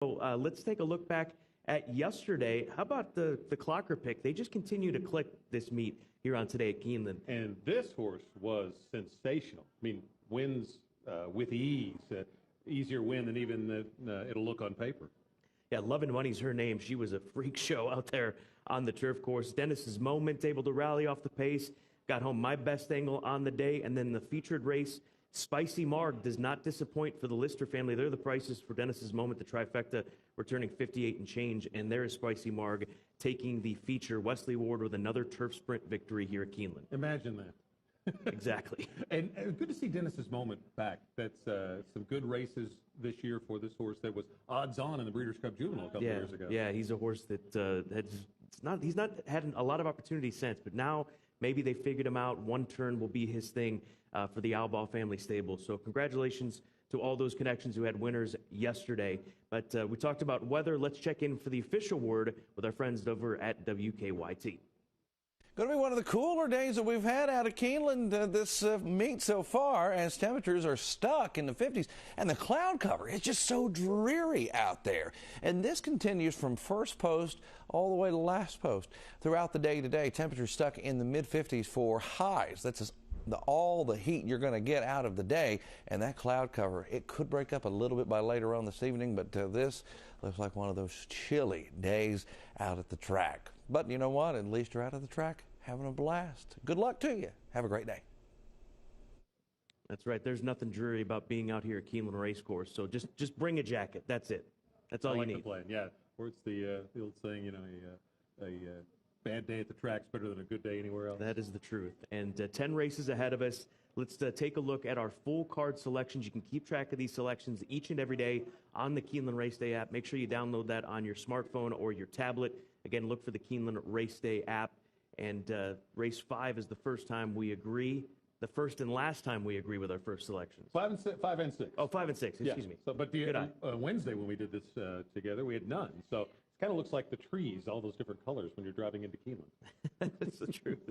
Let's take a look back at yesterday. How about the Clocker pick? They just continue to click this meet here on Today at Keeneland. And this horse was sensational. I mean, wins with ease, easier win than even it'll look on paper. Yeah, Love and Money's her name. She was a freak show out there on the turf course. Dennis's Moment, able to rally off the pace, got home my best angle on the day, and then the featured race, Spicy Marg, does not disappoint for the Lister family. They're the prices for Dennis's Moment, the trifecta, returning 58 and change, and there is Spicy Marg taking the feature. Wesley Ward with another turf sprint victory here at Keeneland. Imagine that. Exactly. And good to see Dennis's Moment back. That's some good races this year for this horse that was odds on in the Breeders' Cup Juvenile a couple of years ago. Yeah, he's a horse that he's not had a lot of opportunity since, but now maybe they figured him out. One turn will be his thing for the Albaugh family stable. So congratulations to all those connections who had winners yesterday. But we talked about weather. Let's check in for the official word with our friends over at WKYT. Going to be one of the cooler days that we've had out of Keeneland this meet so far, as temperatures are stuck in the 50s, and the cloud cover is just so dreary out there. And this continues from first post all the way to last post. Throughout the day today, temperatures stuck in the mid-50s for highs. That's just all the heat you're going to get out of the day, and that cloud cover, it could break up a little bit by later on this evening, but this looks like one of those chilly days out at the track. But you know what? At least you're out of the track having a blast. Good luck to you. Have a great day. That's right. There's nothing dreary about being out here at Keeneland Racecourse. So just bring a jacket. That's it. That's all you need. The plan. Yeah. Or it's the old saying, you know, a bad day at the track's better than a good day anywhere else. That is the truth. And 10 races ahead of us. Let's take a look at our full card selections. You can keep track of these selections each and every day on the Keeneland Race Day app. Make sure you download that on your smartphone or your tablet. Again, look for the Keeneland Race Day app. And race 5 is the first time we agree, the first and last time we agree with our first selections. 5 and 6. 5 and 6. Oh, 5 and 6. Excuse me. So, but Wednesday when we did this together, we had none. So it kind of looks like the trees, all those different colors when you're driving into Keeneland. That's the truth.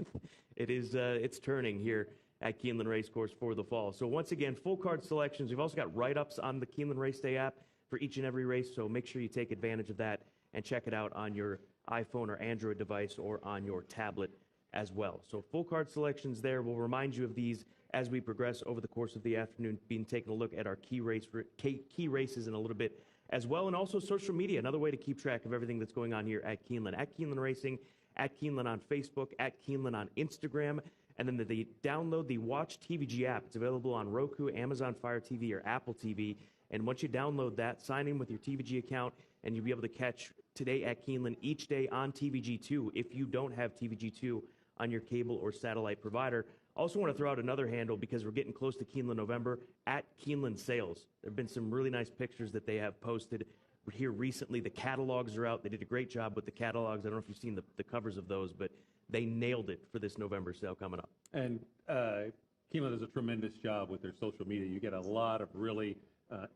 It is. It's turning here at Keeneland Racecourse for the fall. So once again, full card selections. We've also got write-ups on the Keeneland Race Day app for each and every race. So make sure you take advantage of that and check it out on your iPhone or Android device or on your tablet as well. So full card selections there. We'll remind you of these as we progress over the course of the afternoon, being taking a look at our key races in a little bit as well, and also social media, another way to keep track of everything that's going on here at Keeneland. At Keeneland Racing, at Keeneland on Facebook, at Keeneland on Instagram, and then they download the Watch TVG app. It's available on Roku, Amazon Fire TV, or Apple TV. And once you download that, sign in with your TVG account, and you'll be able to catch Today at Keeneland each day on TVG2 if you don't have TVG2 on your cable or satellite provider. Also want to throw out another handle because we're getting close to Keeneland November, at Keeneland Sales. There have been some really nice pictures that they have posted here recently. The catalogs are out. They did a great job with the catalogs. I don't know if you've seen the covers of those, but they nailed it for this November sale coming up. And Keeneland does a tremendous job with their social media. You get a lot of really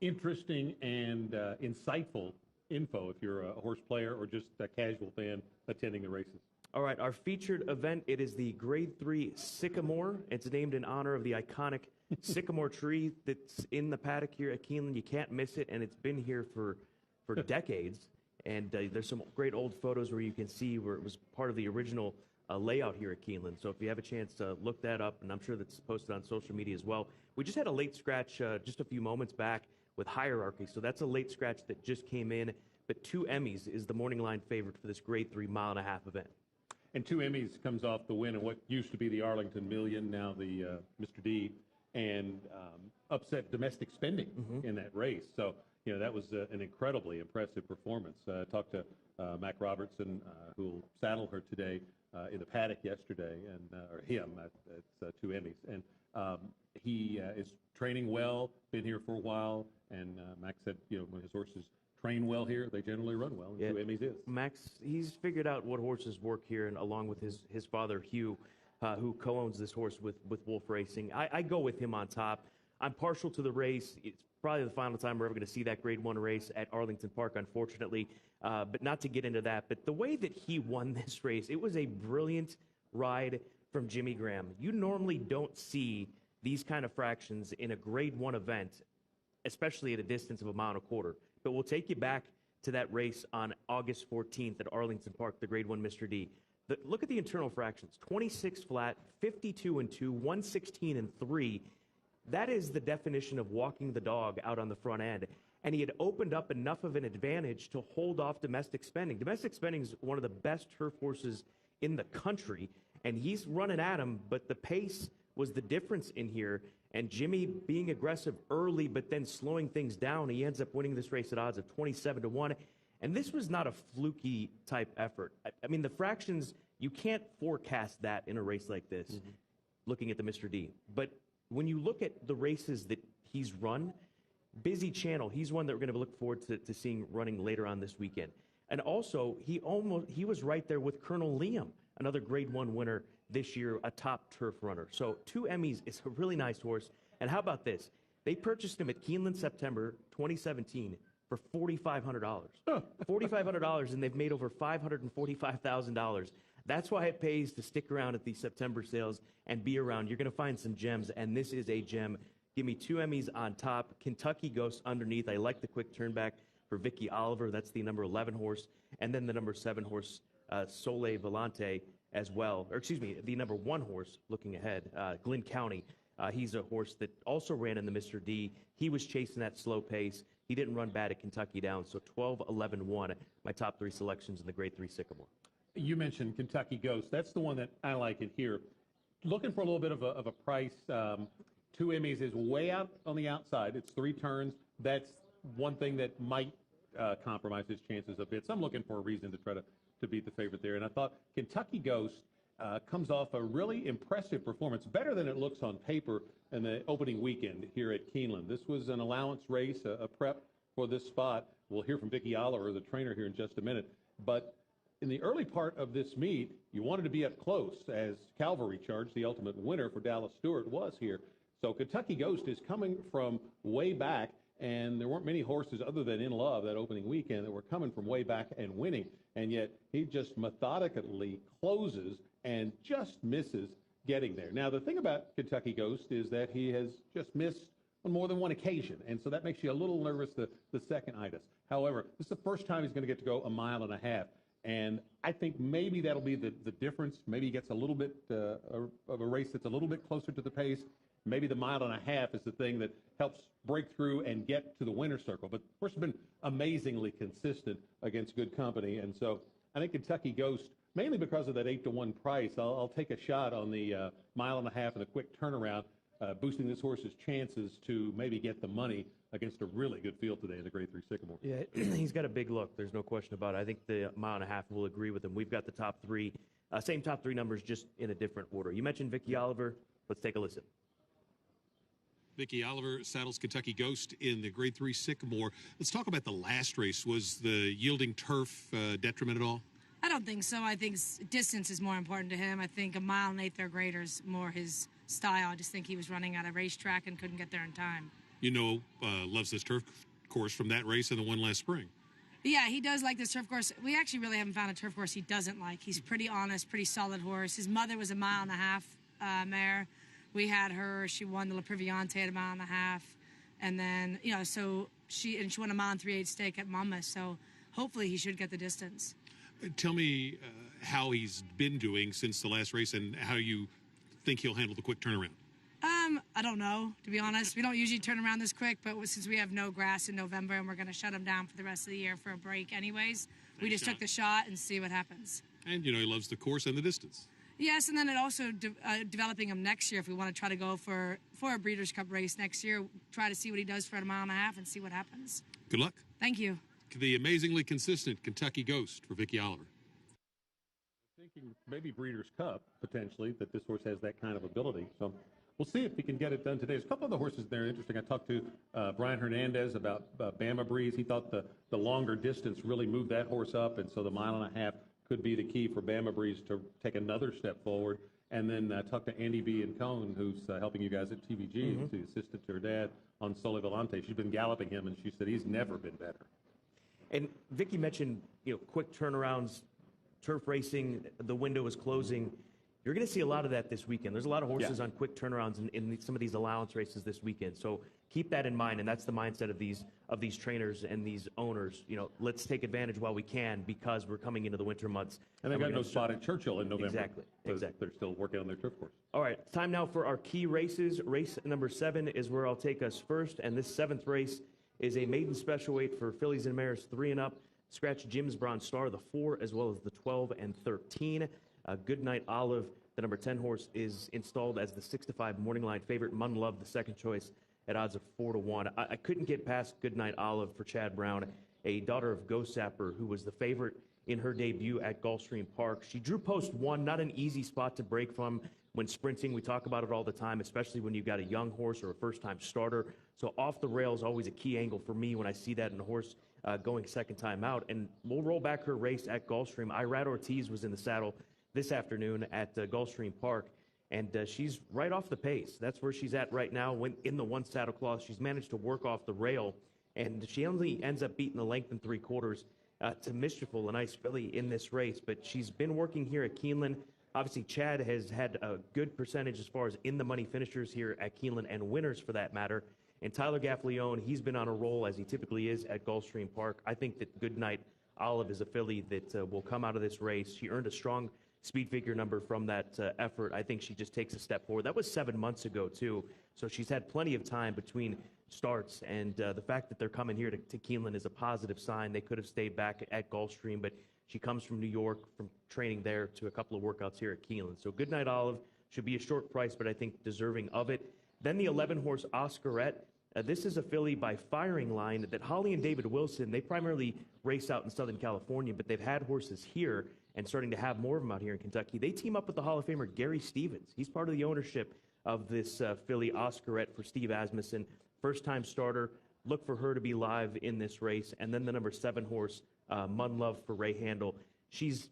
interesting and insightful info if you're a horse player or just a casual fan attending the races. All right, our featured event, it is the Grade 3 Sycamore. It's named in honor of the iconic sycamore tree that's in the paddock here at Keeneland. You can't miss it, and it's been here for decades. And there's some great old photos where you can see where it was part of the original layout here at Keeneland. So if you have a chance to look that up, and I'm sure that's posted on social media as well. We just had a late scratch just a few moments back with Hierarchy. So that's a late scratch that just came in. But 2 Emmys is the morning line favorite for this Grade 3 mile-and-a-half event. And 2 Emmys comes off the win of what used to be the Arlington Million, now the Mr. D, and upset domestic spending in that race. So, you know, that was an incredibly impressive performance. I talked to Mac Robertson, who will saddle her today in the paddock yesterday, and or him at 2 Emmys. And he is training well, been here for a while, and Mac said, you know, when his horses train well here, they generally run well, and 2 Emmys is. Max, he's figured out what horses work here, and along with his father, Hugh, who co-owns this horse with Wolf Racing. I go with him on top. I'm partial to the race. It's probably the final time we're ever going to see that Grade 1 race at Arlington Park, unfortunately. But not to get into that. But the way that he won this race, it was a brilliant ride from Jimmy Graham. You normally don't see these kind of fractions in a Grade 1 event, especially at a distance of a mile and a quarter. But we'll take you back to that race on August 14th at Arlington Park, the Grade 1 Mr. D. Look at the internal fractions: 26 flat, 52 and 2, 116 and 3. That is the definition of walking the dog out on the front end. And he had opened up enough of an advantage to hold off Domestic Spending. Domestic Spending is one of the best turf horses in the country, and he's running at him, but the pace was the difference in here. And Jimmy being aggressive early, but then slowing things down, he ends up winning this race at odds of 27-1. And this was not a fluky type effort. I mean, the fractions, you can't forecast that in a race like this, looking at the Mr. D. But when you look at the races that he's run, Busy Channel, he's one that we're going to look forward to seeing running later on this weekend. And also, he was right there with Colonel Liam, another Grade 1 winner this year, a top turf runner. So 2 Emmys is a really nice horse. And how about this? They purchased him at Keeneland September 2017 for $4,500. $4,500, and they've made over $545,000. That's why it pays to stick around at these September sales and be around. You're going to find some gems, and this is a gem. Give me 2 Emmys on top. Kentucky Ghost underneath. I like the quick turn back for Vicky Oliver. That's the number 11 horse. And then the number 7 horse, Sole Volante as well. Or excuse me, the number 1 horse looking ahead, Glenn County. He's a horse that also ran in the Mr. D. He was chasing that slow pace. He didn't run bad at Kentucky Downs. So 12-11-1, my top 3 selections in the Grade 3 Sycamore. You mentioned Kentucky Ghost. That's the one that I like in here. Looking for a little bit of a price. 2 Emmys is way out on the outside. It's 3 turns. That's one thing that might compromise his chances a bit. So I'm looking for a reason to try to beat the favorite there. And I thought Kentucky Ghost comes off a really impressive performance, better than it looks on paper in the opening weekend here at Keeneland. This was an allowance race, a prep for this spot. We'll hear from Vicky Oliver, the trainer, here in just a minute. But in the early part of this meet, you wanted to be up close, as Calvary Charge, the ultimate winner for Dallas Stewart, was here. So Kentucky Ghost is coming from way back, and there weren't many horses other than In Love that opening weekend that were coming from way back and winning. And yet he just methodically closes and just misses getting there. Now, the thing about Kentucky Ghost is that he has just missed on more than one occasion, and so that makes you a little nervous the second itis. However, this is the first time he's going to get to go 1.5 miles. And I think maybe that'll be the difference. Maybe he gets a little bit of a race that's a little bit closer to the pace. Maybe the 1.5 miles is the thing that helps break through and get to the winner's circle. But, of course, has been amazingly consistent against good company. And so I think Kentucky Ghost, mainly because of that 8-1 price, I'll take a shot on the 1.5 miles and a quick turnaround, boosting this horse's chances to maybe get the money against a really good field today in the Grade 3 Sycamore. Yeah, he's got a big look. There's no question about it. I think the 1.5 miles will agree with him. We've got the top 3, same top 3 numbers, just in a different order. You mentioned Vicky Oliver. Let's take a listen. Vicky Oliver saddles Kentucky Ghost in the Grade 3 Sycamore. Let's talk about the last race. Was the yielding turf detriment at all? I don't think so. I think distance is more important to him. I think 1 mile and 1/8 grader is more his style. I just think he was running out of racetrack and couldn't get there in time. You know, loves this turf course from that race and the one last spring. Yeah, he does like this turf course. We actually really haven't found a turf course he doesn't like. He's pretty honest, pretty solid horse. His mother was 1.5 mile mare. We had her. She won the La Priviante at 1.5 miles. And then, you know, so she won a 1 mile and 3/8 stake at Monmouth. So hopefully he should get the distance. Tell me how he's been doing since the last race and how you think he'll handle the quick turnaround. I don't know, to be honest. We don't usually turn around this quick, but since we have no grass in November and we're going to shut him down for the rest of the year for a break anyways, we just took the shot and see what happens. And, you know, he loves the course and the distance. Yes, and then it also developing him next year if we want to try to go for a Breeders' Cup race next year, try to see what he does for 1.5 miles and see what happens. Good luck. Thank you. The amazingly consistent Kentucky Ghost for Vicky Oliver. Thinking maybe Breeders' Cup, potentially, that this horse has that kind of ability. So we'll see if he can get it done today. There's a couple of the horses there interesting. I talked to Brian Hernandez about Bama Breeze. He thought the longer distance really moved that horse up, and so the 1.5 miles could be the key for Bama Breeze to take another step forward. And then talked to Andy B. and Cone, who's helping you guys at TVG, the assistant to her dad on Sole Volante. She's been galloping him, and she said he's never been better. And Vicky mentioned, quick turnarounds, turf racing, the window is closing. You're going to see a lot of that this weekend. There's a lot of horses on quick turnarounds in some of these allowance races this weekend. So keep that in mind, and that's the mindset of these of these trainers and these owners. You know, let's take advantage while we can because we're coming into the winter months. And they we're got gonna no spot at Churchill in November. Exactly. They're still working on their turf course. All right, time now for our key races. Race number 7 is where I'll take us first, and this 7th race is a maiden special weight for fillies and mares 3 and up. Scratch Jim's Bronze Star, the 4, as well as the 12 and 13. Goodnight Olive, the number 10 horse, is installed as the 6-5 morning line favorite. Mun Love, the second choice, at odds of 4-1. I couldn't get past Goodnight Olive for Chad Brown, a daughter of Ghost Sapper, who was the favorite in her debut at Gulfstream Park. She drew post 1, not an easy spot to break from when sprinting. We talk about it all the time, especially when you've got a young horse or a first-time starter. So off the rail is always a key angle for me when I see that in a horse going second time out. And we'll roll back her race at Gulfstream. Irad Ortiz was in the saddle this afternoon at Gulfstream Park, and she's right off the pace. That's where she's at right now. When in the one saddle cloth, she's managed to work off the rail, and she only ends up beating the length and 3/4 to Mischieful, a nice filly in this race. But she's been working here at Keeneland. Obviously, Chad has had a good percentage as far as in-the-money finishers here at Keeneland, and winners for that matter. And Tyler Gaffleone, he's been on a roll as he typically is at Gulfstream Park. I think that Goodnight Olive is a filly that will come out of this race. She earned a strong speed figure number from that effort. I think she just takes a step forward. That was 7 months ago, too. So she's had plenty of time between starts, and the fact that they're coming here to Keeneland is a positive sign. They could have stayed back at Gulfstream, but she comes from New York, from training there to a couple of workouts here at Keeneland. So Goodnight Olive should be a short price, but I think deserving of it. Then the 11-horse Oscarette. This is a filly by Firing Line that Holly and David Wilson, they primarily race out in Southern California, but they've had horses here and starting to have more of them out here in Kentucky. They team up with the Hall of Famer Gary Stevens. He's part of the ownership of this filly Oscarette for Steve Asmussen. First-time starter. Look for her to be live in this race. And then the number 7 horse, Mun Love for Ray Handel. She's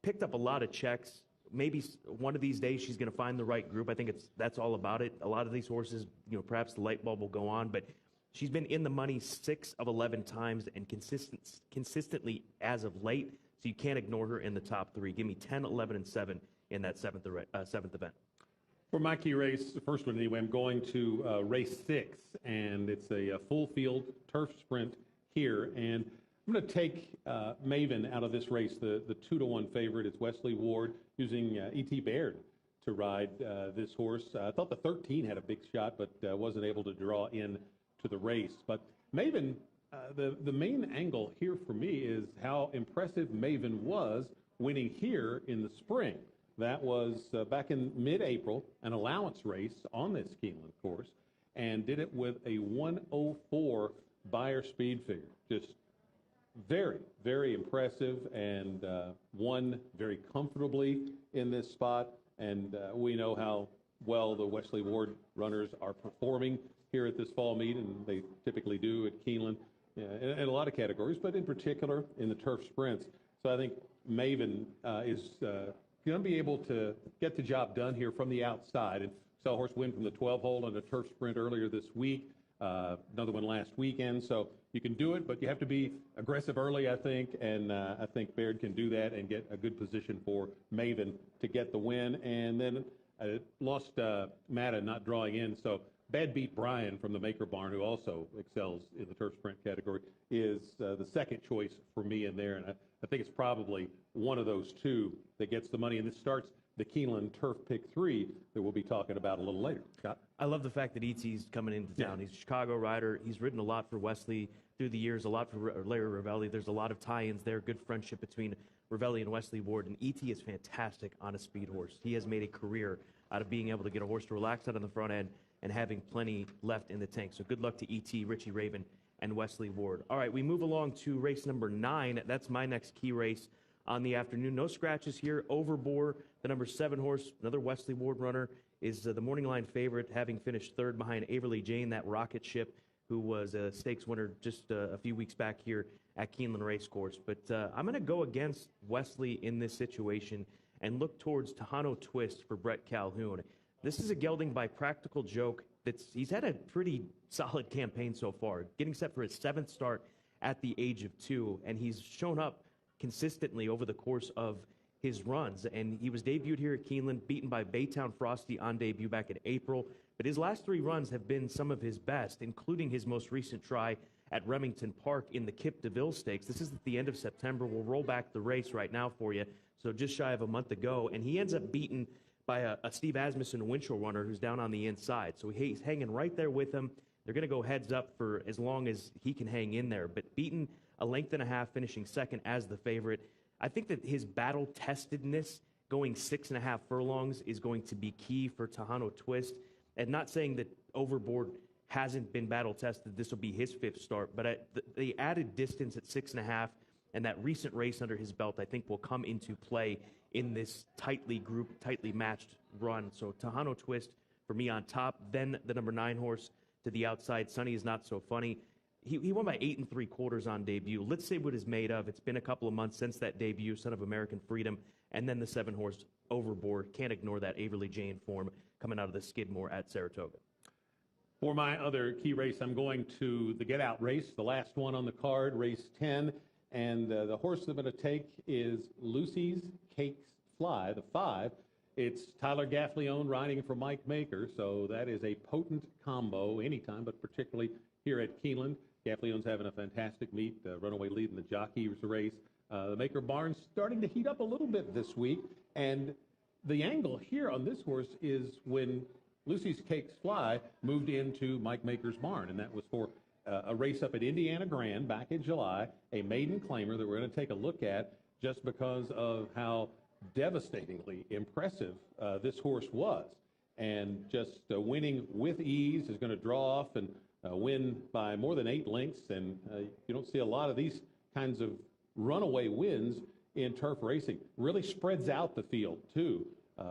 picked up a lot of checks. Maybe one of these days she's going to find the right group. I think that's all about it. A lot of these horses, you know, perhaps the light bulb will go on, but she's been in the money 6 of 11 times and consistently as of late, so you can't ignore her in the top 3. Give me 10, 11, and 7 in that seventh event. For my key race, the first one anyway, I'm going to race 6, and it's a full field turf sprint here, and I'm going to take Maven out of this race, the 2-1 favorite. It's Wesley Ward using E.T. Baird to ride this horse. I thought the 13 had a big shot, but wasn't able to draw in to the race. But Maven, the main angle here for me is how impressive Maven was winning here in the spring. That was back in mid-April, an allowance race on this Keeneland course, and did it with a 104 Beyer speed figure. Just very, very impressive, and won very comfortably in this spot. And we know how well the Wesley Ward runners are performing here at this fall meet, and they typically do at Keeneland in a lot of categories, but in particular in the turf sprints. So I think Maven is going to be able to get the job done here from the outside. And saw a horse win from the 12-hole on a turf sprint earlier this week. Another one last weekend. So you can do it, but you have to be aggressive early, I think, and I think Baird can do that and get a good position for Maven to get the win. And then lost Matta not drawing in, so Bad Beat Brian from the Maker Barn, who also excels in the turf sprint category, is the second choice for me in there, and I think it's probably one of those two that gets the money, and this starts the Keeneland Turf Pick 3 that we'll be talking about a little later. Scott? I love the fact that E.T.'s coming into town. Yeah. He's a Chicago rider. He's ridden a lot for Wesley through the years, a lot for Larry Ravelli. There's a lot of tie-ins there, good friendship between Ravelli and Wesley Ward, and E.T. is fantastic on a speed horse. He has made a career out of being able to get a horse to relax out on the front end and having plenty left in the tank. So good luck to E.T., Richie Raven, and Wesley Ward. All right, we move along to race number 9. That's my next key race on the afternoon. No scratches here. Overbore, the number 7 horse, another Wesley Ward runner, is the morning line favorite, having finished 3rd behind Averly Jane, that rocket ship, who was a stakes winner just a few weeks back here at Keeneland Racecourse. But I'm going to go against Wesley in this situation and look towards Tejano Twist for Brett Calhoun. This is a gelding by Practical Joke. He's had a pretty solid campaign so far, getting set for his 7th start at the age of 2, and he's shown up consistently over the course of his runs. And he was debuted here at Keeneland, beaten by Baytown Frosty on debut back in April. But his last 3 runs have been some of his best, including his most recent try at Remington Park in the Kip DeVille Stakes. This is at the end of September. We'll roll back the race right now for you. So just shy of a month ago, and he ends up beaten by a Steve Asmussen Winchell runner who's down on the inside. So he's hanging right there with him. They're going to go heads up for as long as he can hang in there. But beaten a length and a half, finishing second as the favorite. I think that his battle-testedness going 6.5 furlongs is going to be key for Tejano Twist. And not saying that Overboard hasn't been battle-tested. This will be his 5th start. But the added distance at 6.5 and that recent race under his belt, I think, will come into play in this tightly grouped, tightly matched run. So Tejano Twist for me on top. Then the number 9 horse to the outside, Sonny Is Not So Funny. He won by 8 3/4 on debut. Let's say what is made of. It's been a couple of months since that debut, Son of American Freedom, and then the 7 horse Overboard. Can't ignore that Averly Jane form coming out of the Skidmore at Saratoga. For my other key race, I'm going to the Get Out race, the last one on the card, race 10. And the horse I'm going to take is Lucy's Cakes Fly, the 5. It's Tyler Gaffleone riding for Mike Maker, so that is a potent combo anytime, but particularly here at Keeneland. Gaffleone's having a fantastic meet, runaway lead in the jockey's race. The Maker barn's starting to heat up a little bit this week, and the angle here on this horse is when Lucy's Cakes Fly moved into Mike Maker's barn, and that was for a race up at Indiana Grand back in July, a maiden claimer that we're going to take a look at just because of how devastatingly impressive this horse was. And just winning with ease is going to draw off and win by more than 8 lengths. And you don't see a lot of these kinds of runaway wins in turf racing. Really spreads out the field, too,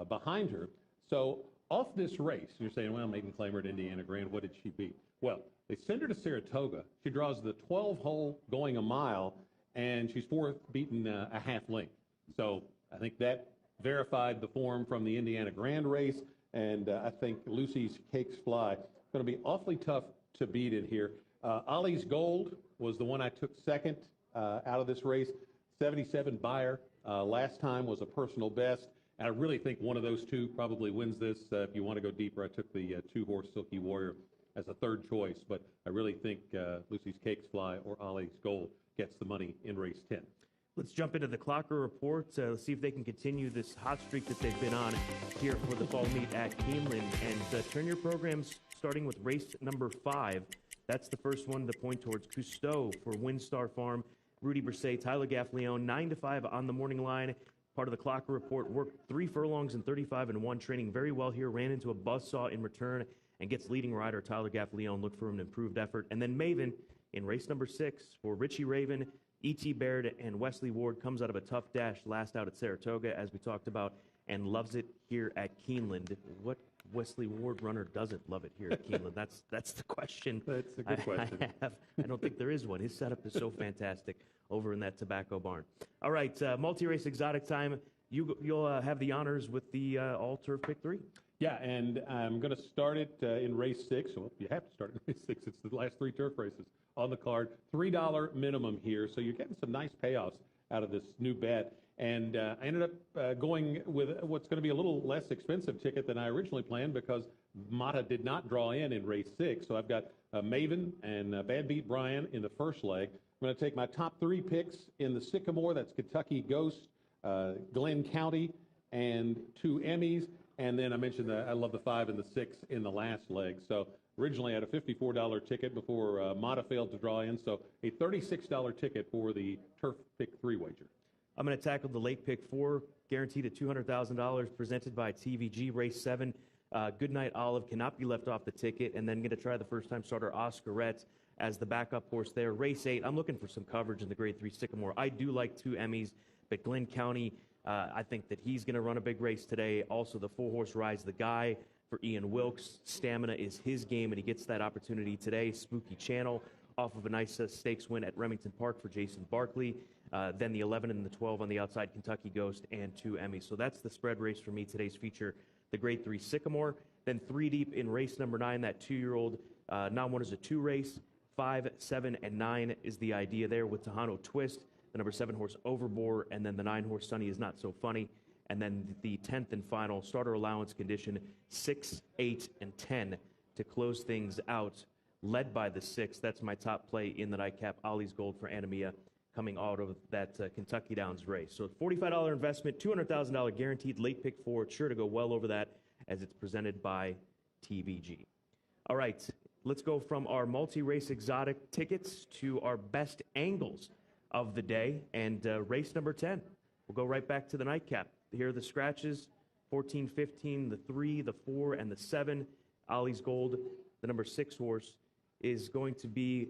behind her. So off this race, you're saying, well, maiden claimer at Indiana Grand, what did she beat? Well, they send her to Saratoga. She draws the 12-hole going a mile, and she's 4th, beaten a half length. So I think that verified the form from the Indiana Grand race, and I think Lucy's Cakes Fly going to be awfully tough to beat in here. Ollie's Gold was the one I took second out of this race. 77 buyer. Last time was a personal best. And I really think one of those two probably wins this. If you want to go deeper, I took the 2-horse Silky Warrior as a third choice, but I really think Lucy's Cakes Fly or Ollie's Gold gets the money in race 10. Let's jump into the Clocker report. Let's see if they can continue this hot streak that they've been on here for the fall meet at Keeneland. And turn your programs starting with race number 5. That's the first one to point towards Cousteau for Windstar Farm. Rudy Brisset, Tyler Gaffleone, 9-5 on the morning line. Part of the Clocker report. Worked 3 furlongs and 35-1, training very well here. Ran into a buzzsaw in return and gets leading rider Tyler Gaffleone. Look for an improved effort. And then Maven in race number 6 for Richie Raven, E.T. Baird, and Wesley Ward. Comes out of a tough dash last out at Saratoga, as we talked about, and loves it here at Keeneland. What Wesley Ward runner doesn't love it here at Keeneland? That's the question. That's a good question. I don't think there is one. His setup is so fantastic over in that tobacco barn. All right, multi-race exotic time. You'll have the honors with the all-turf pick 3. Yeah, and I'm going to start it in race 6. Well, you have to start in race 6. It's the last 3 turf races on the card. $3 minimum here, so you're getting some nice payoffs out of this new bet. And I ended up going with what's going to be a little less expensive ticket than I originally planned because Mata did not draw in race 6. So I've got Maven and Bad Beat Brian in the first leg. I'm going to take my top 3 picks in the Sycamore. That's Kentucky Ghost, Glenn County, and 2 Emmys. And then I mentioned that I love the 5 and the 6 in the last leg. So originally I had a $54 ticket before Mata failed to draw in. So a $36 ticket for the turf pick 3 wager. I'm going to tackle the late pick 4, guaranteed at $200,000, presented by TVG. Race 7, Goodnight Olive cannot be left off the ticket. And then going to try the first-time starter Oscarette as the backup horse there. Race 8, I'm looking for some coverage in the Grade 3 Sycamore. I do like 2 Emmys, but Glenn County, I think that he's going to run a big race today. Also, the 4-horse Rise the Guy for Ian Wilkes. Stamina is his game, and he gets that opportunity today. Spooky Channel off of a nice stakes win at Remington Park for Jason Barkley. Then the 11 and the 12 on the outside, Kentucky Ghost, and 2 Emmys. So that's the spread race for me. Today's feature, the Grade 3 Sycamore. Then 3 deep in race number 9, that 2-year-old. Now one is a 2 race. 5, 7, and 9 is the idea there with Tejano Twist, the number 7 horse Overboard, and then the 9 horse Sonny Is Not So Funny. And then the 10th and final starter allowance condition, 6, 8, and 10 to close things out led by the 6. That's my top play in the nightcap, Ollie's Gold for Anemia, coming out of that Kentucky Downs race. So $45 investment, $200,000 guaranteed, late pick 4. It's sure to go well over that as it's presented by TVG. All right, let's go from our multi-race exotic tickets to our best angles of the day. And race number 10, we'll go right back to the nightcap. Here are the scratches, 14, 15, the 3, the 4, and the 7. Ollie's Gold, the number 6 horse, is going to be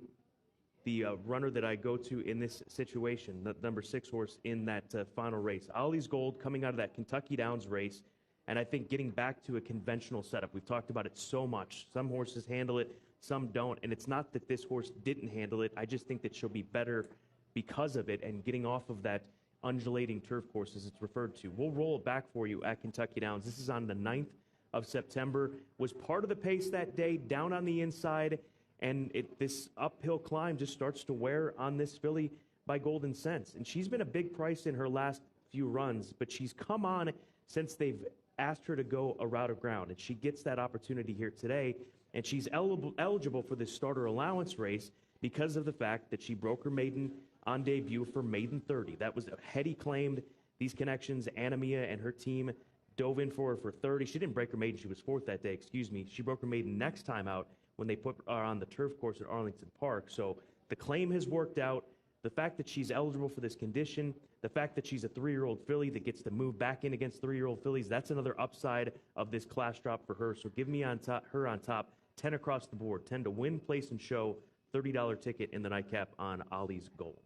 the runner that I go to in this situation, the number 6 horse in that final race. Ollie's Gold coming out of that Kentucky Downs race, and I think getting back to a conventional setup. We've talked about it so much. Some horses handle it, some don't, and it's not that this horse didn't handle it. I just think that she'll be better because of it and getting off of that undulating turf course, as it's referred to. We'll roll it back for you at Kentucky Downs. This is on the 9th of September. Was part of the pace that day, down on the inside, and this uphill climb just starts to wear on this filly by Golden Sense. And she's been a big price in her last few runs, but she's come on since they've asked her to go a route of ground. And she gets that opportunity here today, and she's eligible for this starter allowance race because of the fact that she broke her maiden on debut for maiden 30. That was a heady claimed. These connections, Anemia and her team dove in for her for 30. She didn't break her maiden. She was 4th that day, excuse me. She broke her maiden next time out when they put her on the turf course at Arlington Park. So the claim has worked out. The fact that she's eligible for this condition, the fact that she's a 3-year-old filly that gets to move back in against 3-year-old fillies, that's another upside of this class drop for her. So give me her on top, 10 across the board, 10 to win, place, and show, $30 ticket in the nightcap on Ollie's Gold.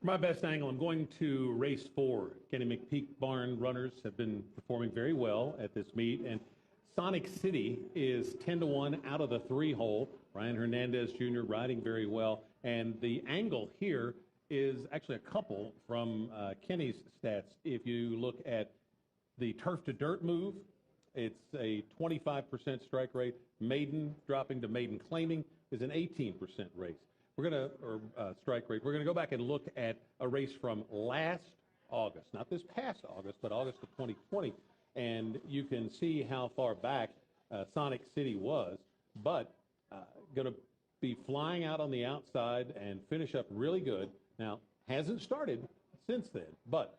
For my best angle, I'm going to race 4. Kenny McPeak barn runners have been performing very well at this meet, and Sonic City is 10-1 out of the 3-hole. Ryan Hernandez Jr. riding very well, and the angle here is actually a couple from Kenny's stats. If you look at the turf to dirt move, it's a 25% strike rate. Maiden dropping to maiden claiming is an 18% race. Strike rate. We're gonna go back and look at a race from last August, not this past August, but August of 2020, and you can see how far back Sonic City was, but gonna be flying out on the outside and finish up really good. Now, hasn't started since then, but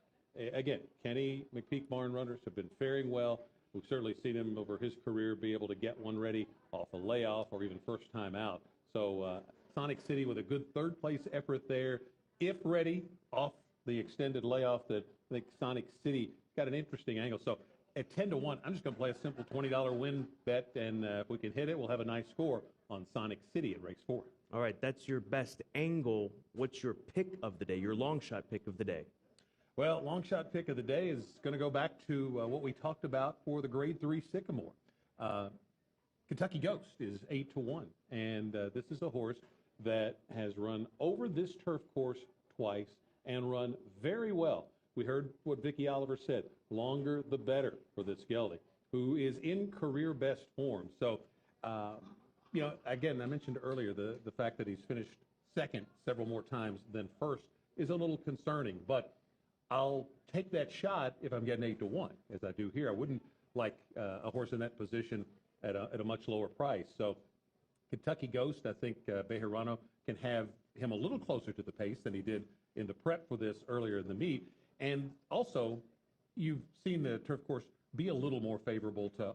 again, Kenny McPeak barn runners have been faring well. We've certainly seen him over his career be able to get one ready off a layoff or even first time out. So Sonic City with a good 3rd place effort there. If ready, off the extended layoff, that I think Sonic City got an interesting angle. So at 10-1, I'm just going to play a simple $20 win bet, and if we can hit it, we'll have a nice score on Sonic City at race 4. All right, that's your best angle. What's your pick of the day, your long shot pick of the day? Well, long shot pick of the day is going to go back to what we talked about for the Grade 3 Sycamore. Kentucky Ghost is 8-1, and this is a horse that has run over this turf course twice and run very well. We heard what Vicki Oliver said, longer the better for this gelding, who is in career best form. So, again, I mentioned earlier the fact that he's finished second several more times than first is a little concerning, but I'll take that shot if I'm getting 8-1, as I do here. I wouldn't like a horse in that position at a much lower price. So Kentucky Ghost, I think Bejarano can have him a little closer to the pace than he did in the prep for this earlier in the meet. And also, you've seen the turf course be a little more favorable to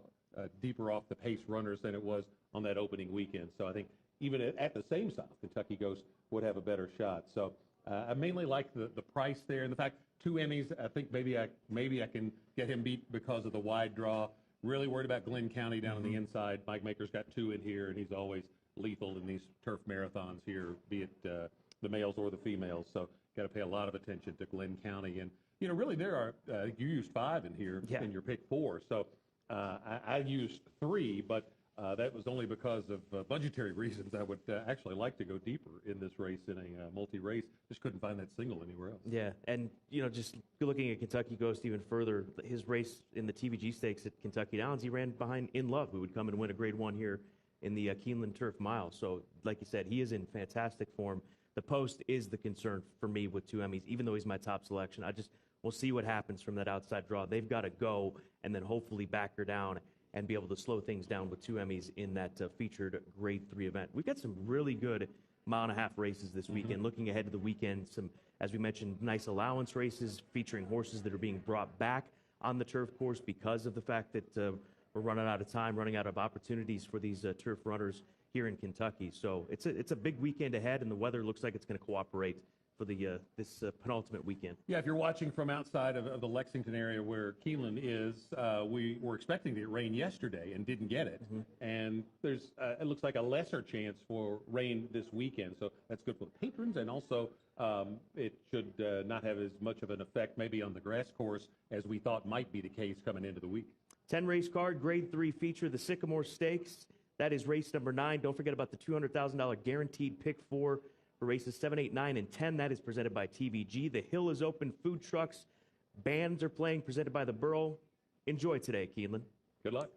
deeper off the pace runners than it was on that opening weekend. So I think even at the same size, Kentucky Ghost would have a better shot. So I mainly like the price there, and the fact 2 Emmys. I think maybe I can get him beat because of the wide draw. Really worried about Glenn County down on the inside. Mike Maker's got 2 in here, and he's always lethal in these turf marathons here, be it the males or the females. So got to pay a lot of attention to Glenn County. And, really there are, you used 5 in here in your pick 4. So I used 3, but that was only because of budgetary reasons. I would actually like to go deeper in this race in a multi-race. Just couldn't find that single anywhere else. Yeah, and, just looking at Kentucky Ghost even further, his race in the TVG Stakes at Kentucky Downs, he ran behind In Love, who would come and win a Grade 1 here in the Keeneland Turf Mile. So, like you said, he is in fantastic form. The post is the concern for me with 2 Emmys, even though he's my top selection. We'll see what happens from that outside draw. They've got to go and then hopefully back her down and be able to slow things down with 2 Emmys in that featured Grade 3 event. We've got some really good mile-and-a-half races this weekend. Looking ahead to the weekend, some, as we mentioned, nice allowance races featuring horses that are being brought back on the turf course because of the fact that we're running out of time, running out of opportunities for these turf runners here in Kentucky. So it's a big weekend ahead, and the weather looks like it's going to cooperate for the this penultimate weekend. Yeah, if you're watching from outside of the Lexington area where Keeneland is, we were expecting to get rain yesterday and didn't get it. And there's it looks like a lesser chance for rain this weekend. So that's good for the patrons, and also it should not have as much of an effect maybe on the grass course as we thought might be the case coming into the week. 10 race card, Grade 3 feature, the Sycamore Stakes. That is race number 9. Don't forget about the $200,000 guaranteed pick for races 7, 8, 9, and 10. That is presented by TVG. The Hill is open. Food trucks, bands are playing, presented by the Borough. Enjoy today, Keeneland. Good luck.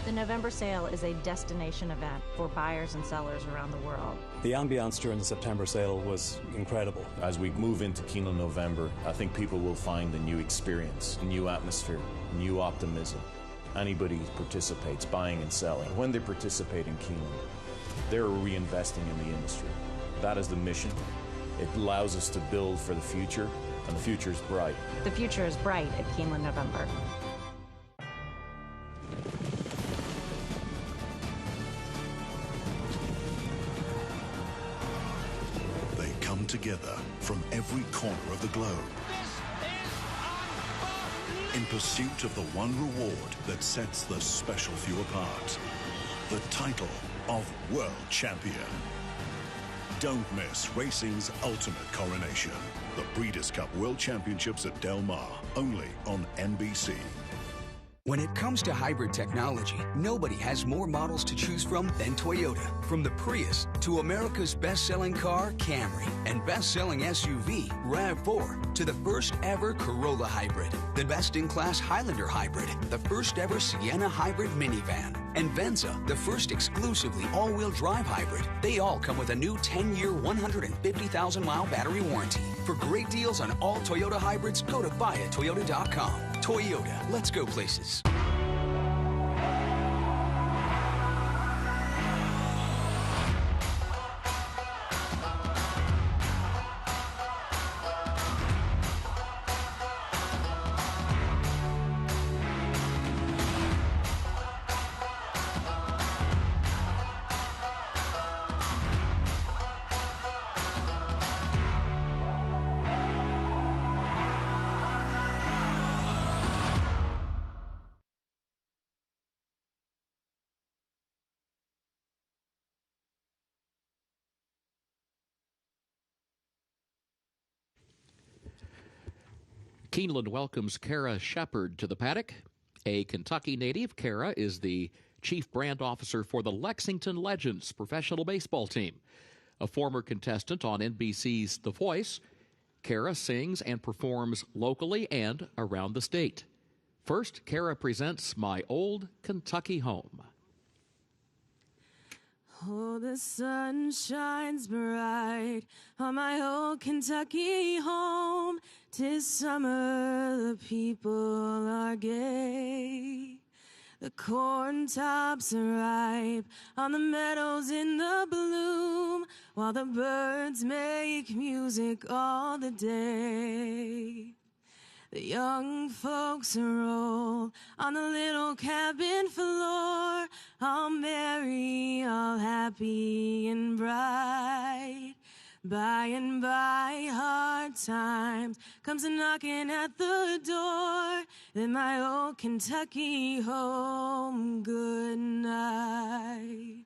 The November sale is a destination event for buyers and sellers around the world. The ambiance during the September sale was incredible. As we move into Keeneland November, I think people will find a new experience, a new atmosphere, new optimism. Anybody who participates, buying and selling, when they participate in Keeneland, they're reinvesting in the industry. That is the mission. It allows us to build for the future, and the future is bright. The future is bright at Keeneland November. Together from every corner of the globe in pursuit of the one reward that sets the special few apart, the title of World Champion. Don't miss racing's ultimate coronation, the Breeders' Cup World Championships at Del Mar, only on NBC. When it comes to hybrid technology, nobody has more models to choose from than Toyota. From the Prius to America's best-selling car, Camry, and best-selling SUV, RAV4, to the first-ever Corolla Hybrid, the best-in-class Highlander Hybrid, the first-ever Sienna Hybrid minivan, and Venza, the first exclusively all-wheel drive hybrid. They all come with a new 10-year, 150,000-mile battery warranty. For great deals on all Toyota hybrids, go to buyatoyota.com. Toyota, let's go places. Keeneland welcomes Kara Shepard to the paddock. A Kentucky native, Kara is the chief brand officer for the Lexington Legends professional baseball team. A former contestant on NBC's The Voice, Kara sings and performs locally and around the state. First, Kara presents My Old Kentucky Home. Oh, the sun shines bright on my old Kentucky home. 'Tis summer, the people are gay. The corn tops are ripe on the meadows in the bloom, while the birds make music all the day. The young folks roll on the little cabin floor, all merry, all happy and bright. By and by, hard times comes a knocking at the door. Then my old Kentucky home, good night.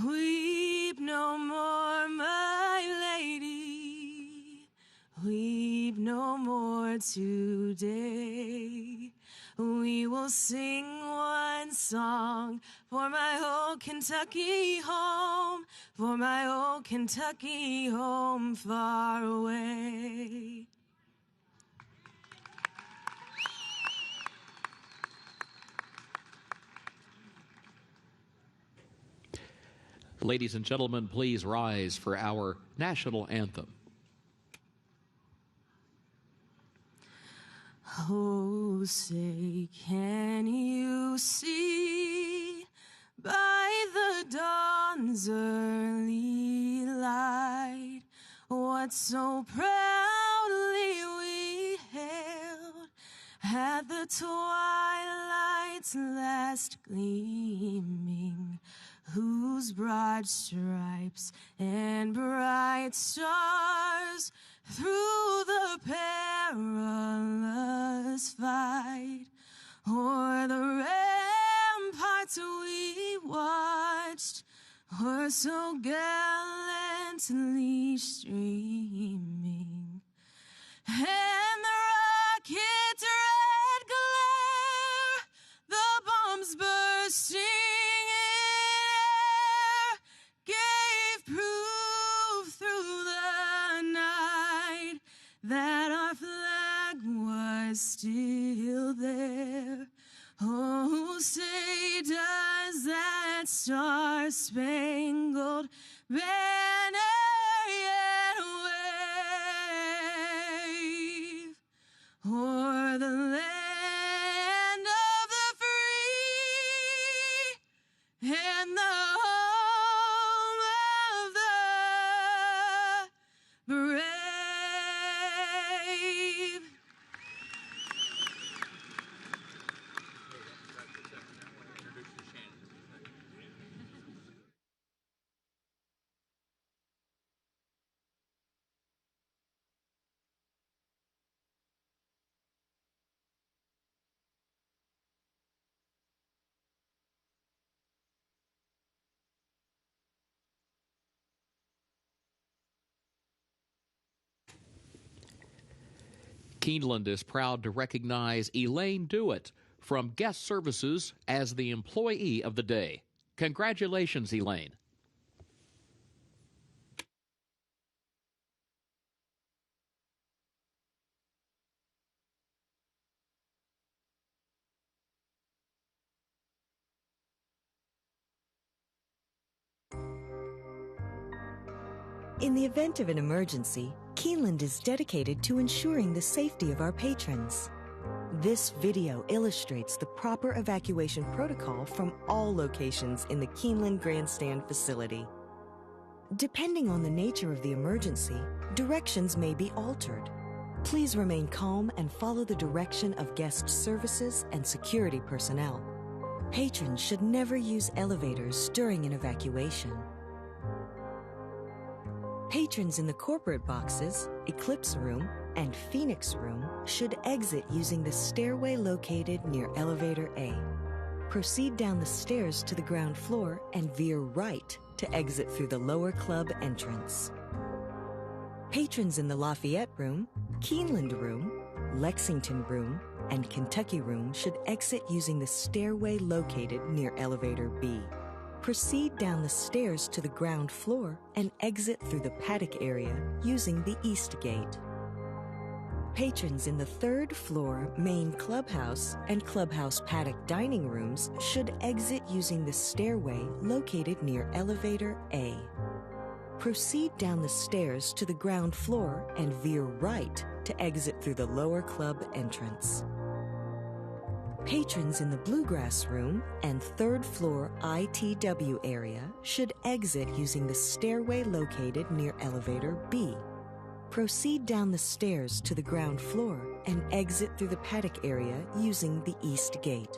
Weep no more, my lady. Weep for today. We will sing one song for my old Kentucky home, for my old Kentucky home far away. Ladies and gentlemen, please rise for our national anthem. Oh, say, can you see by the dawn's early light what so proudly we hailed at the twilight's last gleaming, whose broad stripes and bright stars through the perilous fight o'er the ramparts we watched were so gallantly streaming, and the rocket's red glare, the bombs bursting gave proof through the night that our flag was still there. Oh, say, does that star-spangled banner yet wave o'er the land of the free and the home of the brave? Keeneland is proud to recognize Elaine Dewitt from Guest Services as the Employee of the Day. Congratulations, Elaine. In the event of an emergency, Keeneland is dedicated to ensuring the safety of our patrons. This video illustrates the proper evacuation protocol from all locations in the Keeneland Grandstand facility. Depending on the nature of the emergency, directions may be altered. Please remain calm and follow the direction of guest services and security personnel. Patrons should never use elevators during an evacuation. Patrons in the corporate boxes, Eclipse Room, and Phoenix Room should exit using the stairway located near Elevator A. Proceed down the stairs to the ground floor and veer right to exit through the lower club entrance. Patrons in the Lafayette Room, Keeneland Room, Lexington Room, and Kentucky Room should exit using the stairway located near Elevator B. Proceed down the stairs to the ground floor and exit through the paddock area using the East Gate. Patrons in the third floor main clubhouse and clubhouse paddock dining rooms should exit using the stairway located near Elevator A. Proceed down the stairs to the ground floor and veer right to exit through the lower club entrance. Patrons in the Bluegrass Room and third floor ITW area should exit using the stairway located near Elevator B. Proceed down the stairs to the ground floor and exit through the paddock area using the East Gate.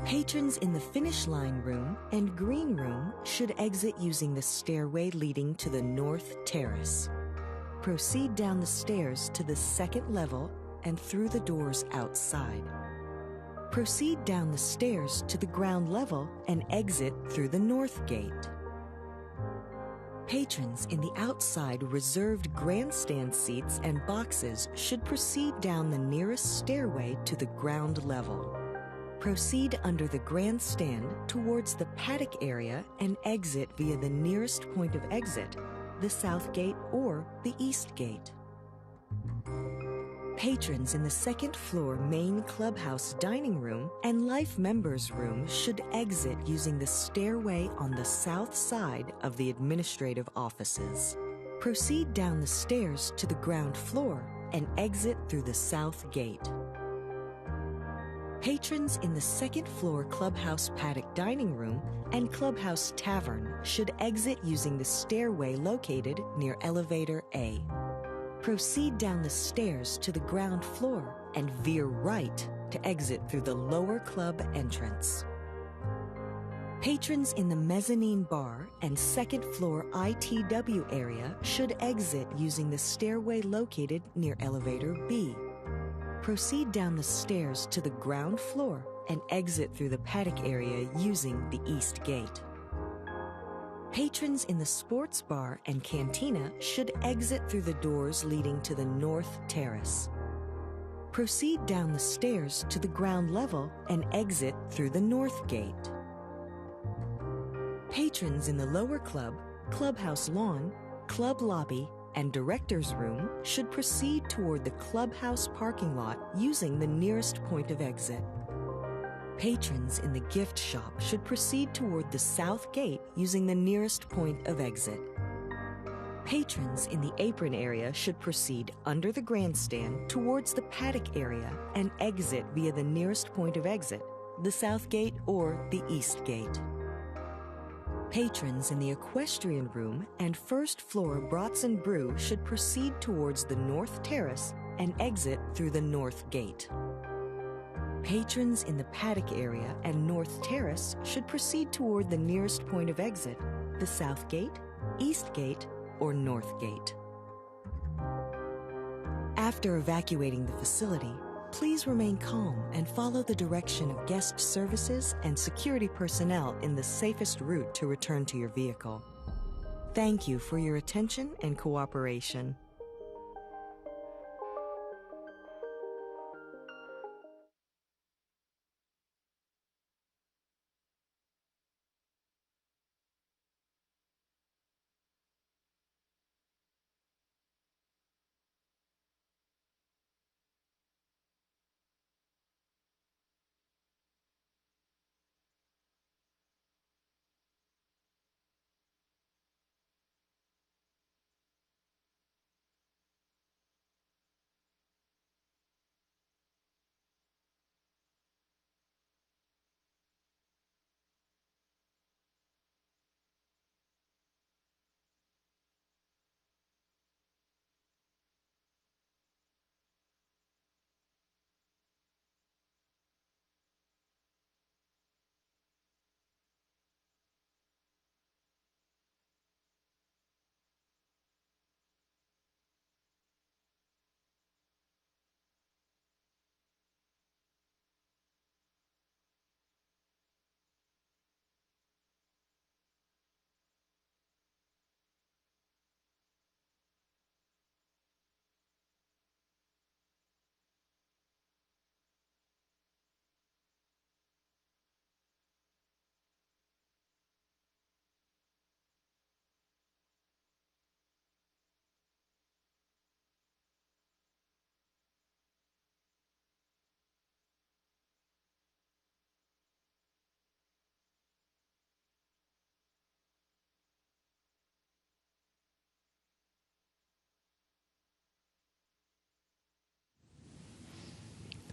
Patrons in the Finish Line Room and Green Room should exit using the stairway leading to the North Terrace. Proceed down the stairs to the second level and through the doors outside. Proceed down the stairs to the ground level and exit through the North Gate. Patrons in the outside reserved grandstand seats and boxes should proceed down the nearest stairway to the ground level. Proceed under the grandstand towards the paddock area and exit via the nearest point of exit, the south gate or the east gate. Patrons in the second floor main clubhouse dining room and life members room should exit using the stairway on the south side of the administrative offices. Proceed down the stairs to the ground floor and exit through the south gate. Patrons in the second floor clubhouse paddock dining room and clubhouse tavern should exit using the stairway located near elevator A. Proceed down the stairs to the ground floor and veer right to exit through the lower club entrance. Patrons in the mezzanine bar and second floor ITW area should exit using the stairway located near elevator B. Proceed down the stairs to the ground floor and exit through the paddock area using the east gate. Patrons in the sports bar and cantina should exit through the doors leading to the north terrace. Proceed down the stairs to the ground level and exit through the north gate. Patrons in the lower club, clubhouse lawn, club lobby, and director's room should proceed toward the clubhouse parking lot using the nearest point of exit. Patrons in the gift shop should proceed toward the south gate using the nearest point of exit. Patrons in the apron area should proceed under the grandstand towards the paddock area and exit via the nearest point of exit, the south gate or the east gate. Patrons in the equestrian room and first floor Brats and Brew should proceed towards the north terrace and exit through the north gate. Patrons in the paddock area and north terrace should proceed toward the nearest point of exit, the south gate, east gate, or north gate. After evacuating the facility, please remain calm and follow the direction of guest services and security personnel in the safest route to return to your vehicle. Thank you for your attention and cooperation.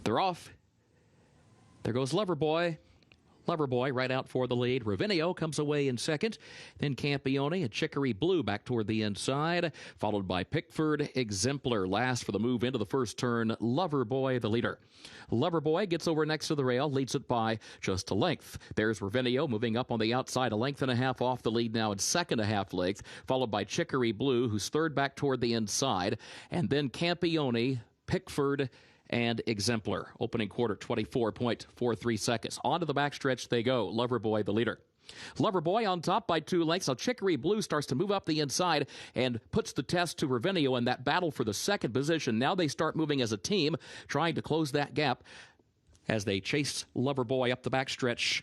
They're off. There goes Loverboy. Loverboy right out for the lead. Ravinio comes away in second. Then Campione and Chicory Blue back toward the inside, followed by Pickford Exemplar. Last for the move into the first turn, Loverboy the leader. Loverboy gets over next to the rail, leads it by just a length. There's Ravinio moving up on the outside, a length and a half off the lead now in second a half length, followed by Chicory Blue, who's third back toward the inside, and then Campione, Pickford, and Exemplar. Opening quarter, 24.43 seconds. On to the backstretch they go. Loverboy, the leader. Loverboy on top by 2 lengths. Now Chicory Blue starts to move up the inside and puts the test to Ravenio in that battle for the second position. Now they start moving as a team, trying to close that gap as they chase Loverboy up the backstretch,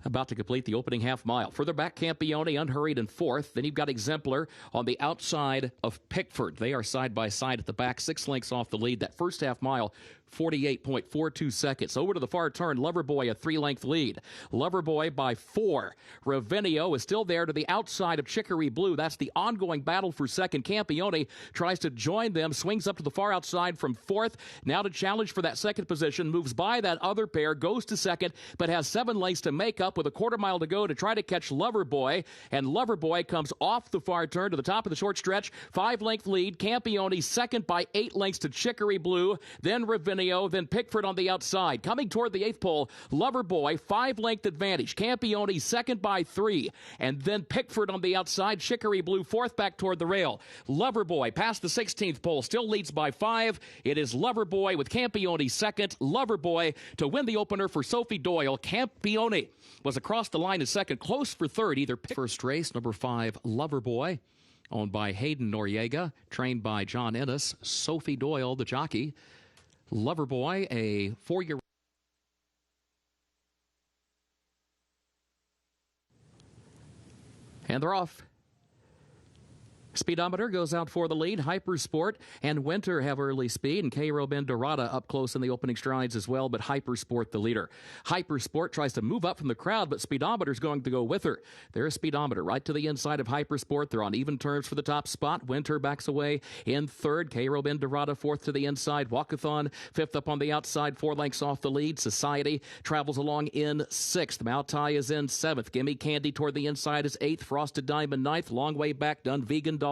about to complete the opening half mile. Further back, Campione unhurried in 4th. Then you've got Exemplar on the outside of Pickford. They are side by side at the back, 6 lengths off the lead. That first half mile, 48.42 seconds. Over to the far turn, Loverboy a 3-length lead. Loverboy by 4. Ravenio is still there to the outside of Chicory Blue. That's the ongoing battle for second. Campione tries to join them, swings up to the far outside from 4th. Now to challenge for that second position, moves by that other pair, goes to second, but has 7 lengths to make up with a quarter mile to go to try to catch Loverboy. And Loverboy comes off the far turn to the top of the short stretch. 5-length lead. Campione second by 8 lengths to Chicory Blue. Then Ravenio. Then Pickford on the outside. Coming toward the 8th pole, Loverboy, 5-length advantage. Campione second by 3. And then Pickford on the outside. Chicory Blue 4th back toward the rail. Loverboy past the 16th pole, still leads by 5. It is Loverboy with Campione second. Loverboy to win the opener for Sophie Doyle. Campione was across the line in second, close for third. First race, number 5, Loverboy, owned by Hayden Noriega, trained by John Ennis. Sophie Doyle, the jockey. Loverboy, a 4-year. And they're off. Speedometer goes out for the lead. Hypersport and Winter have early speed, and Cairo Bendorada up close in the opening strides as well, but Hypersport the leader. Hypersport tries to move up from the crowd, but Speedometer's going to go with her. There's Speedometer right to the inside of Hypersport. They're on even terms for the top spot. Winter backs away in 3rd. Cairo Bendorada 4th to the inside. Walkathon 5th up on the outside, 4 lengths off the lead. Society travels along in 6th. Mautai is in 7th. Gimme Candy toward the inside is 8th. Frosted Diamond 9th. Long way back done. Vegan Doll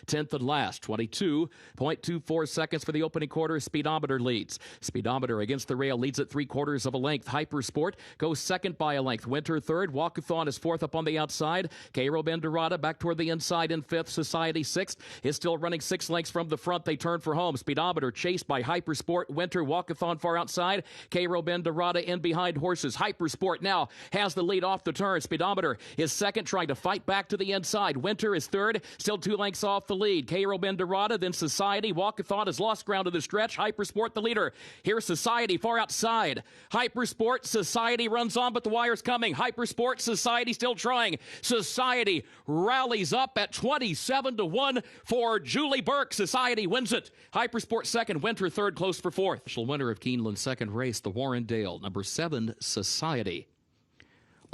10th and last. 22.24 seconds for the opening quarter. Speedometer leads. Speedometer against the rail leads at 3/4 of a length. Hypersport goes second by a length. Winter 3rd. Walkathon is 4th up on the outside. Cairo Bendorada back toward the inside in 5th. Society 6th is still running 6 lengths from the front. They turn for home. Speedometer chased by Hypersport. Winter, Walkathon far outside. Cairo Bendorada in behind horses. Hypersport now has the lead off the turn. Speedometer is second, trying to fight back to the inside. Winter is 3rd, still 2 lengths off the lead. Cairo Bendorada, then Society. Walkathon has lost ground to the stretch. Hypersport the leader. Here's Society far outside. Hypersport, Society runs on, but the wire's coming. Hypersport, Society still trying. Society rallies up at 27-1 for Julie Burke. Society wins it. Hypersport second, Winter 3rd, close for 4th. Official winner of Keeneland's second race, the Warrendale, number 7, Society.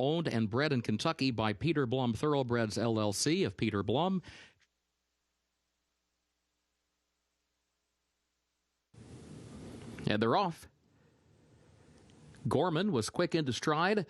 Owned and bred in Kentucky by Peter Blum Thoroughbreds LLC of Peter Blum. And they're off. Gorman was quick into stride,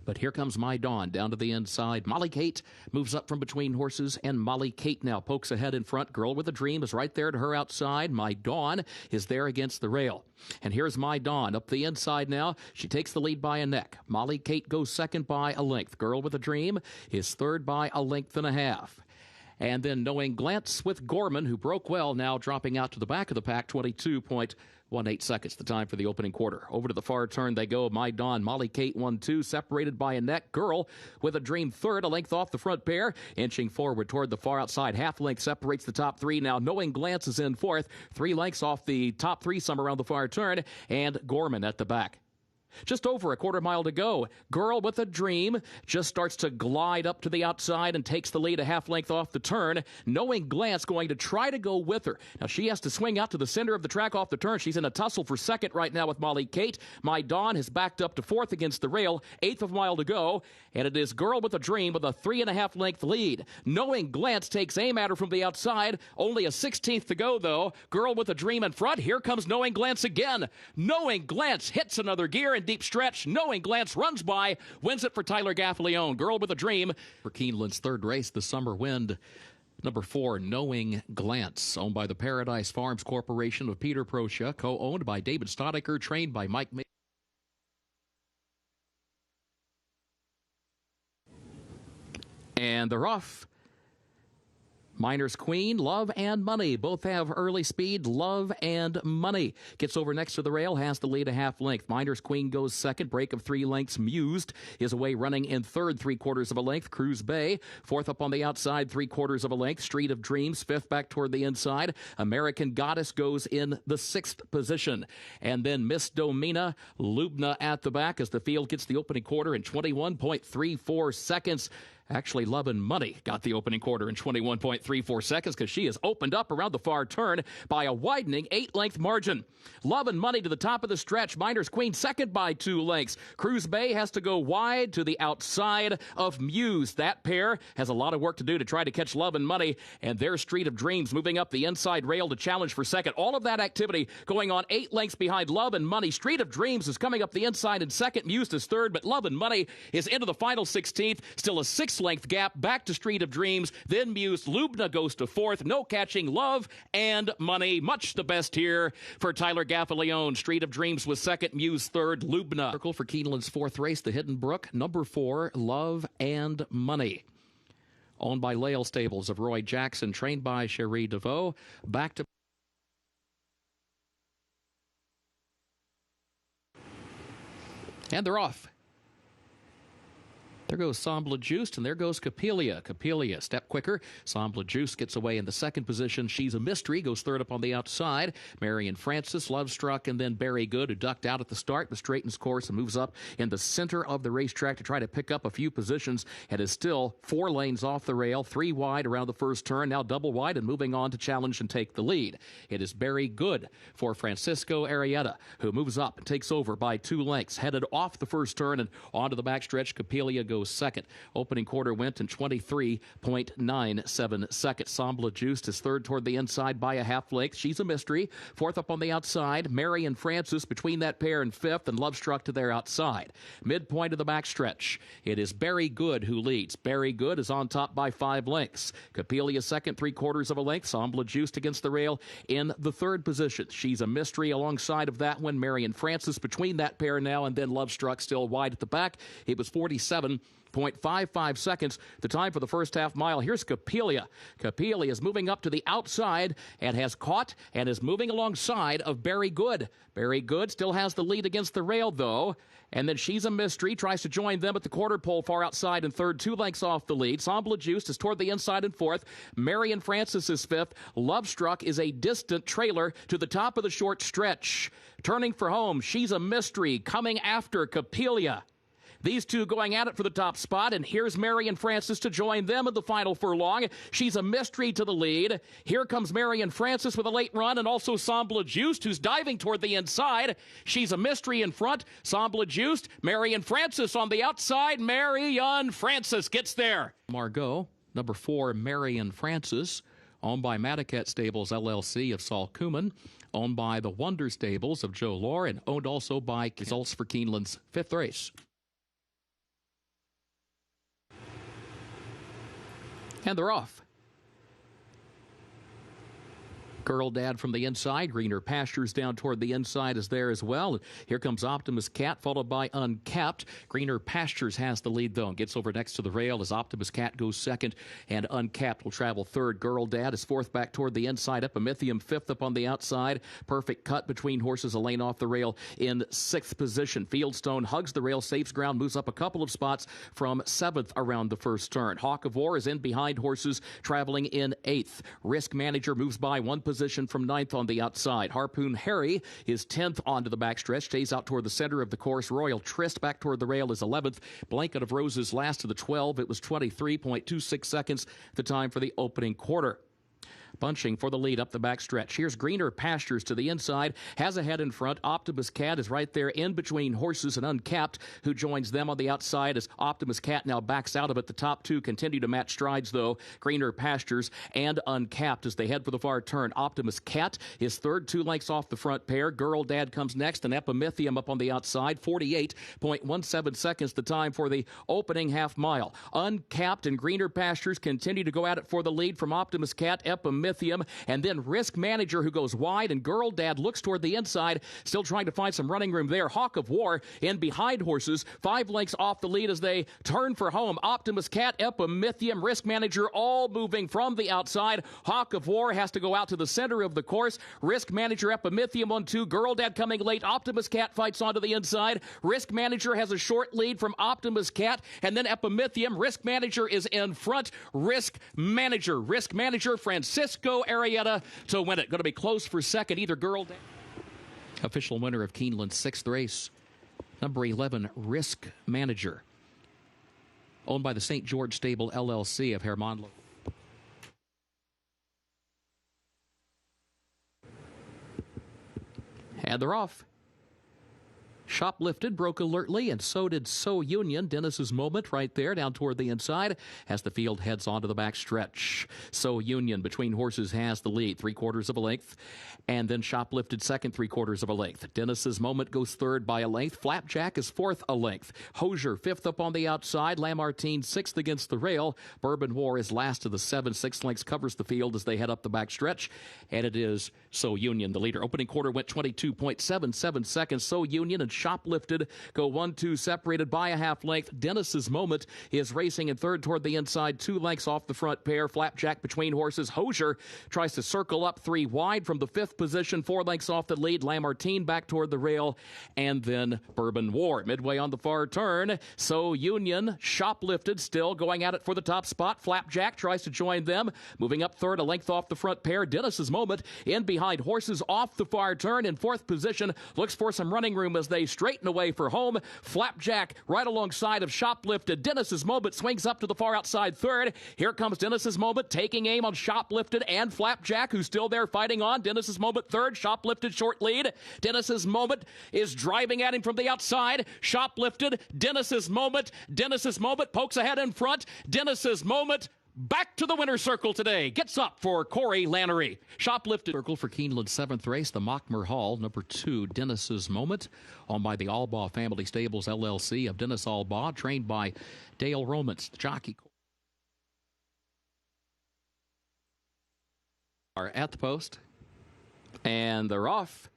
but here comes My Dawn down to the inside. Molly Kate moves up from between horses, and Molly Kate now pokes ahead in front. Girl with a Dream is right there to her outside. My Dawn is there against the rail. And here's My Dawn up the inside now. She takes the lead by a neck. Molly Kate goes second by a length. Girl with a Dream is 3rd by a length and a half. And then Knowing Glance with Gorman, who broke well, now dropping out to the back of the pack, 22.18 seconds, the time for the opening quarter. Over to the far turn they go. My Dawn, Molly Kate 1-2, separated by a neck. Girl with a Dream 3rd, a length off the front pair, inching forward toward the far outside. Half length separates the top 3 now. Knowing Glance is in 4th, 3 lengths off the top 3, some around the far turn, and Gorman at the back. Just over a quarter mile to go. Girl with a Dream just starts to glide up to the outside and takes the lead a half length off the turn. Knowing Glance going to try to go with her. Now she has to swing out to the center of the track off the turn. She's in a tussle for second right now with Molly Kate. My Dawn has backed up to 4th against the rail. 1/8 of a mile to go. And it is Girl with a Dream with a 3.5 length lead. Knowing Glance takes aim at her from the outside. Only a 16th to go though. Girl with a Dream in front. Here comes Knowing Glance again. Knowing Glance hits another gear and deep stretch. Knowing Glance runs by, wins it for Tyler Gaffalione. Girl with a Dream for Keeneland's 3rd race, the Summer Wind. Number 4, Knowing Glance, owned by the Paradise Farms Corporation of Peter Proscia, co-owned by David Stodiker, trained by Mike May. And they're off. Miners Queen, Love and Money. Both have early speed. Love and Money gets over next to the rail, has the lead a half length. Miners Queen goes second, break of 3 lengths. Mused is away running in third, 3/4 of a length. Cruise Bay, fourth up on the outside, 3/4 of a length. Street of Dreams, fifth back toward the inside. American Goddess goes in the 6th position. And then Miss Domina, Lubna at the back as the field gets the opening quarter in 21.34 seconds. Actually, Love and Money got the opening quarter in 21.34 seconds because she has opened up around the far turn by a widening 8-length margin. Love and Money to the top of the stretch. Miners Queen second by 2 lengths. Cruise Bay has to go wide to the outside of Muse. That pair has a lot of work to do to try to catch Love and Money, and their Street of Dreams moving up the inside rail to challenge for second. All of that activity going on 8 lengths behind Love and Money. Street of Dreams is coming up the inside in second. Muse is third, but Love and Money is into the final 16th. Still a 6-length gap back to Street of Dreams. Then Muse. Lubna goes to fourth. No catching Love and Money. Much the best here for Tyler Gaffaleone. Street of Dreams was second. Muse third. Lubna. Circle for Keeneland's 4th race, the Hidden Brook. Number 4, Love and Money. Owned by Lael Stables of Roy Jackson. Trained by Cherie DeVoe. Back to... And they're off. There goes Sambla Juiced, and there goes Capelia. Capelia, step quicker. Sambla Juiced gets away in the 2nd position. She's a Mystery, goes third up on the outside. Marion Francis, Lovestruck, and then Barry Good, who ducked out at the start, but straightens course and moves up in the center of the racetrack to try to pick up a few positions, and is still 4 lanes off the rail, 3 wide around the first turn, now double wide and moving on to challenge and take the lead. It is Barry Good for Francisco Arrieta, who moves up and takes over by 2 lengths. Headed off the first turn and onto the backstretch, Capelia goes second. Opening quarter went in 23.97 seconds. Sambla Juiced is third toward the inside by a half length. She's a Mystery. Fourth up on the outside, Marion Francis between that pair and fifth, and Lovestruck to their outside. Midpoint of the backstretch, it is Barry Good who leads. Barry Good is on top by 5 lengths. Capelia second, 3/4 of a length. Sambla Juiced against the rail in the 3rd position. She's a Mystery alongside of that one. Marion Francis between that pair now, and then Lovestruck still wide at the back. It was 47.55 seconds, the time for the first half mile. Here's Capelia. Capelia is moving up to the outside and has caught and is moving alongside of Barry Good. Barry Good still has the lead against the rail, though. And then She's a Mystery tries to join them at the quarter pole far outside in third, 2 lengths off the lead. Sambla Juiced is toward the inside in fourth. Marion Francis is fifth. Lovestruck is a distant trailer to the top of the short stretch. Turning for home, She's a Mystery coming after Capelia. These two going at it for the top spot, and here's Marion Francis to join them in the final furlong. She's a Mystery to the lead. Here comes Marion Francis with a late run, and also Sambla Juiced, who's diving toward the inside. She's a Mystery in front. Sambla Juiced, Marion Francis on the outside. Marion Francis gets there. Margot, number 4, Marion Francis, owned by Madaket Stables LLC of Saul Kuman, owned by the Wonder Stables of Joe Lohr, and owned also by Results for Keeneland's 5th race. And they're off. Girl Dad from the inside. Greener Pastures down toward the inside is there as well. Here comes Optimus Cat, followed by Uncapped. Greener Pastures has the lead, though, and gets over next to the rail as Optimus Cat goes second, and Uncapped will travel third. Girl Dad is fourth back toward the inside. Epimythium fifth up on the outside. Perfect cut between horses, a lane off the rail in 6th position. Fieldstone hugs the rail, saves ground, moves up a couple of spots from 7th around the first turn. Hawk of War is in behind horses, traveling in 8th. Risk Manager moves by 1 position from 9th on the outside. Harpoon Harry is 10th onto the backstretch, stays out toward the center of the course. Royal Tryst back toward the rail is 11th. Blanket of Roses last to the 12. It was 23.26 seconds, the time for the opening quarter. Bunching for the lead up the backstretch. Here's Greener Pastures to the inside, has a head in front. Optimus Cat is right there in between horses and Uncapped, who joins them on the outside as Optimus Cat now backs out of it. The top two continue to match strides, though. Greener Pastures and Uncapped as they head for the far turn. Optimus Cat is third, 2 lengths off the front pair. Girl Dad comes next, and Epimythium up on the outside. 48.17 seconds, the time for the opening half mile. Uncapped and Greener Pastures continue to go at it for the lead from Optimus Cat. Epimythium Epimythium, and then Risk Manager, who goes wide, and Girl Dad looks toward the inside, still trying to find some running room there. Hawk of War in behind Horses, 5 lengths off the lead as they turn for home. Optimus Cat, Epimythium, Risk Manager all moving from the outside. Hawk of War has to go out to the center of the course. Risk Manager, Epimythium on 2. Girl Dad coming late. Optimus Cat fights onto the inside. Risk Manager has a short lead from Optimus Cat, and then Epimythium. Risk Manager is in front. Risk Manager, Francisco Arrieta to win it. Going to be close for second, either Girl Dad. Official winner of Keeneland's 6th race, number 11, Risk Manager, owned by the St. George Stable LLC of Ceremonial. And they're off. Shoplifted broke alertly, and so did So Union. Dennis's Moment right there down toward the inside as the field heads onto the back stretch. So Union between horses has the lead, 3/4 of a length, and then Shoplifted second, 3/4 of a length. Dennis's Moment goes third by a length. Flapjack is fourth a length. Hosier fifth up on the outside. Lamartine sixth against the rail. Bourbon War is last of the 7. 6 lengths covers the field as they head up the back stretch, and it is So Union the leader. Opening quarter went 22.77 seconds. So Union and Shoplifted go 1-2 separated by a half length. Dennis's Moment is racing in third toward the inside, 2 lengths off the front pair. Flapjack between horses. Hosier tries to circle up 3 wide from the 5th position, 4 lengths off the lead. Lamartine back toward the rail, and then Bourbon War. Midway on the far turn, So Union, Shoplifted still going at it for the top spot. Flapjack tries to join them, moving up third, a length off the front pair. Dennis's Moment in behind horses off the far turn in 4th position, looks for some running room as they straighten away for home. Flapjack right alongside of Shoplifted. Dennis's Moment swings up to the far outside third. Here comes Dennis's Moment taking aim on Shoplifted and Flapjack, who's still there fighting on. Dennis's Moment third, Shoplifted short lead. Dennis's Moment is driving at him from the outside. Shoplifted, Dennis's Moment pokes ahead in front. Dennis's Moment back to the winner's circle today. Gets up for Corey Lannery. Shoplifted circle for Keeneland's 7th race, the Mockmer Hall. Number 2, Dennis's Moment, owned by the Albaugh Family Stables LLC of Dennis Albaugh, trained by Dale Romans, the jockey. Are at the post, and they're off.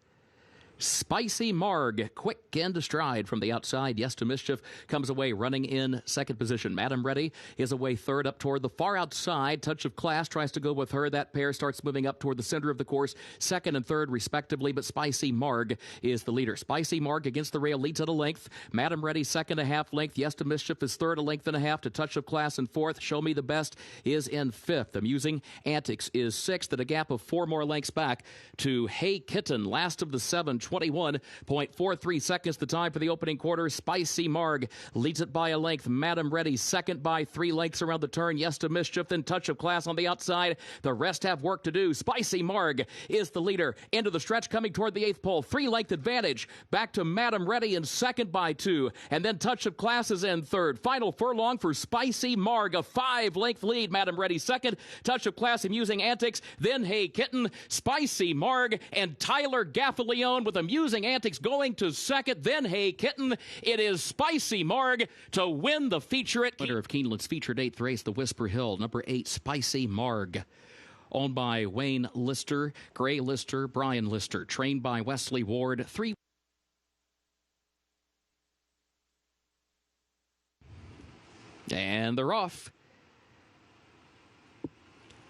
Spicy Marg, quick into stride from the outside. Yes to Mischief comes away running in second position. Madam Ready is away third up toward the far outside. Touch of Class tries to go with her. That pair starts moving up toward the center of the course, second and third respectively, but Spicy Marg is the leader. Spicy Marg against the rail leads at a length. Madam Ready second, a half length. Yes to Mischief is third, a length and a half to Touch of Class in fourth. Show Me the Best is in fifth. Amusing Antics is sixth at a gap of 4 more lengths back to Hey Kitten, last of the 7. 21.43 seconds the time for the opening quarter. Spicy Marg leads it by a length. Madam Ready second by 3 lengths around the turn. Yes to Mischief, then Touch of Class on the outside. The rest have work to do. Spicy Marg is the leader. Into the stretch coming toward the 8th pole. 3-length advantage. Back to Madam Ready in second by 2. And then Touch of Class is in third. Final furlong for Spicy Marg. A 5-length lead. Madam Ready second. Touch of Class, Amusing Antics. Then Hey Kitten, Spicy Marg, and Tyler Gaffalione with Amusing Antics going to second, then Hey Kitten. It is Spicy Marg to win the featurette. Winner of Keeneland's featured 8th race, the Whisper Hill, number 8, Spicy Marg, owned by Wayne Lister, Gray Lister, Brian Lister, trained by Wesley Ward. 3. And they're off.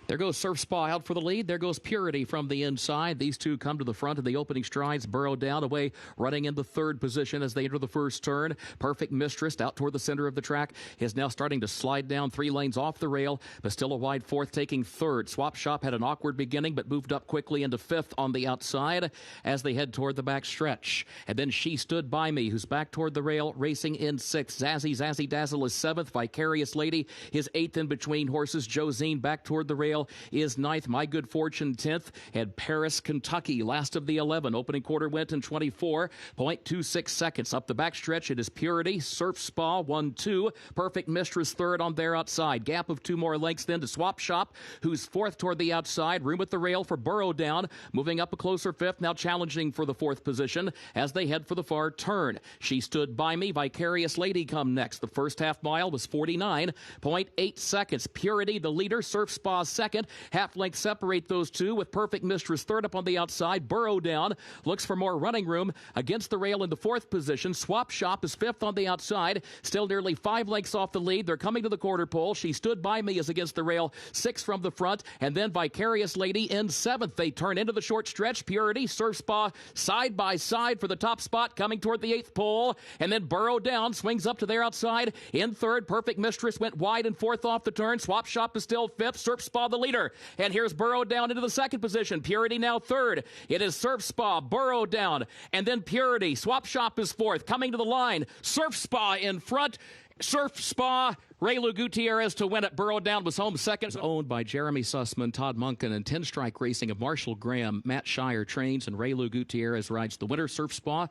There goes Surf Spa out for the lead. There goes Purity from the inside. These two come to the front of the opening strides. Burrow down away, running in the third position as they enter the first turn. Perfect Mistress out toward the center of the track is now starting to slide down 3 lanes off the rail, but still a wide fourth, taking third. Swap Shop had an awkward beginning, but moved up quickly into fifth on the outside as they head toward the back stretch. And then She Stood By Me, who's back toward the rail, racing in sixth. Zazzy Dazzle is seventh. Vicarious Lady is eighth in between horses. Josine back toward the rail is ninth. My Good Fortune 10th. And Paris, Kentucky, last of the 11. Opening quarter went in 24.26 seconds. Up the backstretch, it is Purity, Surf Spa, 1-2. Perfect Mistress third on their outside. Gap of 2 more lengths then to Swap Shop, who's fourth toward the outside. Room at the rail for Burrow down. Moving up a closer fifth, now challenging for the 4th position as they head for the far turn. She Stood By Me. Vicarious Lady come next. The first half mile was 49.8 seconds. Purity, the leader. Surf Spa second. second. Half length separate those two, with Perfect Mistress third up on the outside. Burrow down, looks for more running room against the rail in the fourth position. Swap Shop is fifth on the outside, still nearly 5 lengths off the lead. They're coming to the quarter pole. She Stood By Me is against the rail, 6 from the front, and then Vicarious Lady in 7th. They turn into the short stretch. Purity, Surf Spa side by side for the top spot, coming toward the 8th pole, and then Burrow down, swings up to their outside in 3rd. Perfect Mistress went wide in 4th off the turn. Swap Shop is still 5th. Surf Spa the leader, and here's Burrow down into the 2nd position. Purity now 3rd. It is Surf Spa, Burrow down, and then Purity. Swap Shop is 4th, coming to the line. Surf Spa in front. Surf Spa, Raylu Gutierrez to win it. Burrow down was home second. Owned by Jeremy Sussman, Todd Munkin, and 10 Strike Racing of Marshall Graham. Matt Shire trains, and Raylu Gutierrez rides the winner. Surf Spa,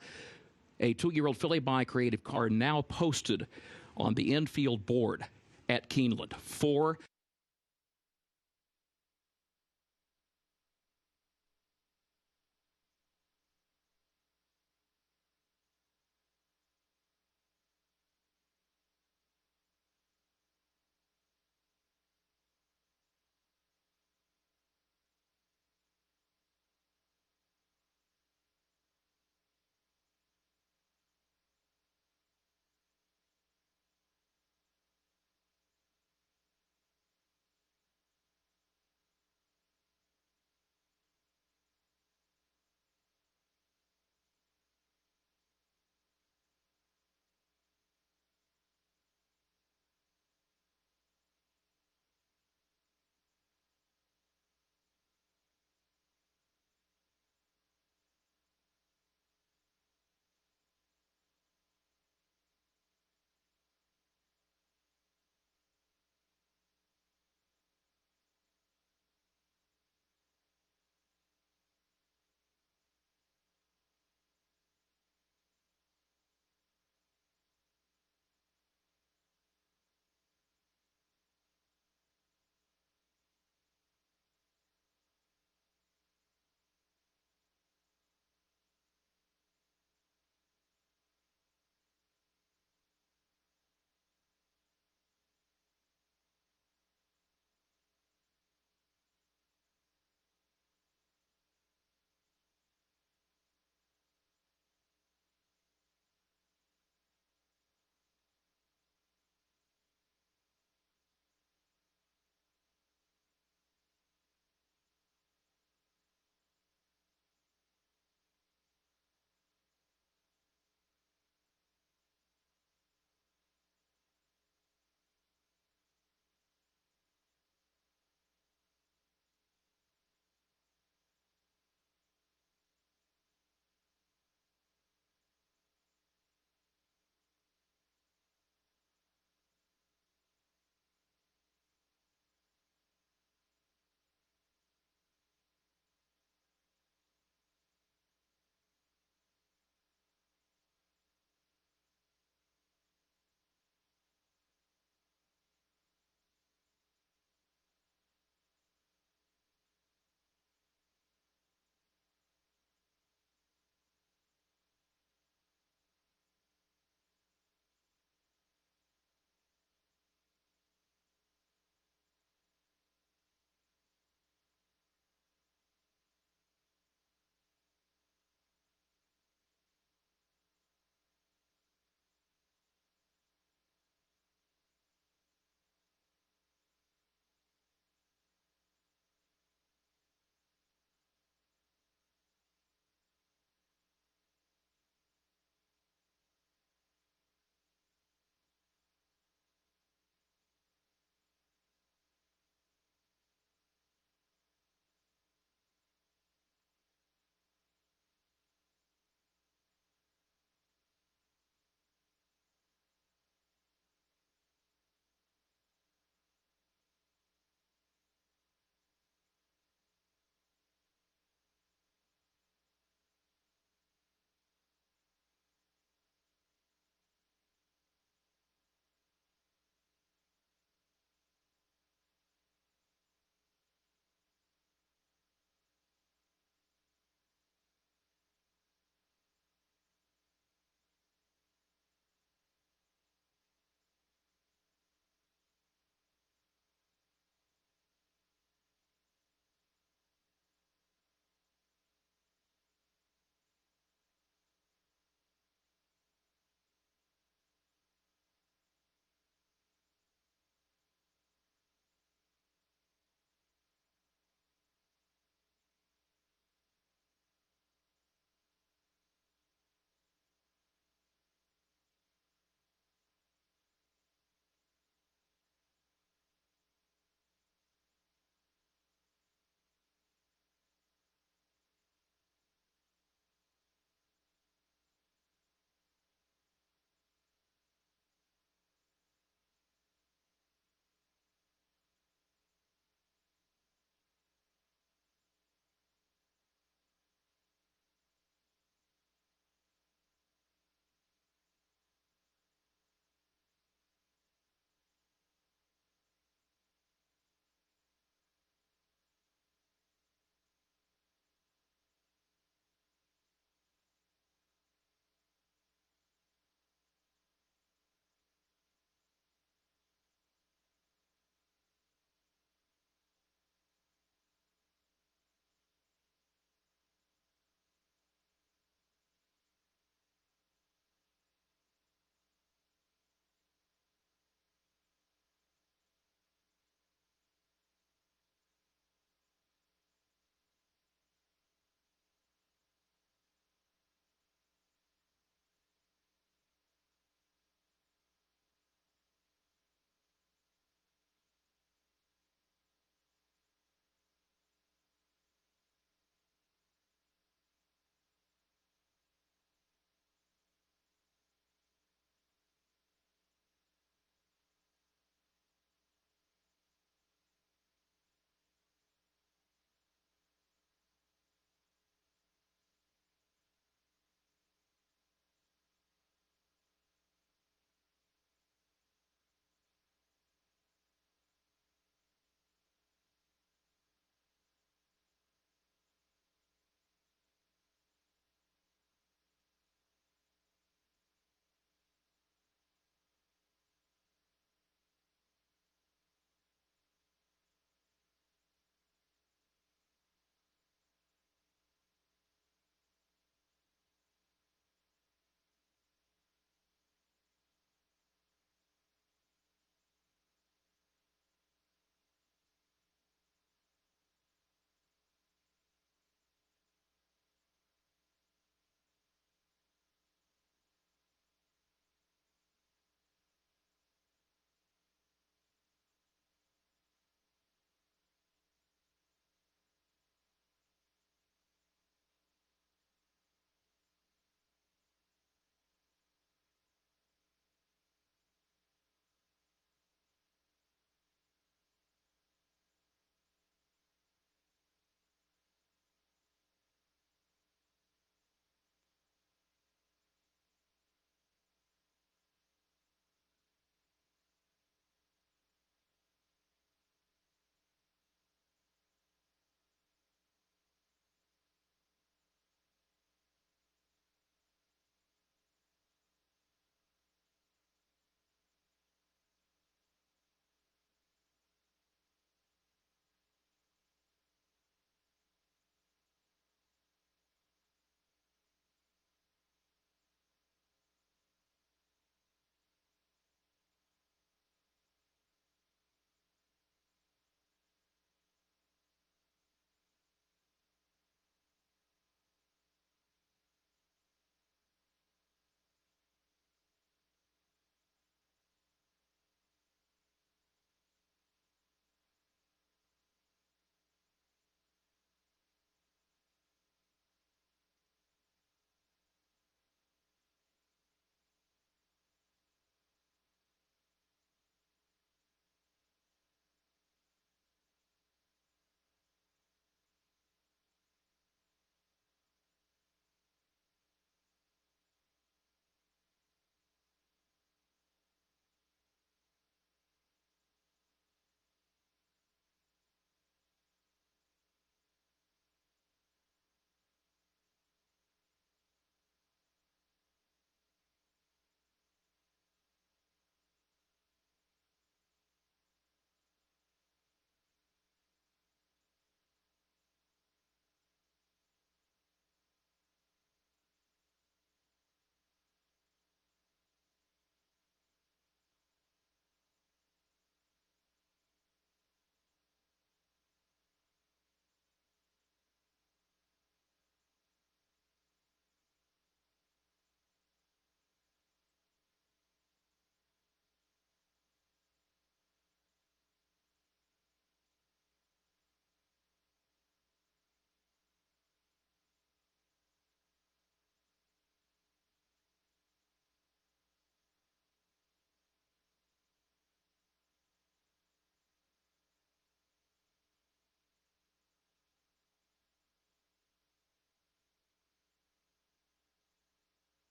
a 2-year-old filly by Creative Car, now posted on the infield board at Keeneland. 4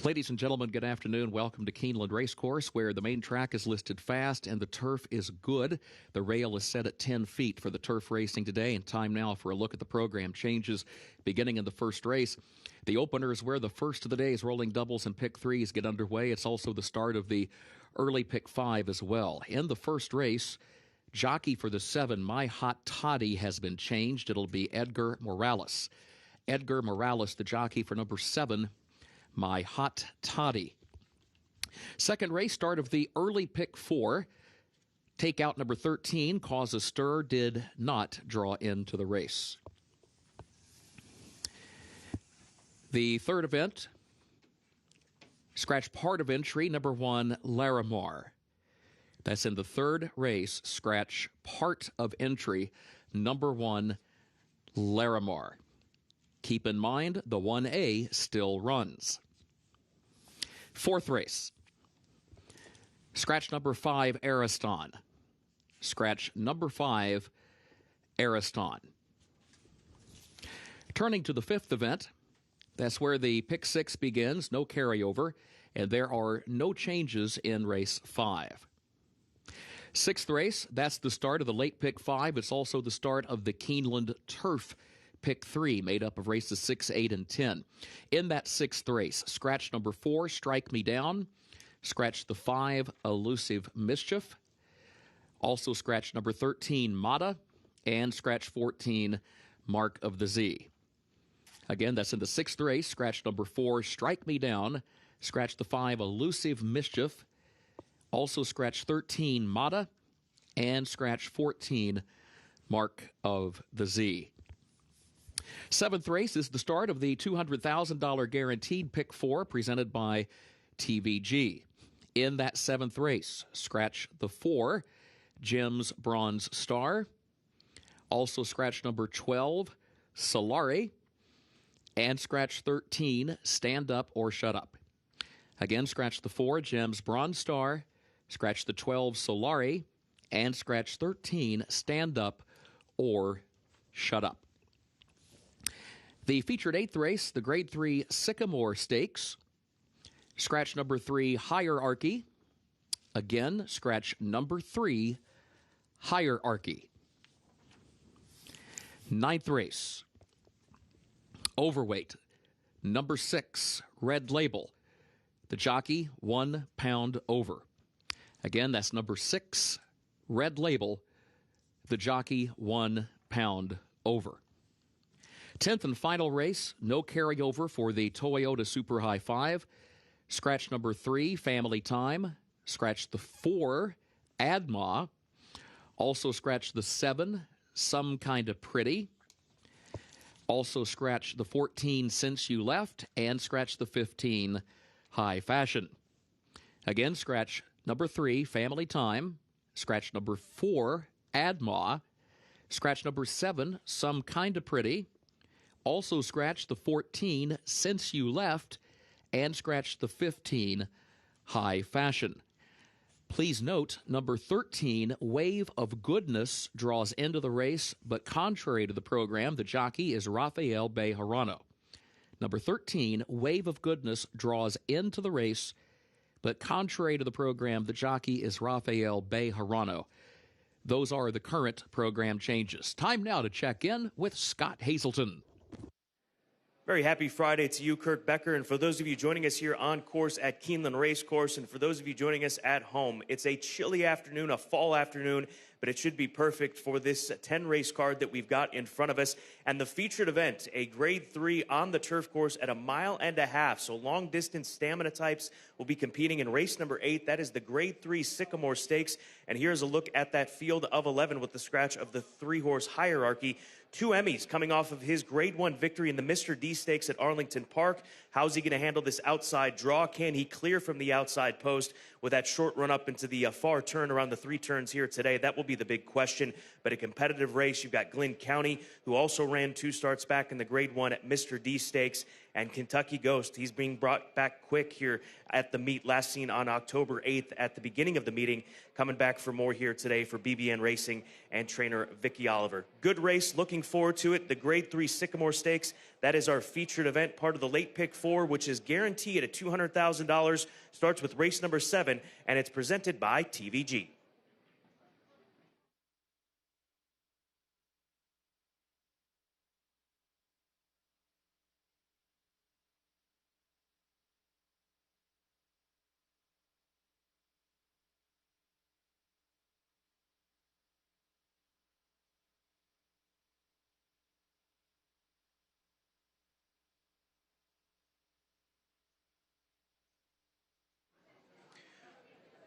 Ladies and gentlemen, good afternoon. Welcome to Keeneland Racecourse, where the main track is listed fast and the turf is good. The rail is set at 10 feet for the turf racing today, and time now for a look at the program changes beginning in the first race. The opener is where the first of the day's rolling doubles and pick threes get underway. It's also the start of the early pick five as well. In the first race, jockey for the 7, My Hot Toddy, has been changed. It'll be Edgar Morales. Edgar Morales, the jockey for number 7, My Hot Toddy. Second race, start of the early pick 4. Takeout number 13, Cause a Stir, did not draw into the race. The third event, scratch part of entry, number 1, Larimar. That's in the third race, scratch part of entry, number 1, Larimar. Keep in mind, the 1A still runs. Fourth race, scratch number 5, Ariston. Scratch number 5, Ariston. Turning to the fifth event, that's where the pick 6 begins, no carryover, and there are no changes in race 5. Sixth race, that's the start of the late pick 5. It's also the start of the Keeneland Turf pick 3, made up of races 6, 8, and 10. In that sixth race, scratch number 4, Strike Me Down. Scratch the 5, Elusive Mischief. Also scratch number 13, Mata. And scratch 14, Mark of the Z. Again, that's in the sixth race. Scratch number 4, Strike Me Down. Scratch the 5, Elusive Mischief. Also scratch 13, Mata. And scratch 14, Mark of the Z. Seventh race is the start of the $200,000 guaranteed pick 4 presented by TVG. In that seventh race, scratch the 4, Jim's Bronze Star. Also scratch number 12, Solari. And scratch 13, Stand Up or Shut Up. Again, scratch the 4, Jim's Bronze Star. Scratch the 12, Solari. And scratch 13, Stand Up or Shut Up. The featured eighth race, the Grade 3 Sycamore Stakes. Scratch number 3, Hierarchy. Again, scratch number 3, Hierarchy. Ninth race, Overweight. Number 6, Red Label. The jockey, 1 pound over. Again, that's number 6, Red Label. The jockey, 1 pound over. 10th and final race, no carryover for the Toyota Super High 5. Scratch number 3, Family Time. Scratch the 4, Adma. Also scratch the 7, Some Kind of Pretty. Also scratch the 14, Since You Left. And scratch the 15, High Fashion. Again, scratch number 3, Family Time. Scratch number 4, Adma. Scratch number 7, Some Kind of Pretty. Also scratch the 14, Since You Left, and scratch the 15, High Fashion. Please note, number 13, Wave of Goodness, draws into the race, but contrary to the program, the jockey is Rafael Bejarano. Number 13, Wave of Goodness, draws into the race, but contrary to the program, the jockey is Rafael Bejarano. Those are the current program changes. Time now to check in with Scott Hazelton. Very happy Friday to you, Kurt Becker, and for those of you joining us here on course at Keeneland Racecourse, and for those of you joining us at home, it's a chilly afternoon, a fall afternoon, but it should be perfect for this 10-race card that we've got in front of us. And the featured event, a Grade 3 on the turf course at 1.5 miles, so long-distance stamina types will be competing in race number 8. That is the Grade 3 Sycamore Stakes. And here's a look at that field of 11 with the scratch of the 3-horse Hierarchy. 2 Emmys coming off of his Grade 1 victory in the Mr. D Stakes at Arlington Park. How's he going to handle this outside draw? Can he clear from the outside post with that short run up into the far turn around the 3 turns here today? That will be the big question. But a competitive race. You've got Glenn County, who also ran 2 starts back in the Grade 1 at Mr. D Stakes. And Kentucky Ghost, he's being brought back quick here at the meet, last seen on October 8th at the beginning of the meeting, coming back for more here today for BBN Racing and trainer Vicky Oliver. Good race, looking forward to it. The Grade 3 Sycamore Stakes, that is our featured event, part of the late pick 4, which is guaranteed at $200,000, starts with race number 7, and it's presented by TVG.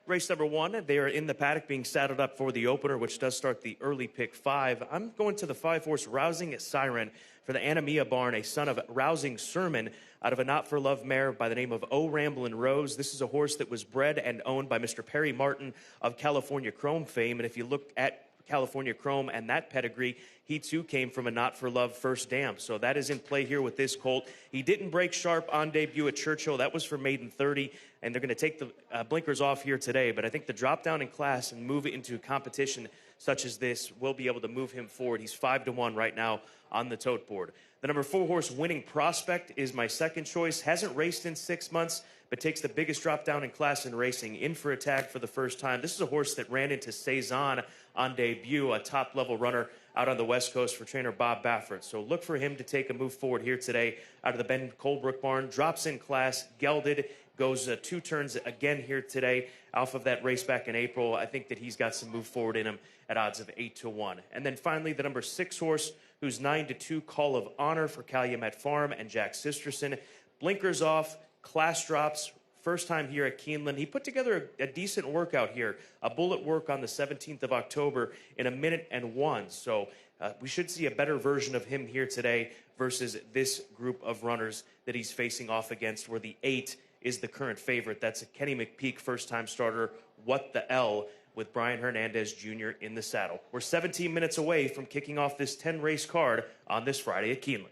Race number 1, they are in the paddock being saddled up for the opener, which does start the early pick 5. I'm going to the 5-horse Rousing Siren for the Anamia barn, a son of Rousing Sermon out of a not-for-love mare by the name of O Ramblin' Rose. This is a horse that was bred and owned by Mr. Perry Martin of California Chrome fame, and if you look at California Chrome and that pedigree, he too came from a not-for-love first dam. So that is in play here with this colt. He didn't break sharp on debut at Churchill. That was for maiden 30, and they're going to take the blinkers off here today. But I think the drop down in class and move it into competition such as this will be able to move him forward. He's 5-1 right now on the tote board. The number 4 horse, Winning Prospect, is my second choice. Hasn't raced in 6 months, but takes the biggest drop down in class in racing, in for a tag for the first time. This is a horse that ran into Cezanne on debut, a top-level runner out on the West Coast for trainer Bob Baffert. So look for him to take a move forward here today out of the Ben Colebrook barn. Drops in class, gelded, goes 2 turns again here today off of that race back in April. I think that he's got some move forward in him at odds of 8-1. And then finally, the number 6 horse, who's 9-2, Call of Honor for Calumet Farm and Jack Sisterson. Blinkers off, class drops, first time here at Keeneland. He put together a decent workout here, a bullet work on the 17th of October in 1 minute and 1. So we should see a better version of him here today versus this group of runners that he's facing off against, where the 8 is the current favorite. That's a Kenny McPeak first-time starter, What the L, with Brian Hernandez Jr. in the saddle. We're 17 minutes away from kicking off this 10-race card on this Friday at Keeneland.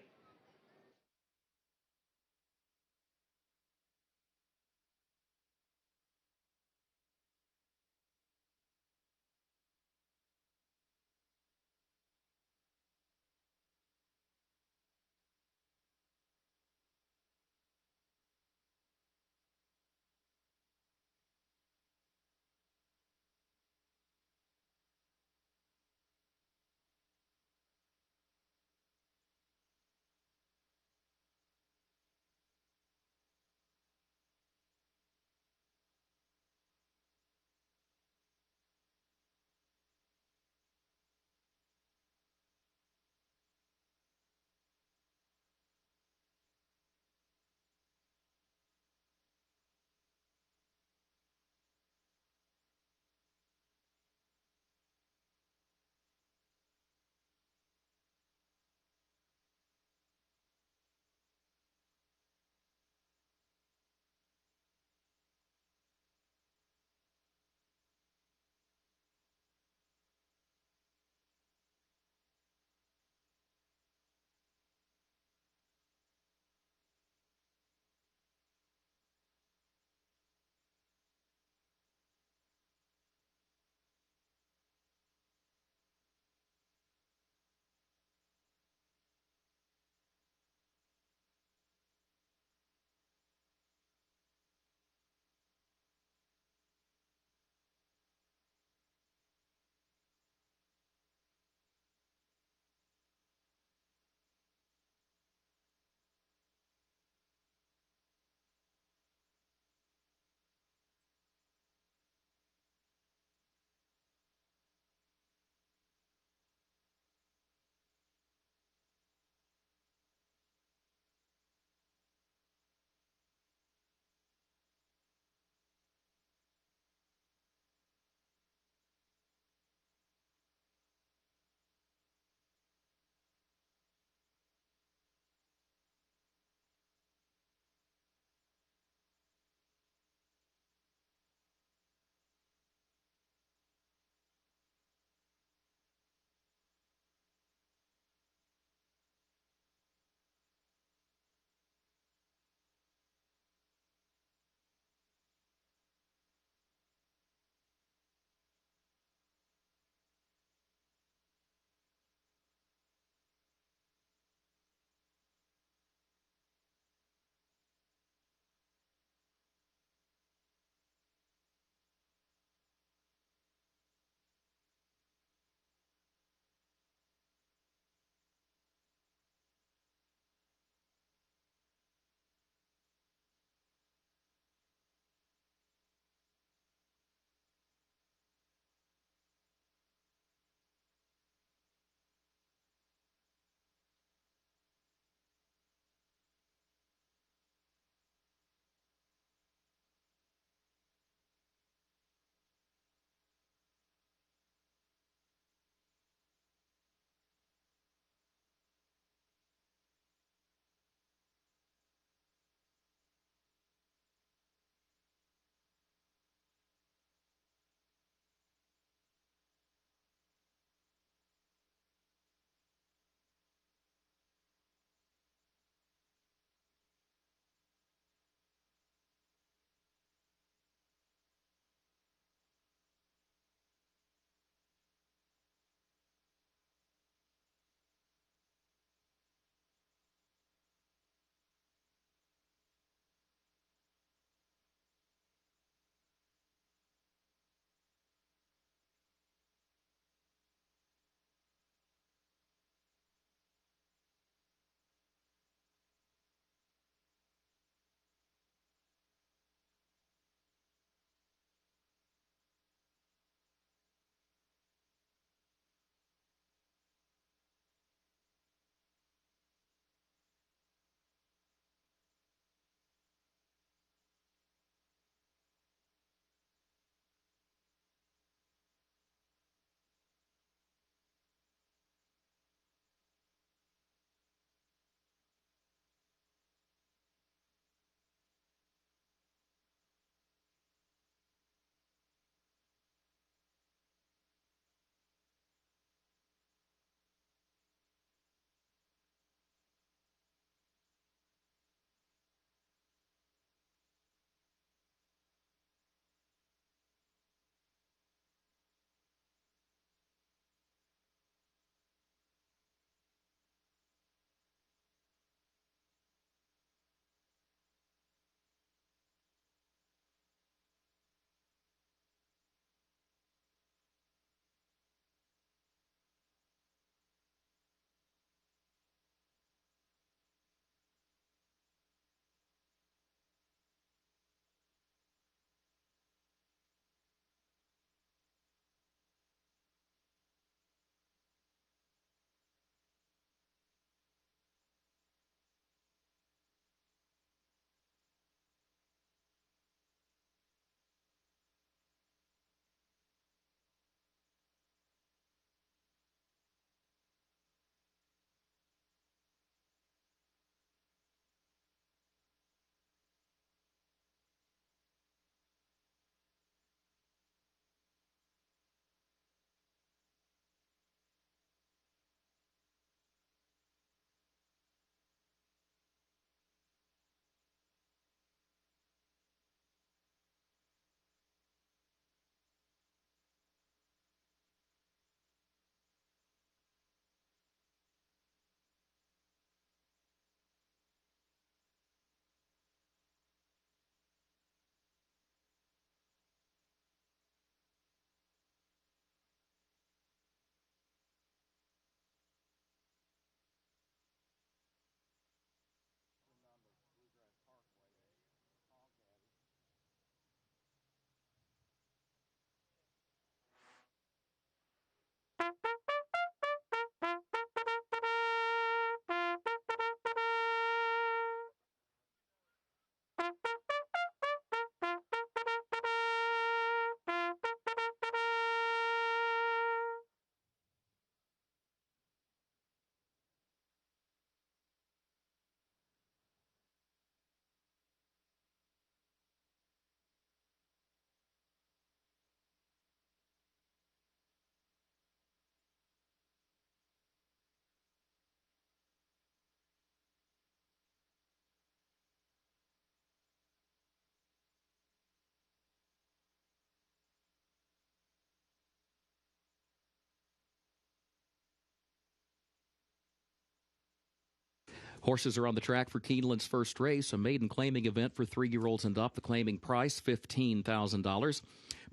Horses are on the track for Keeneland's first race, a maiden claiming event for 3-year-olds and up. The claiming price, $15,000.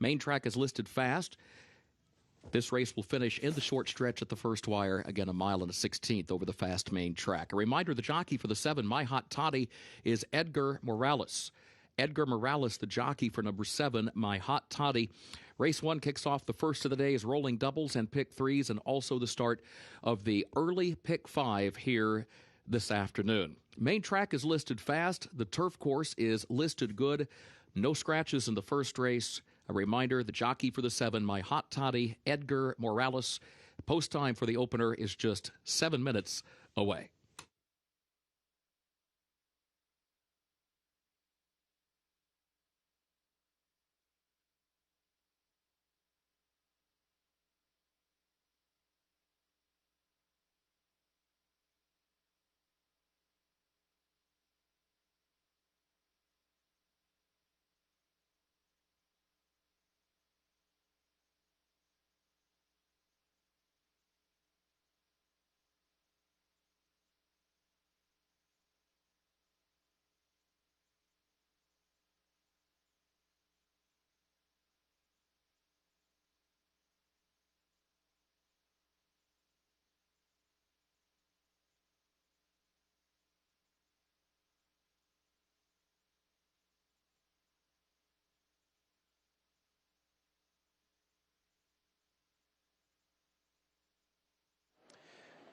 Main track is listed fast. This race will finish in the short stretch at the first wire, again a mile and a 16th over the fast main track. A reminder, the jockey for the 7, My Hot Toddy, is Edgar Morales. Edgar Morales, the jockey for number 7, My Hot Toddy. Race 1 kicks off the first of the day as rolling doubles and pick 3s, and also the start of the early pick 5 here this afternoon. Main track is listed fast. The turf course is listed good. No scratches in the first race. A reminder, the jockey for the 7, My Hot Toddy, Edgar Morales. Post time for the opener is just 7 minutes away.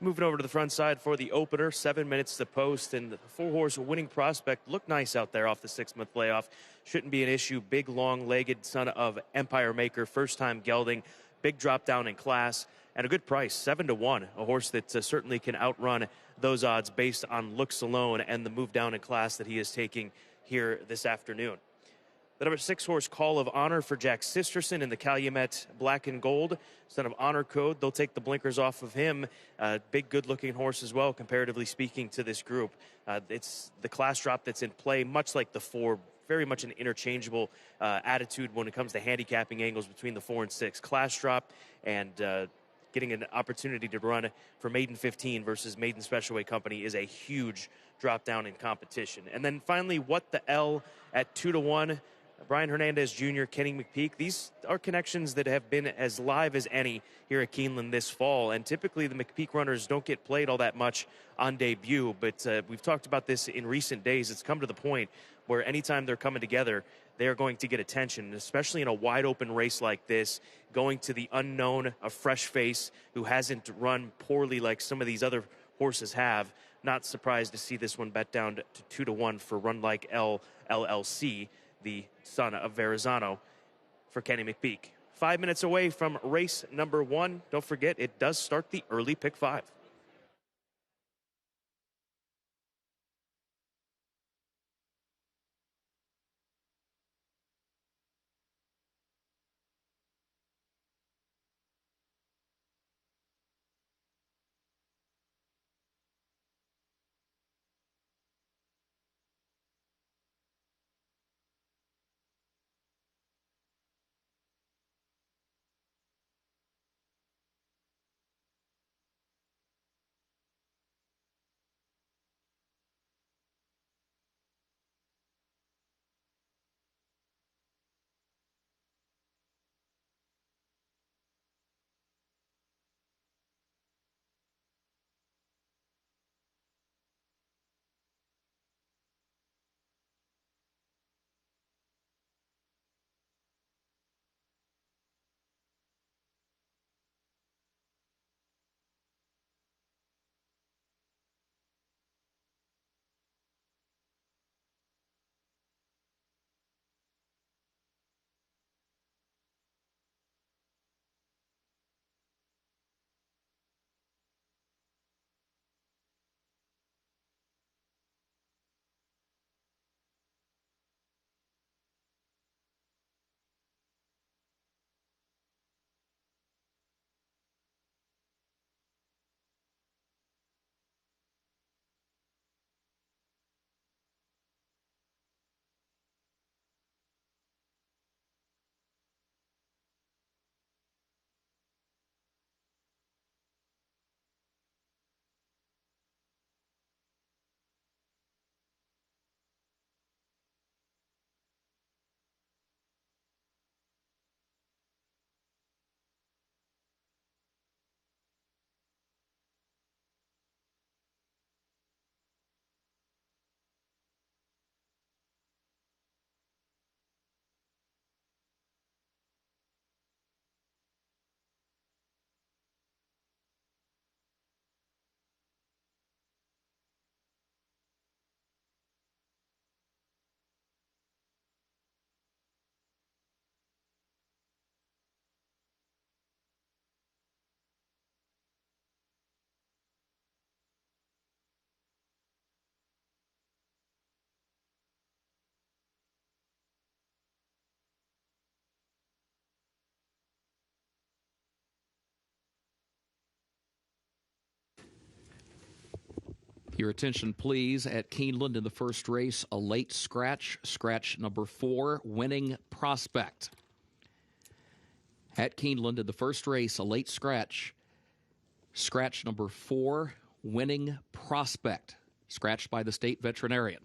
Moving over to the front side for the opener, 7 minutes to post, and the 4-horse winning prospect looked nice out there off the 6-month layoff. Shouldn't be an issue. Big, long-legged son of Empire Maker, first-time gelding, big drop down in class, and a good price, 7-1. A horse that certainly can outrun those odds based on looks alone and the move down in class that he is taking here this afternoon. The number 6-horse Call of Honor for Jack Sisterson in the Calumet Black and Gold, son of Honor Code. They'll take the blinkers off of him. Big, good-looking horse as well, comparatively speaking to this group. It's the class drop that's in play, much like the 4. Very much an interchangeable attitude when it comes to handicapping angles between the 4 and 6. Class drop and getting an opportunity to run for Maiden 15 versus Maiden Special Weight Company is a huge drop down in competition. And then finally, What the L at 2-1. Brian Hernandez Jr., Kenny McPeak, these are connections that have been as live as any here at Keeneland this fall. And typically the McPeak runners don't get played all that much on debut, but we've talked about this in recent days. It's come to the point where anytime they're coming together, they are going to get attention, especially in a wide open race like this, going to the unknown, a fresh face who hasn't run poorly like some of these other horses have. Not surprised to see this one bet down to 2-1 for Run Like L LLC, the son of Verrazano, for Kenny McPeak. 5 minutes away from race number 1. Don't forget, it does start the early pick 5. Your attention, please, at Keeneland in the first race, a late scratch, scratch number 4, Winning Prospect. At Keeneland in the first race, a late scratch, scratch number 4, Winning Prospect, scratched by the state veterinarian.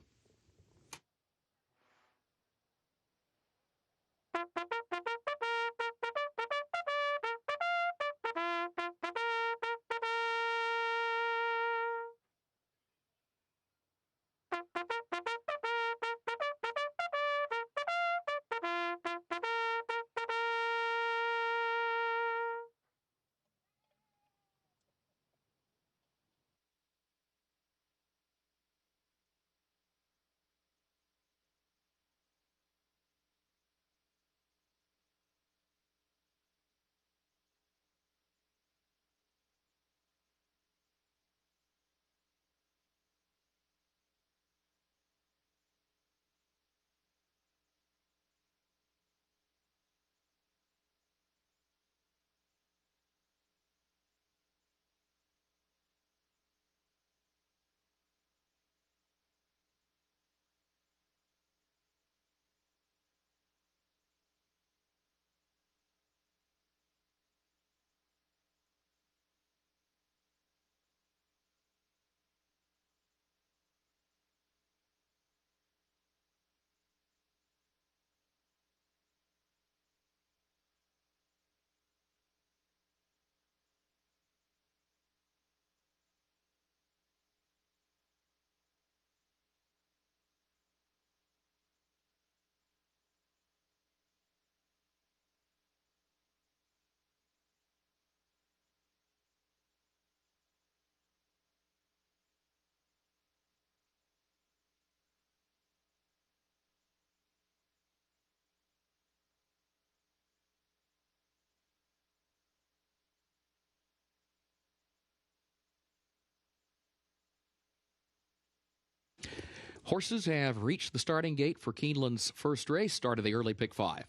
Horses have reached the starting gate for Keeneland's first race, start of the early pick 5.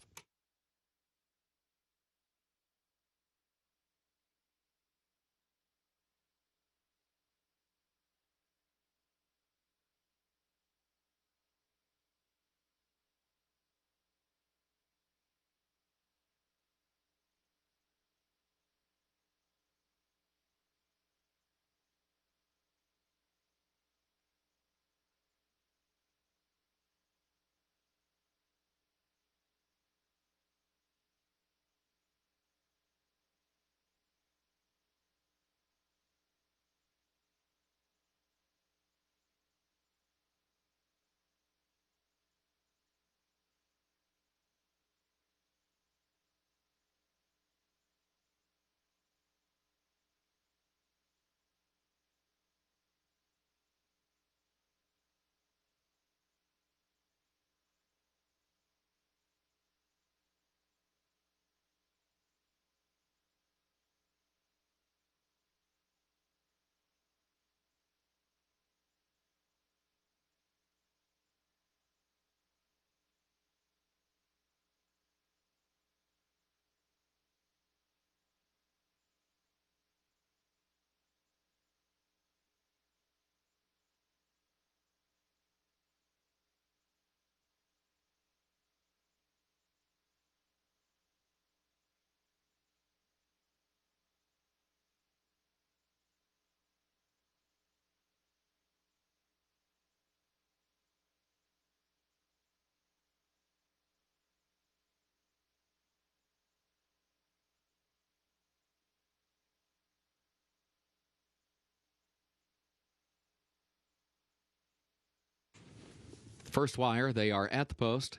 First wire, they are at the post,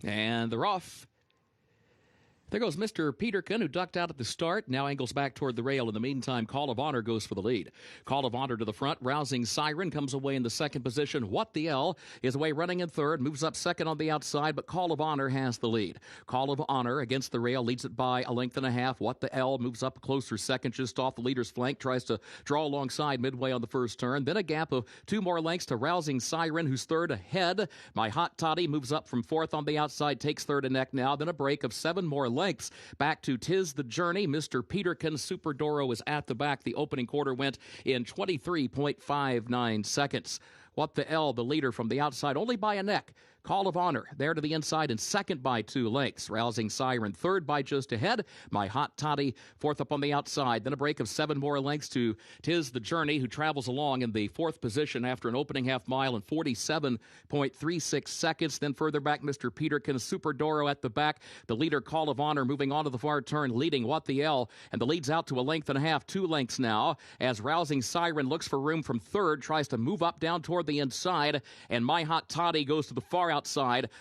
and they're off. There goes Mr. Peterkin, who ducked out at the start, now angles back toward the rail. In the meantime, Call of Honor goes for the lead. Call of Honor to the front. Rousing Siren comes away in the second position. What the L is away running in third, moves up second on the outside, but Call of Honor has the lead. Call of Honor against the rail, leads it by a length and a half. What the L moves up closer second, just off the leader's flank, tries to draw alongside midway on the first turn. Then a gap of 2 more lengths to Rousing Siren, who's third ahead. My Hot Toddy moves up from fourth on the outside, takes third and neck now. Then a break of 7 more lengths. Back to Tis the Journey. Mr. Peterkin Superdoro is at the back. The opening quarter went in 23.59 seconds. What the L, the leader from the outside, only by a neck. Call of Honor there to the inside and second by 2 lengths. Rousing Siren third by just ahead. My Hot Toddy fourth up on the outside. Then a break of 7 more lengths to Tis the Journey, who travels along in the 4th position after an opening half mile in 47.36 seconds. Then further back, Mr. Peterkin Superdoro at the back. The leader, Call of Honor, moving on to the far turn, leading What the L. And the lead's out to a length and a half, 2 lengths now, as Rousing Siren looks for room from third, tries to move up down toward the inside. And My Hot Toddy goes to the far outside.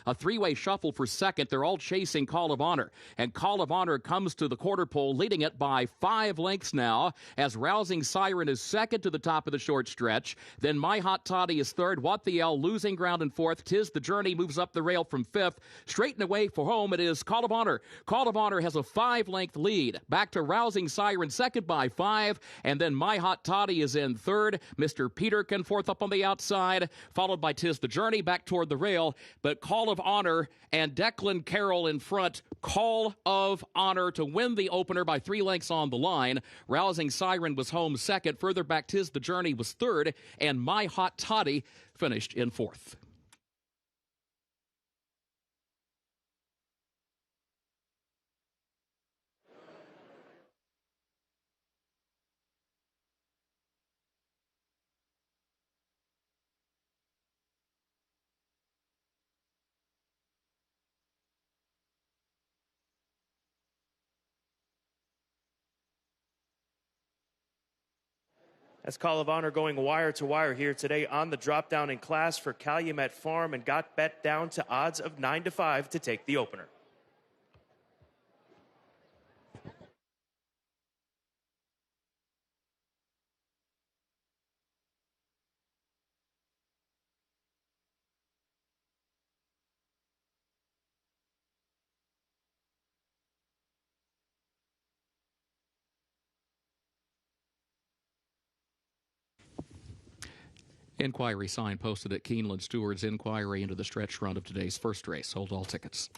A 3-way shuffle for second. They're all chasing Call of Honor. And Call of Honor comes to the quarter pole, leading it by 5 lengths now, as Rousing Siren is second to the top of the short stretch. Then My Hot Toddy is third. What the L losing ground in fourth. Tis the Journey moves up the rail from fifth. Straight and away for home, it is Call of Honor. Call of Honor has a 5-length lead. Back to Rousing Siren, second by 5. And then My Hot Toddy is in third. Mr. Peterkin fourth up on the outside, followed by Tis the Journey back toward the rail. But Call of Honor and Declan Carroll in front. Call of Honor to win the opener by 3 lengths on the line. Rousing Siren was home second. Further back, Tis the Journey was third. And My Hot Toddy finished in fourth. That's Call of Honor going wire to wire here today on the drop down in class for Calumet Farm, and got bet down to odds of 9-5 to take the opener. Inquiry sign posted at Keeneland. Stewards inquiry into the stretch run of today's first race. Hold all tickets.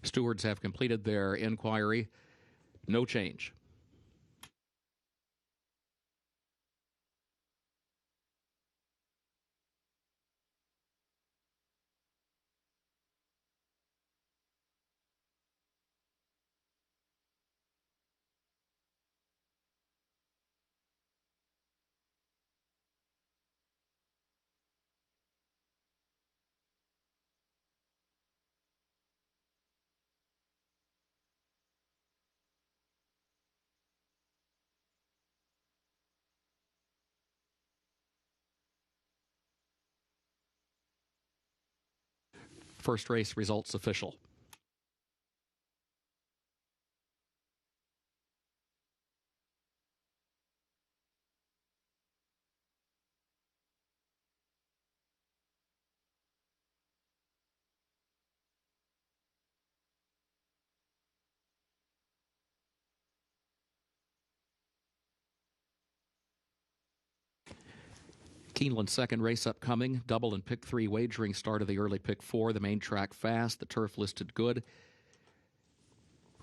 Stewards have completed their inquiry. No change. First race results official. Keeneland's second race upcoming. Double and pick 3 wagering start of the early pick 4. The main track fast. The turf listed good.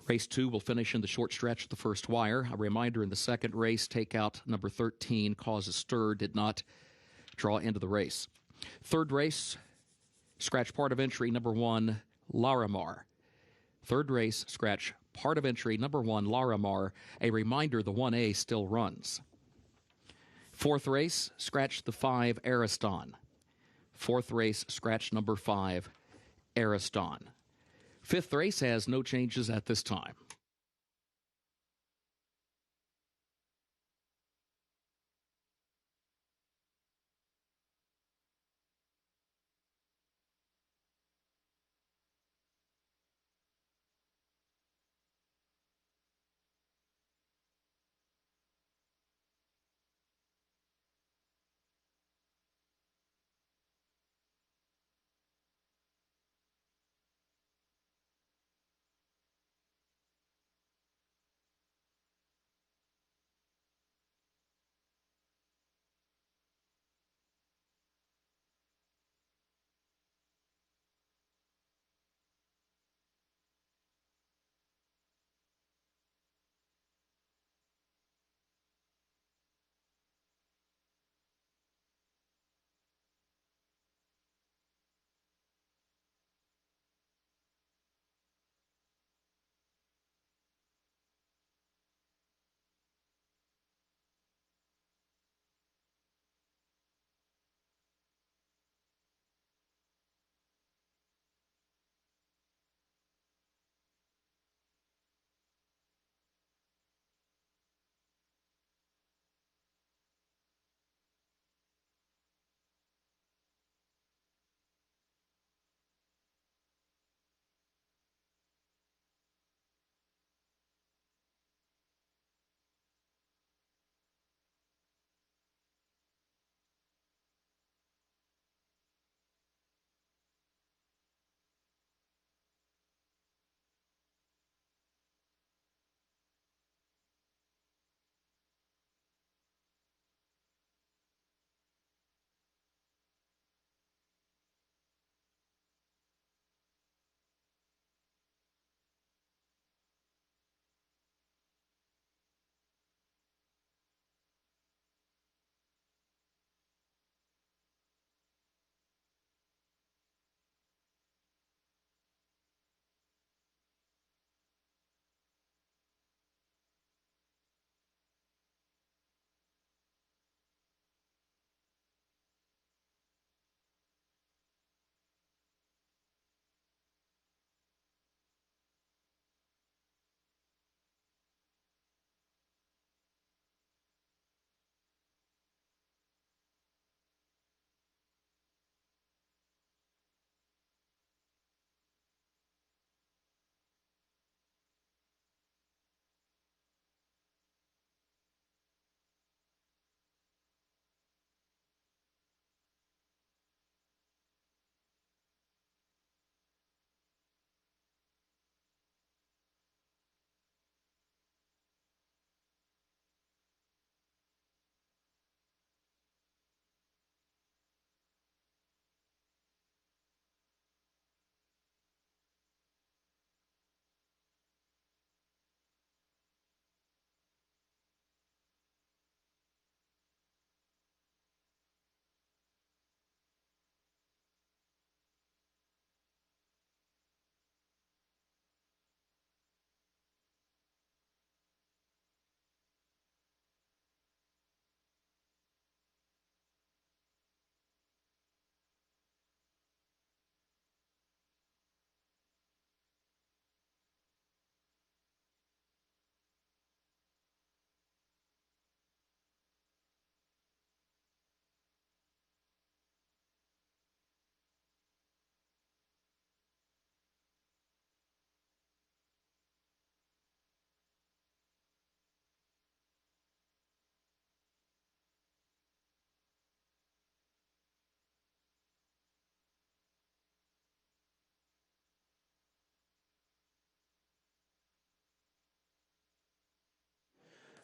Race 2 will finish in the short stretch of the first wire. A reminder, in the second race, takeout number 13, Causes Stir, did not draw into the race. Third race, scratch part of entry number 1, Larimar. Third race, scratch part of entry number 1, Larimar. A reminder, the 1A still runs. Fourth race, scratch the 5, Ariston. Fourth race, scratch number 5, Ariston. Fifth race has no changes at this time.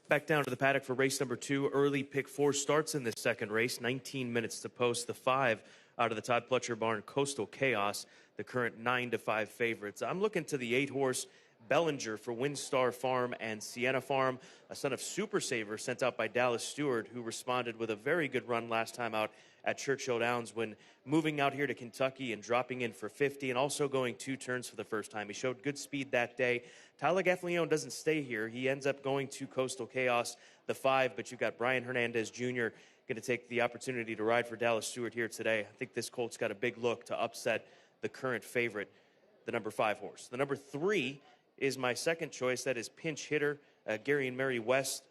Back down to the paddock for race number 2. Early pick 4 starts in this second race. 19 minutes to post. The 5 out of the Todd Pletcher barn, Coastal Chaos, the current 9-5 favorites. I'm looking to the 8-horse Bellinger for Windstar Farm and Sienna Farm, a son of Super Saver sent out by Dallas Stewart, who responded with a very good run last time out at Churchill Downs when moving out here to Kentucky and dropping in for 50 and also going 2 turns for the first time. He showed good speed that day. Tyler Gaffalione doesn't stay here. He ends up going to Coastal Chaos, the 5, but you've got Brian Hernandez Jr. going to take the opportunity to ride for Dallas Stewart here today. I think this colt's got a big look to upset the current favorite, the number 5 horse. The number 3 is my second choice. That is Pinch Hitter, Gary and Mary West,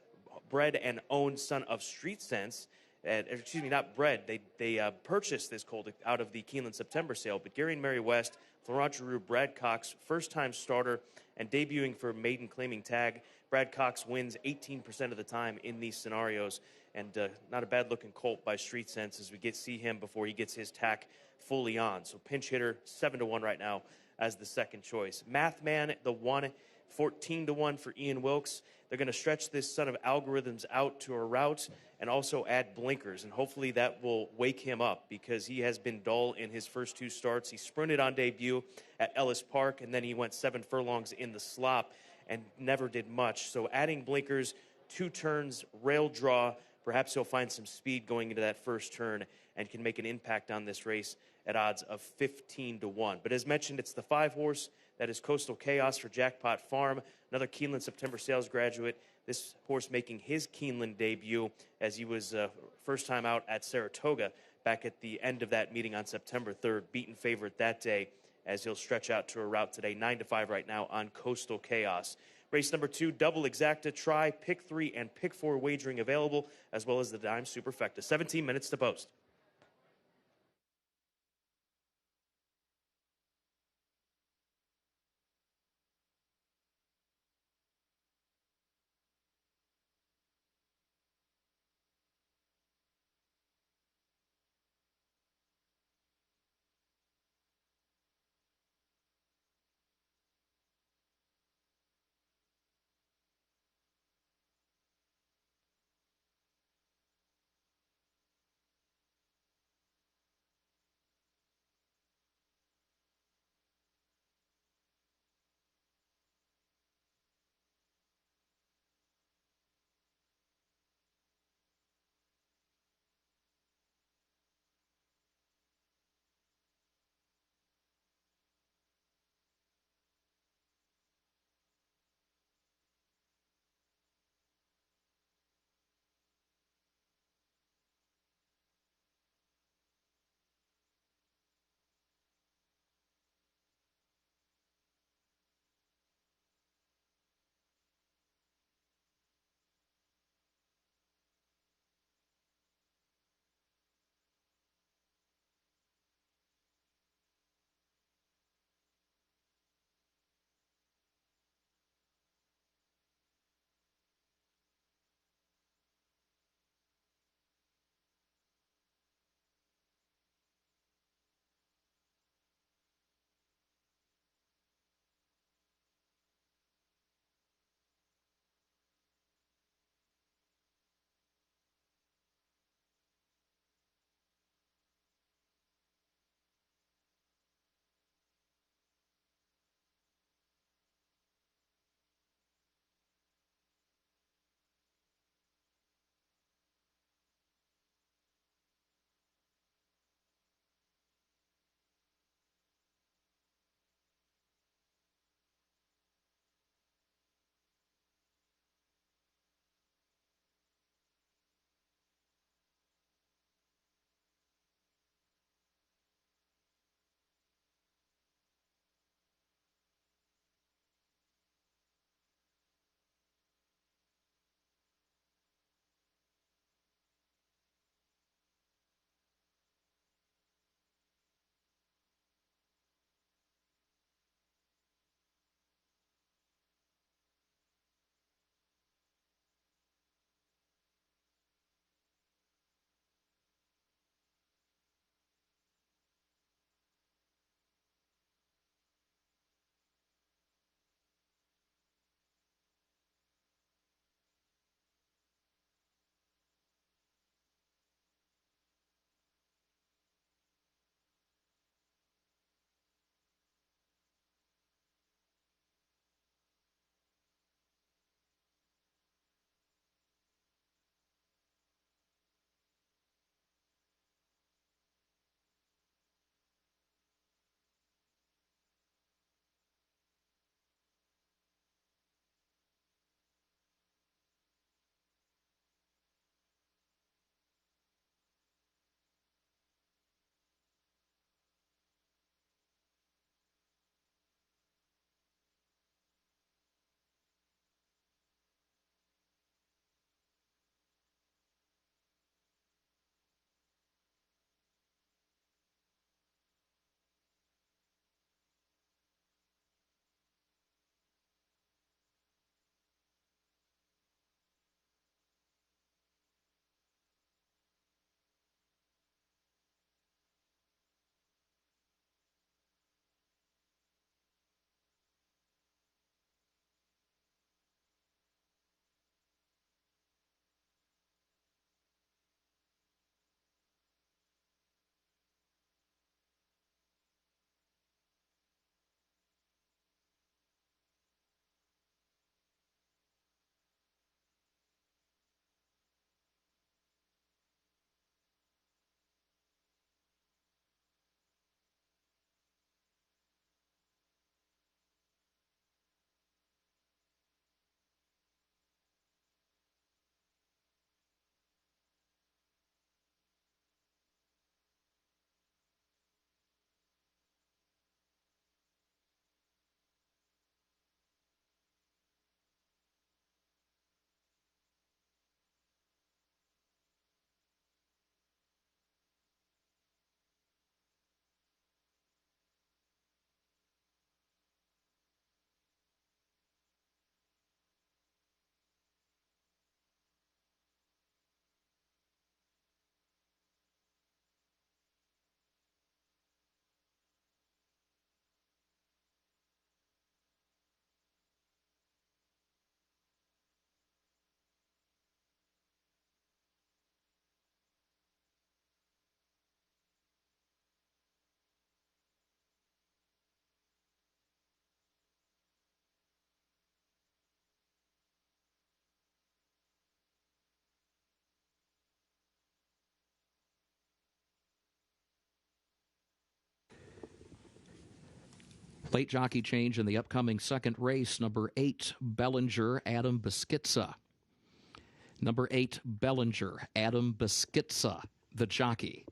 bred and owned son of Street Sense. Excuse me, not bred. They purchased this colt out of the Keeneland September sale. But Gary and Mary West, Florent Giroux, Brad Cox, first-time starter and debuting for maiden claiming tag. Brad Cox wins 18% of the time in these scenarios. And not a bad-looking colt by Street Sense as we see him before he gets his tack fully on. So Pinch Hitter, 7-1 right now as the second choice. Math Man, the 1, 14-1 for Ian Wilkes. They're going to stretch this son of Algorithms out to a route and also add blinkers, and hopefully that will wake him up because he has been dull in his first 2 starts. He sprinted on debut at Ellis Park, and then he went 7 furlongs in the slop and never did much. So adding blinkers, 2 turns, rail draw, perhaps he'll find some speed going into that first turn and can make an impact on this race at odds of 15-1. But as mentioned, it's the 5 horse. That is Coastal Chaos for Jackpot Farm, another Keeneland September sales graduate. This horse making his Keeneland debut as he was first time out at Saratoga back at the end of that meeting on September 3rd. Beaten favorite that day as he'll stretch out to a route today. 9-5 right now on Coastal Chaos. Race number 2, double exacta, try, pick 3, and pick 4 wagering available, as well as the dime superfecta. 17 minutes to post. Late jockey change in the upcoming second race. Number 8, Bellinger, Adam Beschitza. Number 8, Bellinger, Adam Beschitza, the jockey.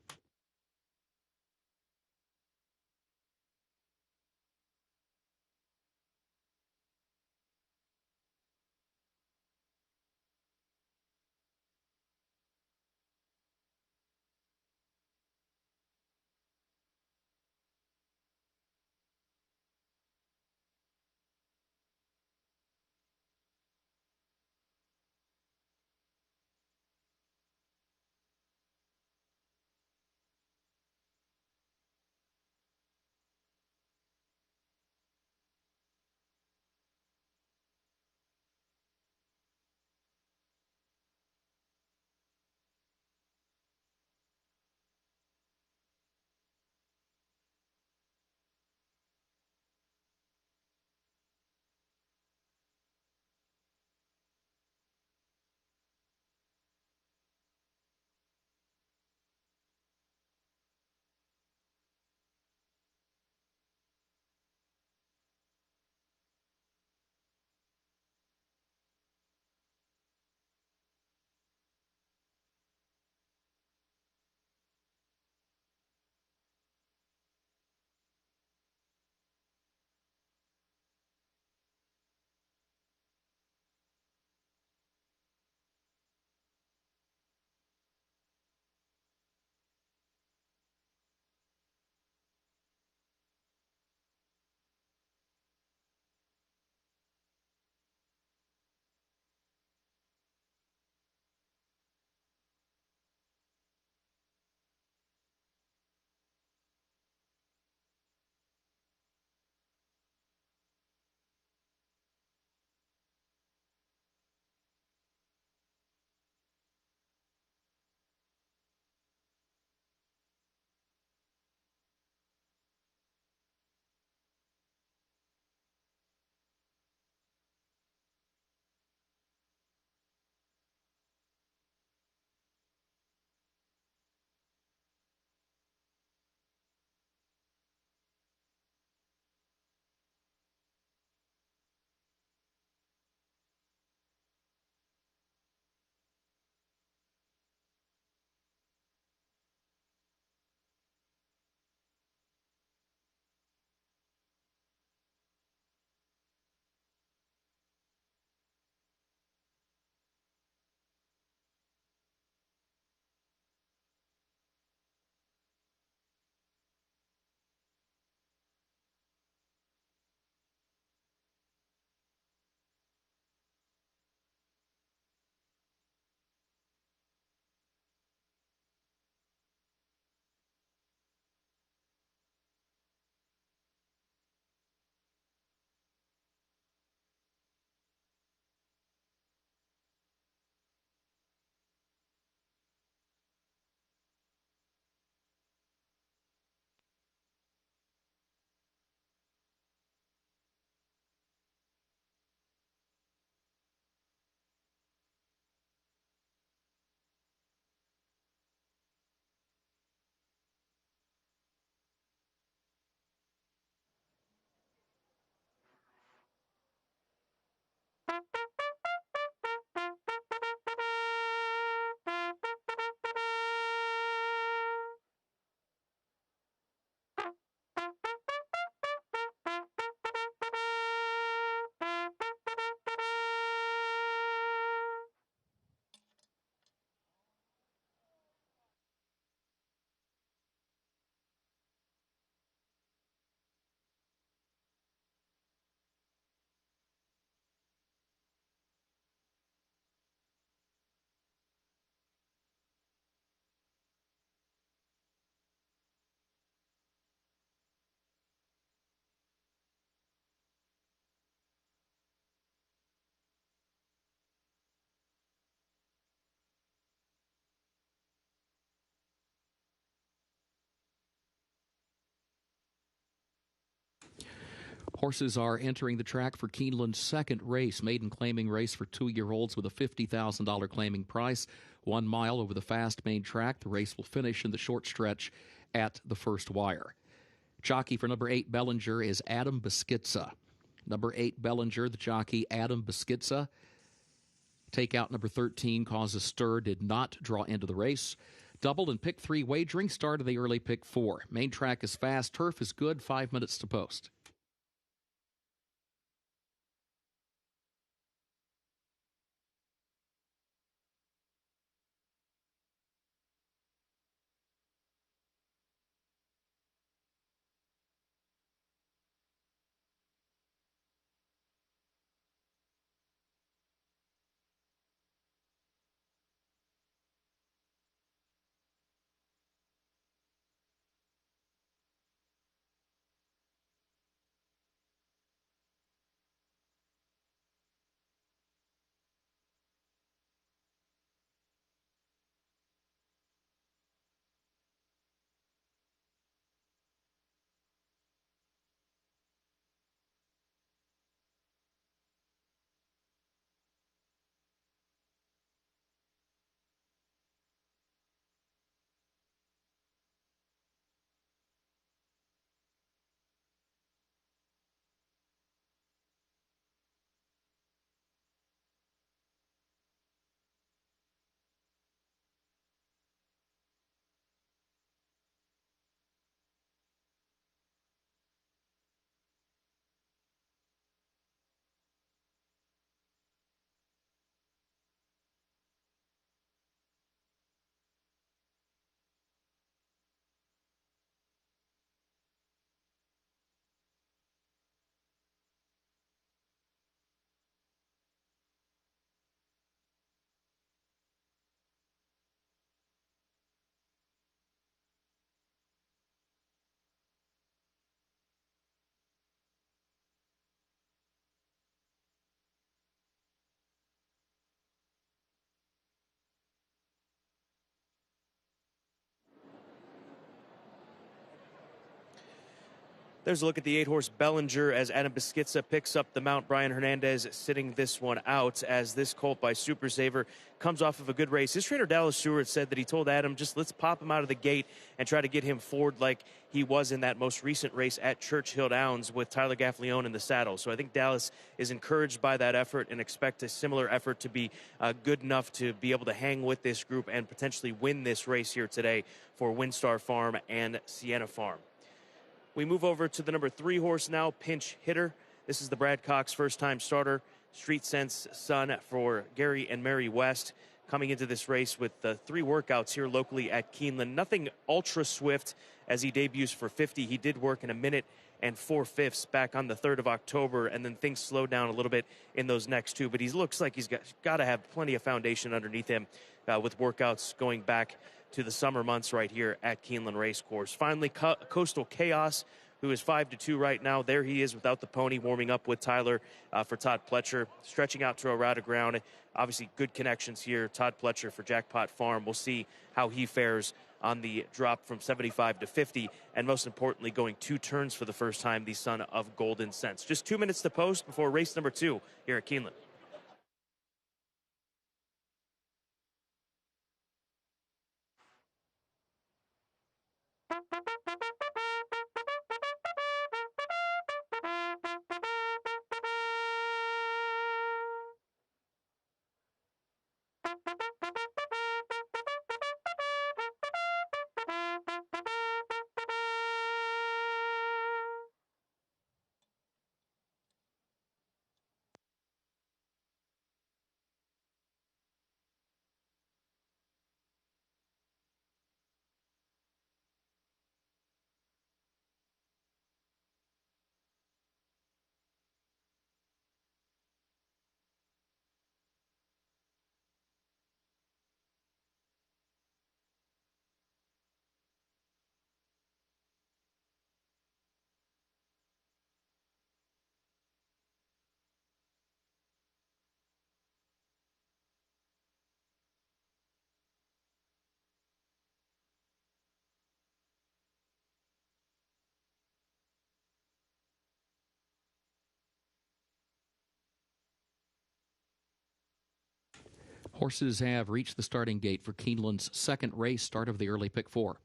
Horses are entering the track for Keeneland's second race, maiden claiming race for 2-year-olds with a $50,000 claiming price. 1 mile over the fast main track. The race will finish in the short stretch at the first wire. Jockey for number 8, Bellinger, is Adam Beschizza. Number 8, Bellinger, the jockey, Adam Beschizza. Takeout number 13, Causes Stir, did not draw into the race. Doubled and pick 3 wagering, start of the early pick 4. Main track is fast, turf is good, 5 minutes to post. There's a look at the 8-horse Bellinger as Adam Beschizza picks up the mount. Brian Hernandez sitting this one out as this colt by Super Saver comes off of a good race. His trainer Dallas Stewart said that he told Adam, just let's pop him out of the gate and try to get him forward like he was in that most recent race at Churchill Downs with Tyler Gaffalione in the saddle. So I think Dallas is encouraged by that effort and expect a similar effort to be good enough to be able to hang with this group and potentially win this race here today for Windstar Farm and Sienna Farm. We move over to the number 3 horse now, Pinch Hitter. This is the Brad Cox first-time starter, Street Sense son for Gary and Mary West, coming into this race with 3 workouts here locally at Keeneland. Nothing ultra swift as he debuts for 50. He did work in 1 minute and 4/5 back on the 3rd of October, and then things slowed down a little bit in those next 2. But he looks like he's got to have plenty of foundation underneath him with workouts going back to the summer months right here at Keeneland Racecourse. Finally, Coastal Chaos, who is 5-2 right now. There he is without the pony, warming up with Tyler for Todd Pletcher, stretching out to a route of ground. Obviously, good connections here. Todd Pletcher for Jackpot Farm. We'll see how he fares on the drop from 75 to 50, and most importantly, going 2 turns for the first time, the son of Golden Sense. Just 2 minutes to post before race number 2 here at Keeneland. Horses have reached the starting gate for Keeneland's second race, start of the early pick 4.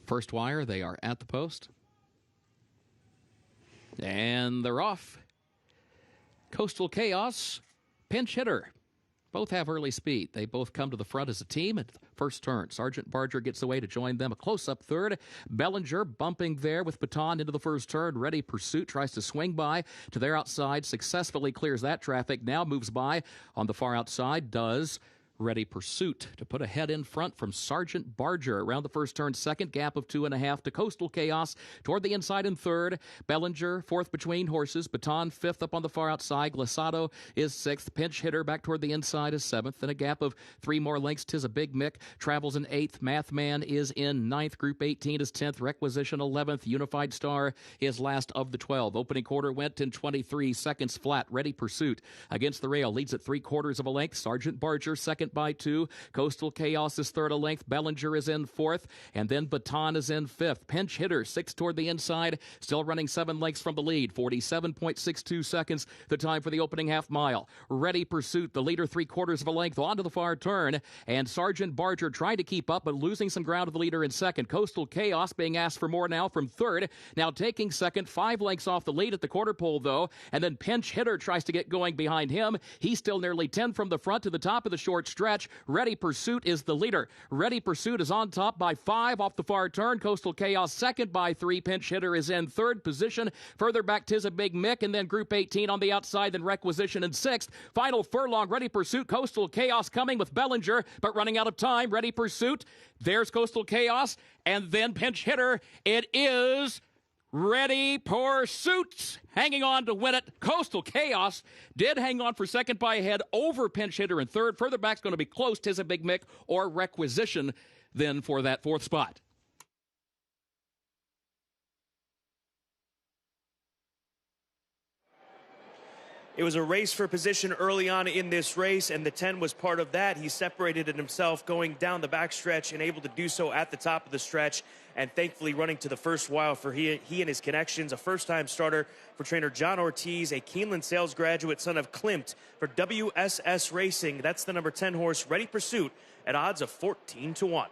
First wire, they are at the post. And they're off. Coastal Chaos, pinch hitter. Both have early speed. They both come to the front as a team at the first turn. Sergeant Barger gets away to join them. A close-up third. Bellinger bumping there with baton into the first turn. Ready Pursuit tries to swing by to their outside. Successfully clears that traffic. Now moves by on the far outside. Does Ready Pursuit to put a head in front from Sergeant Barger. Around the first turn, second gap of 2.5 to Coastal Chaos. Toward the inside in third. Bellinger, fourth between horses. Baton, fifth up on the far outside. Glissado is sixth. Pinch hitter back toward the inside is seventh. Then a gap of 3 more lengths. Tis a Big Mick travels in eighth. Mathman is in ninth. Group 18 is 10th. Requisition 11th. Unified Star is last of the 12. Opening quarter went in 23 seconds flat. Ready Pursuit against the rail leads at 3/4 of a length. Sergeant Barger second by 2. Coastal Chaos is third a length. Bellinger is in fourth. And then Baton is in fifth. Pinch hitter, sixth toward the inside. Still running 7 lengths from the lead. 47.62 seconds, the time for the opening half mile. Ready Pursuit, the leader 3/4 of a length onto the far turn. And Sergeant Barger trying to keep up, but losing some ground to the leader in second. Coastal Chaos being asked for more now from third. Now taking second, 5 lengths off the lead at the quarter pole, though. And then Pinch hitter tries to get going behind him. He's still nearly 10 from the front to the top of the short stretch. Ready Pursuit is the leader. Ready Pursuit is on top by 5 off the far turn. Coastal Chaos second by 3. Pinch hitter is in third position. Further back, Tis a Big Mick, and then Group 18 on the outside, then Requisition in sixth. Final furlong, Ready Pursuit. Coastal Chaos coming with Bellinger, but running out of time. Ready Pursuit. There's Coastal Chaos, and then Pinch hitter. It is Ready Pursuit hanging on to win it. Coastal Chaos did hang on for second by a head over Pinch hitter in third. Further back's going to be close. Tis a Big Mick or Requisition then for that fourth spot. It was a race for position early on in this race, and the 10 was part of that. He separated it himself going down the backstretch and able to do so at the top of the stretch, and thankfully running to the first while for he and his connections. A first-time starter for trainer John Ortiz, a Keeneland sales graduate, son of Klimt for WSS Racing. That's the number 10 horse, Ready Pursuit, at odds of 14-1.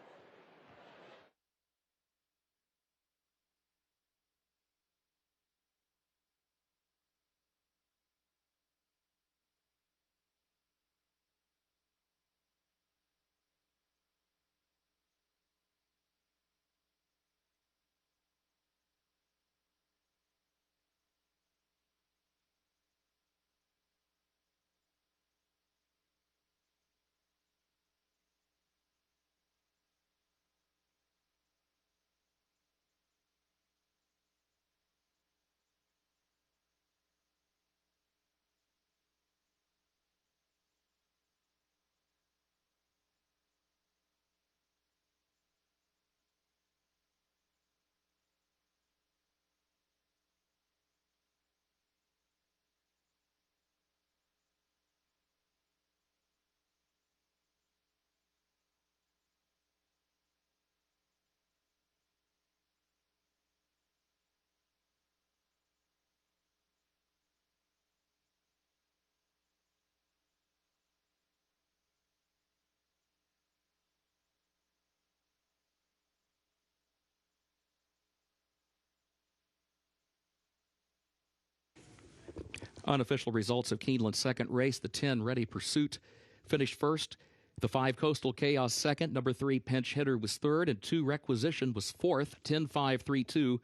Unofficial results of Keeneland's second race. The 10 Ready Pursuit finished first. The 5 Coastal Chaos second. Number 3 Pinch hitter was third. And 2 Requisition was fourth. 10-5-3-2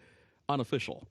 unofficial.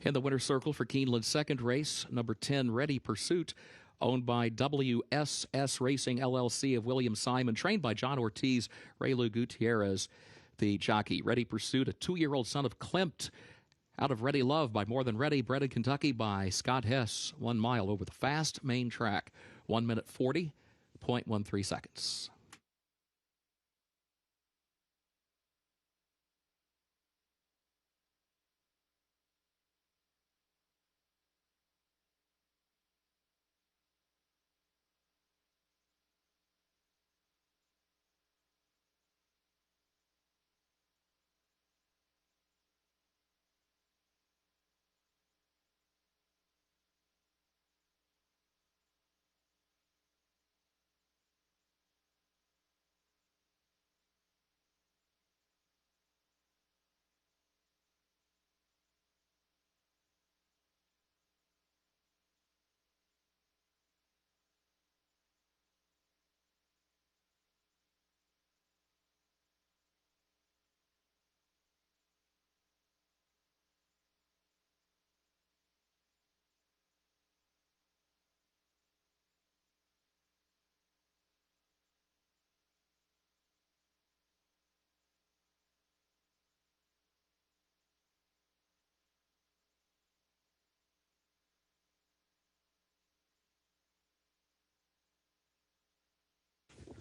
In the winner's circle for Keeneland's second race, number 10, Ready Pursuit, owned by WSS Racing LLC of William Simon, trained by John Ortiz, Raylu Gutierrez, the jockey. Ready Pursuit, a 2-year-old son of Klimt, out of Ready Love by More Than Ready, bred in Kentucky by Scott Hess. 1 mile over the fast main track, 1 minute 40.13 seconds.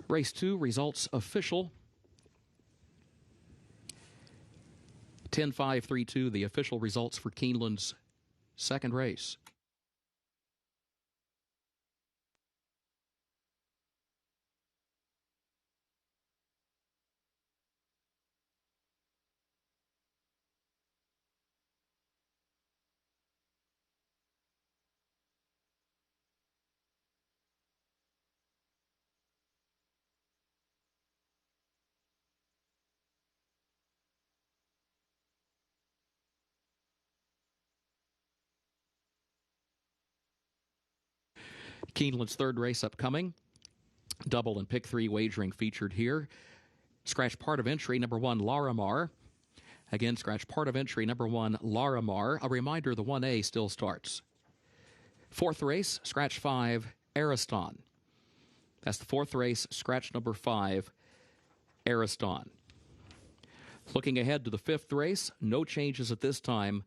Race 2, results official. 10-5-3-2, the official results for Keeneland's second race. Keeneland's third race upcoming. Double and pick 3 wagering featured here. Scratch part of entry, number 1, Larimar. Again, scratch part of entry, number 1, Larimar. A reminder, the 1A still starts. Fourth race, scratch 5, Ariston. That's the fourth race, scratch number 5, Ariston. Looking ahead to the fifth race, no changes at this time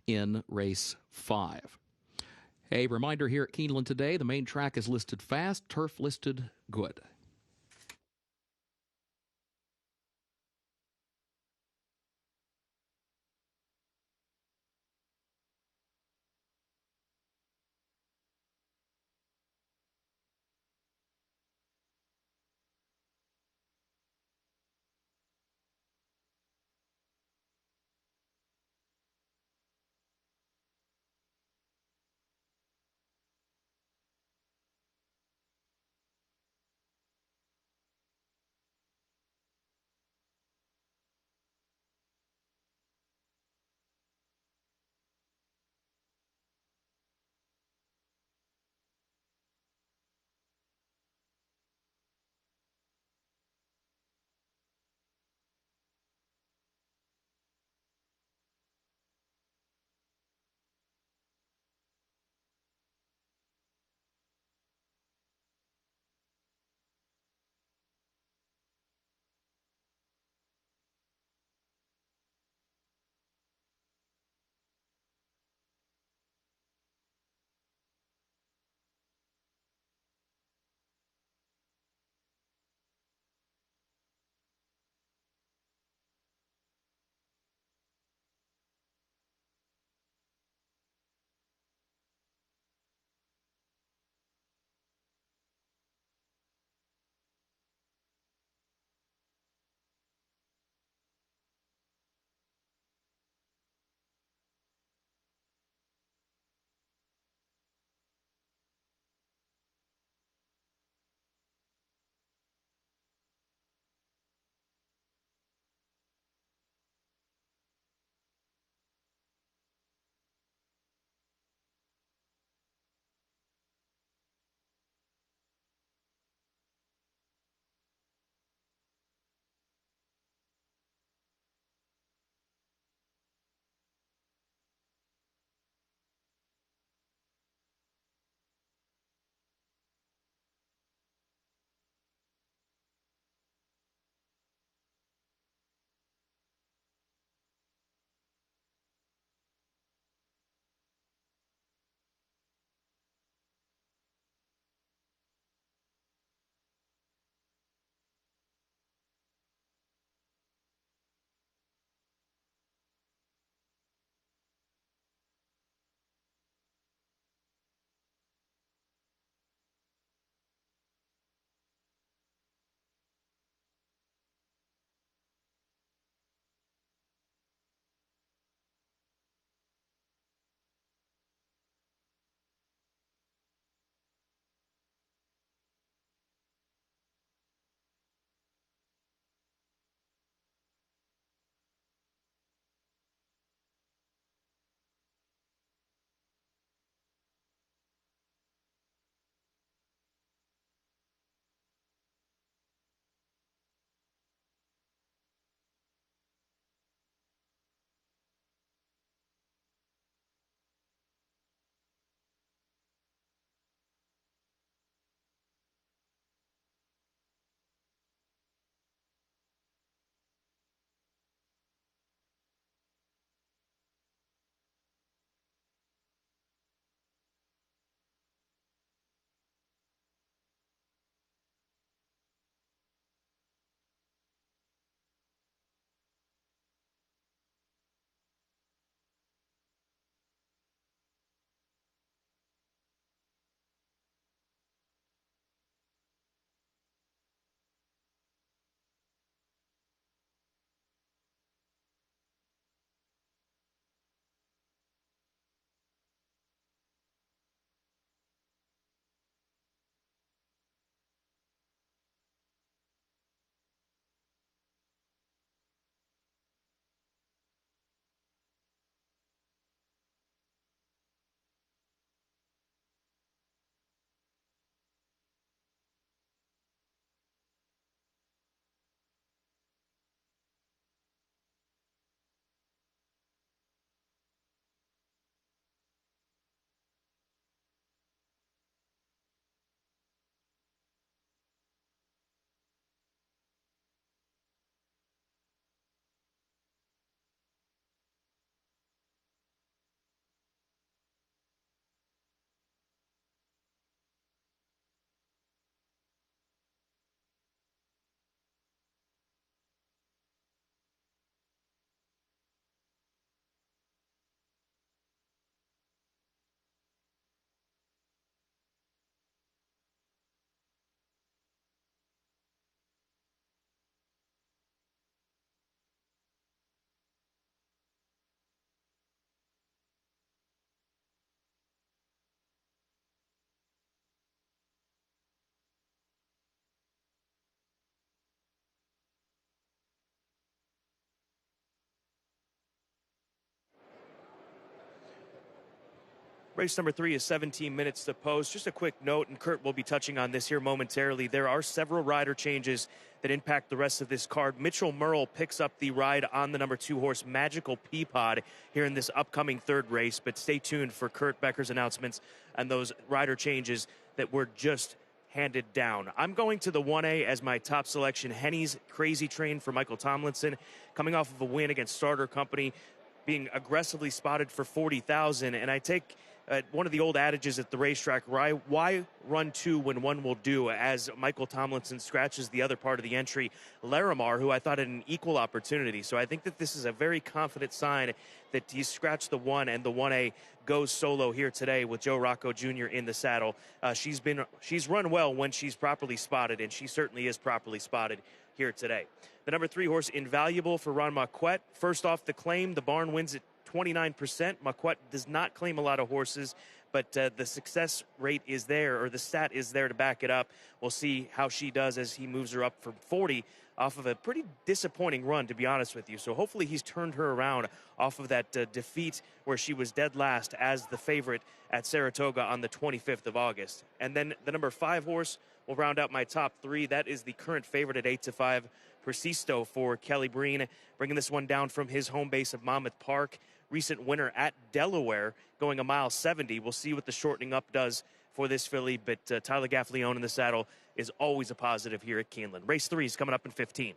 in race 5. A reminder here at Keeneland today, the main track is listed fast, turf listed good. Race number 3 is 17 minutes to post. Just a quick note, and Kurt will be touching on this here momentarily. There are several rider changes that impact the rest of this card. Mitchell Merle picks up the ride on the number 2 horse, Magical Peapod, here in this upcoming third race. But stay tuned for Kurt Becker's announcements and those rider changes that were just handed down. I'm going to the 1A as my top selection, Henny's Crazy Train for Michael Tomlinson, coming off of a win against Starter Company, being aggressively spotted for 40,000. And I take one of the old adages at the racetrack, why run 2 when 1 will do, as Michael Tomlinson scratches the other part of the entry, Larimar, who I thought had an equal opportunity. So I think that this is a very confident sign that he's scratched the 1, and the 1A goes solo here today with Joe Rocco Jr. in the saddle. She's run well when she's properly spotted, and she certainly is properly spotted here today. The number 3 horse, Invaluable for Ron Marquette. First off the claim, the barn wins at 29%. Marquette does not claim a lot of horses, but the success rate is there, or the stat is there to back it up. We'll see how she does as he moves her up from 40 off of a pretty disappointing run, to be honest with you. So hopefully he's turned her around off of that defeat where she was dead last as the favorite at Saratoga on the 25th of August. And then the number 5 horse will round out my top 3. That is the current favorite at 8-5, Persisto for Kelly Breen, bringing this one down from his home base of Monmouth Park. Recent winner at Delaware, going 1.70 miles. We'll see what the shortening up does for this filly, but Tyler Gaffleone in the saddle is always a positive here at Keeneland. Race 3 is coming up in 15.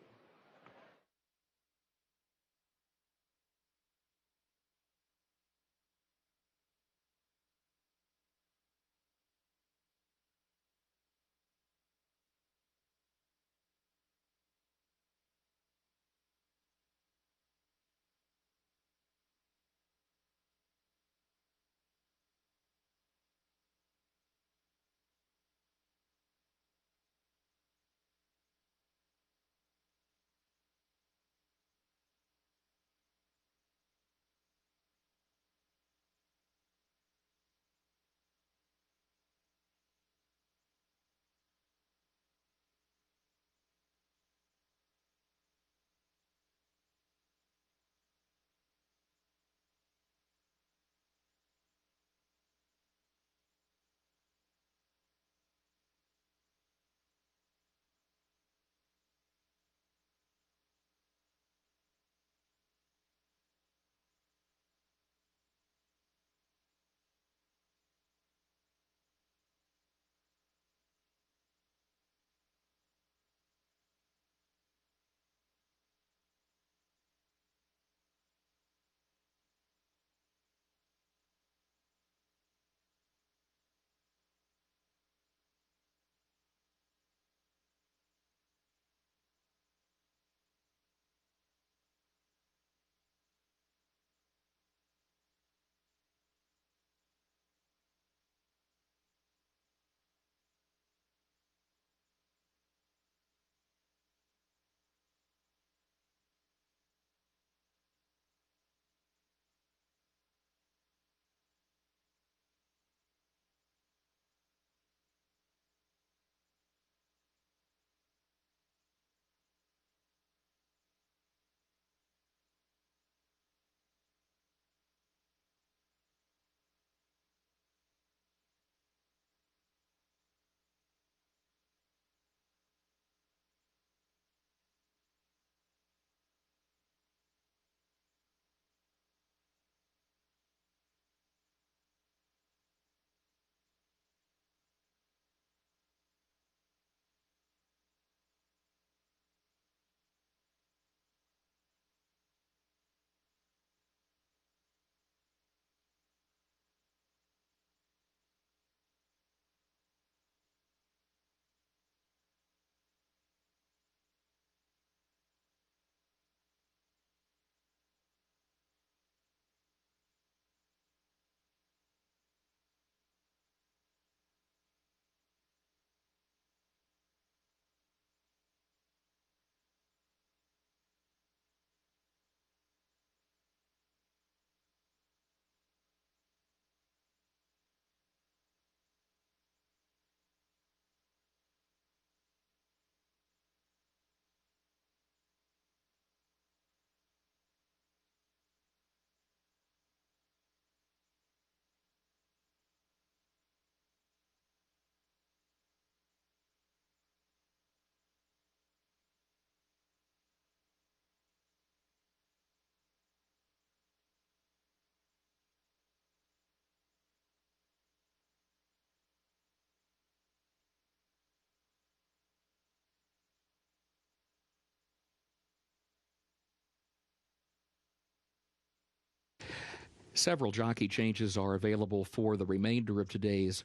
Several jockey changes are available for the remainder of today's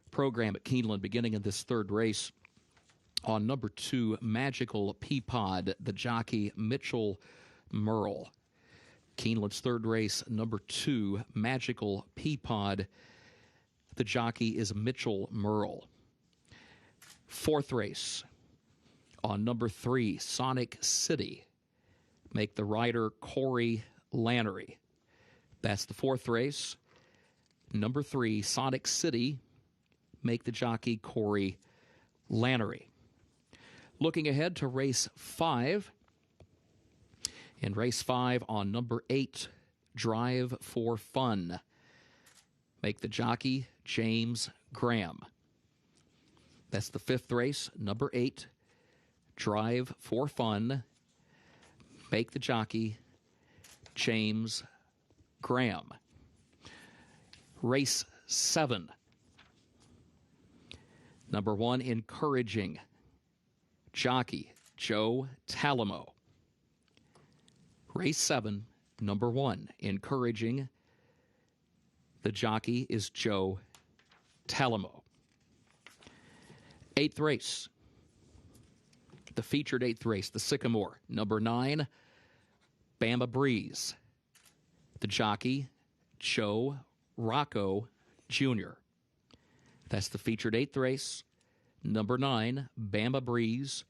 program at Keeneland, beginning in this third race. On number 2, Magical Peapod, the jockey Mitchell Merle. Keeneland's third race, number 2, Magical Peapod. The jockey is Mitchell Merle. Fourth race, on number 3, Sonic City. Make the rider Corey Lannery. That's the fourth race. Number 3, Sonic City. Make the jockey Corey Lannery. Looking ahead to race 5. In race 5 on number 8, Drive for Fun. Make the jockey James Graham. That's the fifth race, number 8, Drive for Fun. Make the jockey James Graham. Race 7. Number 1, Encouraging. Jockey Joe Talamo. Race 7, number 1, Encouraging. The jockey is Joe Talamo. Eighth race. The featured 8th race, the Sycamore. Number 9, Bama Breeze. The jockey, Joe Rocco Jr. That's the featured 8th race. Number 9, Bama Breeze.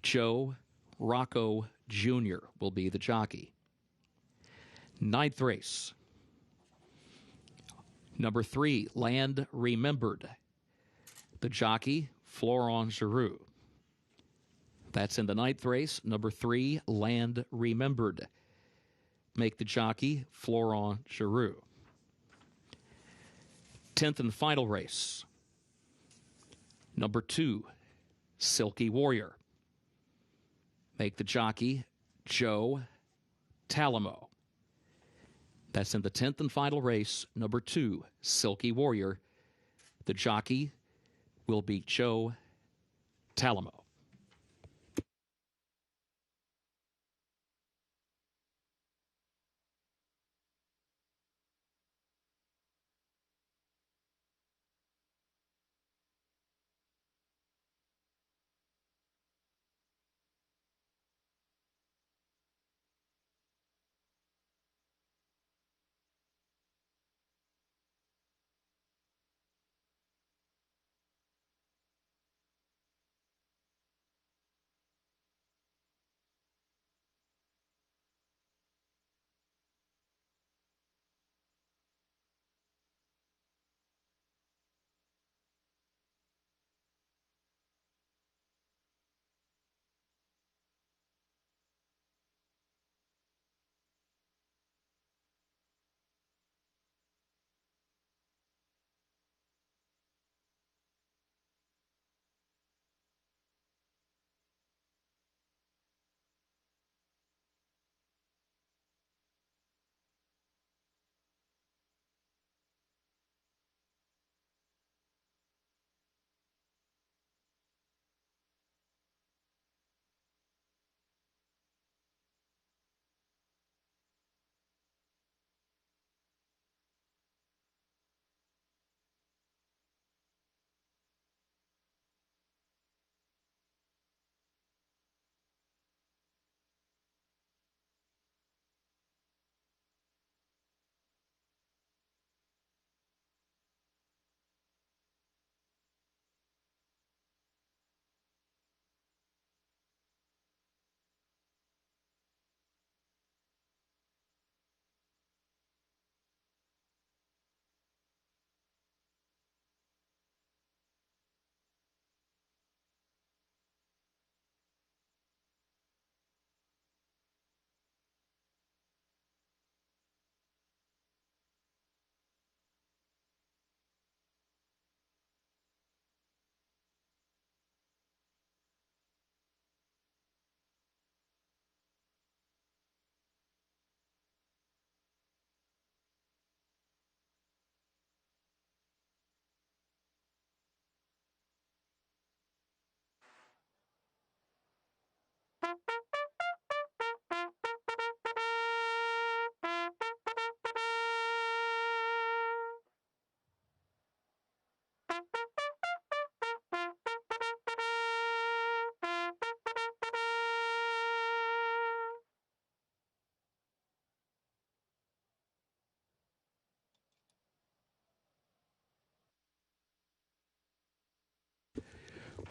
Joe Rocco Jr. will be the jockey. 9th race. Number 3, Land Remembered. The jockey, Florent Giroux. That's in the 9th race. Number 3, Land Remembered. Make the jockey, Florent Giroux. 10th and final race. Number 2, Silky Warrior. Make the jockey, Joe Talamo. That's in the 10th and final race. Number 2, Silky Warrior. The jockey will be Joe Talamo.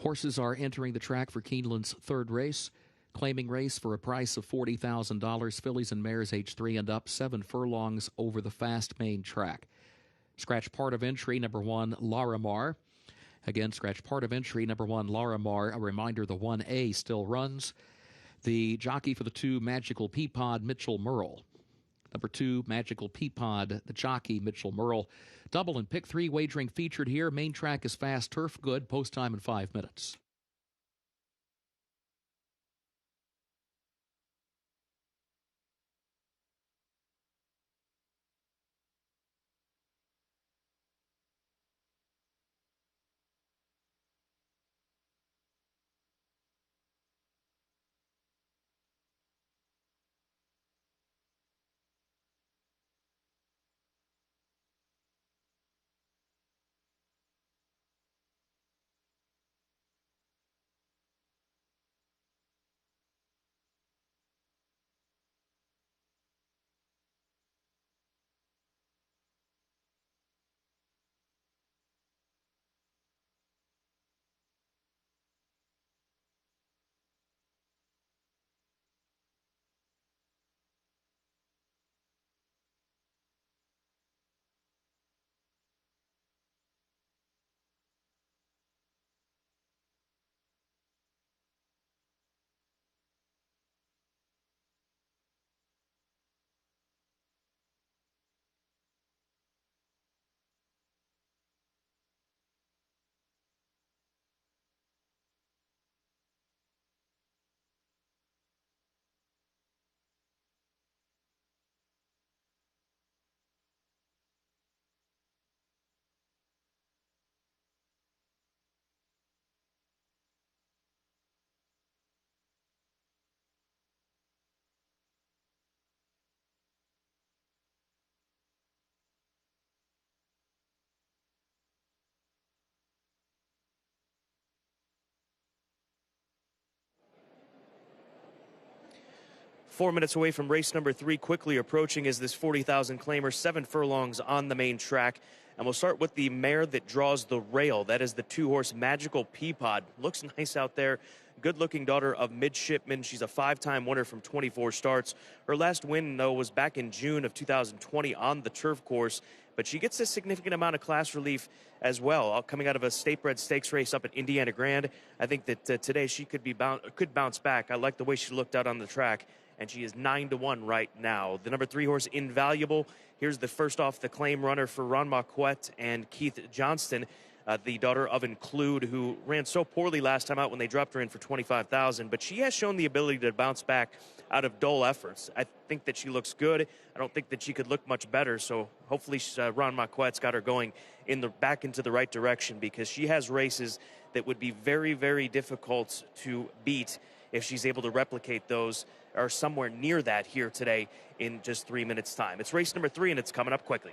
Horses are entering the track for Keeneland's third race. Claiming race for a price of $40,000. Fillies and mares age 3 and up, 7 furlongs over the fast main track. Scratch part of entry, number 1, Larimar. Again, scratch part of entry, number 1, Larimar. A reminder, the 1A still runs. The jockey for the 2, Magical Peapod, Mitchell Merle. Number 2, Magical Peapod, the jockey, Mitchell Merle. Double and pick 3 wagering featured here. Main track is fast, turf good, post time in 5 minutes. Four minutes away from race number 3, quickly approaching is this 40,000 claimer, 7 furlongs on the main track. And we'll start with the mare that draws the rail. That is the 2-horse Magical Peapod. Looks nice out there. Good-looking daughter of midshipman. She's a 5-time winner from 24 starts. Her last win, though, was back in June of 2020 on the turf course. But she gets a significant amount of class relief as well. Coming out of a state-bred stakes race up at Indiana Grand, I think that today she could bounce back. I like the way she looked out on the track, and she is 9-1 right now. The number 3 horse, Invaluable. Here's the first off the claim runner for Ron Marquette and Keith Johnston, the daughter of Include, who ran so poorly last time out when they dropped her in for $25,000. But she has shown the ability to bounce back out of dull efforts. I think that she looks good. I don't think that she could look much better. So hopefully Ron Marquette's got her going back into the right direction, because she has races that would be very, very difficult to beat if she's able to replicate those, or somewhere near that here today in just 3 minutes' time. It's race number 3, and it's coming up quickly.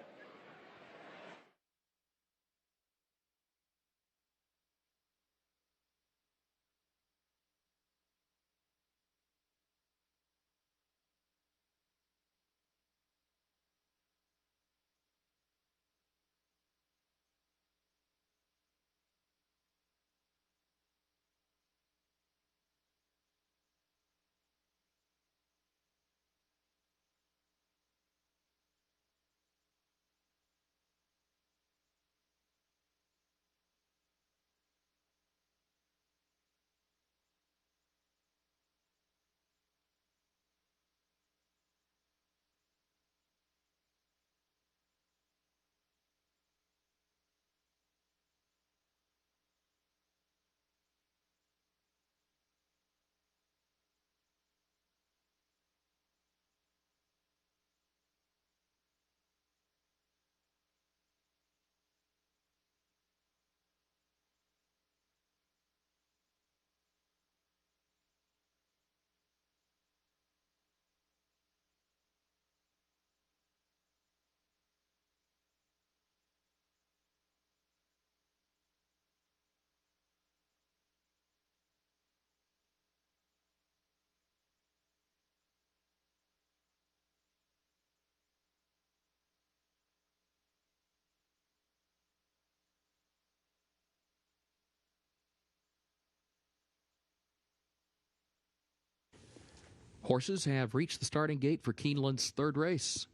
Horses have reached the starting gate for Keeneland's third race.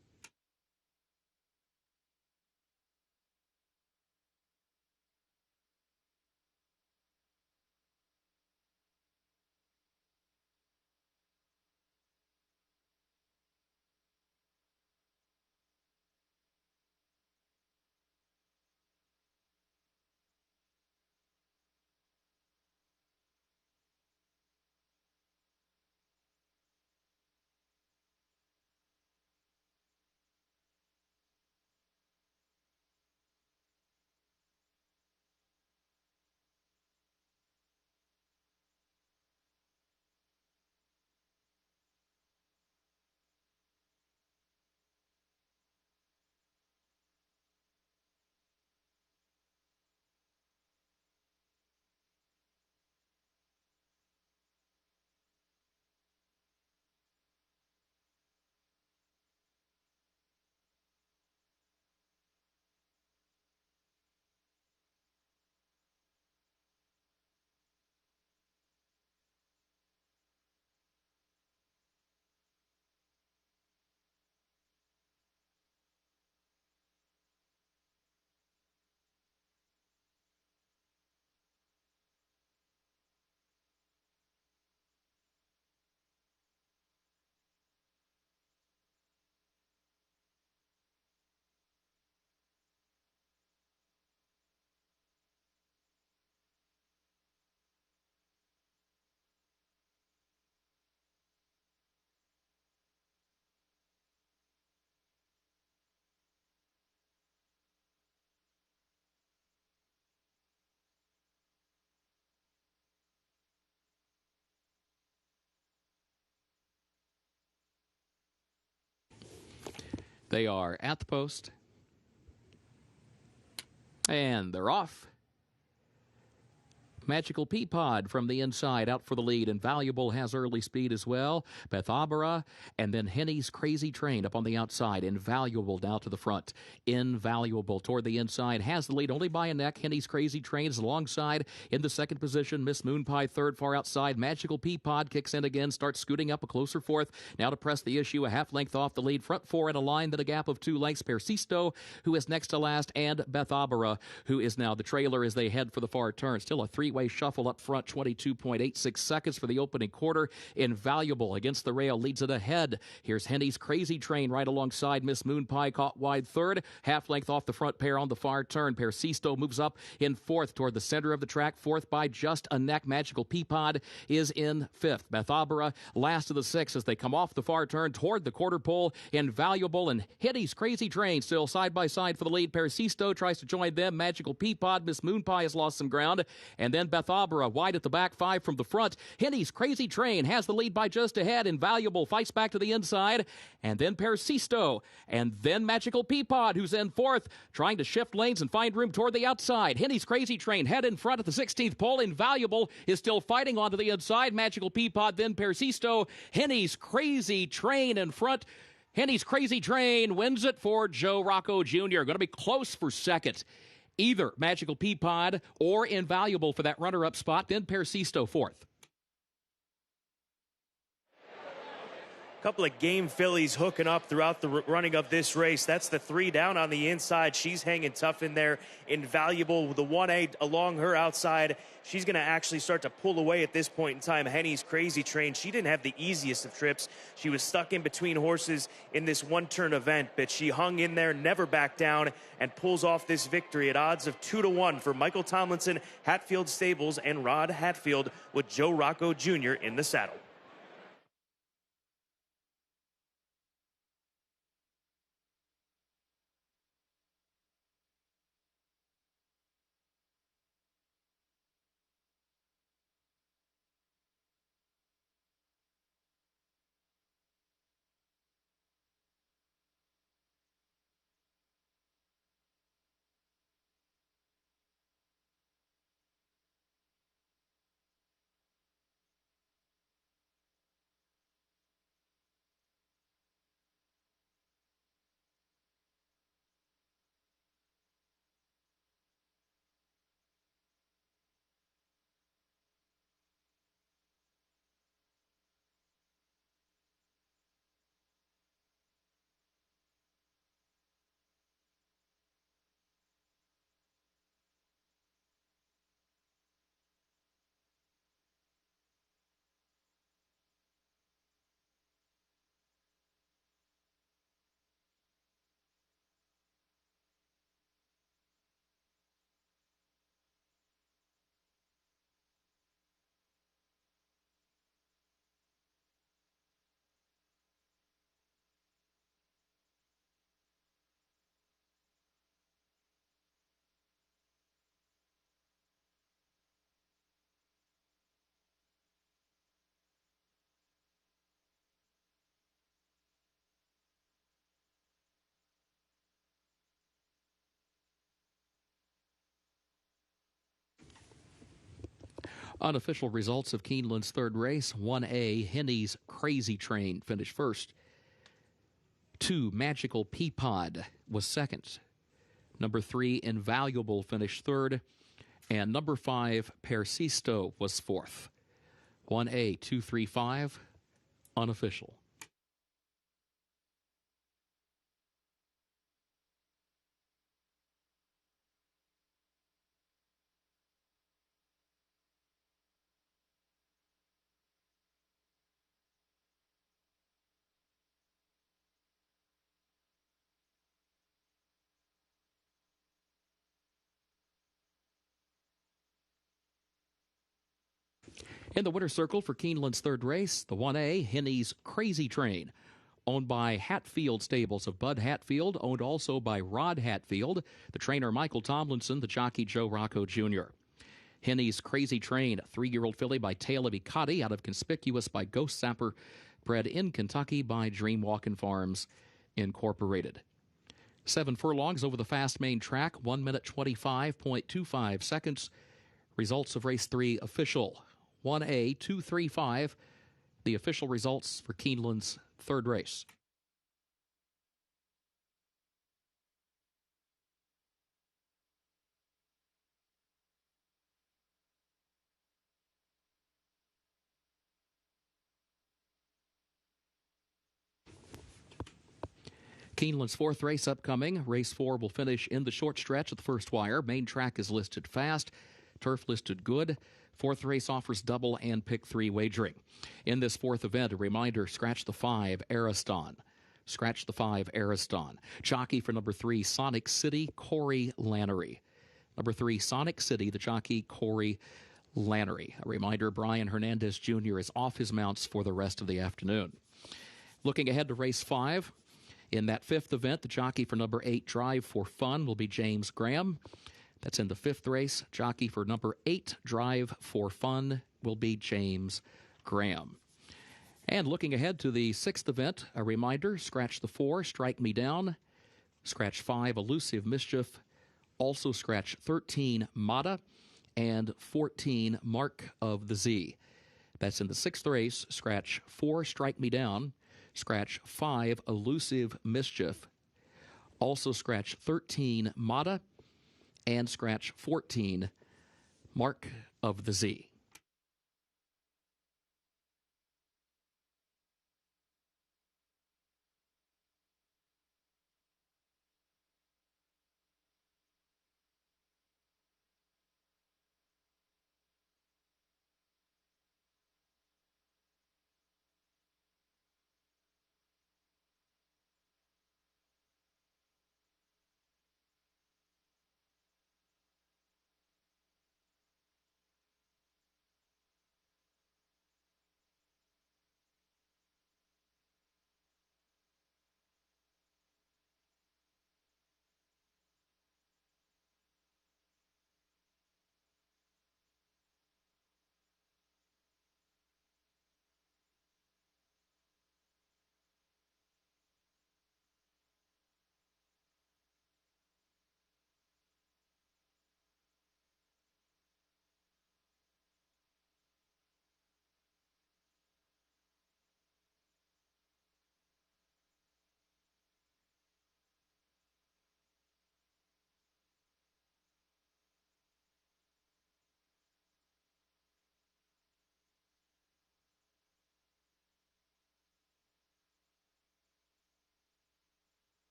They are at the post, and they're off. Magical Peapod from the inside out for the lead. Invaluable has early speed as well. Bethabara, and then Henny's Crazy Train up on the outside. Invaluable down to the front. Invaluable toward the inside has the lead only by a neck. Henny's Crazy Train is alongside in the second position. Miss Moonpie third far outside. Magical Peapod kicks in again, starts scooting up a closer fourth. Now to press the issue, a half length off the lead. Front four in a line, then a gap of 2 lengths. Persisto, who is next to last, and Bethabara, who is now the trailer as they head for the far turn. Still a three-way shuffle up front, 22.86 seconds for the opening quarter. Invaluable against the rail leads it ahead. Here's Henny's Crazy Train right alongside Miss Moonpie, caught wide third. Half length off the front pair on the far turn. Persisto moves up in fourth toward the center of the track. Fourth by just a neck. Magical Peapod is in fifth. Bethabara last of the six as they come off the far turn toward the quarter pole. Invaluable and Henny's Crazy Train still side by side for the lead. Persisto tries to join them. Magical Peapod. Miss Moonpie has lost some ground. And then Bethabara wide at the back, 5 from the front. Henny's Crazy Train has the lead by just ahead. Invaluable fights back to the inside. And then Persisto. And then Magical Peapod, who's in fourth, trying to shift lanes and find room toward the outside. Henny's Crazy Train head in front at the 16th pole. Invaluable is still fighting onto the inside. Magical Peapod, then Persisto. Henny's Crazy Train in front. Henny's Crazy Train wins it for Joe Rocco Jr. Going to be close for second. Either Magical Peapod or Invaluable for that runner-up spot, then Persisto fourth. Couple of game fillies hooking up throughout the running of this race. That's the 3 down on the inside. She's hanging tough in there. Invaluable, the 1A along her outside. She's going to actually start to pull away at this point in time. Henny's Crazy Train, she didn't have the easiest of trips. She was stuck in between horses in this one-turn event, but she hung in there, never backed down, and pulls off this victory at odds of 2-1 for Michael Tomlinson, Hatfield Stables, and Rod Hatfield with Joe Rocco Jr. in the saddle. Unofficial results of Keeneland's third race. 1A, Henny's Crazy Train finished first. 2, Magical Peapod was second. Number 3, Invaluable finished third. And number 5, Persisto was fourth. 1A, 2, 3, 5, unofficial. In the winner's circle for Keeneland's third race, the 1A, Henny's Crazy Train, owned by Hatfield Stables of Bud Hatfield, owned also by Rod Hatfield, the trainer Michael Tomlinson, the jockey Joe Rocco Jr. Henny's Crazy Train, a 3-year-old filly by Taylor Bicatti, out of Conspicuous by Ghost Sapper, bred in Kentucky by Dream Walkin' Farms Incorporated. 7 furlongs over the fast main track, 1 minute 25.25 seconds. Results of race 3 official. 1A, 2, 3, 5, the official results for Keeneland's third race. Keeneland's fourth race upcoming. Race 4 will finish in the short stretch at the first wire. Main track is listed fast. Turf listed good. Fourth race offers double and pick 3 wagering. In this fourth event, a reminder, scratch the 5, Ariston. Scratch the 5, Ariston. Jockey for number 3, Sonic City, Corey Lannery. Number 3, Sonic City, the jockey, Corey Lannery. A reminder, Brian Hernandez Jr. is off his mounts for the rest of the afternoon. Looking ahead to race 5. In that fifth event, the jockey for number 8, Drive for Fun, will be James Graham. That's in the fifth race. Jockey for number 8, Drive for Fun, will be James Graham. And looking ahead to the sixth event, a reminder, scratch the 4, Strike Me Down. Scratch 5, Elusive Mischief. Also scratch 13, Mata. And 14, Mark of the Z. That's in the sixth race. Scratch 4, Strike Me Down. Scratch 5, Elusive Mischief. Also scratch 13, Mata. And scratch 14, Mark of the Z.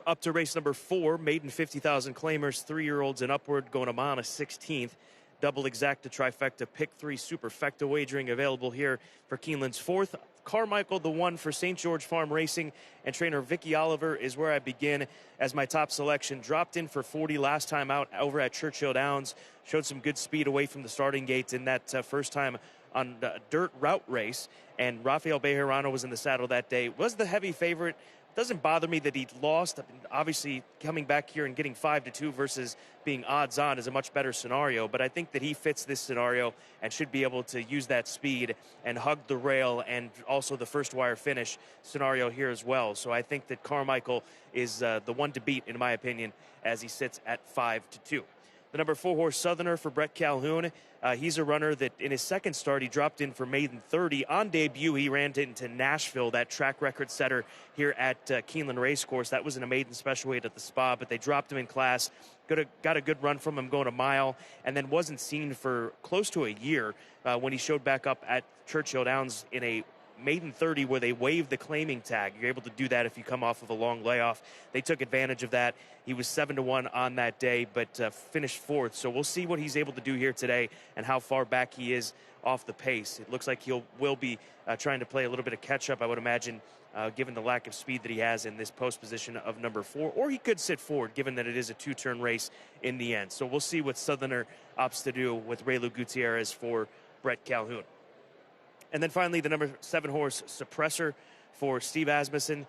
up to race number 4, maiden 50,000 claimers, 3-year-olds and upward, going a mile and a 16th. Double exacta trifecta, pick 3 superfecta wagering available here for Keeneland's 4th. Carmichael, the 1 for St. George Farm Racing, and trainer Vicky Oliver is where I begin as my top selection. Dropped in for 40 last time out over at Churchill Downs. Showed some good speed away from the starting gate in that first time on the dirt route race. And Rafael Bejarano was in the saddle that day. Was the heavy favorite. Doesn't bother me that he lost. Obviously, coming back here and getting 5-2 versus being odds on is a much better scenario. But I think that he fits this scenario and should be able to use that speed and hug the rail and also the first wire finish scenario here as well. So I think that Carmichael is the one to beat, in my opinion, as he sits at 5-2. The number 4 horse, Southerner, for Brett Calhoun. He's a runner that in his second start, he dropped in for maiden 30. On debut, he ran into Nashville, that track record setter here at Keeneland Racecourse. That was in a maiden special weight at the Spa, but they dropped him in class. Got a good run from him going a mile, and then wasn't seen for close to a year when he showed back up at Churchill Downs in a maiden 30 where they waived the claiming tag. You're able to do that if you come off of a long layoff. They took advantage of that. He was 7-1 on that day, but finished 4th. So we'll see what he's able to do here today and how far back he is off the pace. It looks like will be trying to play a little bit of catch up, I would imagine, given the lack of speed that he has in this post position of number 4, or he could sit forward given that it is a 2-turn race in the end. So we'll see what Southerner opts to do with Raylu Gutierrez for Brett Calhoun. And then finally, the number 7 horse, Suppressor, for Steve Asmussen.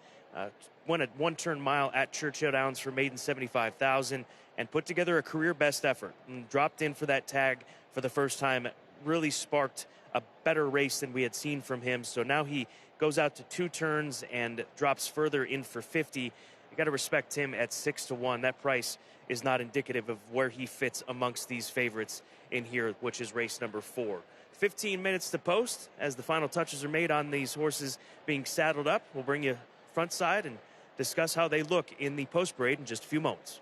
Won a 1-turn mile at Churchill Downs for maiden 75,000 and put together a career best effort and dropped in for that tag for the first time. Really sparked a better race than we had seen from him. So now he goes out to 2 turns and drops further in for 50. You got to respect him at 6-1. That price is not indicative of where he fits amongst these favorites in here, which is race number 4. 15 minutes to post as the final touches are made on these horses being saddled up. We'll bring you front side and discuss how they look in the post parade in just a few moments.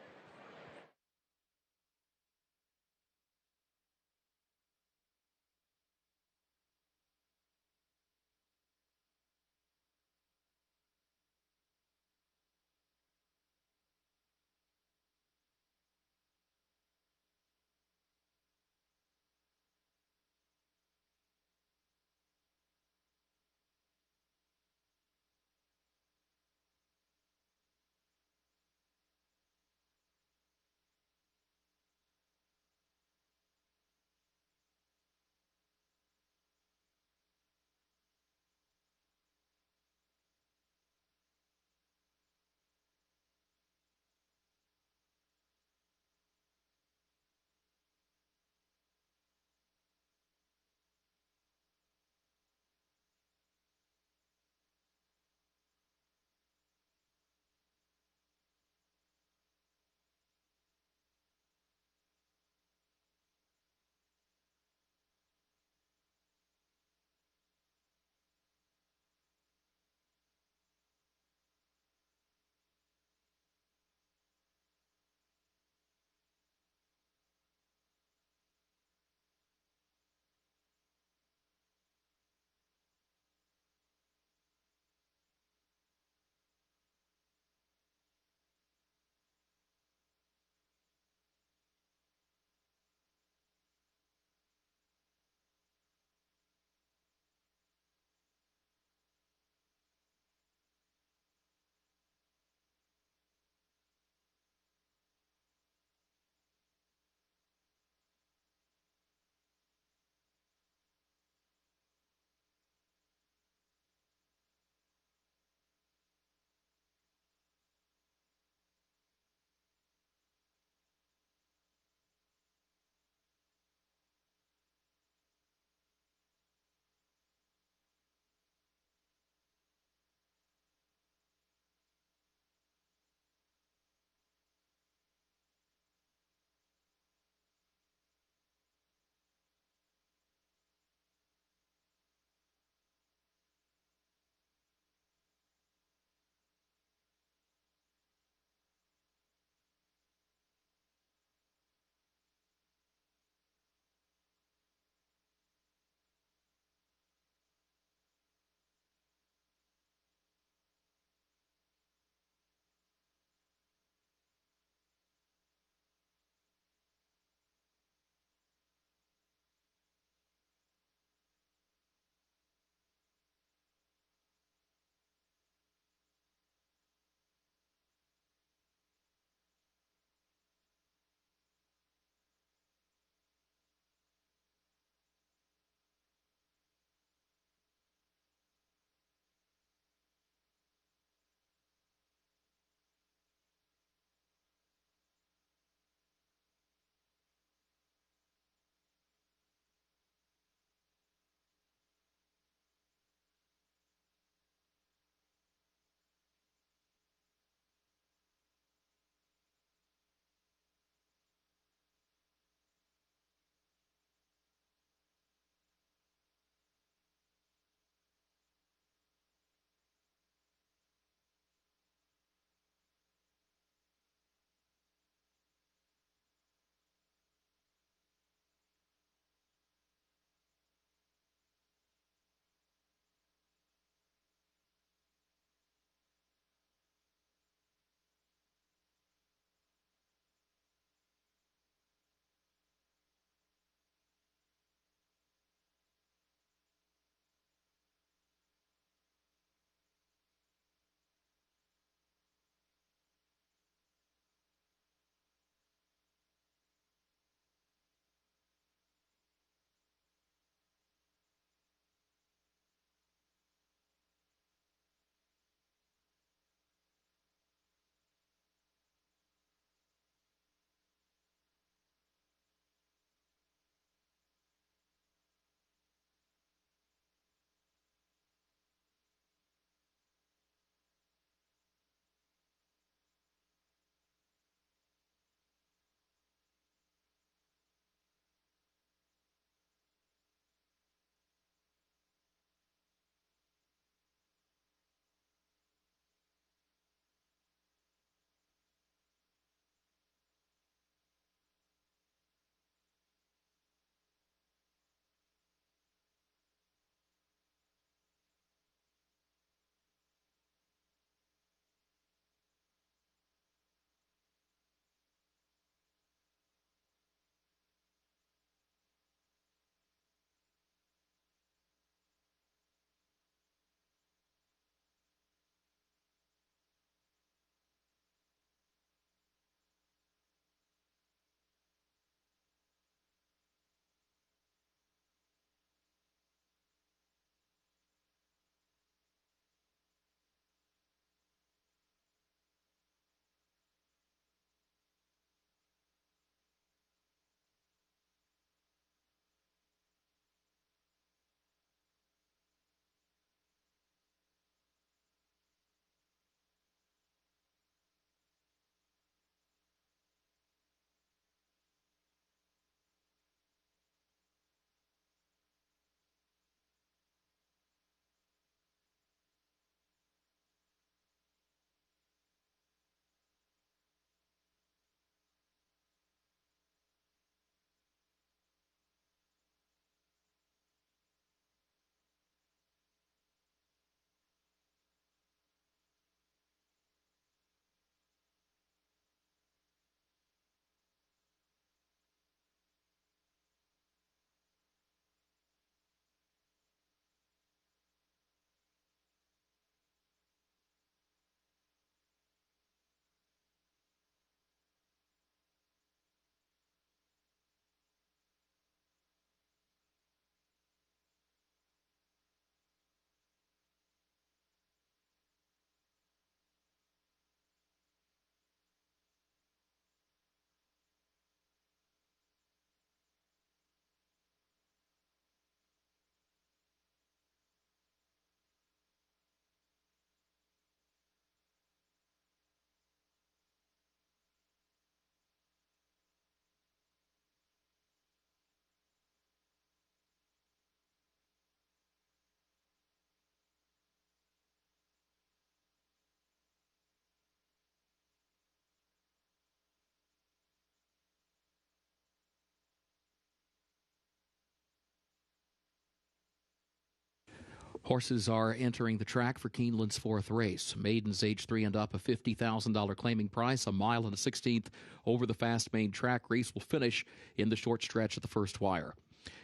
Horses are entering the track for Keeneland's fourth race. Maidens age 3 and up, a $50,000 claiming price, a mile and a 16th over the fast main track. Race will finish in the short stretch at the first wire.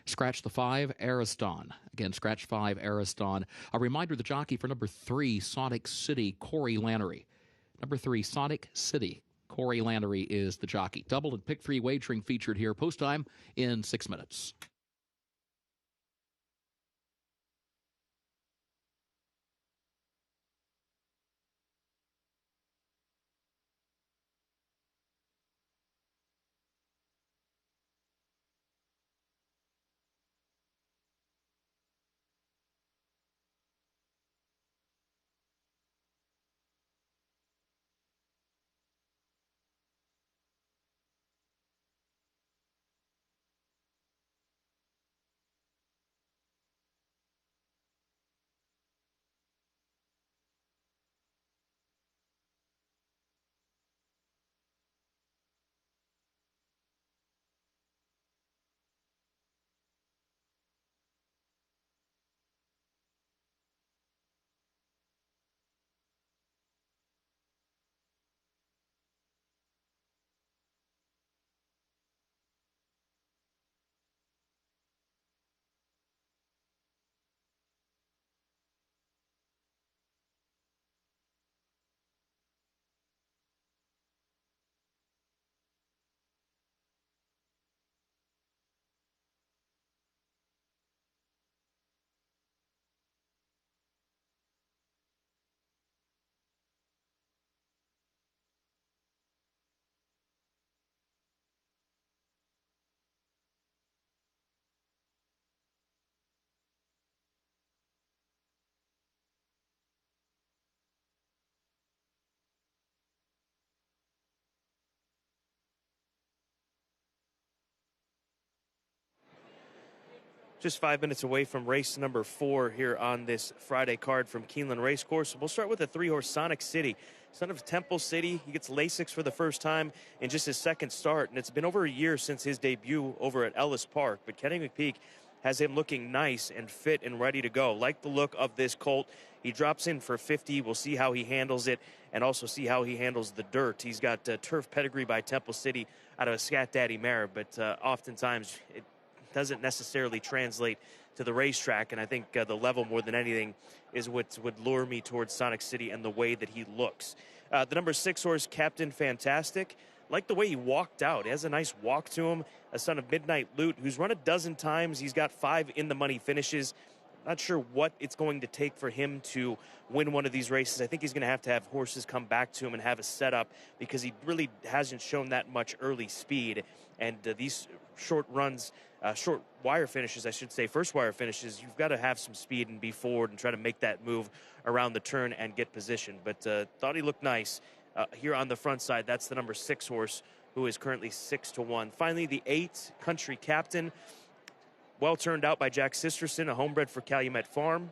Scratch the 5, Ariston. Again, scratch 5, Ariston. A reminder, the jockey for number 3, Sonic City, Corey Lannery. Number 3, Sonic City, Corey Lannery is the jockey. Double and pick 3 wagering featured here. Post time in 6 minutes. Just 5 minutes away from race number 4 here on this Friday card from Keeneland Racecourse. We'll start with a 3-horse Sonic City. Son of Temple City, he gets Lasix for the first time in just his second start, and it's been over a year since his debut over at Ellis Park. But Kenny McPeak has him looking nice and fit and ready to go. Like the look of this colt. He drops in for 50. We'll see how he handles it and also see how he handles the dirt. He's got turf pedigree by Temple City out of a Scat Daddy mare, but oftentimes it doesn't necessarily translate to the racetrack, and I think the level more than anything is what would lure me towards Sonic City and the way that he looks. The number 6 horse, Captain Fantastic, like the way he walked out. He has a nice walk to him. A son of Midnight Loot, who's run a dozen times. He's got 5 in-the-money finishes. Not sure what it's going to take for him to win one of these races. I think he's going to have horses come back to him and have a setup because he really hasn't shown that much early speed. And these short runs, short wire finishes, I should say, first wire finishes, you've got to have some speed and be forward and try to make that move around the turn and get position. But thought he looked nice here on the front side. That's the number 6 horse, who is currently 6-1. Finally, the 8, Country Captain. Well turned out by Jack Sisterson, a homebred for Calumet Farm.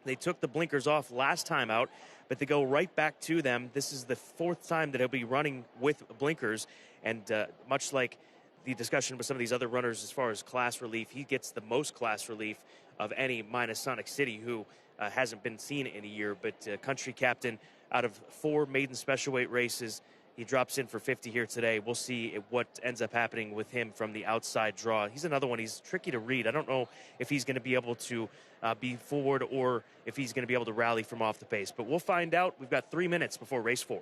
They took the blinkers off last time out, but they go right back to them. This is the 4th time that he'll be running with blinkers, and much like the discussion with some of these other runners as far as class relief, he gets the most class relief of any minus Sonic City, who hasn't been seen in a year. But Country Captain, out of 4 maiden special weight races, he drops in for 50 here today. We'll see what ends up happening with him from the outside draw. He's another one. He's tricky to read. I don't know if he's going to be able to be forward or if he's going to be able to rally from off the pace. But we'll find out. We've got 3 minutes before race 4.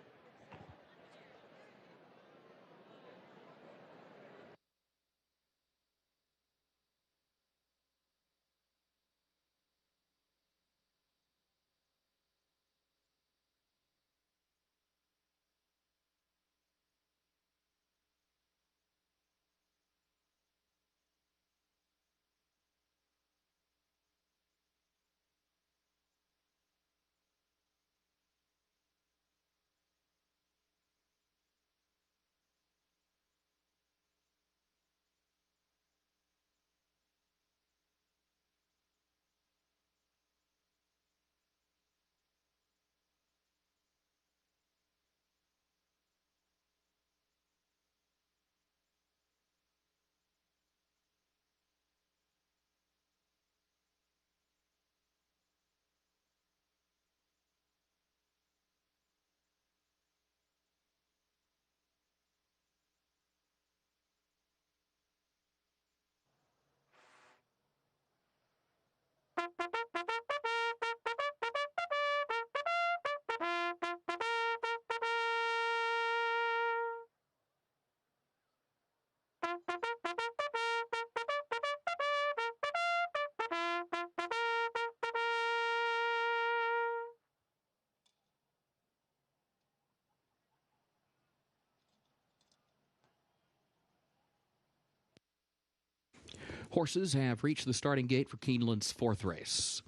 Horses have reached the starting gate for Keeneland's fourth race.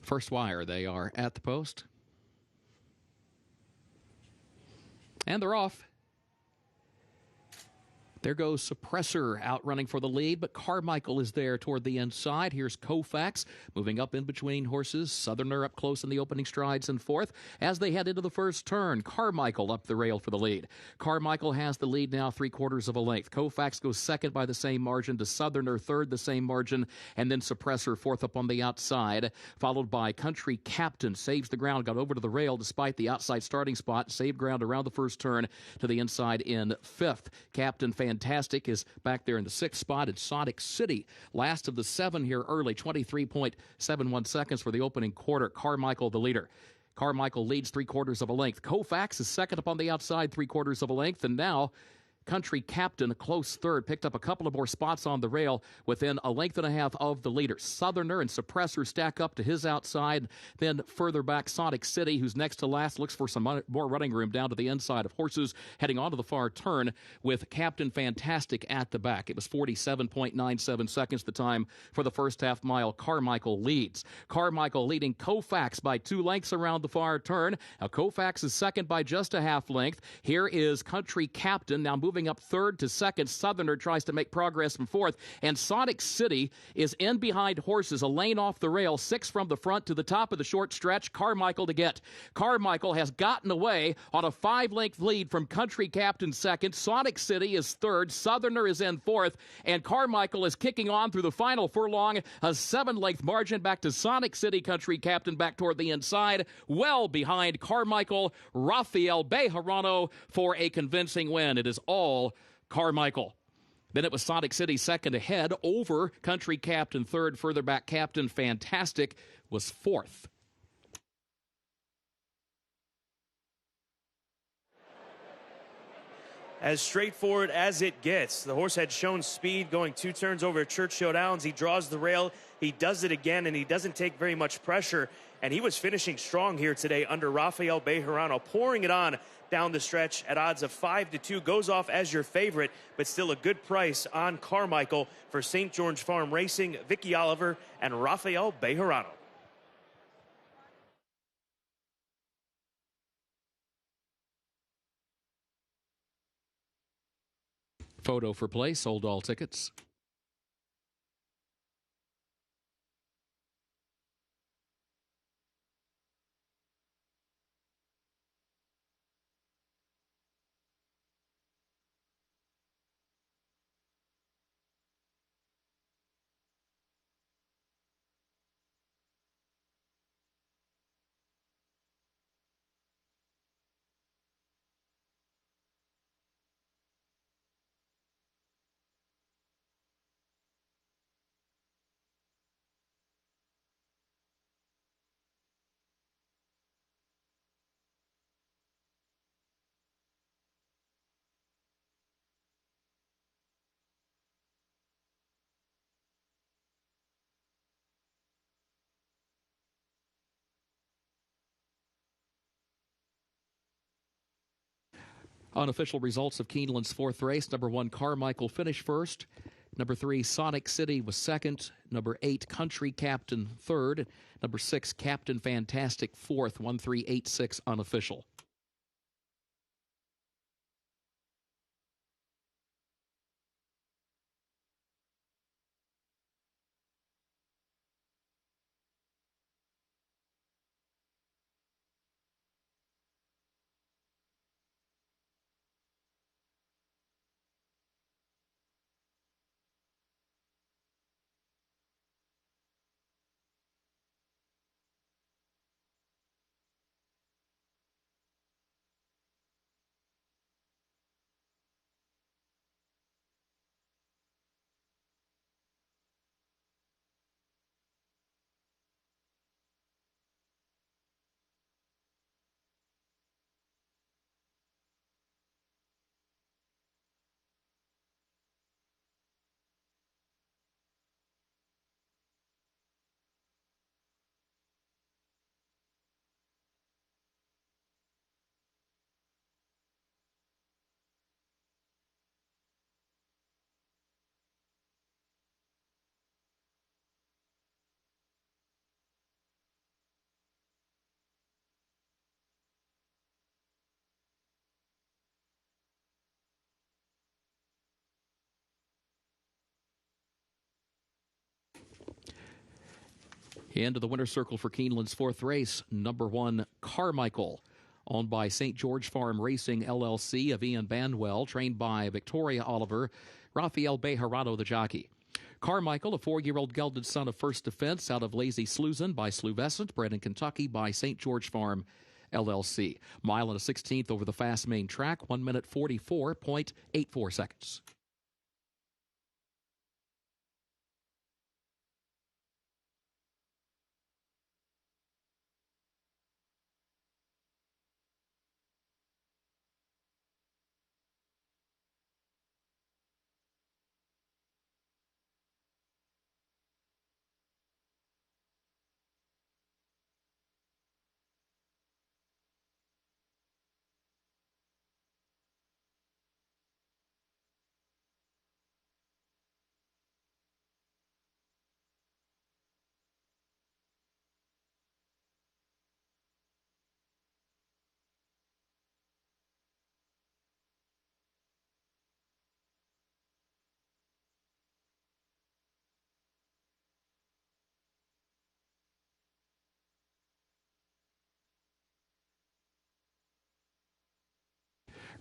First wire, they are at the post. And they're off. There goes Suppressor out running for the lead, but Carmichael is there toward the inside. Here's Koufax moving up in between horses. Southerner up close in the opening strides in fourth. As they head into the first turn, Carmichael up the rail for the lead. Carmichael has the lead now 3/4 of a length. Koufax goes second by the same margin to Southerner, third the same margin, and then Suppressor fourth up on the outside, followed by Country Captain. Saves the ground, got over to the rail despite the outside starting spot. Saved ground around the first turn to the inside in fifth. Captain Fantastic is back there in the sixth spot. It's Sonic City, last of the seven here early, 23.71 seconds for the opening quarter. Carmichael the leader. Carmichael leads 3/4 of a length. Koufax is second up on the outside, 3/4 of a length, and now Country Captain, a close third, picked up a couple of more spots on the rail within a length and a half of the leader. Southerner and Suppressor stack up to his outside. Then further back, Sonic City, who's next to last, looks for some more running room down to the inside of horses, heading onto the far turn with Captain Fantastic at the back. It was 47.97 seconds the time for the first half mile. Carmichael leads. Carmichael leading Koufax by 2 lengths around the far turn. Now Koufax is second by just a half length. Here is Country Captain, now moving up third to second. Southerner tries to make progress from fourth, and Sonic City is in behind horses, a lane off the rail, 6 from the front to the top of the short stretch. Carmichael to get. Carmichael has gotten away on a 5-length lead from Country Captain second. Sonic City is third. Southerner is in fourth, and Carmichael is kicking on through the final furlong, a 7-length margin back to Sonic City. Country Captain back toward the inside, well behind Carmichael. Rafael Bejarano for a convincing win. It is all Carmichael. Then it was Sonic City second ahead over Country Captain third. Further back, Captain Fantastic was fourth. As straightforward as it gets. The horse had shown speed going 2 turns over Churchill Downs. He draws the rail. He does it again, and he doesn't take very much pressure. And he was finishing strong here today under Rafael Bejarano, pouring it on down the stretch at odds of 5-2. Goes off as your favorite, but still a good price on Carmichael for St. George Farm Racing, Vicky Oliver, and Rafael Bejarano. Photo for play, sold all tickets. Unofficial results of Keeneland's fourth race. Number 1, Carmichael finished first. Number 3, Sonic City was second. Number 8, Country Captain third. Number 6, Captain Fantastic fourth. 1386 unofficial. Into the winner's circle for Keeneland's fourth race, number 1, Carmichael, owned by St. George Farm Racing, LLC, of Ian Banwell, trained by Victoria Oliver, Rafael Bejarano, the jockey. Carmichael, a 4-year-old gelded son of First Defense out of Lazy Sluzan by Sluvescent, bred in Kentucky by St. George Farm, LLC. Mile and a 16th over the fast main track, 1 minute 44.84 seconds.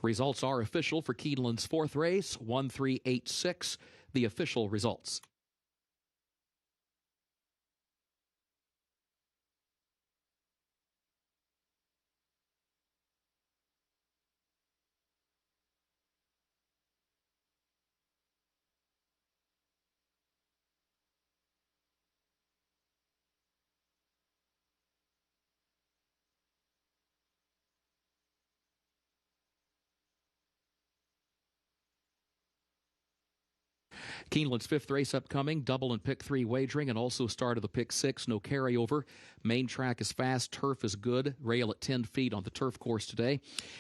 Results are official for Keeneland's fourth race, 1386, the official results. Keeneland's fifth race upcoming, double and pick 3 wagering, and also start of the pick 6, no carryover. Main track is fast, turf is good, rail at 10 feet on the turf course today.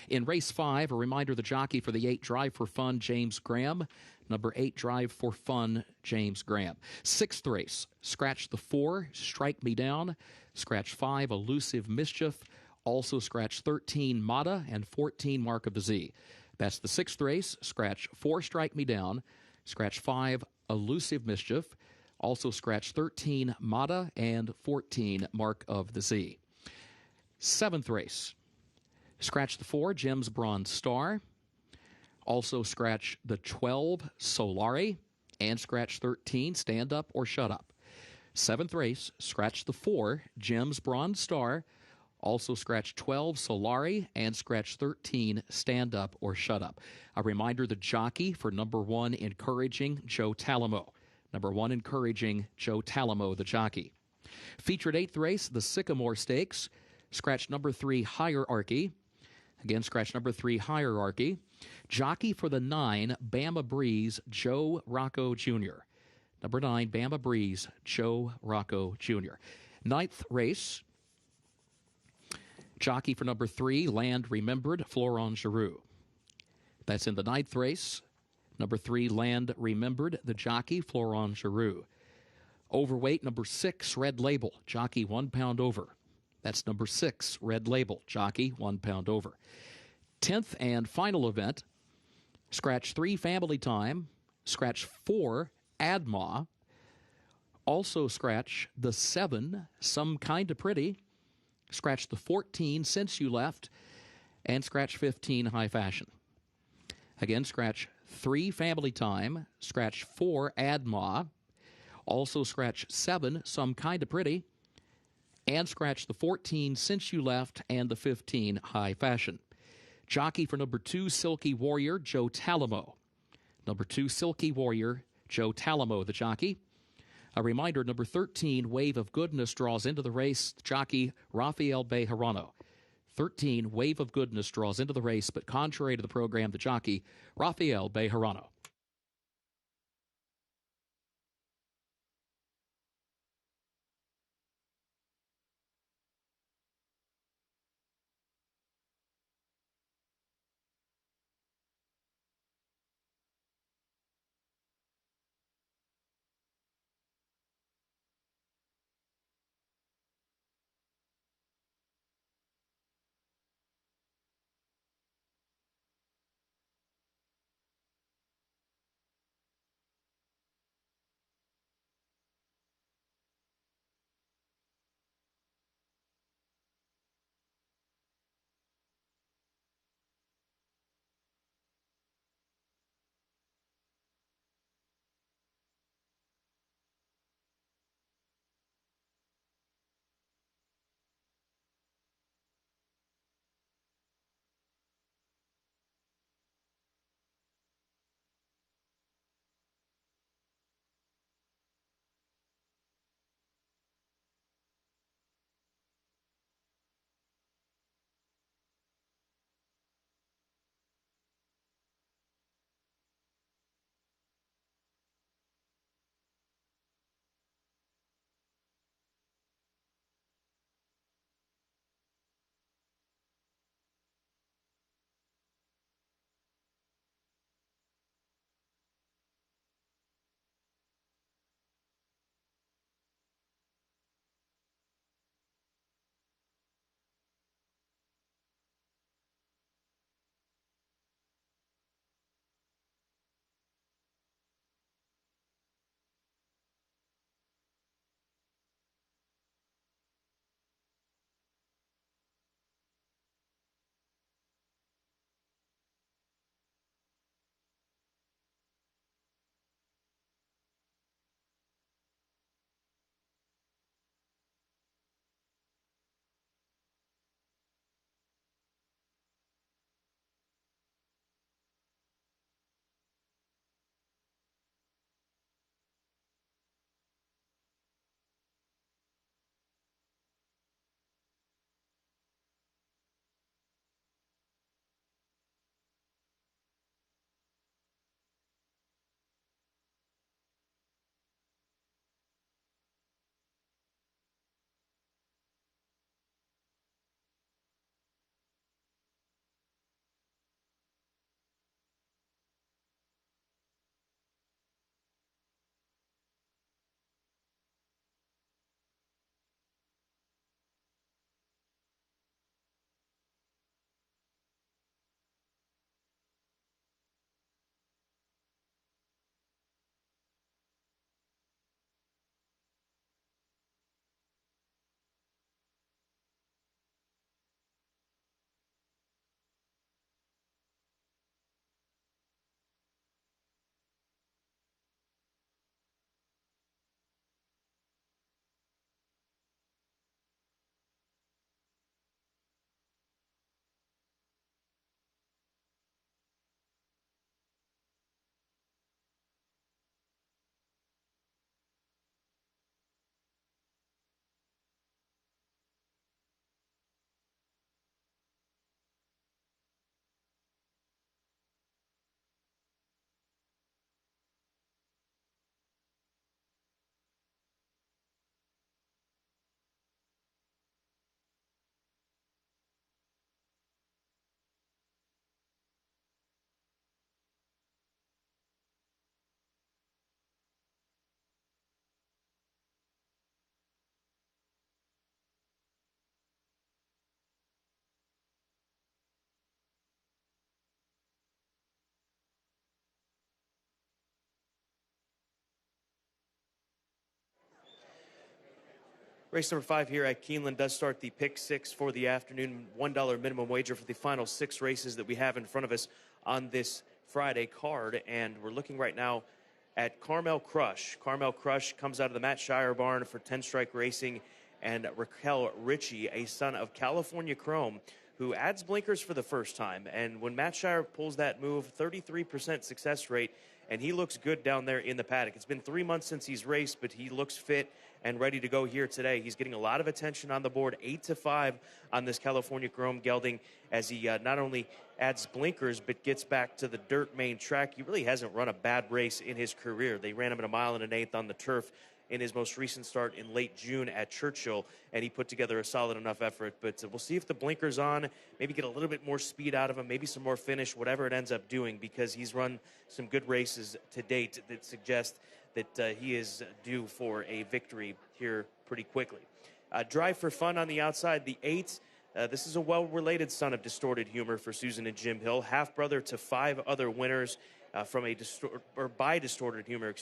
In race 5, a reminder, the jockey for the 8, Drive for Fun, James Graham. Number 8, Drive for Fun, James Graham. Sixth race, scratch the 4, Strike Me Down. Scratch 5, Elusive Mischief. Also scratch 13, Mata, and 14, Mark of the Z. That's the sixth race, scratch 4, Strike Me Down. Scratch 5, Elusive Mischief. Also scratch 13, Mata, and 14, Mark of the Z. Seventh race, scratch the 4, Jim's Bronze Star. Also scratch the 12, Solari, and scratch 13, Stand Up or Shut Up. Seventh race, scratch the 4, Jim's Bronze Star. Also scratch 12, Solari, and scratch 13, Stand Up or Shut Up. A reminder, the jockey for number 1, Encouraging, Joe Talamo. Number 1, Encouraging, Joe Talamo, the jockey. Featured 8th race, the Sycamore Stakes. Scratch number 3, Hierarchy. Again, scratch number 3, Hierarchy. Jockey for the 9, Bama Breeze, Joe Rocco Jr. Number 9, Bama Breeze, Joe Rocco Jr. 9th race, jockey for number 3, Land Remembered, Florent Giroux. That's in the 9th race. Number 3, Land Remembered, the jockey, Florent Giroux. Overweight, number 6, Red Label, jockey 1 pound over. That's number 6, Red Label, jockey 1 pound over. 10th and final event, scratch 3, Family Time, scratch 4, Adma, also scratch the 7, Some Kinda Pretty, scratch the 14, Since You Left, and scratch 15, High Fashion. Again, scratch 3, Family Time, scratch 4, Adma, also scratch 7, Some Kinda Pretty, and scratch the 14, Since You Left, and the 15, High Fashion. Jockey for number 2, Silky Warrior, Joe Talamo. Number 2, Silky Warrior, Joe Talamo, the jockey. A reminder, number 13, Wave of Goodness, draws into the race, jockey Rafael Bejarano. 13, Wave of Goodness, draws into the race, but contrary to the program, the jockey Rafael Bejarano. Race number 5 here at Keeneland does start the pick 6 for the afternoon. $1 minimum wager for the final 6 races that we have in front of us on this Friday card. And we're looking right now at Carmel Crush. Carmel Crush comes out of the Matt Shire barn for 10 Strike Racing. And Raquel Ritchie, a son of California Chrome, who adds blinkers for the first time. And when Matt Shire pulls that move, 33% success rate, and he looks good down there in the paddock. It's been 3 months since he's raced, but he looks fit and ready to go here today. He's getting a lot of attention on the board, 8-5 on this California Chrome gelding, as he not only adds blinkers, but gets back to the dirt main track. He really hasn't run a bad race in his career. They ran him at 1 1/8 on the turf in his most recent start in late June at Churchill, and he put together a solid enough effort. But we'll see if the blinker's on, maybe get a little bit more speed out of him, maybe some more finish, whatever it ends up doing, because he's run some good races to date that suggest that he is due for a victory here pretty quickly. Drive for Fun on the outside, the 8. This is a well-related son of Distorted Humor for Susan and Jim Hill, half-brother to 5 other winners by Distorted Humor,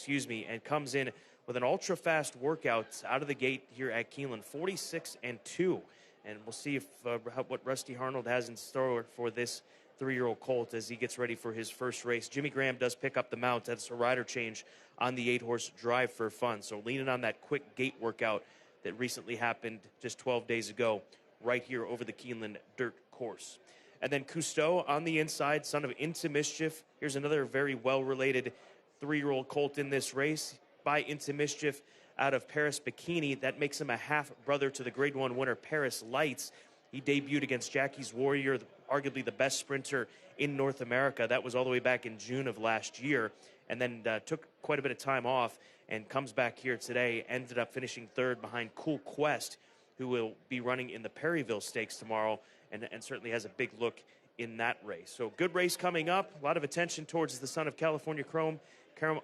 and comes in with an ultra-fast workout out of the gate here at Keeneland, 46-2. And we'll see if what Rusty Harnold has in store for this 3-year-old colt as he gets ready for his first race. Jimmy Graham does pick up the mount. That's a rider change on the 8-horse Drive for Fun. So leaning on that quick gate workout that recently happened just 12 days ago right here over the Keeneland dirt course. And then Cousteau on the inside, son of Into Mischief. Here's another very well-related 3-year-old colt in this race by Into Mischief out of Paris Bikini. That makes him a half-brother to the Grade 1 winner, Paris Lights. He debuted against Jackie's Warrior, arguably the best sprinter in North America. That was all the way back in June of last year, and then took quite a bit of time off and comes back here today. Ended up finishing 3rd behind Cool Quest, who will be running in the Perryville Stakes tomorrow, and certainly has a big look in that race. So good race coming up. A lot of attention towards the son of California Chrome,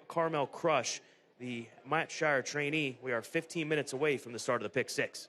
Carmel Crush, the Matt Shire trainee. We are 15 minutes away from the start of the pick 6.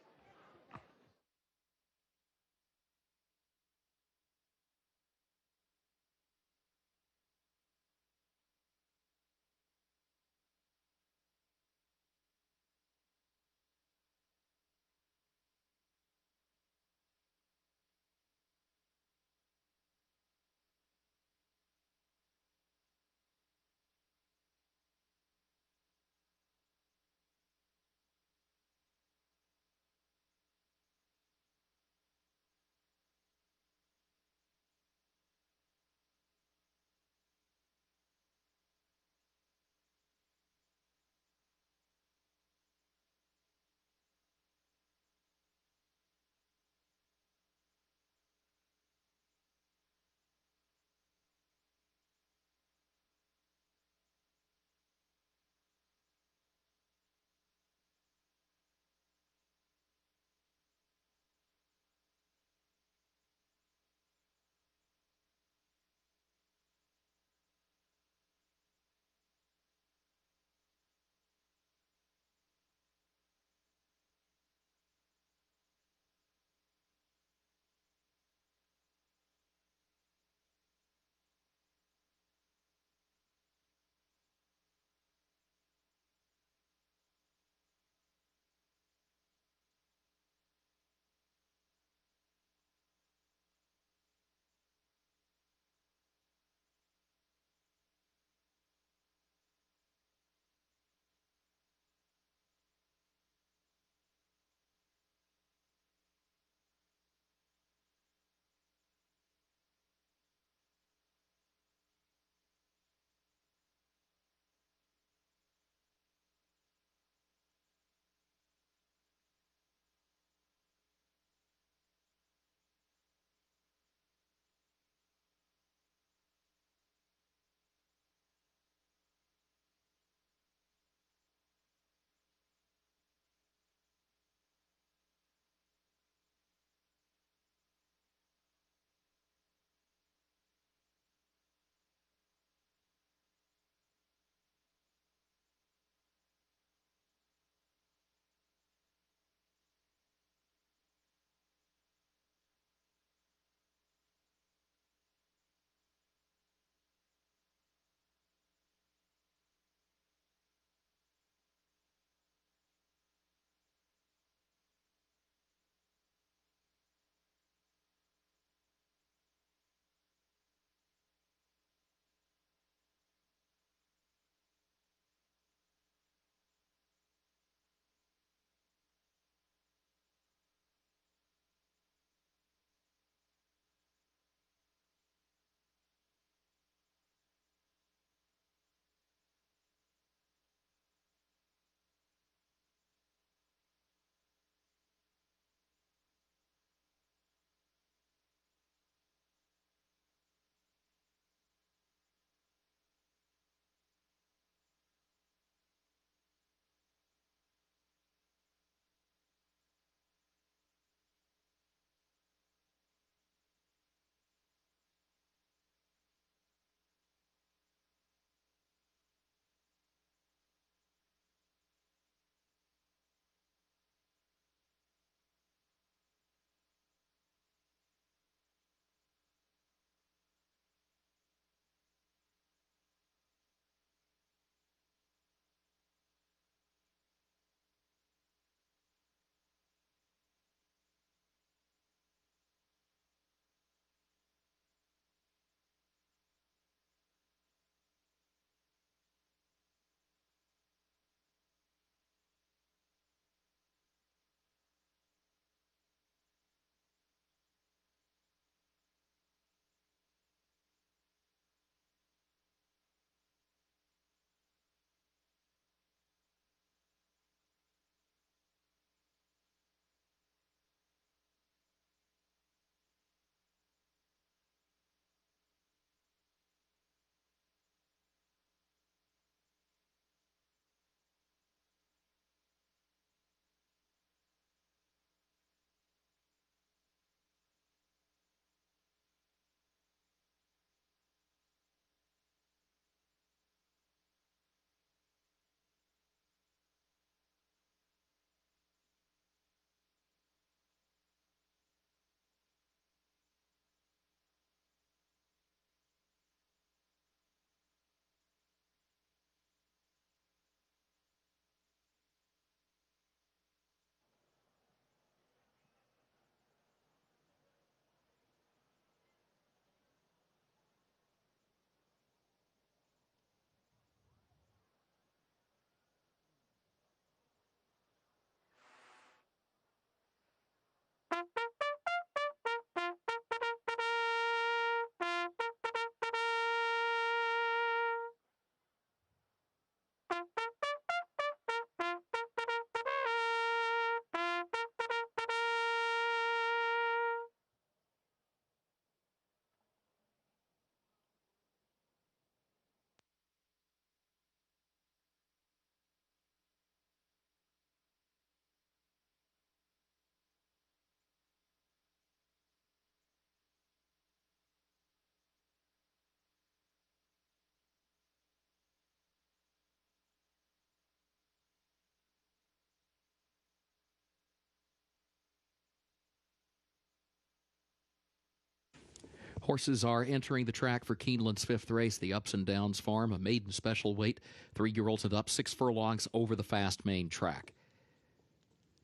Horses are entering the track for Keeneland's 5th race, the Ups and Downs Farm, a maiden special weight, 3-year-olds and up, 6 furlongs over the fast main track.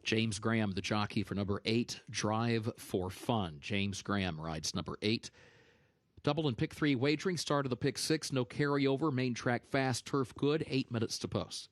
James Graham, the jockey for number 8, Drive for Fun. James Graham rides number 8. Double and pick 3 wagering, start of the pick 6, no carryover, main track fast, turf good, 8 minutes to post.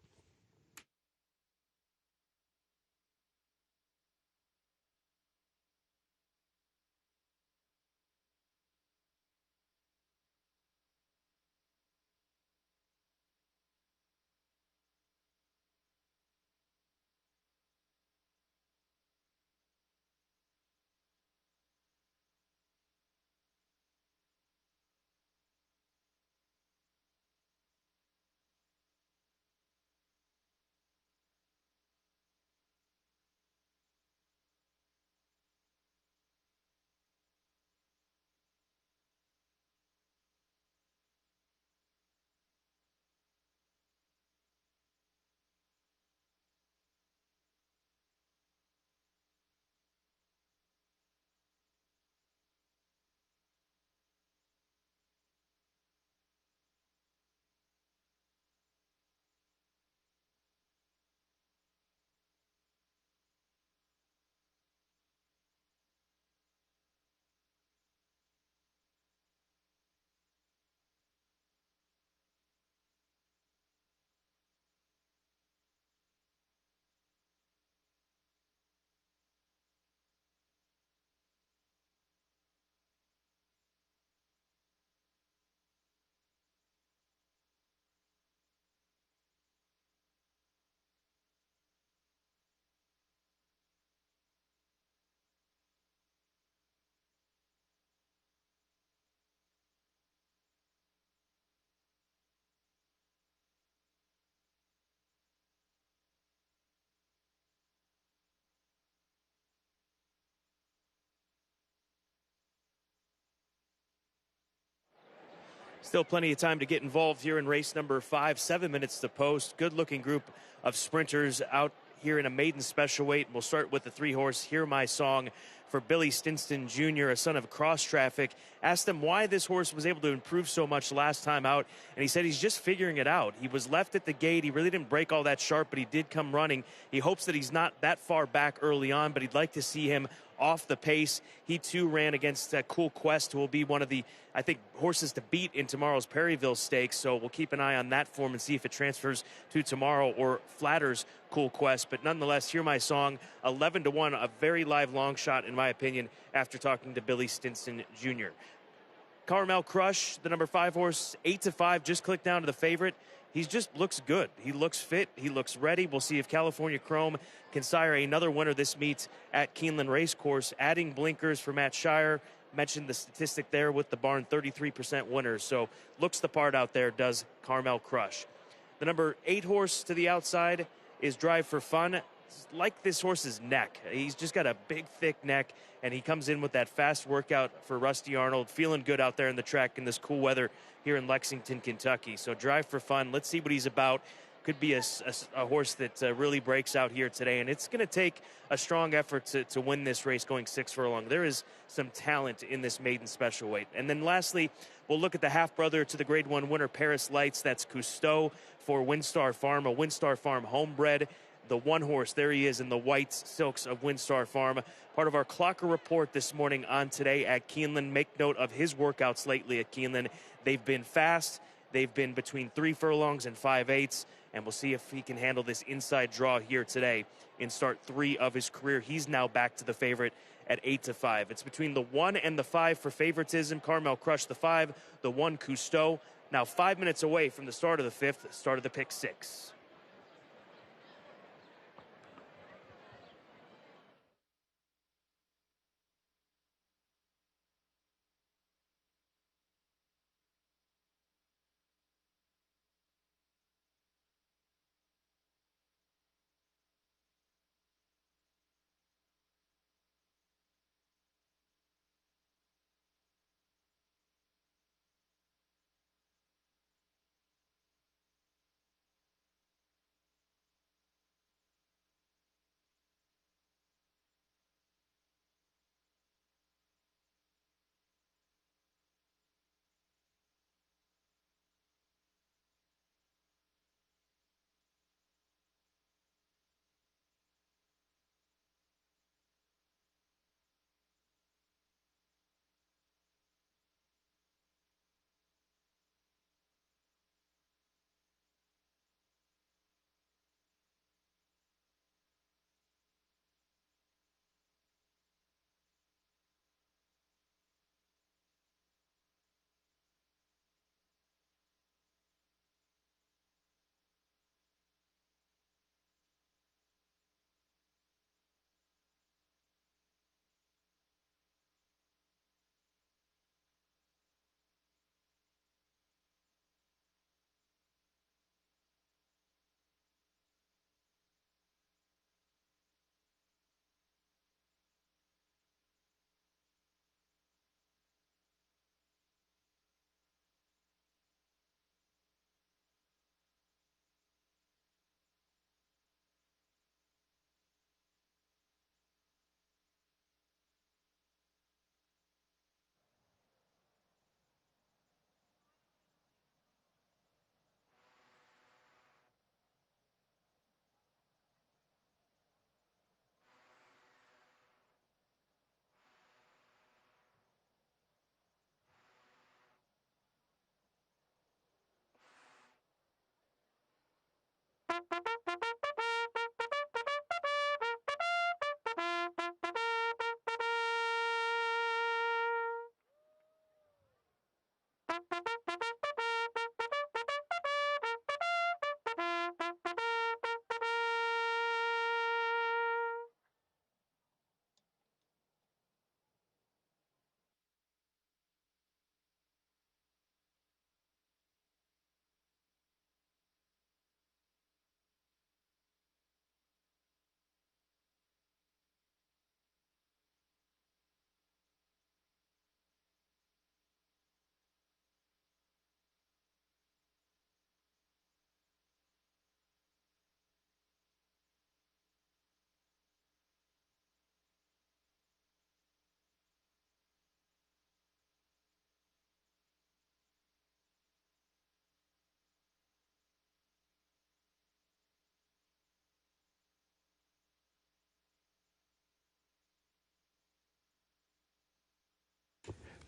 Still plenty of time to get involved here in race number 5. 7 minutes to post. Good-looking group of sprinters out here in a maiden special weight. We'll start with the 3-horse, Hear My Song, for Billy Stinston Jr., a son of Cross Traffic. Asked him why this horse was able to improve so much last time out, and he said he's just figuring it out. He was left at the gate. He really didn't break all that sharp, but he did come running. He hopes that he's not that far back early on, but he'd like to see him off the pace. He too ran against Cool Quest, who will be one of the, I think, horses to beat in tomorrow's Perryville Stakes. So we'll keep an eye on that form and see if it transfers to tomorrow or flatters Cool Quest. But nonetheless, Hear My Song, 11-1, a very live long shot in my opinion after talking to Billy Stinson Jr. Carmel Crush, the number 5 horse, 8-5, just click down to the favorite. He just looks good. He looks fit. He looks ready. We'll see if California Chrome can sire another winner this meet at Keeneland Racecourse. Adding blinkers for Matt Shire. Mentioned the statistic there with the barn, 33% winners. So looks the part out there, does Carmel Crush. The number 8 horse to the outside is Drive for Fun. Like this horse's neck. He's just got a big, thick neck, and he comes in with that fast workout for Rusty Arnold. Feeling good out there in the track in this cool weather here in Lexington, Kentucky. So Drive for Fun. Let's see what he's about. Could be a horse that really breaks out here today, and it's going to take a strong effort to win this race going 6 furlong. There is some talent in this maiden special weight. And then lastly, we'll look at the half-brother to the Grade 1 winner, Paris Lights. That's Cousteau for Windstar Farm, a Windstar Farm homebred. The 1 horse, there he is in the white silks of Windstar Farm. Part of our Clocker report this morning on Today at Keeneland. Make note of his workouts lately at Keeneland. They've been fast. They've been between 3 furlongs and 5/8. And we'll see if he can handle this inside draw here today in start 3 of his career. He's now back to the favorite at 8-5. It's between the 1 and the 5 for favoritism. Carmel Crush the 5, the 1 Cousteau. Now 5 minutes away from the start of the 5th, start of the pick 6.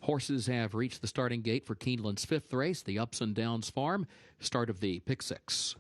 Horses have reached the starting gate for Keeneland's 5th race, the Ups and Downs Farm, start of the Pick 6.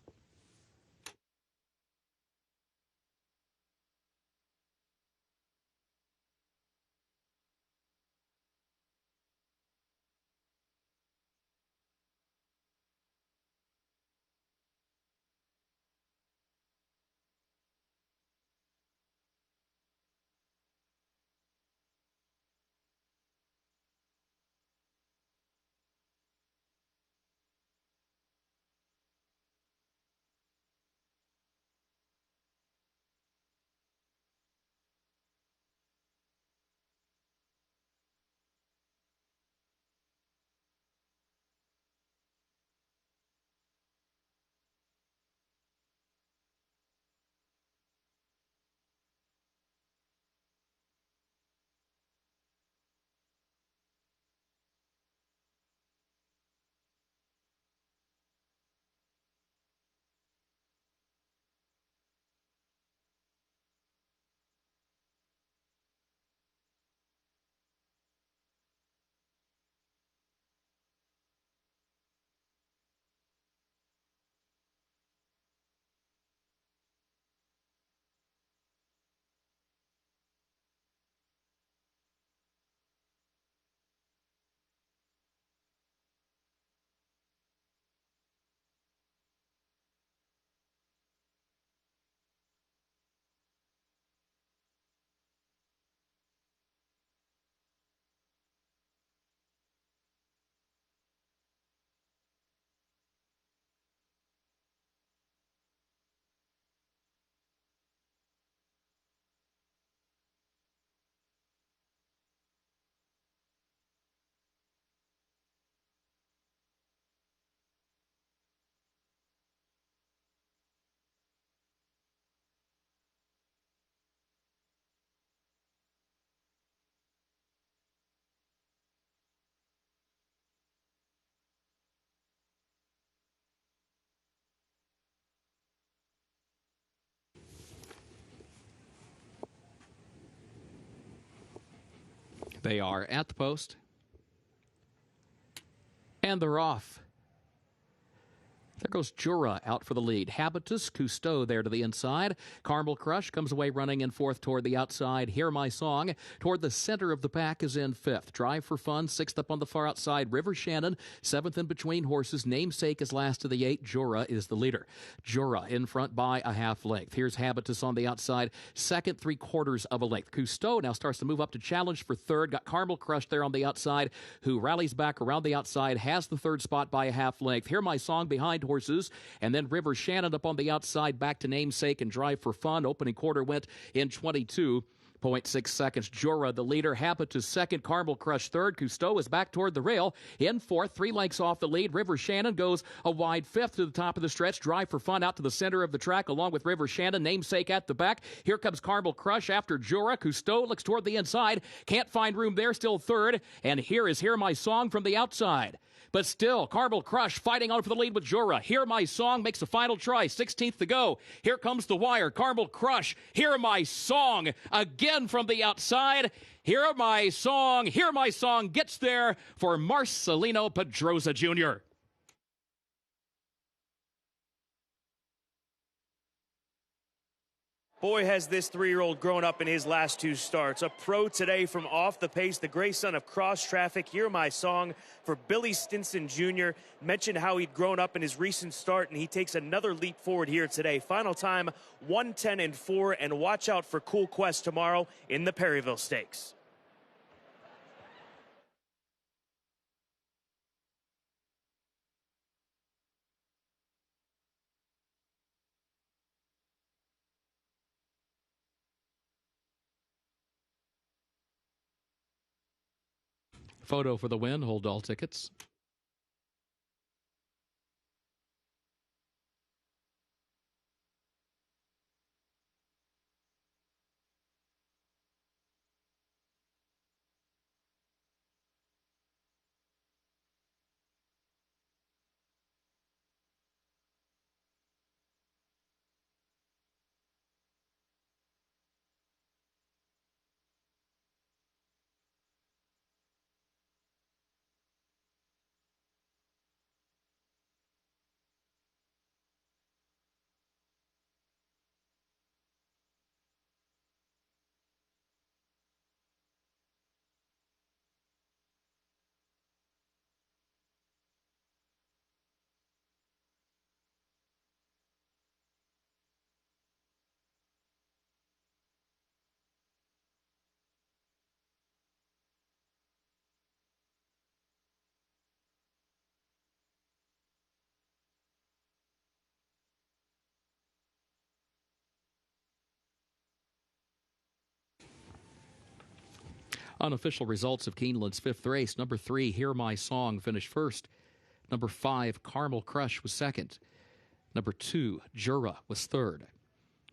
They are at the post, and they're off. There goes Jura out for the lead. Habitus, Cousteau there to the inside. Caramel Crush comes away running in 4th toward the outside. Hear My Song toward the center of the pack is in 5th. Drive for Fun, 6th up on the far outside. River Shannon, 7th in between horses. Namesake is last of the 8. Jura is the leader. Jura in front by a half length. Here's Habitus on the outside, 2nd, 3/4 of a length. Cousteau now starts to move up to challenge for 3rd. Got Caramel Crush there on the outside, who rallies back around the outside, has the 3rd spot by a half length. Hear My Song behind horses, and then River Shannon up on the outside, back to Namesake and Drive for Fun. Opening quarter went in 22.6 seconds. Jura, the leader. Habitus second. Caramel Crush third. Cousteau is back toward the rail. In 4th, 3 lengths off the lead. River Shannon goes a wide 5th to the top of the stretch. Drive for Fun out to the center of the track along with River Shannon. Namesake at the back. Here comes Caramel Crush after Jura. Cousteau looks toward the inside. Can't find room there. Still 3rd. And here is Hear My Song from the outside. But still, Caramel Crush fighting on for the lead with Jura. Hear My Song makes a final try. 16th to go. Here comes the wire. Caramel Crush. Hear My Song again from the outside. Hear My Song. Hear My Song gets there for Marcelino Pedrosa Jr. Boy, has this 3-year-old grown up in his last 2 starts. A pro today from off the pace, the gray son of cross traffic. Hear My Song for Billy Stinson Jr. Mentioned how he'd grown up in his recent start, and he takes another leap forward here today. Final time, 1:10.4, and watch out for Cool Quest tomorrow in the Perryville Stakes. Photo for the win. Hold all tickets. Unofficial results of Keeneland's 5th race. Number 3, Hear My Song, finished first. Number 5, Carmel Crush, was second. Number 2, Jura, was third.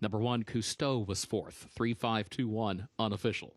Number 1, Cousteau, was fourth. 3-5-2-1, unofficial.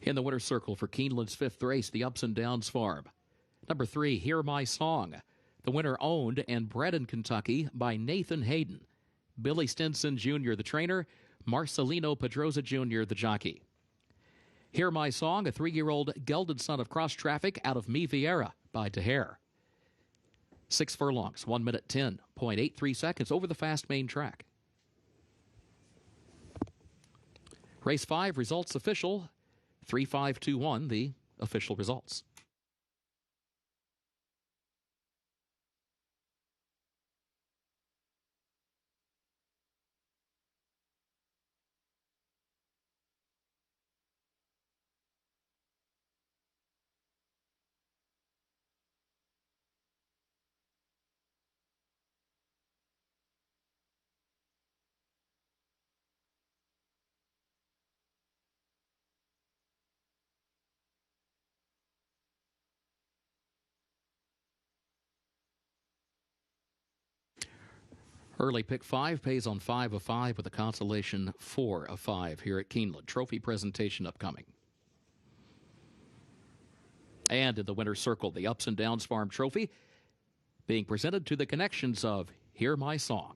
In the winner's circle for Keeneland's 5th race, the Ups and Downs Farm. Number 3, Hear My Song. The winner owned and bred in Kentucky by Nathan Hayden. Billy Stinson Jr., the trainer. Marcelino Pedroza Jr., the jockey. Hear My Song, a 3-year-old gelded son of cross traffic out of Mi Vieira by Tejer. 6 furlongs, 1 minute 10.83 seconds over the fast main track. Race 5, results official. 3-5-2-1, the official results. Early pick 5 pays on 5 of 5 with a consolation 4 of 5 here at Keeneland. Trophy presentation upcoming. And in the winner's circle, the Ups and Downs Farm Trophy being presented to the connections of Hear My Song.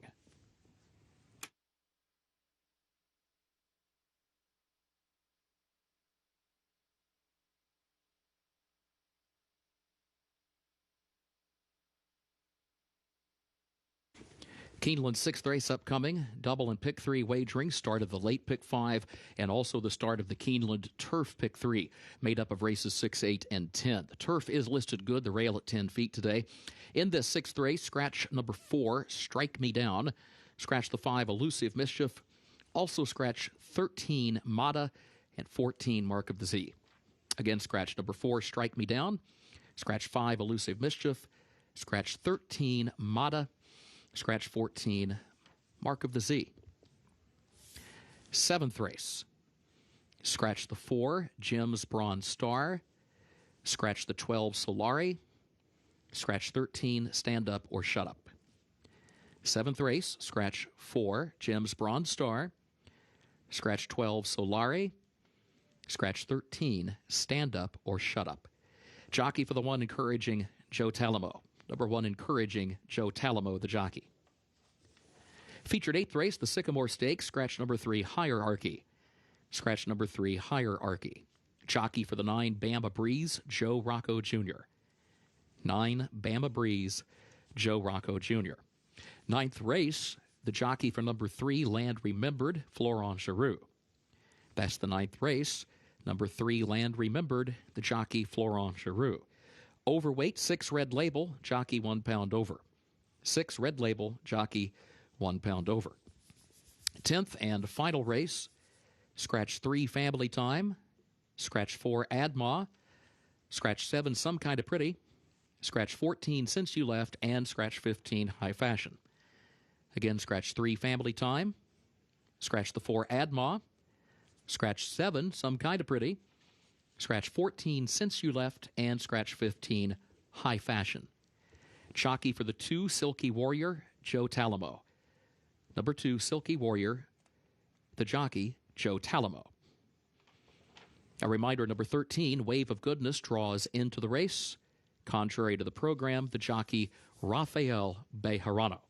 Keeneland's sixth race upcoming. Double and pick 3 wagering, start of the late pick 5, and also the start of the Keeneland Turf pick 3, made up of races 6, 8, and 10. The Turf is listed good, the rail at 10 feet today. In this sixth race, scratch number 4, Strike Me Down. Scratch the 5, Elusive Mischief. Also scratch 13, Mata, and 14, Mark of the Z. Again, scratch number 4, Strike Me Down. Scratch 5, Elusive Mischief. Scratch 13, Mata. Scratch 14, Mark of the Z. Seventh race. Scratch the 4, Jim's Bronze Star. Scratch the 12, Solari. Scratch 13, Stand Up or Shut Up. Seventh race. Scratch 4, Jim's Bronze Star. Scratch 12, Solari. Scratch 13, Stand Up or Shut Up. Jockey for the 1, Encouraging Joe Talamo. Number 1, Encouraging Joe Talamo, the jockey. Featured 8th race, the Sycamore Stakes. Scratch number 3, Hierarchy. Scratch number 3, Hierarchy. Jockey for the 9, Bama Breeze, Joe Rocco Jr. 9, Bama Breeze, Joe Rocco Jr. 9th race, the jockey for number 3, Land Remembered, Florent Giroux. That's the 9th race. Number 3, Land Remembered, the jockey Florent Giroux. Overweight, 6, Red Label, jockey 1 pound over. 6, Red Label, jockey 1 pound over. 10th and final race, scratch 3, Family Time. Scratch 4, Adma. Scratch 7, Some Kind of Pretty. Scratch 14, Since You Left. And scratch 15, High Fashion. Again, scratch 3, Family Time. Scratch the 4, Adma. Scratch 7, Some Kind of Pretty. Scratch 14, Since You Left. And scratch 15, High Fashion. Jockey for the 2, Silky Warrior, Joe Talamo. Number 2, Silky Warrior, the jockey, Joe Talamo. A reminder, number 13, Wave of Goodness, draws into the race. Contrary to the program, the jockey, Rafael Bejarano.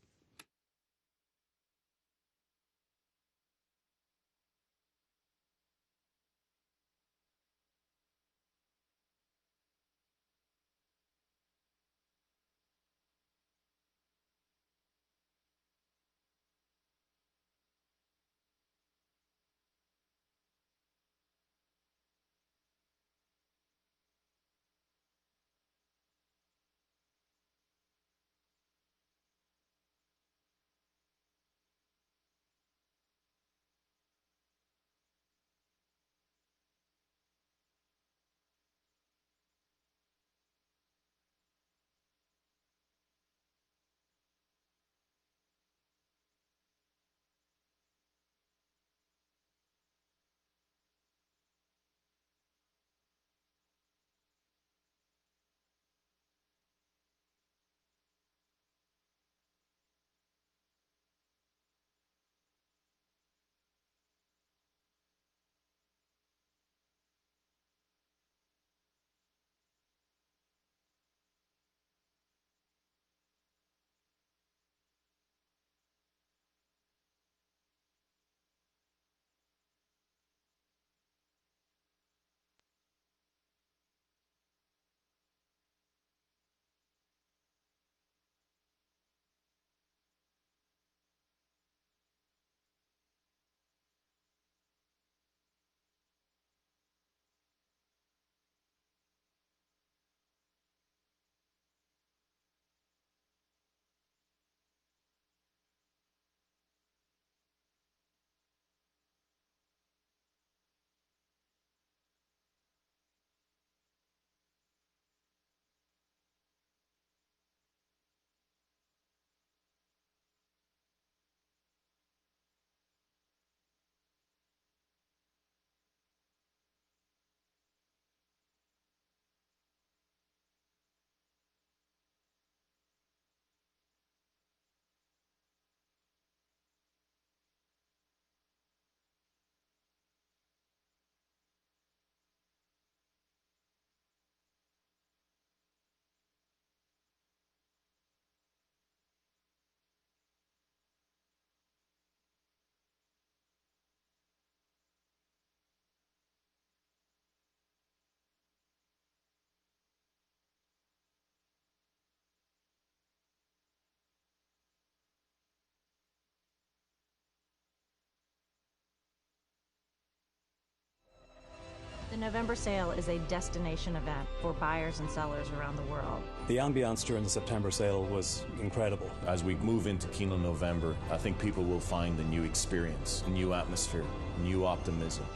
November sale is a destination event for buyers and sellers around the world. The ambiance during the September sale was incredible. As we move into Keeneland November, I think people will find a new experience, a new atmosphere, new optimism.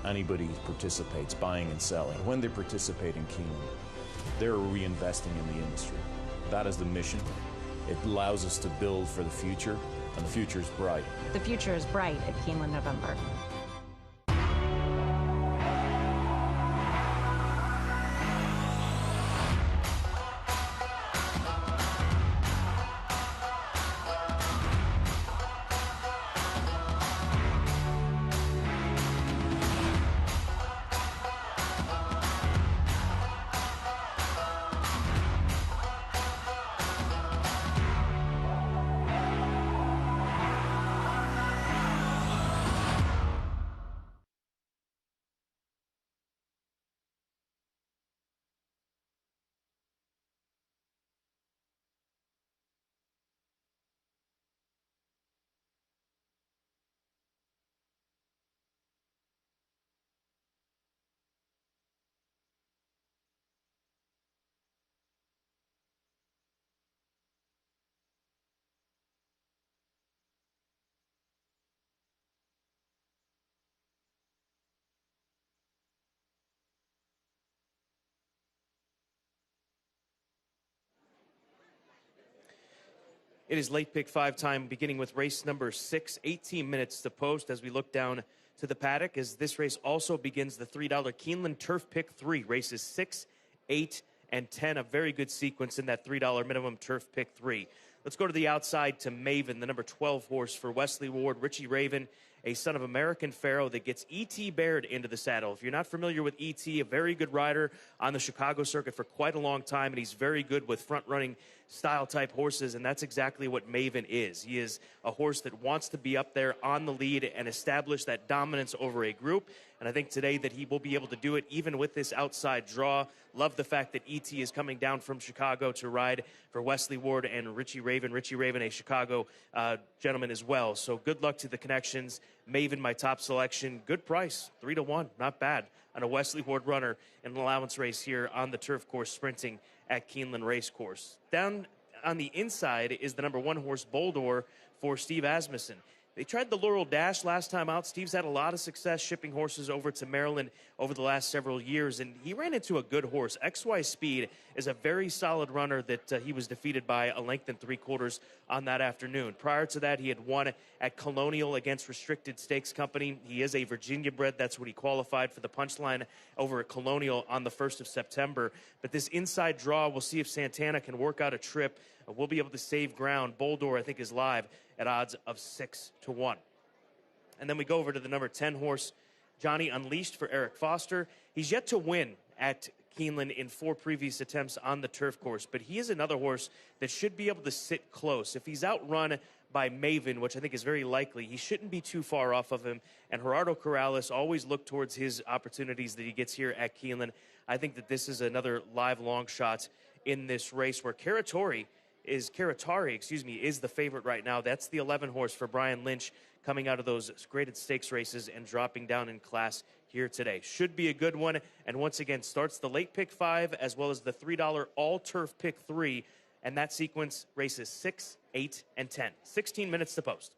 Anybody who participates, buying and selling, when they participate in Keeneland, they're reinvesting in the industry. That is the mission. It allows us to build for the future, and the future is bright. The future is bright at Keeneland November. It is late pick 5 time, beginning with race number 6, 18 minutes to post as we look down to the paddock, as this race also begins the $3 Keeneland Turf Pick 3, races 6, 8, and 10. A very good sequence in that $3 minimum Turf Pick 3. Let's go to the outside to Maven, the number 12 horse for Wesley Ward, Richie Raven, a son of American Pharaoh that gets E.T. Baird into the saddle. If you're not familiar with E.T., a very good rider on the Chicago circuit for quite a long time, and he's very good with front-running style-type horses, and that's exactly what Maven is. He is a horse that wants to be up there on the lead and establish that dominance over a group, and I think today that he will be able to do it even with this outside draw. Love the fact that E.T. is coming down from Chicago to ride for Wesley Ward and Richie Raven. Richie Raven, a Chicago gentleman as well. So good luck to the connections. Maven, my top selection. Good price, 3-1, not bad on a Wesley Ward runner in an allowance race here on the turf course sprinting at Keeneland Racecourse. Down on the inside is the number 1 horse, Boldor, for Steve Asmussen. They tried the Laurel Dash last time out. Steve's had a lot of success shipping horses over to Maryland over the last several years, and he ran into a good horse. XY Speed is a very solid runner that he was defeated by a length and 3/4 on that afternoon. Prior to that, he had won at Colonial against Restricted Stakes Company. He is a Virginia bred. That's what he qualified for the punchline over at Colonial on the 1st of September. But this inside draw, we'll see if Santana can work out a trip. We'll be able to save ground. Boldor, I think, is live at odds of 6-1. And then we go over to the number 10 horse, Johnny Unleashed, for Eric Foster. He's yet to win at Keeneland in 4 previous attempts on the turf course, but he is another horse that should be able to sit close. If he's outrun by Maven, which I think is very likely, he shouldn't be too far off of him. And Gerardo Corrales always look towards his opportunities that he gets here at Keeneland. I think that this is another live long shot in this race where Caratari is the favorite right now. That's the 11 horse for Brian Lynch, coming out of those graded stakes races and dropping down in class here today. Should be a good one, and once again starts the late pick 5 as well as the $3 all turf pick 3, and that sequence races 6, 8, and 10. 16 minutes to post.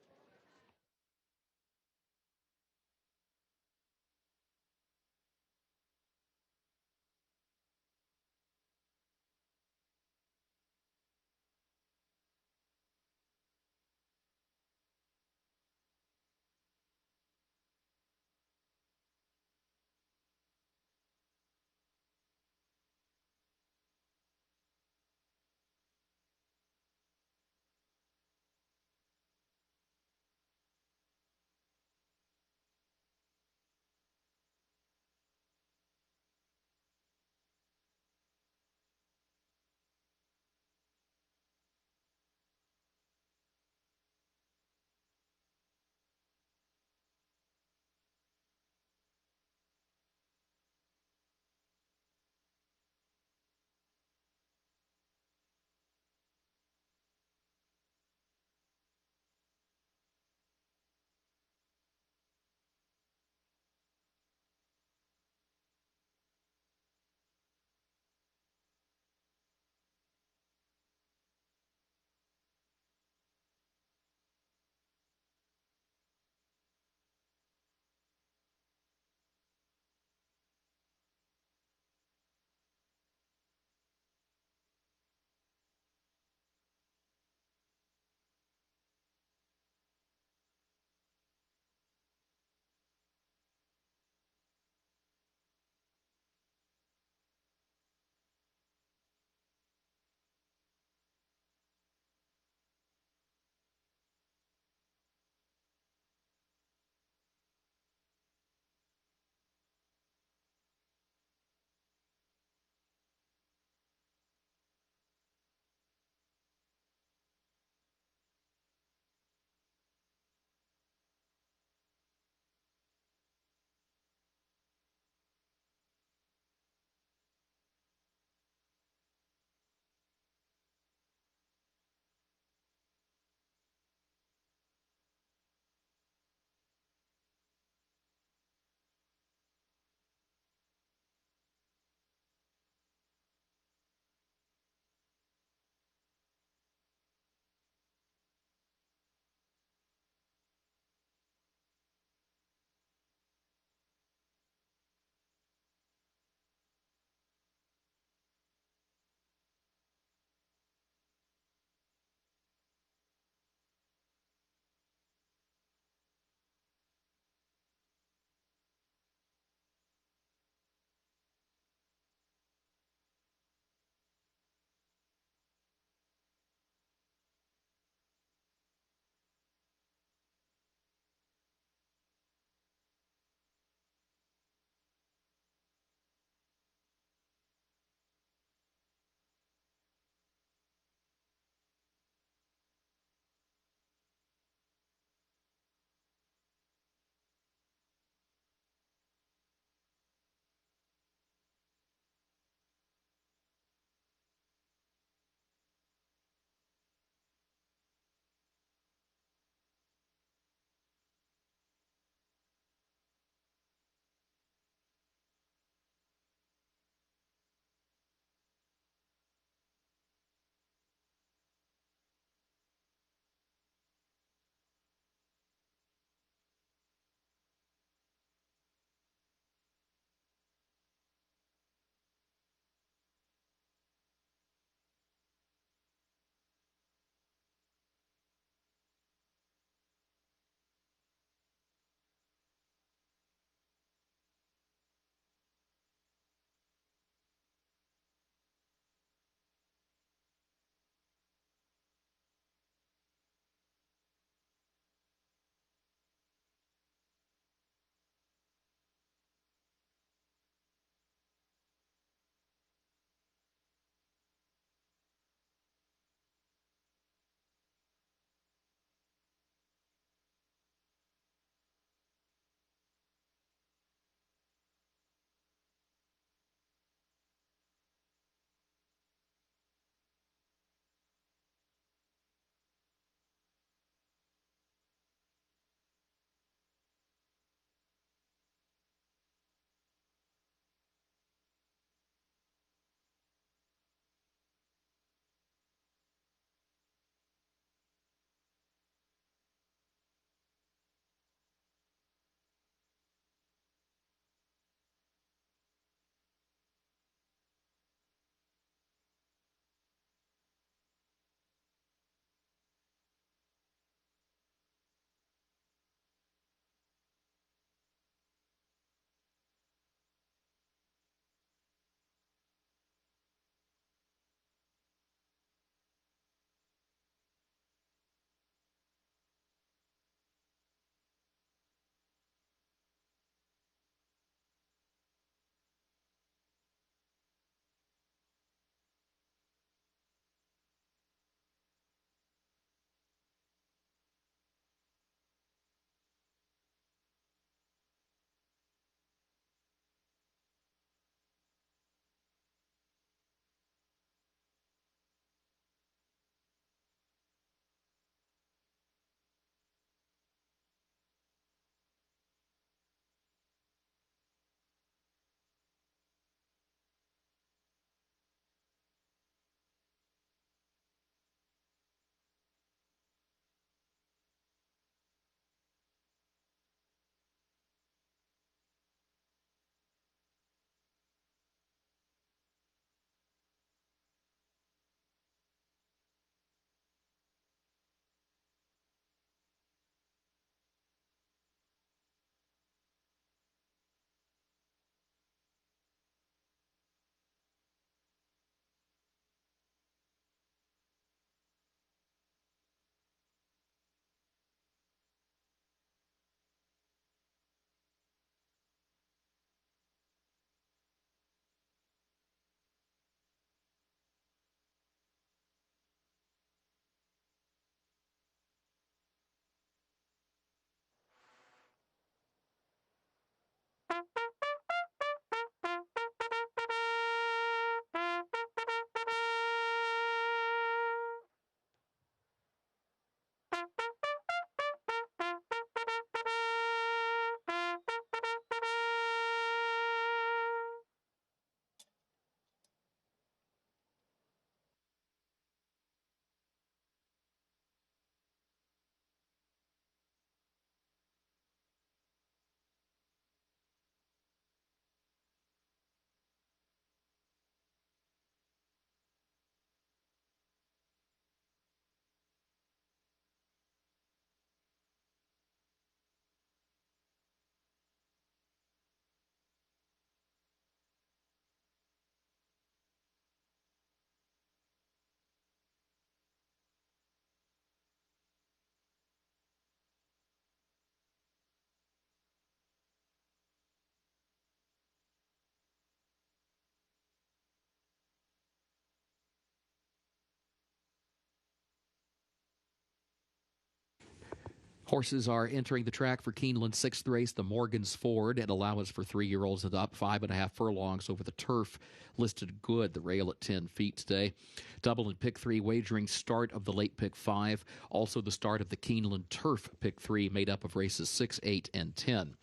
Horses are entering the track for Keeneland's sixth race, the Morgan's Ford, and allowance for 3-year-olds and up, 5.5 furlongs over the turf. Listed good, the rail at 10 feet today. Double and pick 3 wagering start of the late pick 5. Also the start of the Keeneland turf pick 3, made up of races 6, 8, and 10.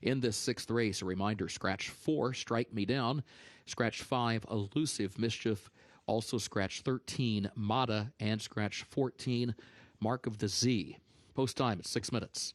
In this sixth race, a reminder, scratch 4, Strike Me Down. Scratch 5, Elusive Mischief. Also scratch 13, Mata, and scratch 14, Mark of the Z. Post time at 6 minutes.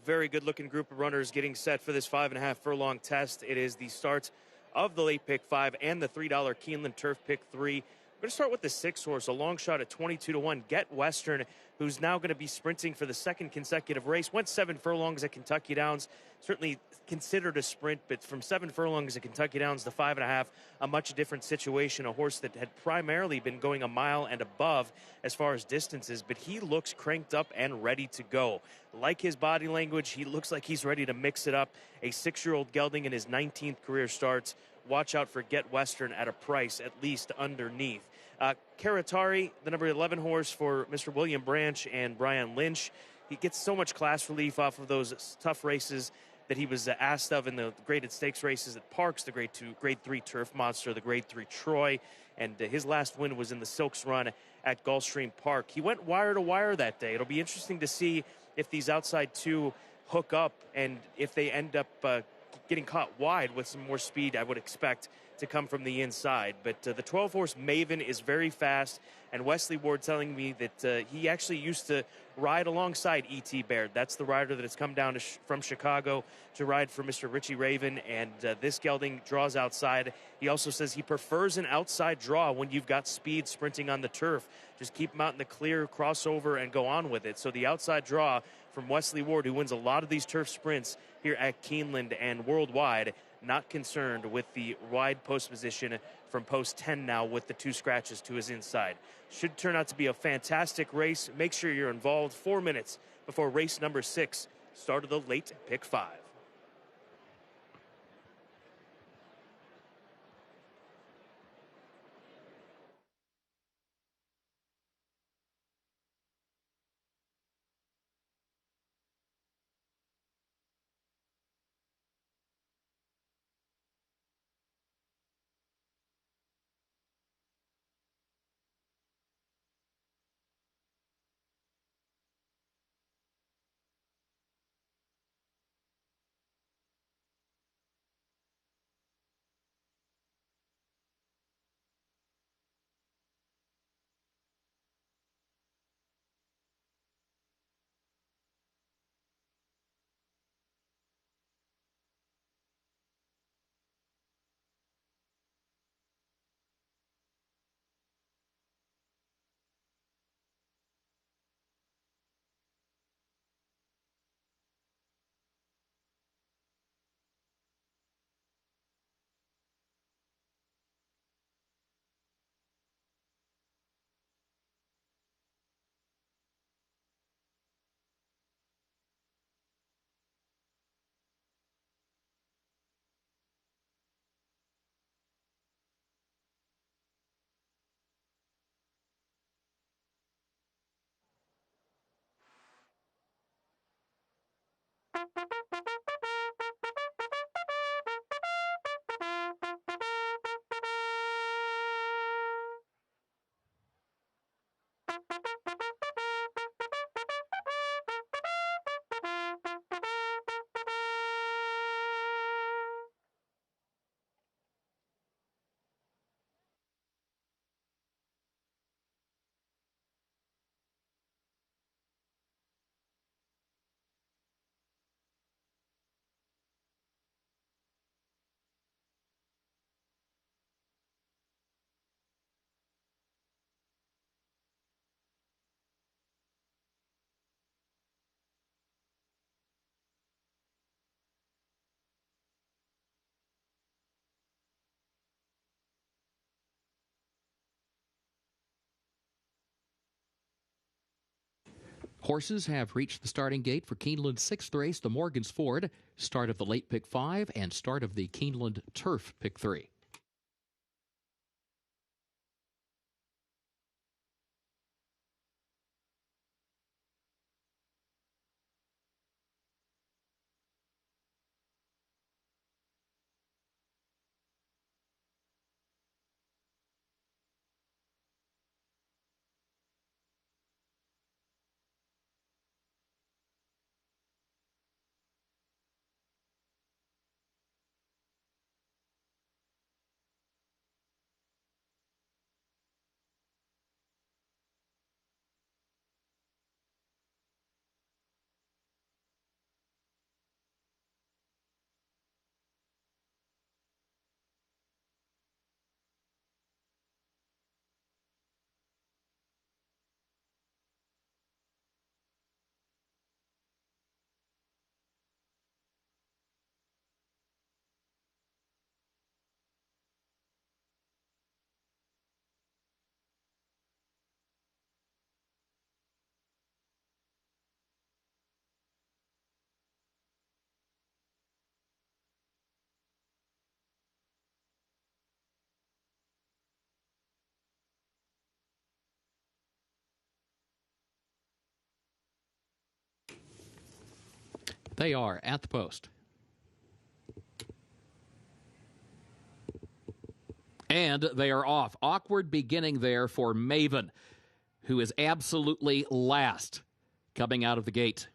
Very good-looking group of runners getting set for this 5.5 furlong test. It is the start of the late pick 5 and the $3 Keeneland turf pick 3. We're going to start with the 6 horse, a long shot at 22-1. Get Western, who's now going to be sprinting for the second consecutive race. Went 7 furlongs at Kentucky Downs. Certainly considered a sprint, but from 7 furlongs at Kentucky Downs to 5.5, a much different situation. A horse that had primarily been going a mile and above as far as distances, but he looks cranked up and ready to go. Like his body language, he looks like he's ready to mix it up. A 6-year-old gelding in his 19th career starts. Watch out for Get Western at a price at least underneath. Karatari, the number 11 horse for Mr. William Branch and Brian Lynch. He gets so much class relief off of those tough races that he was asked of in the graded stakes races at Parks, the grade 3 Turf Monster, the grade 3 Troy, and his last win was in the Silks Run at Gulfstream Park. He went wire to wire that day. It'll be interesting to see if these outside 2 hook up and if they end up getting caught wide with some more speed, I would expect to come from the inside. But the 12-horse Maven is very fast, and Wesley Ward telling me that he actually used to ride alongside E.T. Baird. That's the rider that has come down from Chicago to ride for Mr. Richie Raven, and this gelding draws outside. He also says he prefers an outside draw when you've got speed sprinting on the turf. Just keep him out in the clear, crossover, and go on with it. So the outside draw from Wesley Ward, who wins a lot of these turf sprints here at Keeneland and worldwide, not concerned with the wide post position from post 10 now with the 2 scratches to his inside. Should turn out to be a fantastic race. Make sure you're involved 4 minutes before race number 6, start of the late pick 5. Horses have reached the starting gate for Keeneland's 6th race, the Morgan's Ford, start of the late pick 5, and start of the Keeneland Turf pick 3. They are at the post. And they are off. Awkward beginning there for Maven, who is absolutely last coming out of the gate.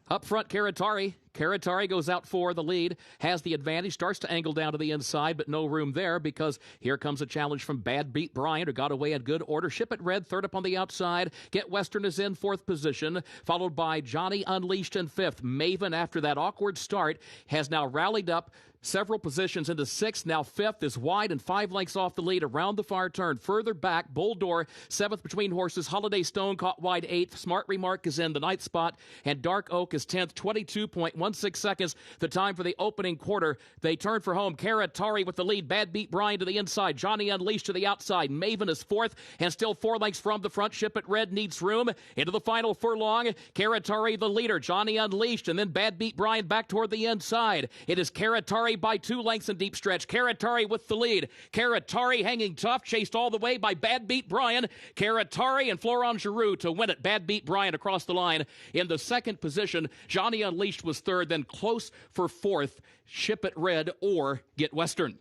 Up front, Karatari. Karatari goes out for the lead, has the advantage, starts to angle down to the inside, but no room there because here comes a challenge from Bad Beat Bryant, who got away in good order. Ship It Red, third up on the outside. Get Western is in fourth position, followed by Johnny Unleashed in fifth. Maven, after that awkward start, has now rallied up several positions into sixth. Now fifth is wide and 5 lengths off the lead around the far turn. Further back, Bulldor, seventh between horses. Holiday Stone caught wide eighth. Smart Remark is in the ninth spot, and Dark Oak is 10th. 22.16 seconds, the time for the opening quarter. They turn for home. Karatari with the lead. Bad Beat Brian to the inside. Johnny Unleashed to the outside. Maven is fourth, and still 4 lengths from the front. Ship It Red needs room. Into the final furlong. Karatari the leader. Johnny Unleashed, and then Bad Beat Brian back toward the inside. It is Karatari by 2 lengths in deep stretch. Karatari with the lead. Karatari hanging tough, chased all the way by Bad Beat Brian. Karatari and Florent Giroux to win it. Bad Beat Brian across the line in the second position. Johnny Unleashed was third, then close for fourth. Ship It Red or Get Western.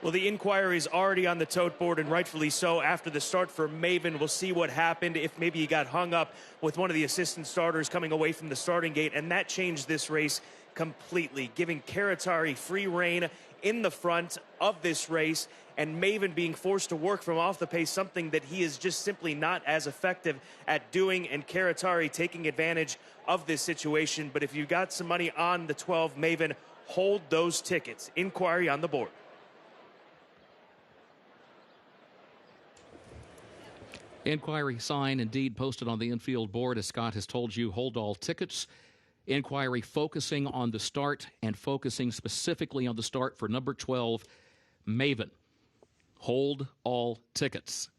Well, the inquiry is already on the tote board, and rightfully so. After the start for Maven, we'll see what happened, if maybe he got hung up with one of the assistant starters coming away from the starting gate, and that changed this race completely, giving Karatari free rein in the front of this race, and Maven being forced to work from off the pace, something that he is just simply not as effective at doing, and Karatari taking advantage of this situation. But if you got some money on the 12 Maven, hold those tickets. Inquiry on the board. Inquiry sign indeed posted on the infield board. As Scott has told you, hold all tickets. Inquiry focusing on the start and focusing specifically on the start for number 12, Maven. Hold all tickets.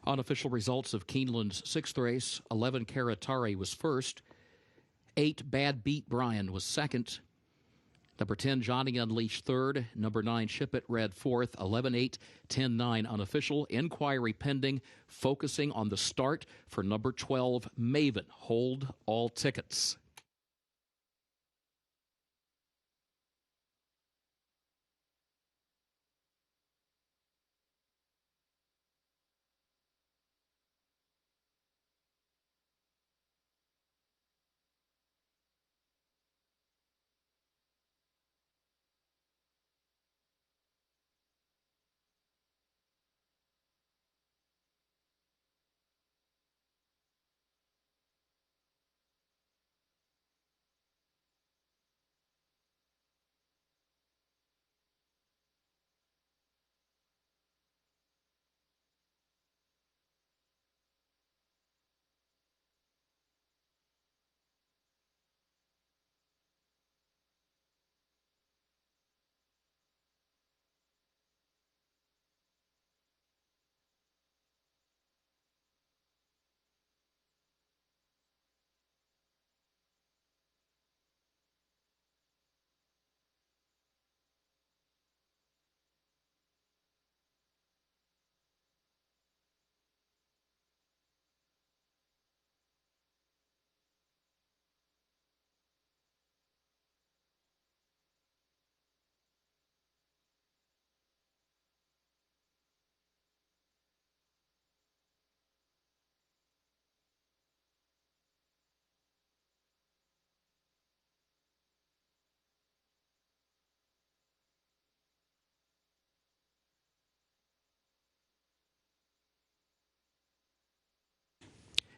Unofficial results of Keeneland's sixth race: 11 Karatari was first, 8 Bad Beat Brian was second, number 10 Johnny Unleashed third, number 9 Ship It Red fourth, 11-8, 10-9 unofficial. Inquiry pending, focusing on the start for number 12 Maven. Hold all tickets.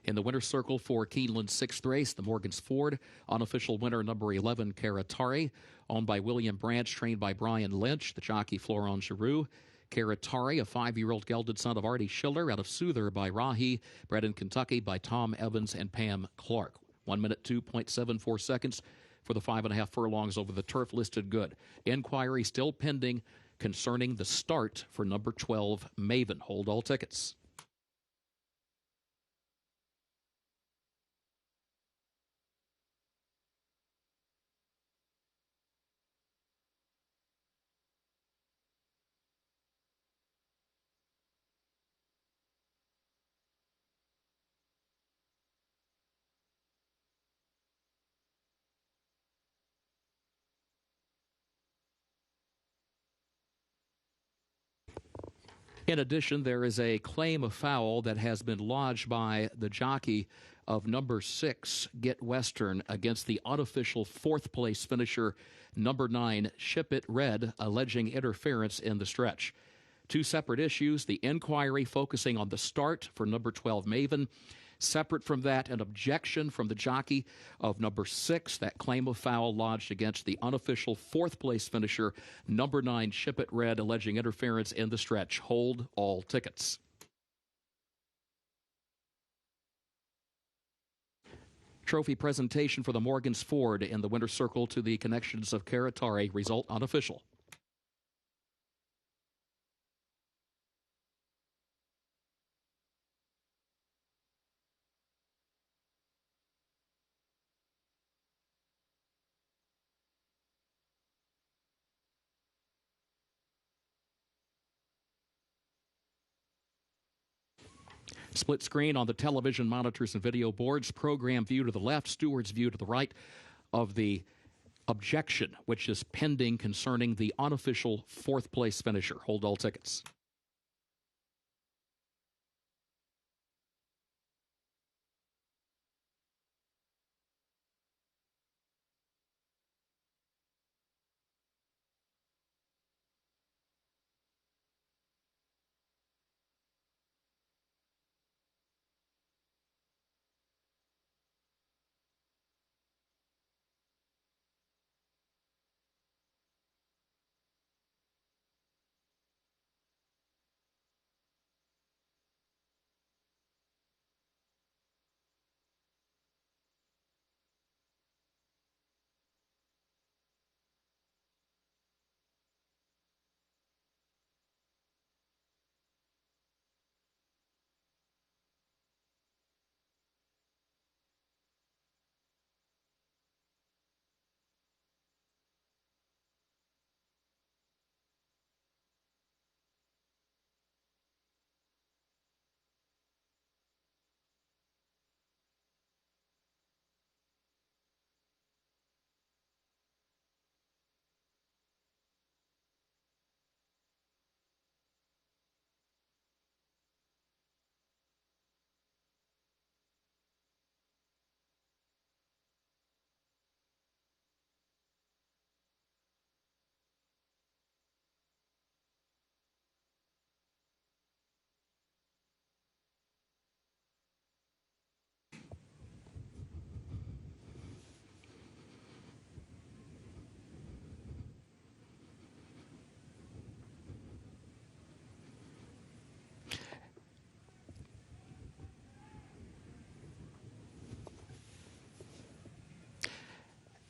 In the winner's circle for Keeneland's sixth race, the Morgan's Ford, unofficial winner number 11, Karatari, owned by William Branch, trained by Brian Lynch, the jockey Florent Giroux. Karatari, a 5-year-old gelded son of Artie Schiller, out of Souther by Rahi, bred in Kentucky by Tom Evans and Pam Clark. 1 minute, 2.74 seconds for the 5.5 furlongs over the turf, listed good. Inquiry still pending concerning the start for number 12, Maven. Hold all tickets. In addition, there is a claim of foul that has been lodged by the jockey of number 6, Get Western, against the unofficial fourth-place finisher, number 9, Ship It Red, alleging interference in the stretch. Two separate issues: the inquiry focusing on the start for number 12, Maven. Separate from that, an objection from the jockey of number 6, that claim of foul lodged against the unofficial fourth-place finisher, number 9, Ship It Red, alleging interference in the stretch. Hold all tickets. Trophy presentation for the Morgan's Ford in the winner's circle to the connections of Karatari. Result unofficial. Split screen on the television monitors and video boards. Program view to the left, steward's view to the right of the objection, which is pending concerning the unofficial fourth-place finisher. Hold all tickets.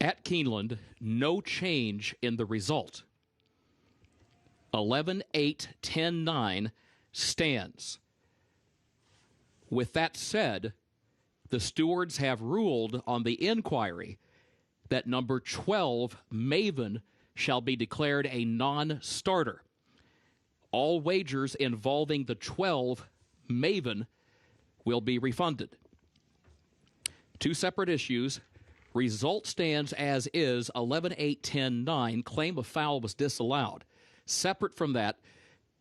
At Keeneland, no change in the result. 11-8-10-9 stands. With that said, the stewards have ruled on the inquiry that number 12, Maven, shall be declared a non-starter. All wagers involving the 12, Maven, will be refunded. Two separate issues. Result stands as is, 11-8-10-9. Claim of foul was disallowed. Separate from that,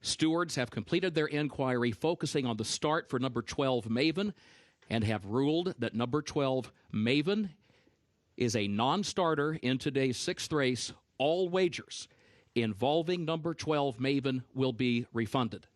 stewards have completed their inquiry focusing on the start for number 12, Maven, and have ruled that number 12, Maven, is a non-starter in today's sixth race. All wagers involving number 12, Maven, will be refunded.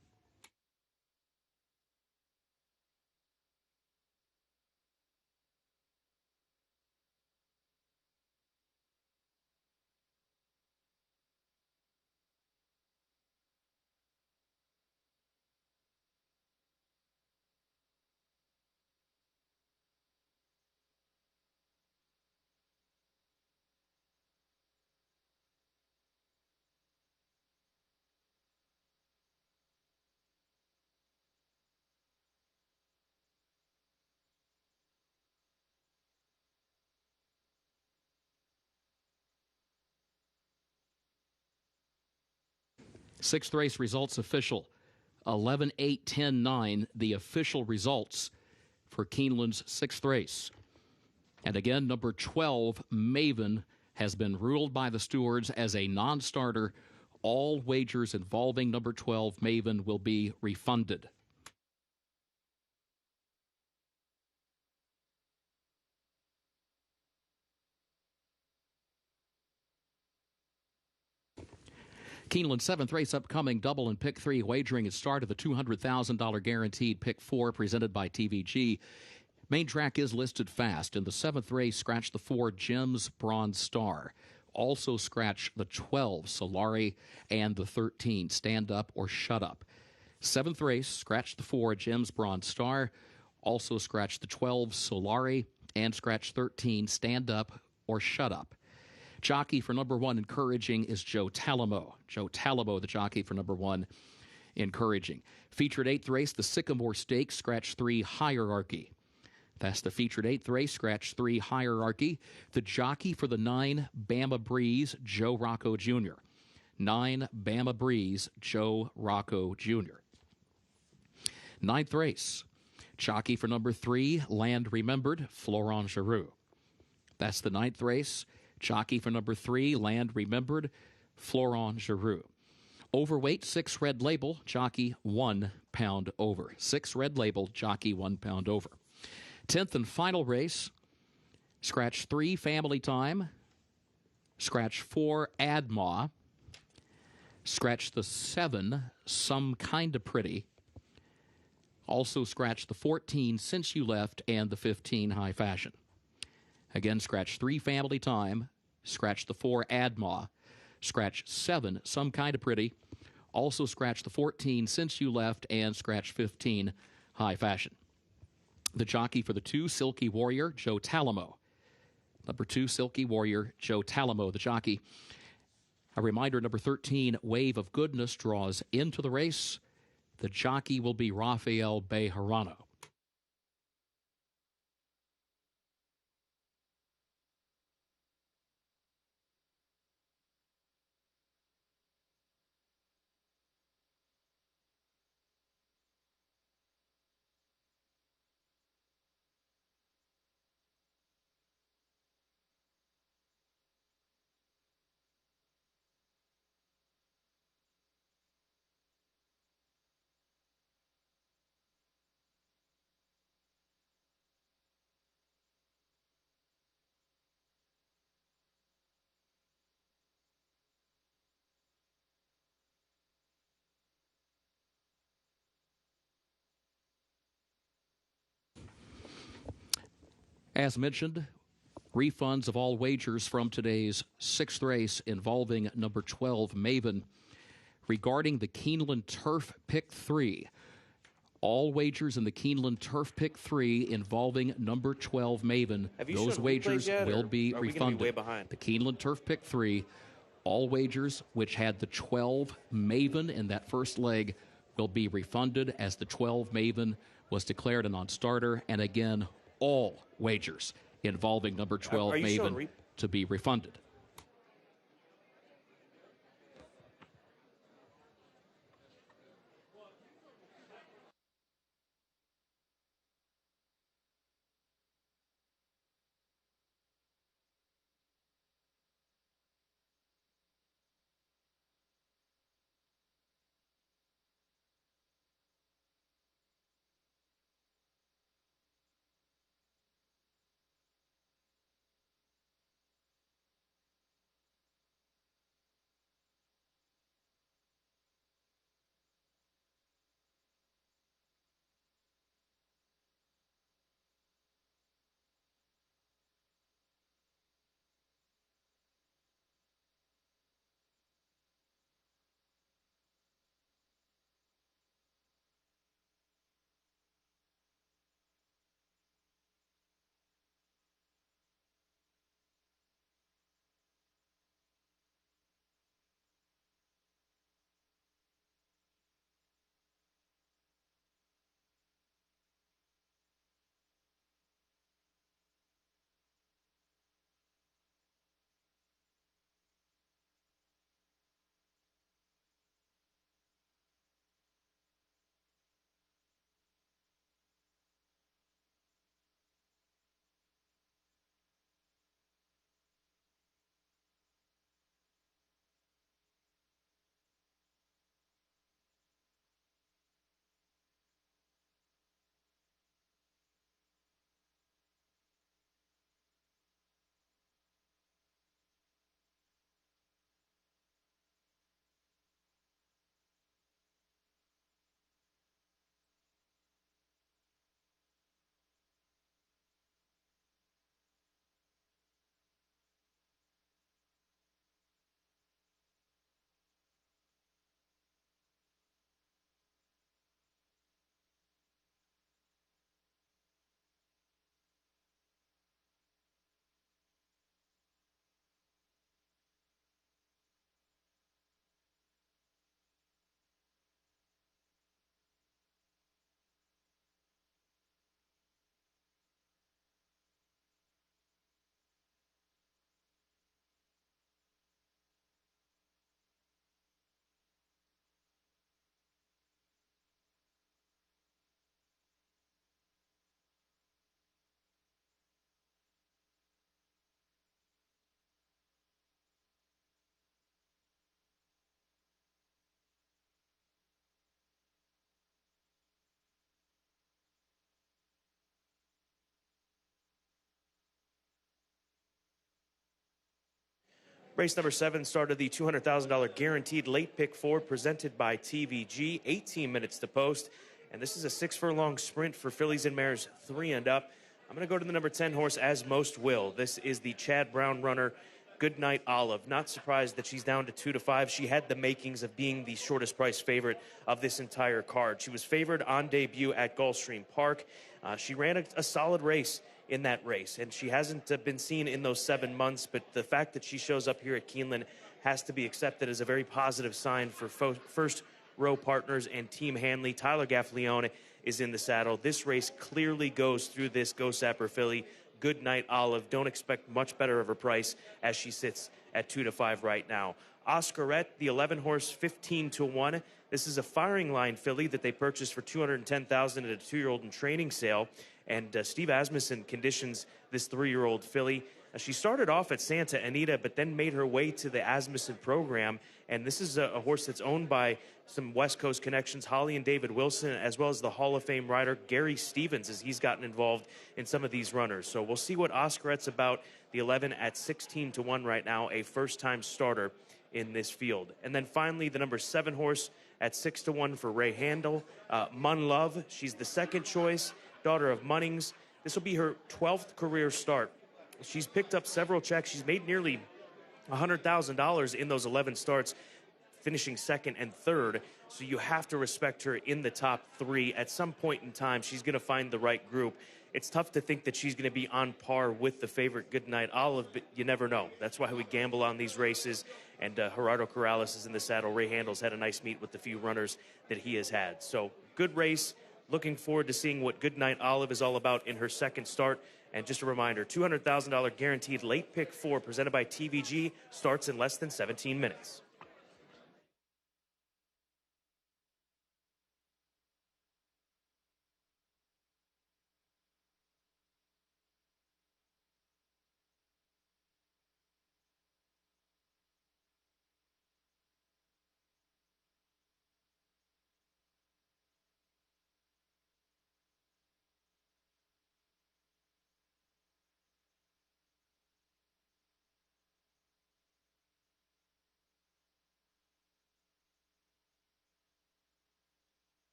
Sixth race results official. 11-8-10-9, the official results for Keeneland's sixth race. And again, number 12, Maven, has been ruled by the stewards as a non-starter. All wagers involving number 12, Maven, will be refunded. Keeneland's seventh race upcoming, double and pick 3 wagering at start of the $200,000 guaranteed pick 4 presented by TVG. Main track is listed fast. In the seventh race, scratch the 4 Gems Bronze Star. Also scratch the 12 Solari and the 13 Stand Up or Shut Up. Seventh race, scratch the 4 Gems Bronze Star. Also scratch the 12 Solari and scratch 13 Stand Up or Shut Up. Jockey for number 1 encouraging is Joe Talamo. Joe Talamo, the jockey for number 1 encouraging. Featured 8th race, the Sycamore Stakes, scratch 3 Hierarchy. That's the featured 8th race, scratch 3 Hierarchy. The jockey for the 9 Bama Breeze, Joe Rocco Jr. 9 Bama Breeze, Joe Rocco Jr. 9th race, jockey for number 3 Land Remembered, Florent Giroux. That's the 9th race. Jockey for number 3, Land Remembered, Florent Giroux. Overweight, 6 Red Label, jockey 1 pound over. 6 Red Label, jockey 1 pound over. 10th and final race, scratch 3 Family Time, scratch 4 Adma, scratch the 7 Some Kinda Pretty, also scratch the 14 Since You Left and the 15 High Fashion. Again, scratch 3 Family Time, scratch the 4 Adma, scratch 7 Some Kinda Pretty, also scratch the 14 Since You Left, and scratch 15 High Fashion. The jockey for the 2 Silky Warrior, Joe Talamo. Number 2 Silky Warrior, Joe Talamo, the jockey. A reminder, number 13 Wave of Goodness draws into the race. The jockey will be Rafael Bejarano. As mentioned, refunds of all wagers from today's sixth race involving number 12, Maven. Regarding the Keeneland Turf Pick 3, All wagers in the Keeneland Turf Pick 3 involving number 12 Maven, Have you those shown wagers replays yet, will or be are we gonna be refunded. way behind? The Keeneland Turf Pick 3, all wagers which had the 12 Maven in that first leg will be refunded, as the 12 Maven was declared a non-starter, and again, all wagers involving number 12 Maven to be refunded. Race number 7 started the $200,000 guaranteed late pick 4 presented by TVG. 18 minutes to post. And this is a 6-furlong sprint for fillies and mares 3 and up. I'm going to go to the number 10 horse, as most will. This is the Chad Brown runner, Goodnight Olive. Not surprised that she's down to 2-5. She had the makings of being the shortest price favorite of this entire card. She was favored on debut at Gulfstream Park. She ran a solid race in that race, and she hasn't been seen in those 7 months, but the fact that she shows up here at Keeneland has to be accepted as a very positive sign for first row partners and Team Hanley. Tyler Gaffalione is in the saddle. This race clearly goes through this Go Sapper filly, Goodnight Olive. Don't expect much better of a price as she sits at 2-5 right now. Oscarette, the 11 horse, 15-1. This is a firing line filly that they purchased for $210,000 at a 2-year-old in training sale. And Steve Asmussen conditions this 3-year-old filly. She started off at Santa Anita, but then made her way to the Asmussen program. And this is a horse that's owned by some West Coast connections, Holly and David Wilson, as well as the Hall of Fame rider Gary Stevens, as he's gotten involved in some of these runners. So we'll see what Oscarette's about. The 11 at 16-1 right now, a first-time starter in this field. And then finally, the number 7 horse at 6-1 for Ray Handel, Mun Love. She's the second choice, daughter of Munnings. This will be her 12th career start. She's picked up several checks. She's made nearly $100,000 in those 11 starts. finishing second and third. So you have to respect her in the top 3. At some point in time, she's going to find the right group. It's tough to think that she's going to be on par with the favorite Goodnight Olive, but you never know. That's why we gamble on these races. And Gerardo Corrales is in the saddle. Ray Handel's had a nice meet with the few runners that he has had. So good race. Looking forward to seeing what Goodnight Olive is all about in her second start. And just a reminder, $200,000 guaranteed late pick 4 presented by TVG starts in less than 17 minutes.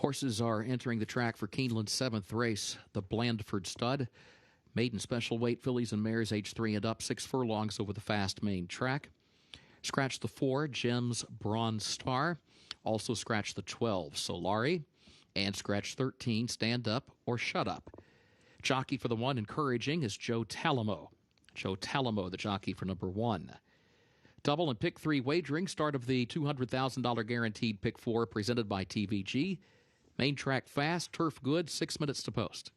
Horses are entering the track for Keeneland's 7th race, the Blandford Stud. Maiden special weight fillies and mares age 3 and up, 6 furlongs over the fast main track. Scratch the 4, Jim's Bronze Star. Also scratch the 12, Solari. And scratch 13, Stand Up or Shut Up. Jockey for the 1, Encouraging, is Joe Talamo. Joe Talamo, the jockey for number 1. Double and pick 3 wagering, start of the $200,000 guaranteed pick 4 presented by TVG. Main track fast, turf good, 6 minutes to post.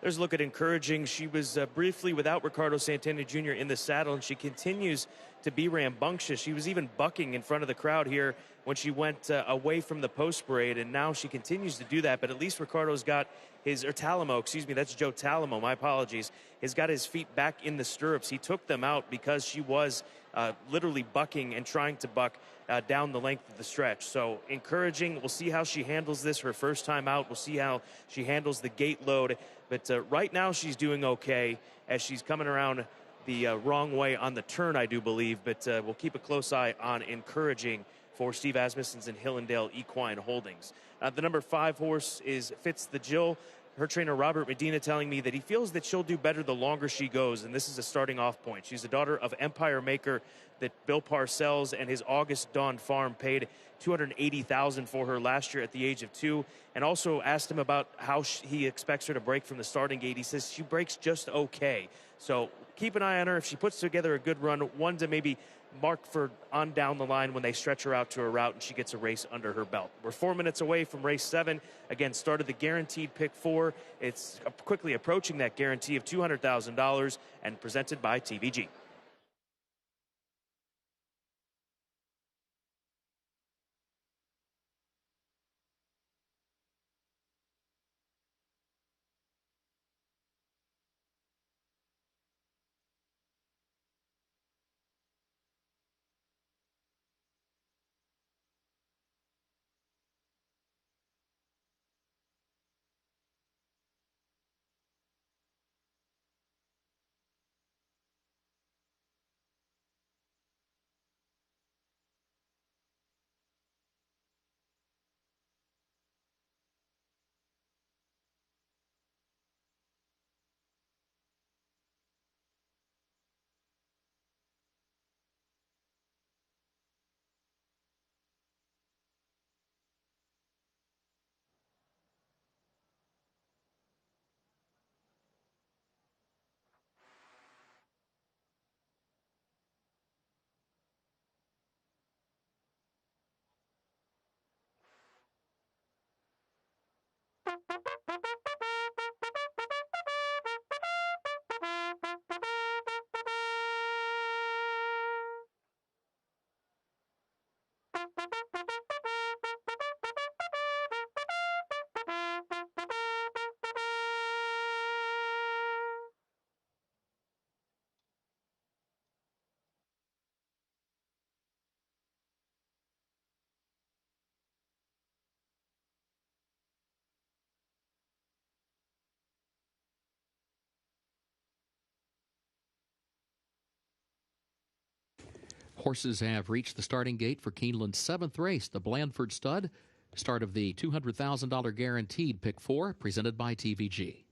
There's a look at Encouraging. She was briefly without Ricardo Santana Jr. in the saddle, and she continues to be rambunctious. She was even bucking in front of the crowd here when she went away from the post parade, and now she continues to do that. But at least Ricardo's got his, or Talamo, excuse me, that's Joe Talamo, my apologies, has got his feet back in the stirrups. He took them out because she was literally bucking and trying to buck down the length of the stretch. So Encouraging, we'll see how she handles this her first time out. We'll see how she handles the gate load. But right now she's doing okay as she's coming around the wrong way on the turn, I do believe. But we'll keep a close eye on Encouraging for Steve Asmussen's and Hillendale Equine Holdings. The number 5 horse is Fitz the Jill. Her trainer, Robert Medina, telling me that he feels that she'll do better the longer she goes, and this is a starting off point. She's the daughter of Empire Maker that Bill Parcells and his August Dawn Farm paid $280,000 for her last year at the age of 2, and also asked him about how he expects her to break from the starting gate. He says she breaks just okay. So keep an eye on her. If she puts together a good run, one to maybe mark for on down the line when they stretch her out to a route and she gets a race under her belt. We're 4 minutes away from race 7. Again, started the guaranteed pick 4. It's quickly approaching that guarantee of $200,000 and presented by TVG. Horses have reached the starting gate for Keeneland's 7th race, the Blandford Stud. Start of the $200,000 guaranteed Pick 4, presented by TVG.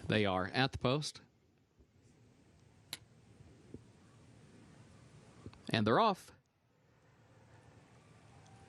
They are at the post. And they're off.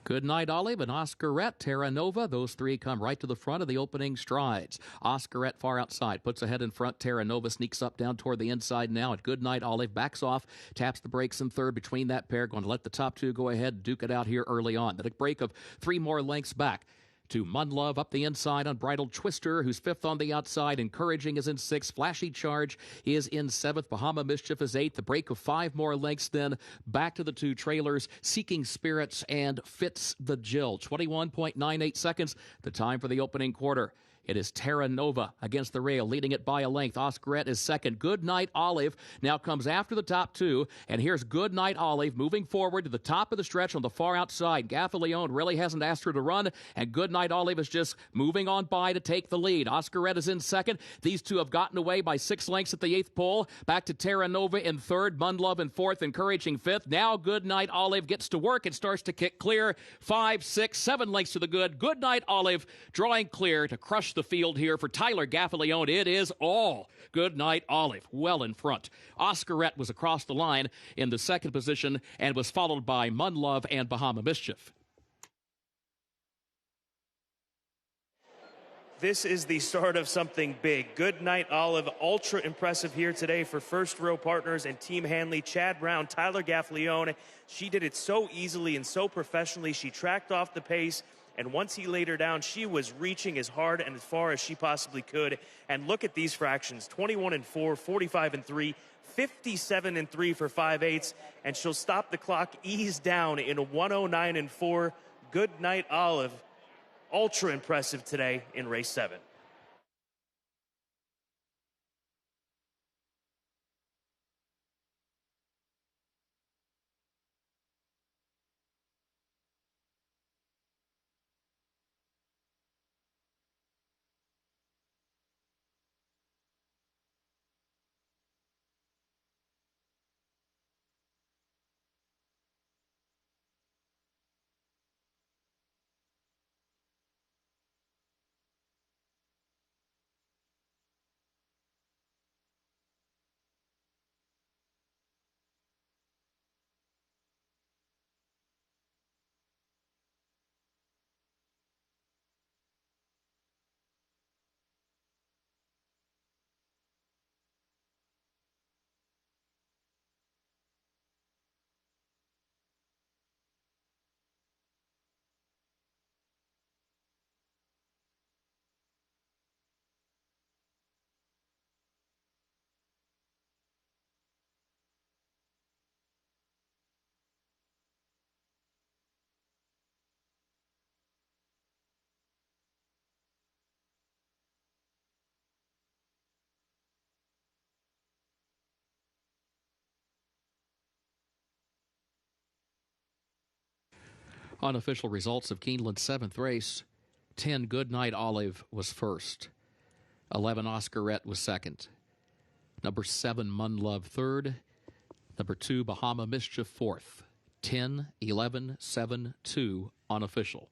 Good Night Olive and Oscarette, Terra Nova. Those three come right to the front of the opening strides. Oscarette far outside, puts ahead in front. Terra Nova sneaks up down toward the inside now. At Good Night Olive backs off, taps the brakes in third between that pair. Going to let the top two go ahead and duke it out here early on. Then a break of 3 more lengths back to Munlove up the inside. Unbridled Twister, who's 5th on the outside. Encouraging is in 6th. Flashy Charge is in 7th. Bahama Mischief is 8th. The break of 5 more lengths then back to the 2 trailers. Seeking Spirits and Fits the Jill. 21.98 seconds, the time for the opening quarter. It is Terra Nova against the rail, leading it by a length. Oscarette is second. Good Night Olive now comes after the top 2. And here's Good Night Olive moving forward to the top of the stretch on the far outside. Gaffaleone really hasn't asked her to run, and Good Night Olive is just moving on by to take the lead. Oscarette is in second. These two have gotten away by 6 lengths at the 8th pole. Back to Terra Nova in third. Munlove in 4th, Encouraging 5th. Now Good Night Olive gets to work and starts to kick clear. 5, 6, 7 lengths to the good. Good Night Olive drawing clear to crush the field here for Tyler Gaffaleone. It is all Good Night Olive well in front. Oscarette was across the line in the second position and was followed by Munlove and Bahama Mischief. This is the start of something big. Good Night Olive, ultra impressive here today for First Row Partners and Team Hanley. Chad Brown, Tyler Gaffaleone. She did it so easily and so professionally. She tracked off the pace. And once he laid her down, she was reaching as hard and as far as she possibly could. And look at these fractions, 21-4, 45-3, 57-3 for 5/8. And she'll stop the clock, ease down in 109-4. Good Night Olive, ultra impressive today in race 7. Unofficial results of Keeneland's 7th race. 10 Goodnight Olive was first. 11 Oscarette was second. Number 7 Munlove third. Number 2 Bahama Mischief fourth. 10, 11, 7, 2 unofficial.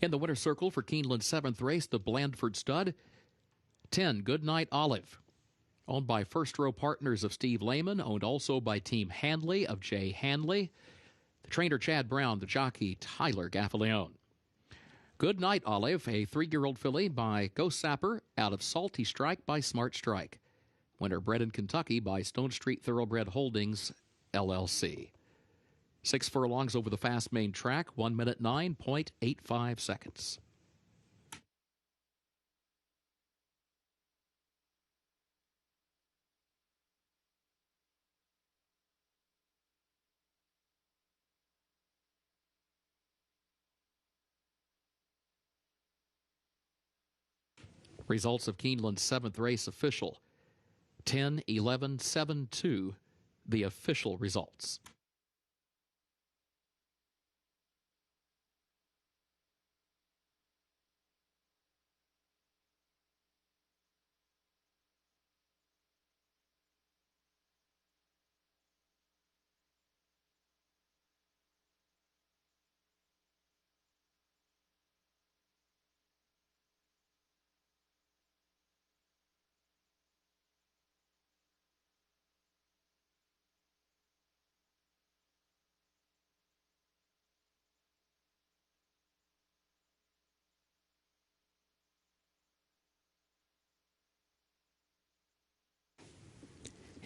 In the winner's circle for Keeneland's 7th race, the Blandford stud, 10 Goodnight Olive. Owned by First Row Partners of Steve Lehman, owned also by Team Hanley of Jay Hanley. The trainer Chad Brown, the jockey Tyler Gaffaleone. Goodnight Olive, a 3-year-old filly by Ghost Sapper out of Salty Strike by Smart Strike. Winner bred in Kentucky by Stone Street Thoroughbred Holdings, LLC. 6 furlongs over the fast main track, 1 minute 9.85 seconds. Results of Keeneland's 7th race official. 10, 11, 7, 2, the official results.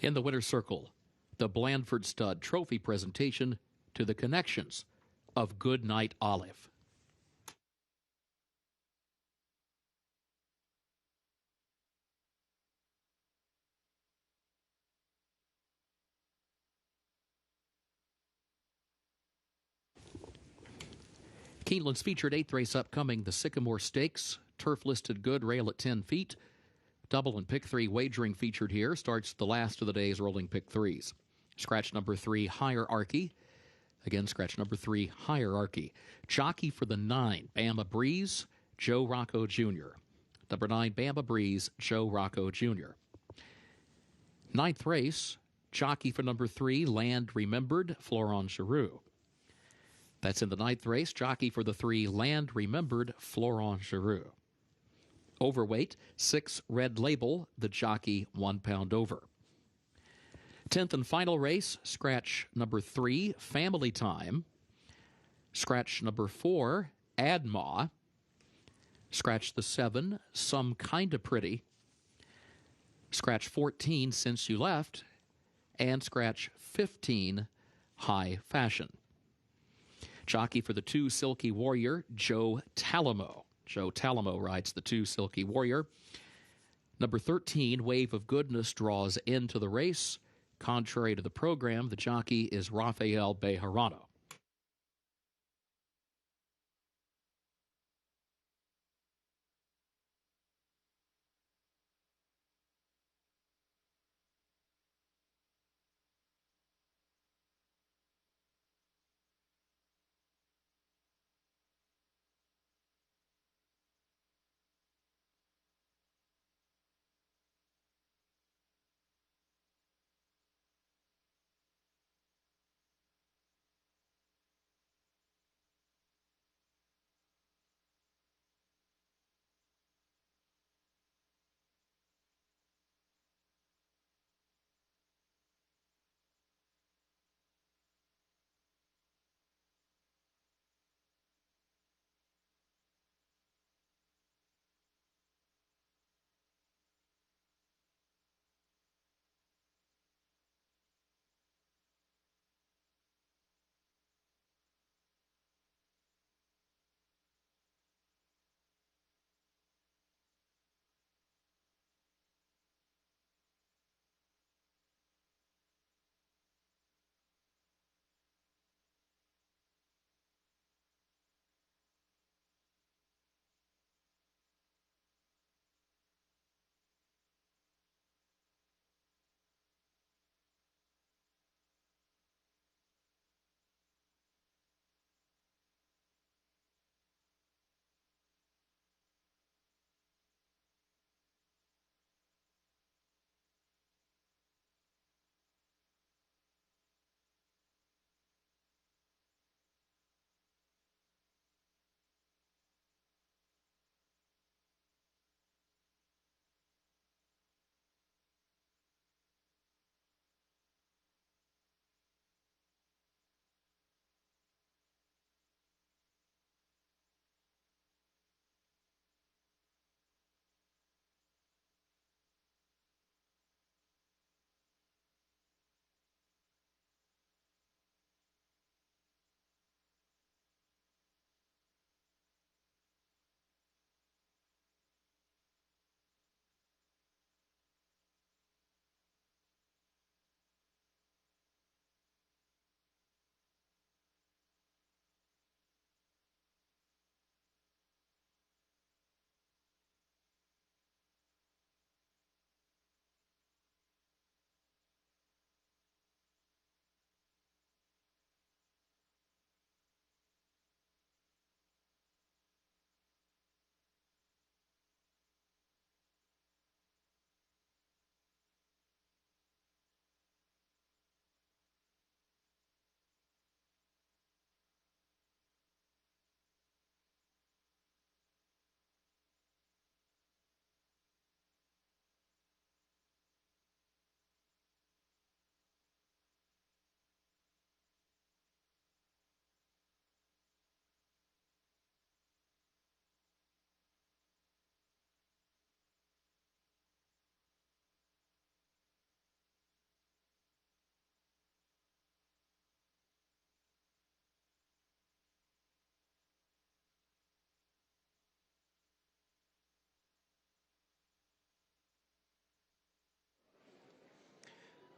In the winner's circle, the Blandford Stud Trophy presentation to the connections of Goodnight Olive. Keeneland's featured 8th race upcoming, the Sycamore Stakes, turf-listed good, rail at 10 feet. Double and pick 3 wagering featured here. Starts the last of the day's rolling pick 3s. Scratch number 3, Hierarchy. Again, scratch number 3, Hierarchy. Jockey for the 9, Bama Breeze, Joe Rocco Jr. Number 9, Bama Breeze, Joe Rocco Jr. 9th race, jockey for number 3, Land Remembered, Florent Giroux. That's in the 9th race, jockey for the 3, Land Remembered, Florent Giroux. Overweight, 6 Red Label, the jockey 1 pound over. 10th and final race, scratch number 3, Family Time. Scratch number 4, Adma. Scratch the 7, Some Kinda Pretty. Scratch 14, Since You Left. And scratch 15, High Fashion. Jockey for the 2, Silky Warrior, Joe Talamo. Joe Talamo rides the 2, Silky Warrior. Number 13, Wave of Goodness, draws into the race. Contrary to the program, the jockey is Rafael Bejarano.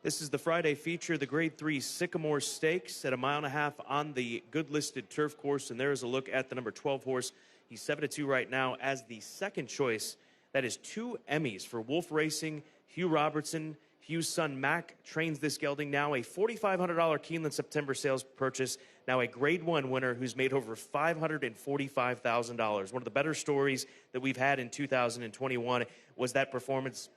This is the Friday feature, the Grade 3 Sycamore Stakes at 1.5 miles on the good-listed turf course. And there is a look at the number 12 horse. He's 7-2 right now as the second choice. That is 2 Emmys for Wolf Racing. Hugh Robertson, Hugh's son Mac, trains this gelding. Now a $4,500 Keeneland September sales purchase. Now a Grade 1 winner who's made over $545,000. One of the better stories that we've had in 2021 was that performance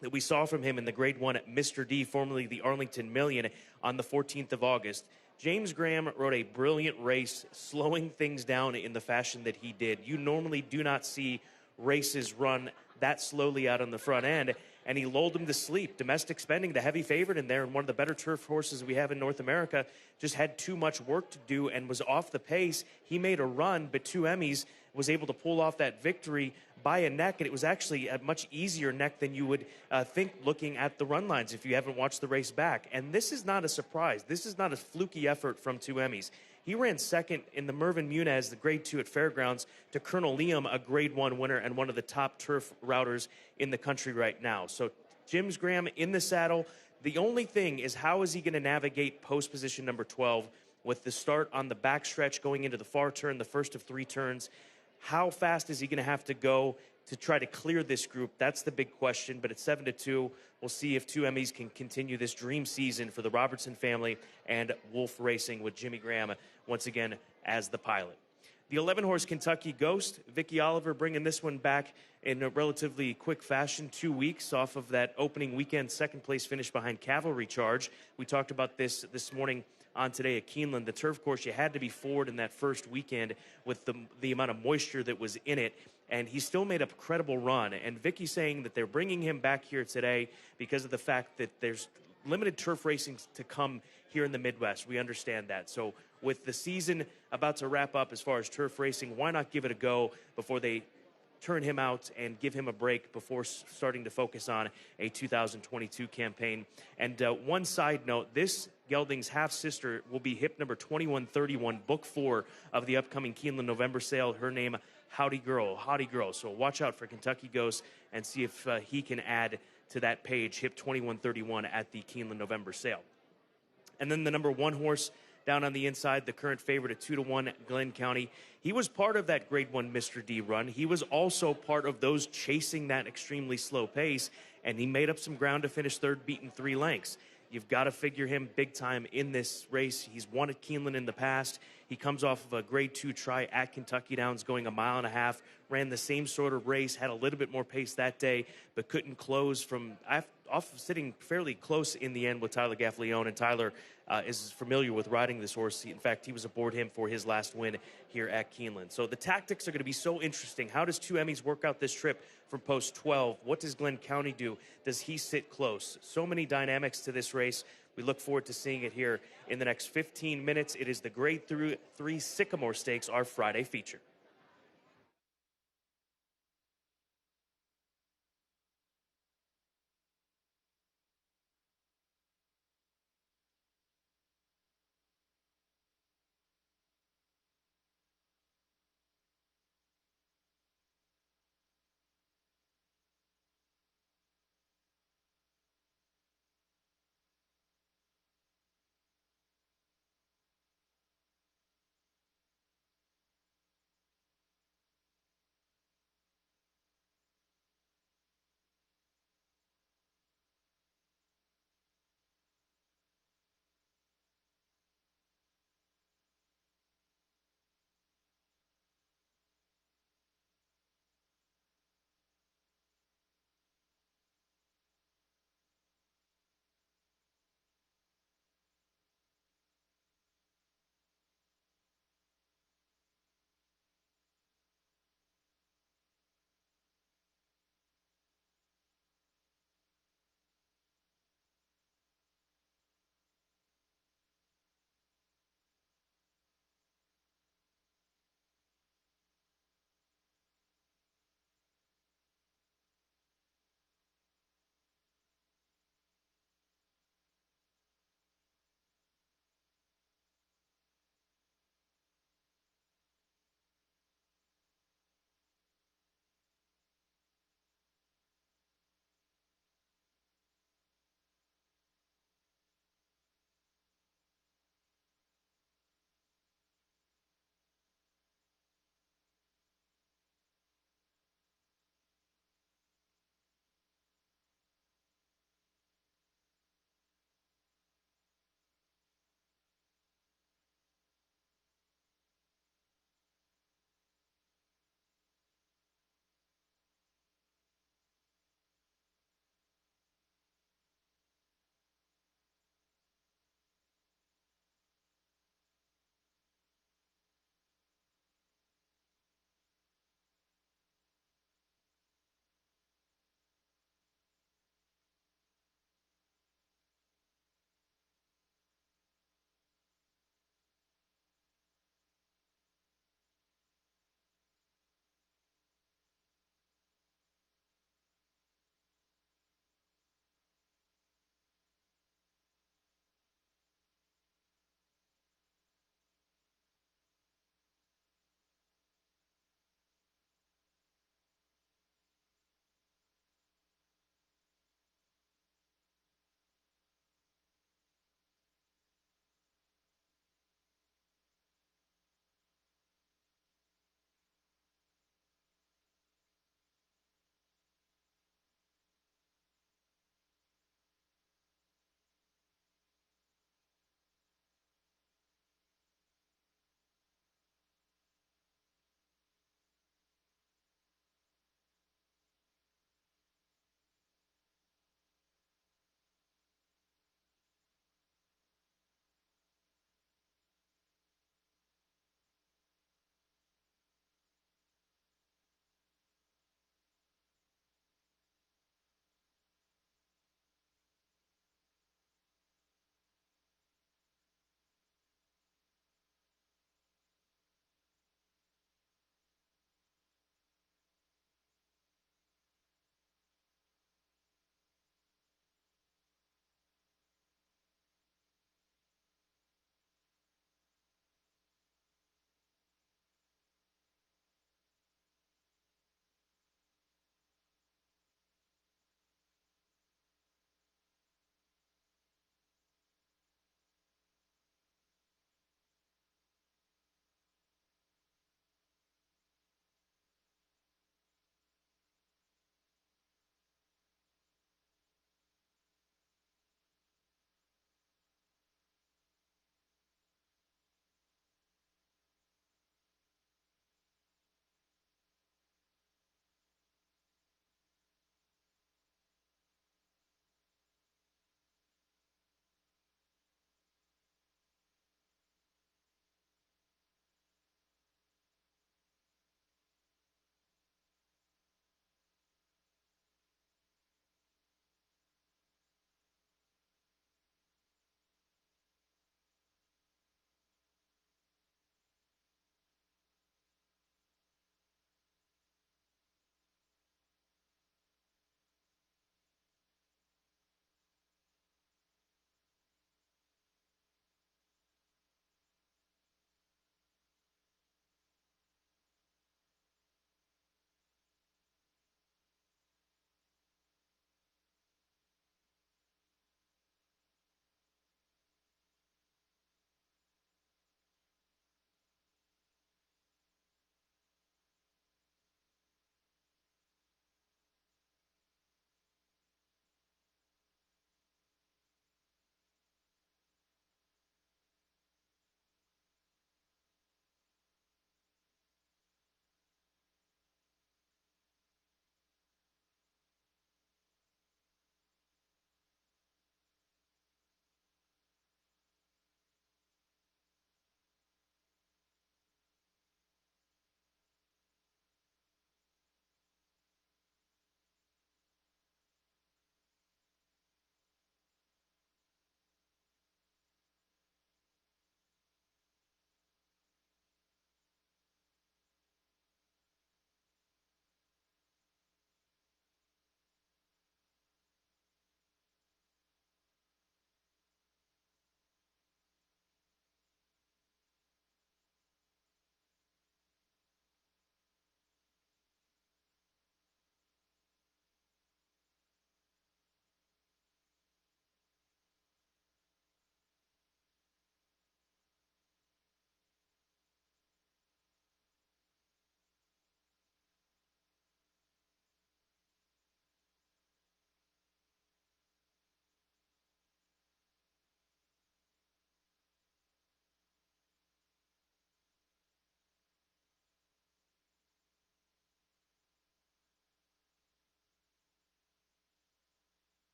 that we saw from him in the Grade 1 at Mr. D, formerly the Arlington Million, on the 14th of August. James Graham rode a brilliant race, slowing things down in the fashion that he did. You normally do not see races run that slowly out on the front end, and he lulled him to sleep. Domestic Spending, the heavy favorite in there, and one of the better turf horses we have in North America, just had too much work to do and was off the pace. He made a run, but 2 Emmys was able to pull off that victory by a neck, and it was actually a much easier neck than you would think looking at the run lines if you haven't watched the race back. And this is not a surprise. This is not a fluky effort from 2 Emmys. He ran second in the Mervyn Muniz, the Grade 2 at Fairgrounds, to Colonel Liam, a Grade 1 winner and one of the top turf routers in the country right now. So James Graham in the saddle. The only thing is, how is he going to navigate post position number 12 with the start on the backstretch going into the far turn, the first of 3 turns? How fast is he going to have to go to try to clear this group? That's the big question. But at 7-2, we'll see if 2 Emmys can continue this dream season for the Robertson family and Wolf Racing with Jimmy Graham once again as the pilot. The 11-horse Kentucky Ghost, Vicky Oliver bringing this one back in a relatively quick fashion, 2 weeks off of that opening weekend second-place finish behind Cavalry Charge. We talked about this morning on today at Keeneland. The turf course, you had to be forward in that first weekend with the amount of moisture that was in it, and he still made a credible run. And Vicky's saying that they're bringing him back here today because of the fact that there's limited turf racing to come here in the Midwest. We understand that. So with the season about to wrap up as far as turf racing, why not give it a go before they turn him out and give him a break before starting to focus on a 2022 campaign. And one side note, this gelding's half-sister will be hip number 2131, book 4 of the upcoming Keeneland November sale. Her name, Howdy Girl. So watch out for Kentucky Ghost and see if he can add to that page, hip 2131 at the Keeneland November sale. And then the number 1 horse down on the inside, the current favorite at 2-1, Glenn County. He was part of that Grade 1 Mr. D run. He was also part of those chasing that extremely slow pace, and he made up some ground to finish third, beaten 3 lengths. You've got to figure him big time in this race. He's won at Keeneland in the past. He comes off of a Grade 2 try at Kentucky Downs, going 1.5 miles, ran the same sort of race, had a little bit more pace that day, but couldn't close from off sitting fairly close in the end with Tyler Gaffleone. And Tyler is familiar with riding this horse. In fact, he was aboard him for his last win here at Keeneland. So the tactics are going to be so interesting. How does 2 Emmys work out this trip from post 12? What does Glenn County do? Does he sit close? So many dynamics to this race. We look forward to seeing it here in the next 15 minutes. It is the Grade 3 Sycamore Stakes, our Friday feature.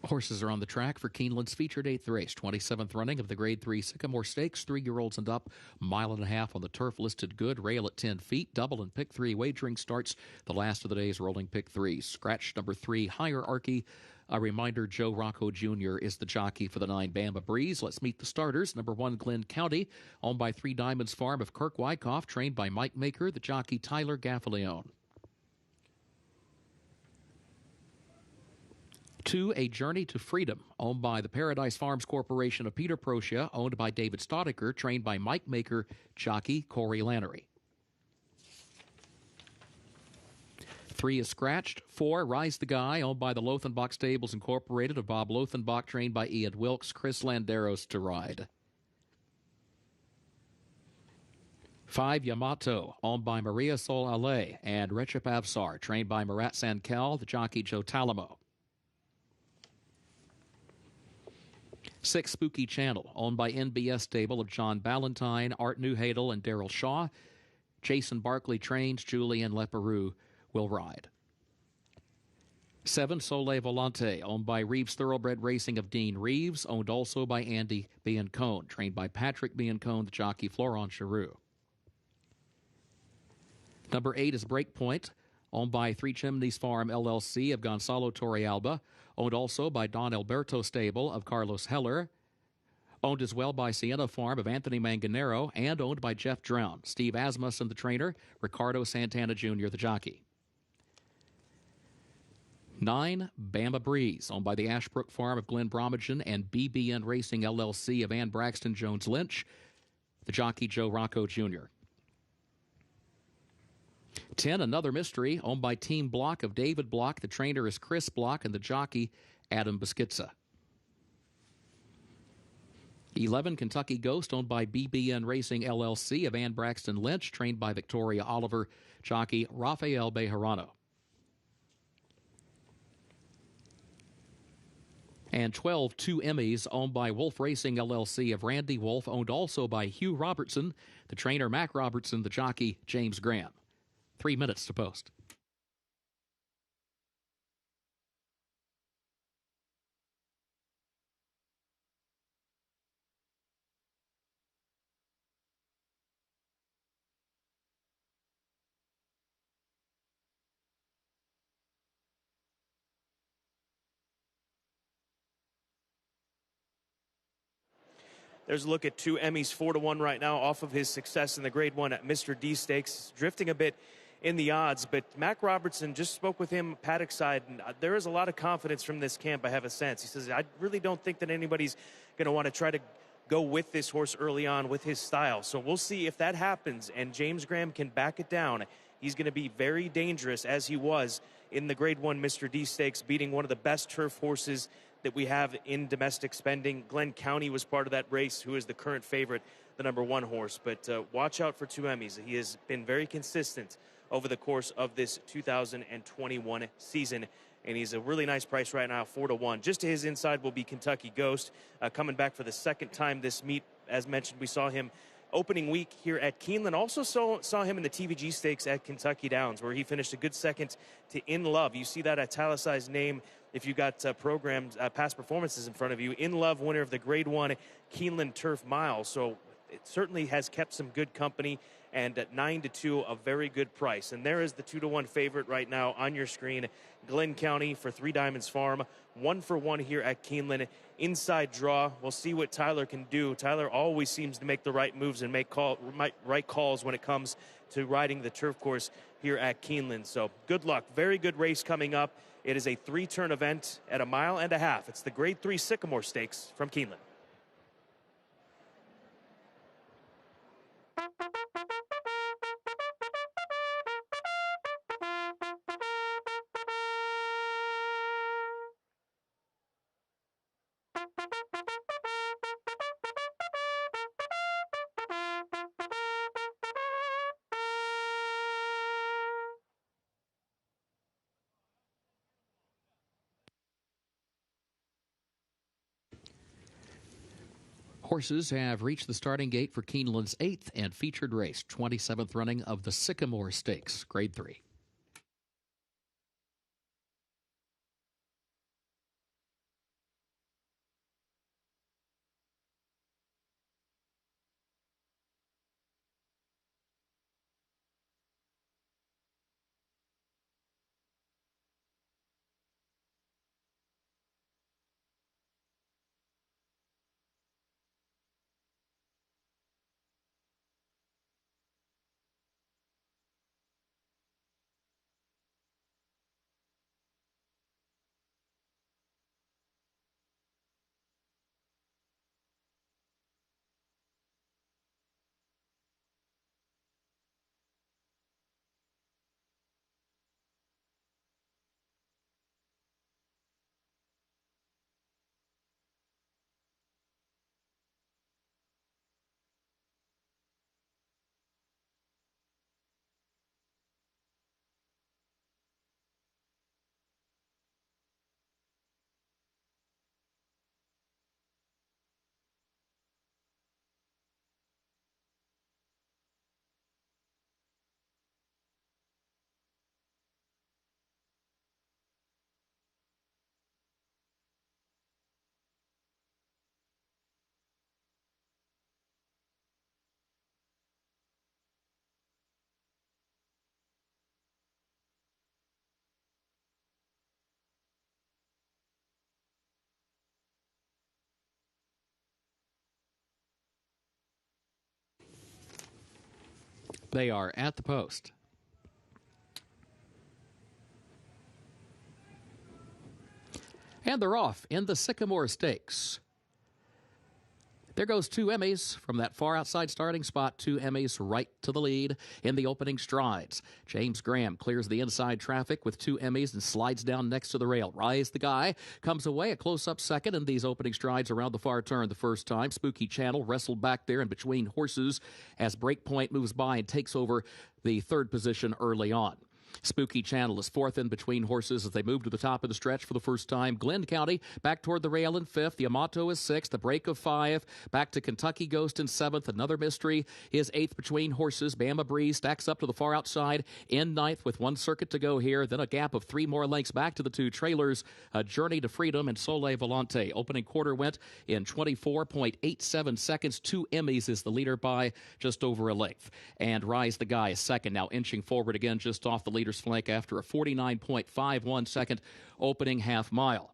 Horses are on the track for Keeneland's featured 8th race, 27th running of the Grade 3 Sycamore Stakes. 3-year-olds and up, mile and a half on the turf, listed good. Rail at 10 feet. Double and pick 3 wagering starts. The last of the day's rolling pick 3. Scratch number 3, Hierarchy. A reminder, Joe Rocco Jr. is the jockey for the 9 Bama Breeze. Let's meet the starters. Number 1, Glen County, owned by 3 Diamonds Farm of Kirk Wyckoff, trained by Mike Maker, the jockey Tyler Gaffalione. 2, A Journey to Freedom, owned by the Paradise Farms Corporation of Peter Procia, owned by David Staudiker, trained by Mike Maker, jockey Corey Lannery. 3 is Scratched. 4, Rise the Guy, owned by the Lothenbach Stables Incorporated of Bob Lothenbach, trained by Ian Wilkes, Chris Landeros to ride. 5, Yamato, owned by Maria Sol Ale and Recep Avsar, trained by Marat Sankel, the jockey Joe Talamo. 6, Spooky Channel, owned by NBS Stable of John Ballantyne, Art Newhadel, and Daryl Shaw. Jason Barkley trains, Julian Leperoux will ride. 7, Soleil Volante, owned by Reeves Thoroughbred Racing of Dean Reeves, owned also by Andy Biancone, trained by Patrick Biancone, the jockey Florent Giroux. Number 8 is Breakpoint, owned by Three Chimneys Farm LLC of Gonzalo Torrealba, owned also by Don Alberto Stable of Carlos Heller, owned as well by Sienna Farm of Anthony Manganero, and owned by Jeff Drown. Steve Asmussen, the trainer, Ricardo Santana Jr., the jockey. 9, Bama Breeze, owned by the Ashbrook Farm of Glenn Bromagen and BBN Racing LLC of Ann Braxton Jones Lynch, the jockey Joe Rocco Jr. 10, Another Mystery, owned by Team Block of David Block. The trainer is Chris Block and the jockey Adam Beschitza. 11, Kentucky Ghost, owned by BBN Racing LLC of Ann Braxton Lynch, trained by Victoria Oliver, jockey Rafael Bejarano. And 12, Two Emmys, owned by Wolf Racing LLC of Randy Wolf, owned also by Hugh Robertson, the trainer Mac Robertson, the jockey James Graham. 3 minutes to post. There's a look at Two Emmys 4-1 right now off of his success in the Grade 1 at Mr. D Stakes, drifting a bit in the odds, but Mac Robertson, just spoke with him paddock side, and there is a lot of confidence from this camp, I have a sense. He says, I really don't think that anybody's going to want to try to go with this horse early on with his style. So we'll see if that happens, and James Graham can back it down. He's going to be very dangerous, as he was in the Grade 1 Mr. D Stakes, beating one of the best turf horses that we have in domestic spending. Glen County was part of that race, who is the current favorite, the number 1 horse. But watch out for Two Emmys. He has been very consistent over the course of this 2021 season, and he's a really nice price right now, 4-1. Just to his inside will be Kentucky Ghost, coming back for the second time this meet. As mentioned, we saw him opening week here at Keeneland. Also saw him in the TVG Stakes at Kentucky Downs, where he finished a good second to In Love. You see that italicized name if you got past performances in front of you. In Love, winner of the Grade 1 Keeneland Turf Mile. So it certainly has kept some good company, and at 9-2, a very good price. And there is the 2-1 favorite right now on your screen. Glenn County for Three Diamonds Farm, 1-for-1 here at Keeneland. Inside draw. We'll see what Tyler can do. Tyler always seems to make the right moves and make right calls when it comes to riding the turf course here at Keeneland. So good luck. Very good race coming up. It is a 3-turn event at 1.5 miles. It's the Grade 3 Sycamore Stakes from Keeneland. Horses have reached the starting gate for Keeneland's 8th and featured race, 27th running of the Sycamore Stakes, Grade 3. They are at the post. And they're off in the Sycamore Stakes. There goes two Emmys from that far outside starting spot. Two Emmys right to the lead in the opening strides. James Graham clears the inside traffic with two Emmys and slides down next to the rail. Rise the Guy comes away a close-up second in these opening strides around the far turn the first time. Spooky Channel wrestled back there in between horses as Breakpoint moves by and takes over the third position early on. Spooky Channel is fourth in between horses as they move to the top of the stretch for the first time. Glenn County back toward the rail in fifth. Yamato is sixth. The break of five. Back to Kentucky Ghost in seventh. Another Mystery is eighth between horses. Bama Breeze stacks up to the far outside in ninth with one circuit to go here. Then a gap of 3 more lengths back to the two trailers. A Journey to Freedom and Sole Volante. Opening quarter went in 24.87 seconds. Two Emmys is the leader by just over a length. And Rise the Guy is second, now inching forward again just off the leader's flank after a 49.51 second opening half mile.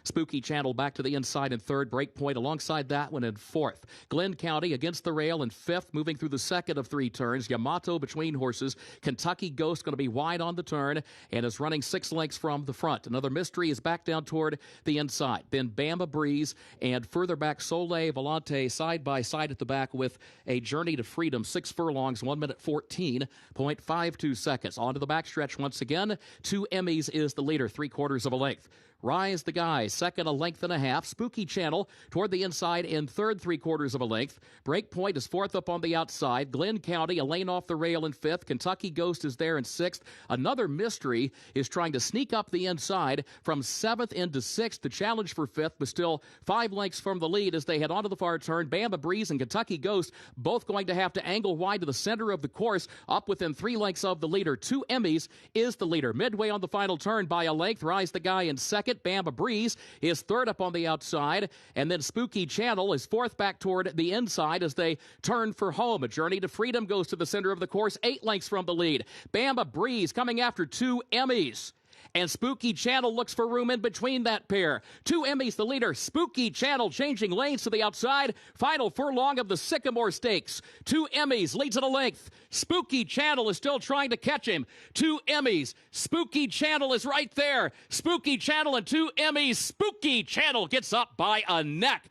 Spooky Channel back to the inside in third. Breakpoint alongside that one in fourth. Glenn County against the rail in fifth, moving through the second of 3 turns. Yamato between horses. Kentucky Ghost going to be wide on the turn and is running 6 lengths from the front. Another Mystery is back down toward the inside. Then Bama Breeze and further back Sole Volante side by side at the back with a Journey to Freedom. 6 furlongs, 1 minute 14.52 seconds. On to the backstretch once again. Two Emmys is the leader, 3/4 of a length. Rise the Guy, second, a length and a half. Spooky Channel toward the inside in third, 3/4 of a length. Breakpoint is fourth up on the outside. Glenn County, a lane off the rail in fifth. Kentucky Ghost is there in sixth. Another Mystery is trying to sneak up the inside from seventh into sixth. The challenge for fifth was still 5 lengths from the lead as they head onto the far turn. Bama Breeze and Kentucky Ghost both going to have to angle wide to the center of the course, up within 3 lengths of the leader. 2 Emmys is the leader. Midway on the final turn by a length. Rise the Guy in second. Bama Breeze is third up on the outside. And then Spooky Channel is fourth back toward the inside as they turn for home. A Journey to Freedom goes to the center of the course, 8 lengths from the lead. Bama Breeze coming after 2 Emmys. And Spooky Channel looks for room in between that pair. 2 Emmys the leader. Spooky Channel changing lanes to the outside. Final furlong of the Sycamore Stakes. 2 Emmys leads at a length. Spooky Channel is still trying to catch him. 2 Emmys. Spooky Channel is right there. Spooky Channel and 2 Emmys. Spooky Channel gets up by a neck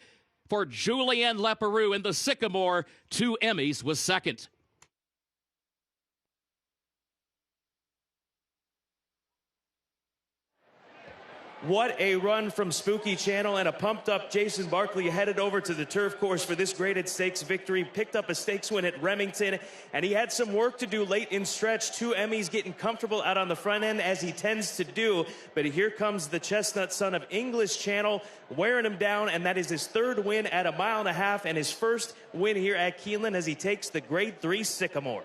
for Julian Leperoux in the Sycamore. 2 Emmys was second. What a run from Spooky Channel, and a pumped-up Jason Barkley headed over to the turf course for this graded stakes victory. Picked up a stakes win at Remington, and he had some work to do late in stretch. 2 Emmys getting comfortable out on the front end, as he tends to do. But here comes the chestnut son of English Channel, wearing him down, and that is his 3rd win at 1.5 miles and his first win here at Keeneland as he takes the Grade 3 Sycamore.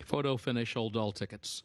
Photo finish, Old Doll tickets.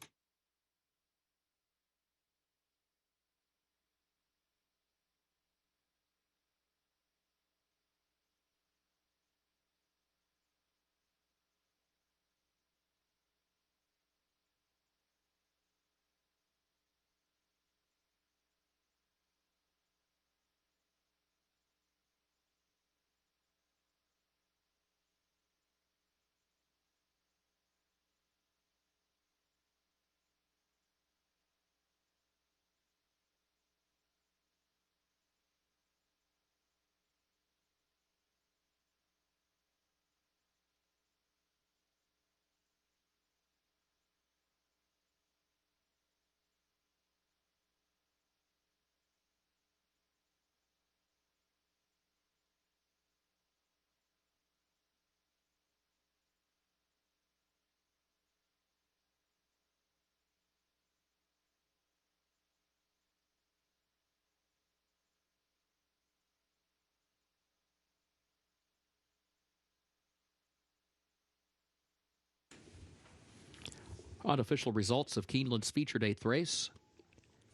Unofficial results of Keeneland's featured 8th race.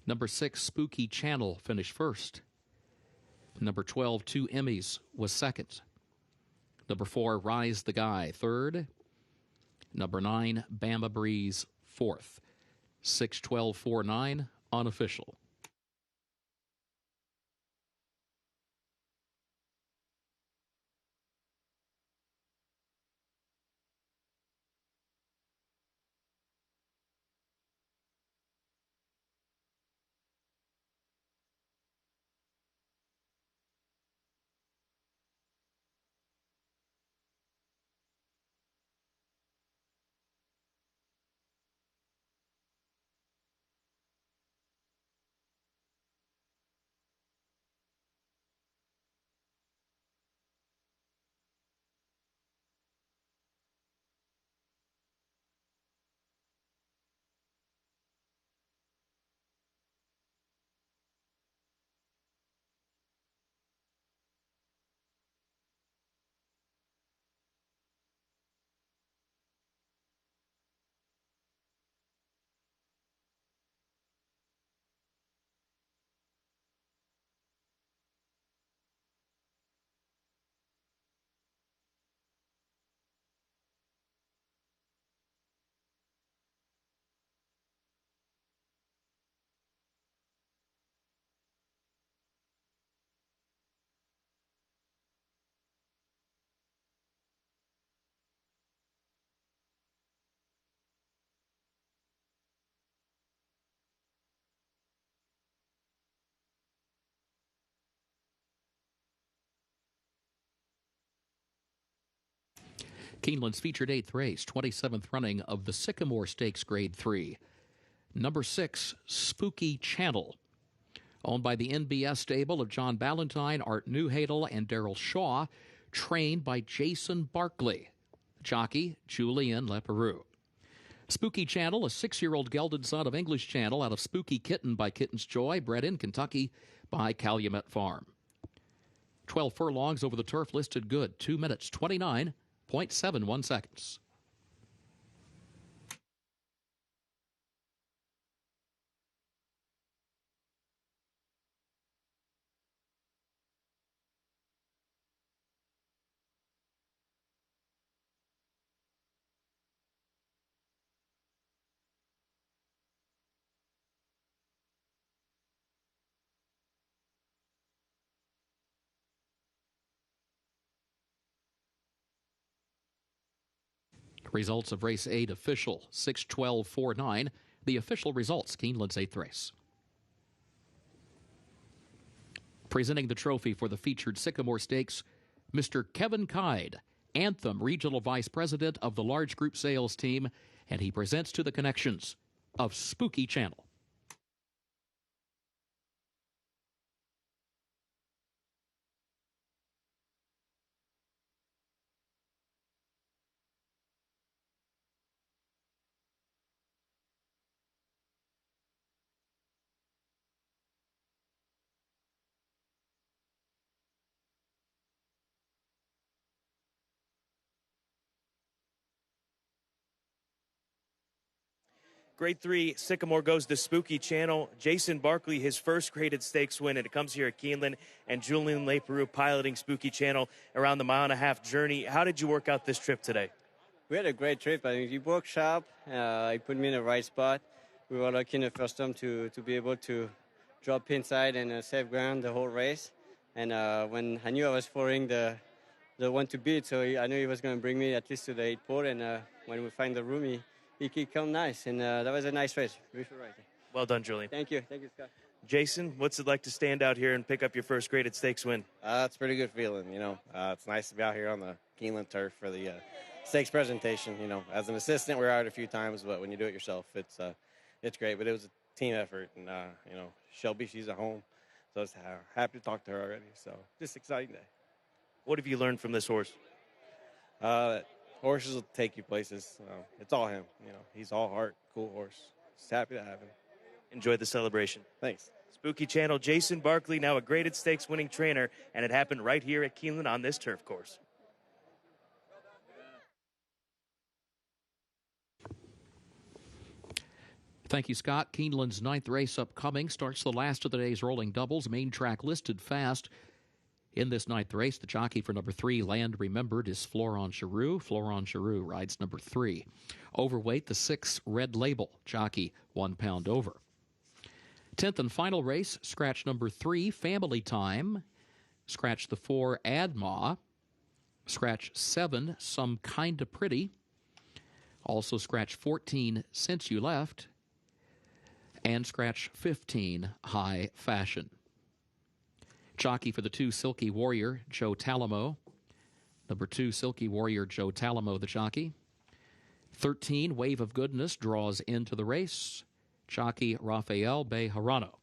Number 6, Spooky Channel, finished first. Number 12, 2 Emmys, was second. Number 4, Rise the Guy, third. Number 9, Bama Breeze, fourth. 6-12-4-9, unofficial. Keeneland's featured 8th race, 27th running of the Sycamore Stakes Grade 3. Number 6, Spooky Channel, owned by the NBS stable of John Ballantyne, Art Newhadel, and Daryl Shaw, trained by Jason Barkley. Jockey, Julian Leperoux. Spooky Channel, a 6-year-old gelded son of English Channel out of Spooky Kitten by Kitten's Joy, bred in Kentucky by Calumet Farm. 12 furlongs over the turf, listed good, 2 minutes, 29.71 seconds. Results of race 8 official, 6:12.49. The official results, Keeneland's 8th race. Presenting the trophy for the featured Sycamore Stakes, Mr. Kevin Kide, Anthem Regional Vice President of the Large Group Sales Team, and he presents to the connections of Spooky Channel. Grade 3, Sycamore goes to Spooky Channel. Jason Barkley, his first graded stakes win, and it comes here at Keeneland. And Julian Leperoux piloting Spooky Channel around the 1.5-mile journey. How did you work out this trip today? We had a great trip. I mean, he worked sharp. He put me in the right spot. We were lucky in the first time to be able to drop inside and save ground the whole race. And when I knew I was following the one to beat, so I knew he was going to bring me at least to the 8th pole. And when we find the room, he kicked on nice. And that was a nice race. Right. Well done, Julian. Thank you, Scott. Jason, what's it like to stand out here and pick up your first graded stakes win? It's a pretty good feeling, you know. It's nice to be out here on the Keeneland turf for the stakes presentation. You know, as an assistant, we're out a few times, but when you do it yourself, it's great. But it was a team effort, and you know, Shelby, she's at home, so I was happy to talk to her already. So just exciting day. What have you learned from this horse? Horses will take you places. It's all him. You know, he's all heart, cool horse. Just happy to have him. Enjoy the celebration. Thanks. Spooky Channel, Jason Barkley, now a graded stakes winning trainer, and it happened right here at Keeneland on this turf course. Thank you, Scott. Keeneland's 9th race upcoming starts the last of the day's rolling doubles. Main track listed fast. In this 9th race, the jockey for number 3, Land Remembered, is Florent Giroux. Florent Giroux rides number 3. Overweight, the 6, Red Label, jockey 1 pound over. 10th and final race, scratch number 3, Family Time. Scratch the 4, Adma. Scratch 7, Some Kinda Pretty. Also scratch 14, Since You Left. And scratch 15, High Fashion. Jockey for the 2, Silky Warrior, Joe Talamo. Number 2, Silky Warrior, Joe Talamo, the jockey. 13, Wave of Goodness, draws into the race. Jockey Rafael Bejarano.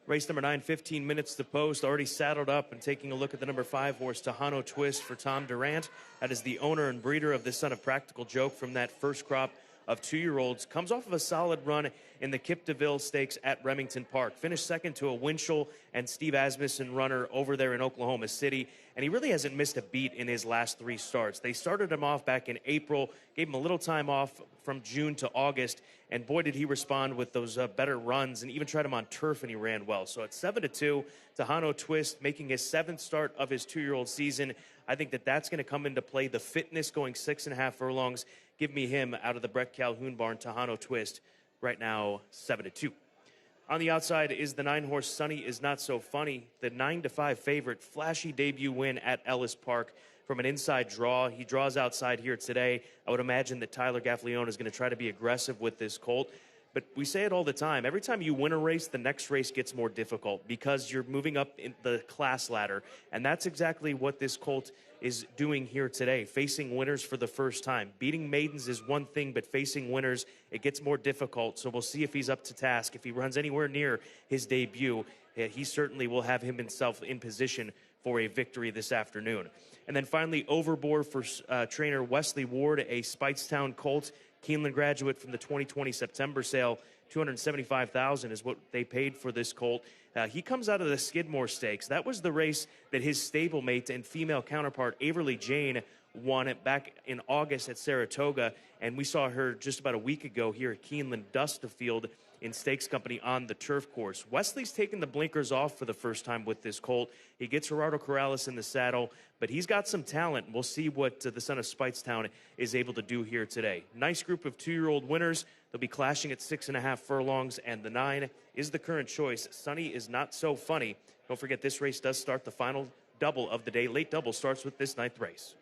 Race number 9, 15 minutes to post, already saddled up and taking a look at the number 5 horse, Tejano Twist for Tom Durant. That is the owner and breeder of this son of Practical Joke from that first crop of 2-year-olds. Comes off of a solid run in the Kip DeVille Stakes at Remington Park. Finished second to a Winchell and Steve Asmussen runner over there in Oklahoma City. And he really hasn't missed a beat in his last 3 starts. They started him off back in April, gave him a little time off from June to August, and boy, did he respond with those better runs, and even tried him on turf, and he ran well. So at 7-2, Tejano Twist making his 7th start of his 2-year-old season. I think that that's going to come into play. The fitness going 6.5 furlongs. Give me him out of the Brett Calhoun barn, Tejano Twist, right now 7-2. On the outside is the 9-horse Sunny Is Not So Funny, the 9-5 favorite, flashy debut win at Ellis Park from an inside draw. He draws outside here today. I would imagine that Tyler Gaffleone is going to try to be aggressive with this colt. But we say it all the time. Every time you win a race, the next race gets more difficult because you're moving up in the class ladder. And that's exactly what this colt is doing here today, facing winners for the first time. Beating maidens is one thing, but facing winners, it gets more difficult. So we'll see if he's up to task. If he runs anywhere near his debut, he certainly will have himself in position for a victory this afternoon. And then finally, Overboard for trainer Wesley Ward, a Speightstown colt, Keeneland graduate from the 2020 September sale. $275,000 is what they paid for this colt. He comes out of the Skidmore Stakes. That was the race that his stablemate and female counterpart, Averly Jane, won it back in August at Saratoga. And we saw her just about a week ago here at Keeneland dust the field in Stakes Company on the turf course. Wesley's taken the blinkers off for the first time with this colt. He gets Gerardo Corrales in the saddle, but he's got some talent. We'll see what the son of Speightstown is able to do here today. Nice group of 2-year-old winners. They'll be clashing at 6.5 furlongs, and the 9 is the current choice. Sunny Is Not So Funny. Don't forget, this race does start the final double of the day. Late double starts with this 9th race.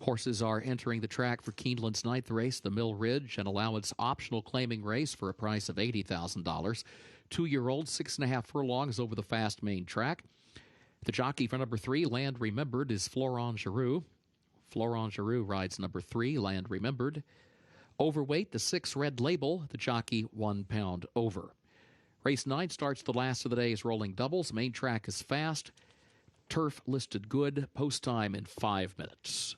Horses are entering the track for Keeneland's ninth race, the Mill Ridge, an allowance optional claiming race for a price of $80,000. 2-year-old, 6.5 furlongs over the fast main track. The jockey for number 3, Land Remembered, is Florent Giroux. Florent Giroux rides number 3, Land Remembered. Overweight, the 6 Red Label, the jockey 1 pound over. Race 9 starts the last of the day's rolling doubles. Main track is fast. Turf listed good. Post time in 5 minutes.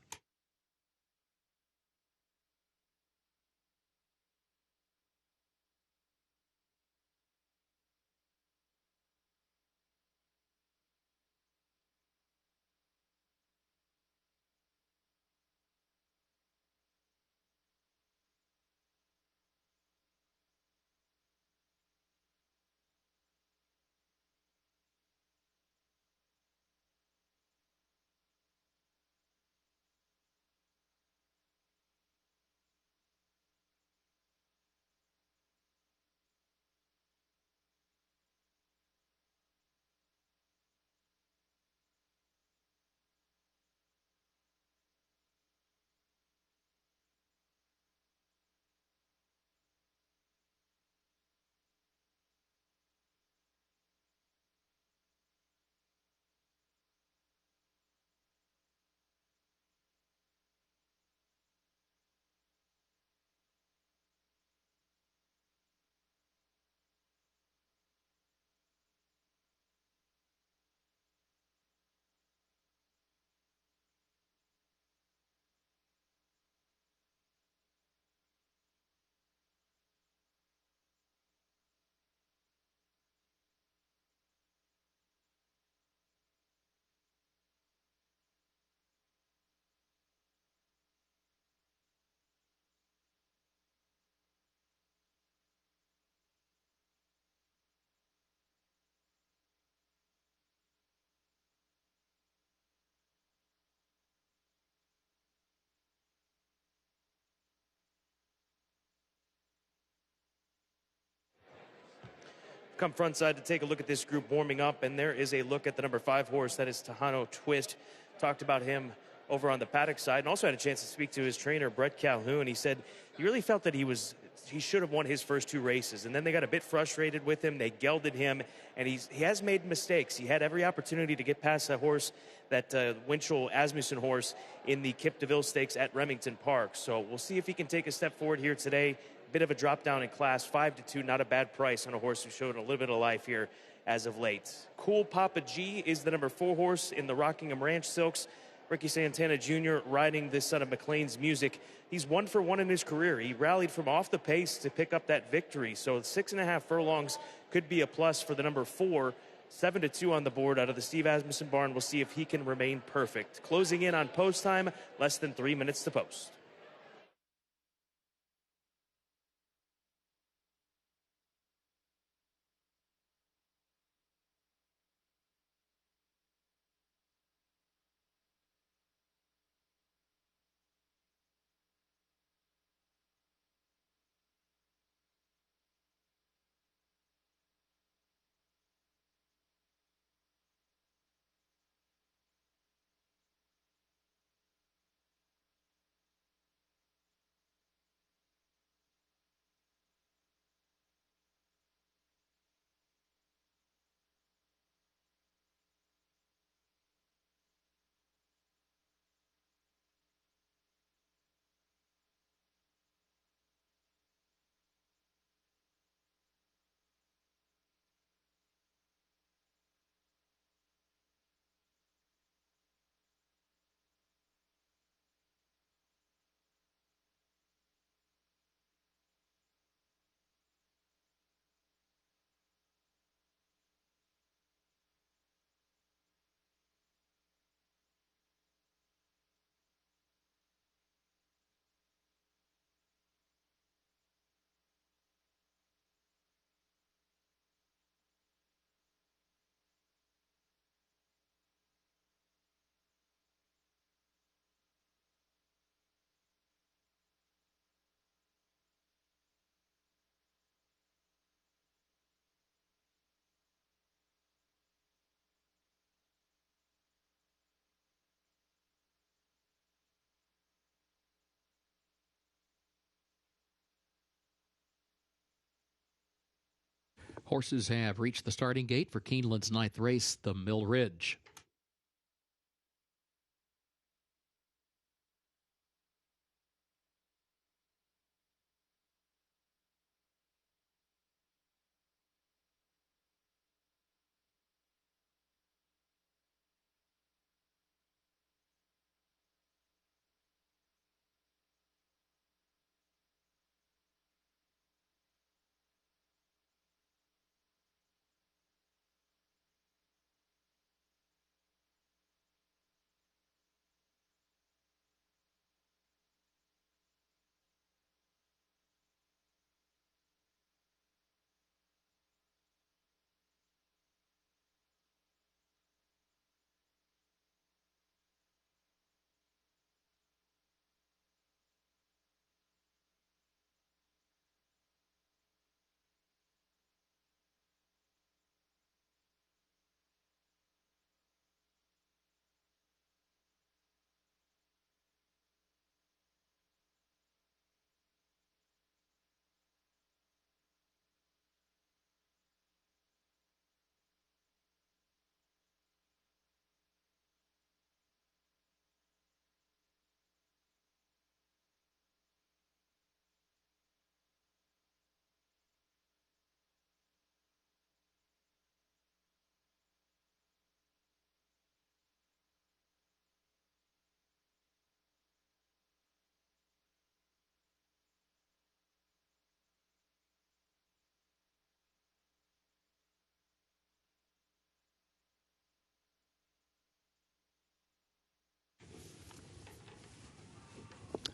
Come front side to take a look at this group warming up, and there is a look at the number 5 horse. That is Tejano Twist. Talked about him over on the paddock side, and also had a chance to speak to his trainer, Brett Calhoun. He said he really felt that he should have won his first 2 races, and then they got a bit frustrated with him. They gelded him, and he has made mistakes. He had every opportunity to get past that horse, that Winchell Asmussen horse, in the Kip DeVille Stakes at Remington Park. So we'll see if he can take a step forward here today. Bit of a drop down in class, 5-2, not a bad price on a horse who showed a little bit of life here as of late. Cool Papa G is the number 4 horse in the Rockingham Ranch Silks. Ricky Santana Jr. riding this son of McLean's Music. He's 1 for 1 in his career. He rallied from off the pace to pick up that victory. So 6.5 furlongs could be a plus for the number 4. 7-2 on the board out of the Steve Asmussen barn. We'll see if he can remain perfect. Closing in on post time, less than 3 minutes to post. Horses have reached the starting gate for Keeneland's 9th race, the Mill Ridge.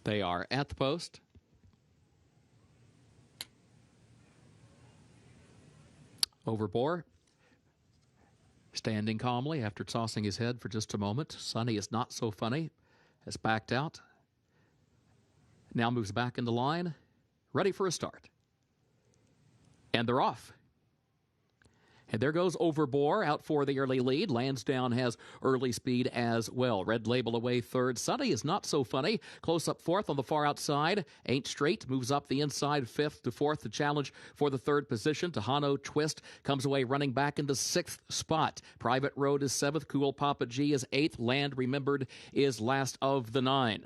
They are at the post. Overbore, standing calmly after tossing his head for just a moment. Sonny is not so funny, has backed out. Now moves back into line, ready for a start. And they're off. And there goes Overbore out for the early lead. Lansdowne has early speed as well. Red Label away third. Sonny is not so funny. Close up fourth on the far outside. Ain't Straight moves up the inside fifth to fourth to challenge for the third position. Tejano Twist comes away running back into sixth spot. Private Road is seventh. Cool Papa G is eighth. Land Remembered is last of the 9.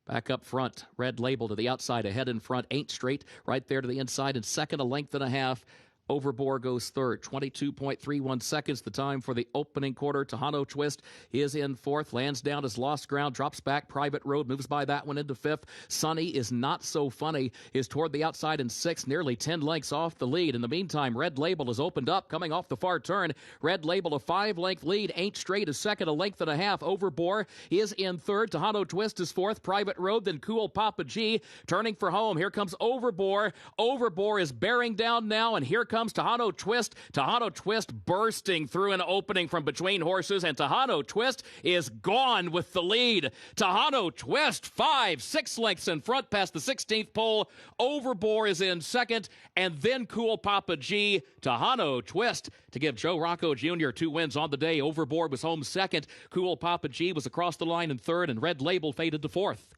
Back up front, Red Label to the outside, ahead in front, Ain't Straight, right there to the inside, and second, a length and a half. Overbore goes third, 22.31 seconds, the time for the opening quarter. Tejano Twist is in fourth. Lansdowne has lost ground, drops back. Private Road moves by that one into fifth. Sonny is not so funny, is toward the outside in sixth, nearly 10 lengths off the lead. In the meantime, Red Label has opened up, coming off the far turn. Red Label a 5-length lead. Ain't Straight is second, a length and a half. Overbore is in third. Tejano Twist is fourth. Private Road, then Cool Papa G turning for home. Here comes Overbore. Overbore is bearing down now, and here comes Tejano Twist. Tejano Twist bursting through an opening from between horses, and Tejano Twist is gone with the lead. Tejano Twist 5-6 lengths in front past the 16th pole. Overbore is in second, and then Cool Papa G. Tejano Twist to give Joe Rocco Jr. 2 wins on the day. Overbore was home second. Cool Papa G was across the line in third, and Red Label faded to fourth.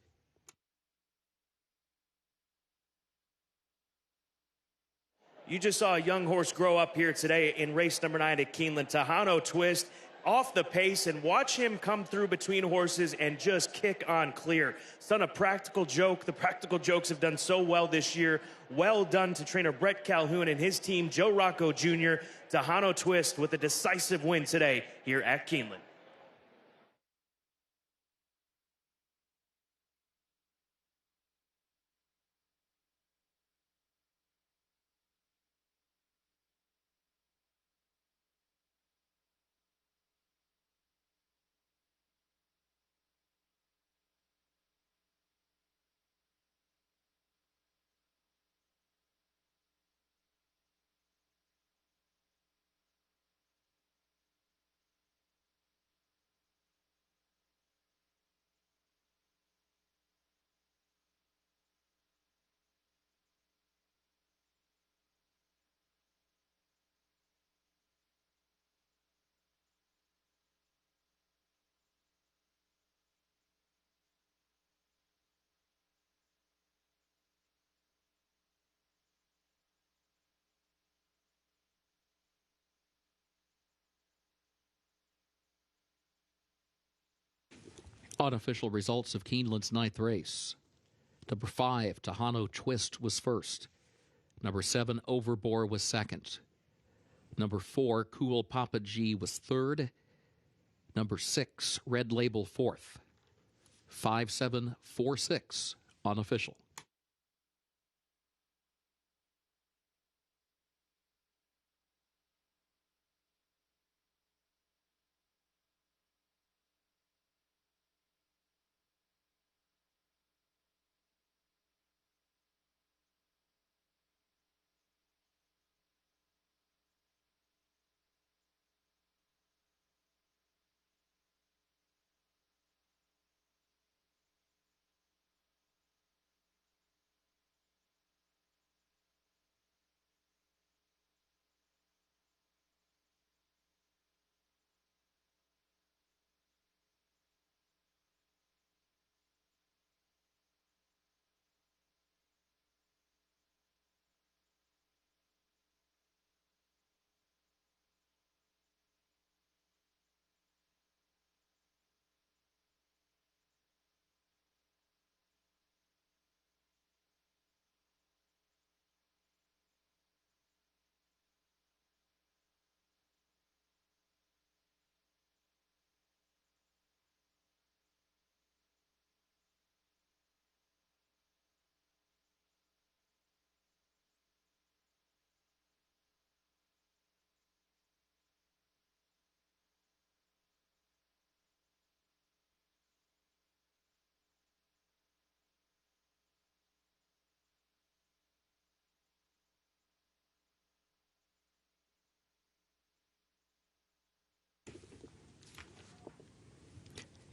You just saw a young horse grow up here today in race number 9 at Keeneland. Tejano Twist off the pace, and watch him come through between horses and just kick on clear. It's done a practical joke. The practical jokes have done so well this year. Well done to trainer Brett Calhoun and his team, Joe Rocco Jr. Tejano Twist with a decisive win today here at Keeneland. Unofficial results of Keeneland's ninth race. Number 5, Tejano Twist, was first. Number 7, Overbore, was second. Number 4, Cool Papa G, was third. Number 6, Red Label, fourth. 5746, unofficial.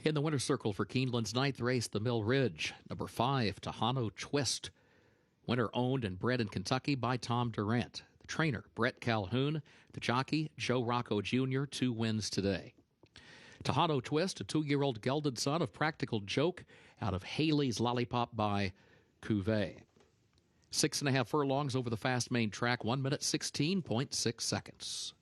In the winner's circle for Keeneland's ninth race, the Mill Ridge, number 5, Tejano Twist. Winner owned and bred in Kentucky by Tom Durant. The trainer, Brett Calhoun. The jockey, Joe Rocco Jr., 2 wins today. Tejano Twist, a 2-year-old gelded son of Practical Joke out of Haley's Lollipop by Cuvée. 6.5 furlongs over the fast main track, 1 minute 16.6 seconds.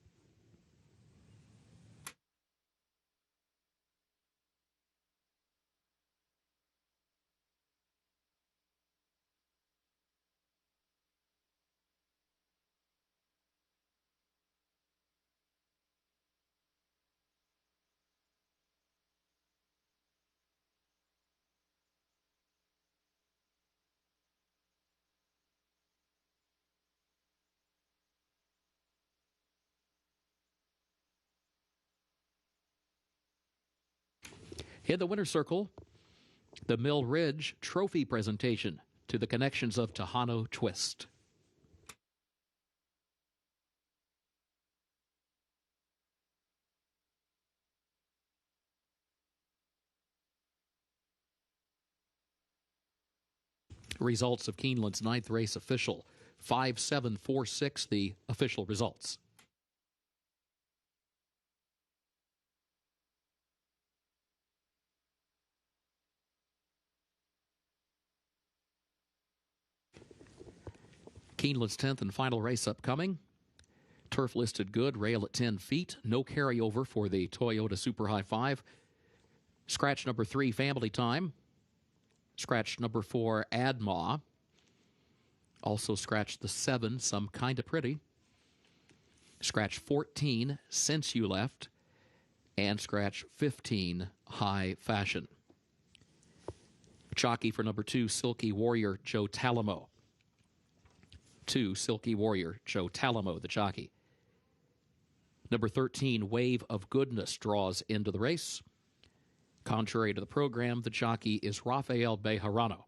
In the winner's circle, the Mill Ridge Trophy presentation to the connections of Tejano Twist. Results of Keeneland's ninth race official. 5746, the official results. Keeneland's 10th and final race upcoming. Turf listed good, rail at 10 feet. No carryover for the Toyota Super High 5. Scratch number 3, Family Time. Scratch number 4, Adma. Also scratch the 7, Some Kinda Pretty. Scratch 14, Since You Left. And scratch 15, High Fashion. Jockey for number 2, Silky Warrior, Joe Talamo. 2, Silky Warrior, Joe Talamo, the jockey. Number 13, Wave of Goodness, draws into the race. Contrary to the program, the jockey is Rafael Bejarano.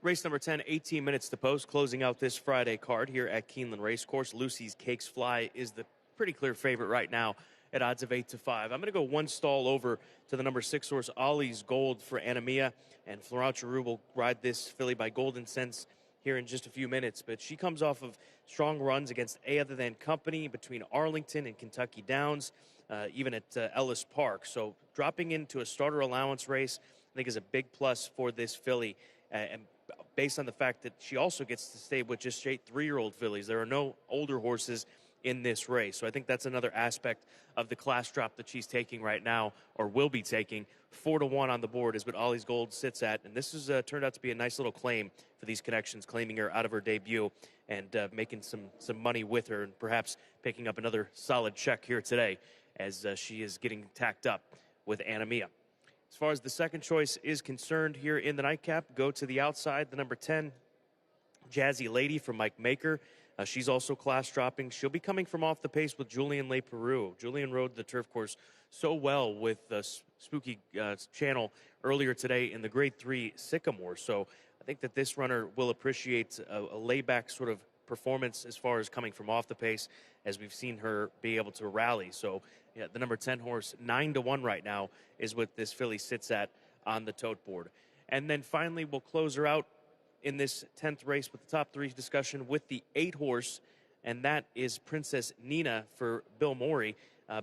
Race number 10, 18 minutes to post, closing out this Friday card here at Keeneland Racecourse. Lucy's Cakes Fly is the pretty clear favorite right now at odds of 8 to 5. I'm going to go one stall over to the number 6 horse, Ollie's Gold, for Anamia, and Florent Giroux will ride this filly by Golden Sense here in just a few minutes. But she comes off of strong runs against A Other Than Company between Arlington and Kentucky Downs, even at Ellis Park. So dropping into a starter allowance race, I think, is a big plus for this filly. And based on the fact that she also gets to stay with just straight 3-year-old fillies. There are no older horses in this race. So I think that's another aspect of the class drop that she's taking right now, or will be taking. 4 to 1 on the board is what Ollie's Gold sits at. And this has turned out to be a nice little claim for these connections, claiming her out of her debut and making some money with her, and perhaps picking up another solid check here today as she is getting tacked up with Anamia. As far as the second choice is concerned here in the nightcap, go to the outside, the number 10, Jazzy Lady from Mike Maker. She's also class dropping. She'll be coming from off the pace with Julian Leperoux. Julian rode the turf course so well with Spooky Channel earlier today in the Grade 3 Sycamore. So I think that this runner will appreciate a layback sort of performance as far as coming from off the pace, as we've seen her be able to rally. So yeah, the number 10 horse, 9 to 1 right now, is what this filly sits at on the tote board. And then finally, we'll close her out in this 10th race with the top 3 discussion with the 8 horse, and that is Princess Nina for Bill Morey.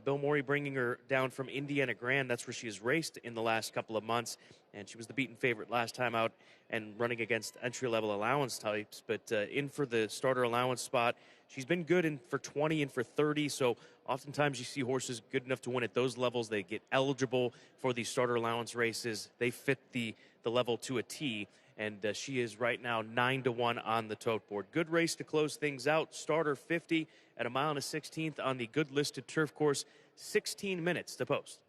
Bill Morey bringing her down from Indiana Grand. That's where she has raced in the last couple of months, and she was the beaten favorite last time out and running against entry-level allowance types, but in for the starter allowance spot. She's been good in for 20 and for 30, so oftentimes you see horses good enough to win at those levels. They get eligible for these starter allowance races. They fit the level to a T, and she is right now 9 to 1 on the tote board. Good race to close things out. Starter 50 at 1 1/16 on the good listed turf course. 16 minutes to post.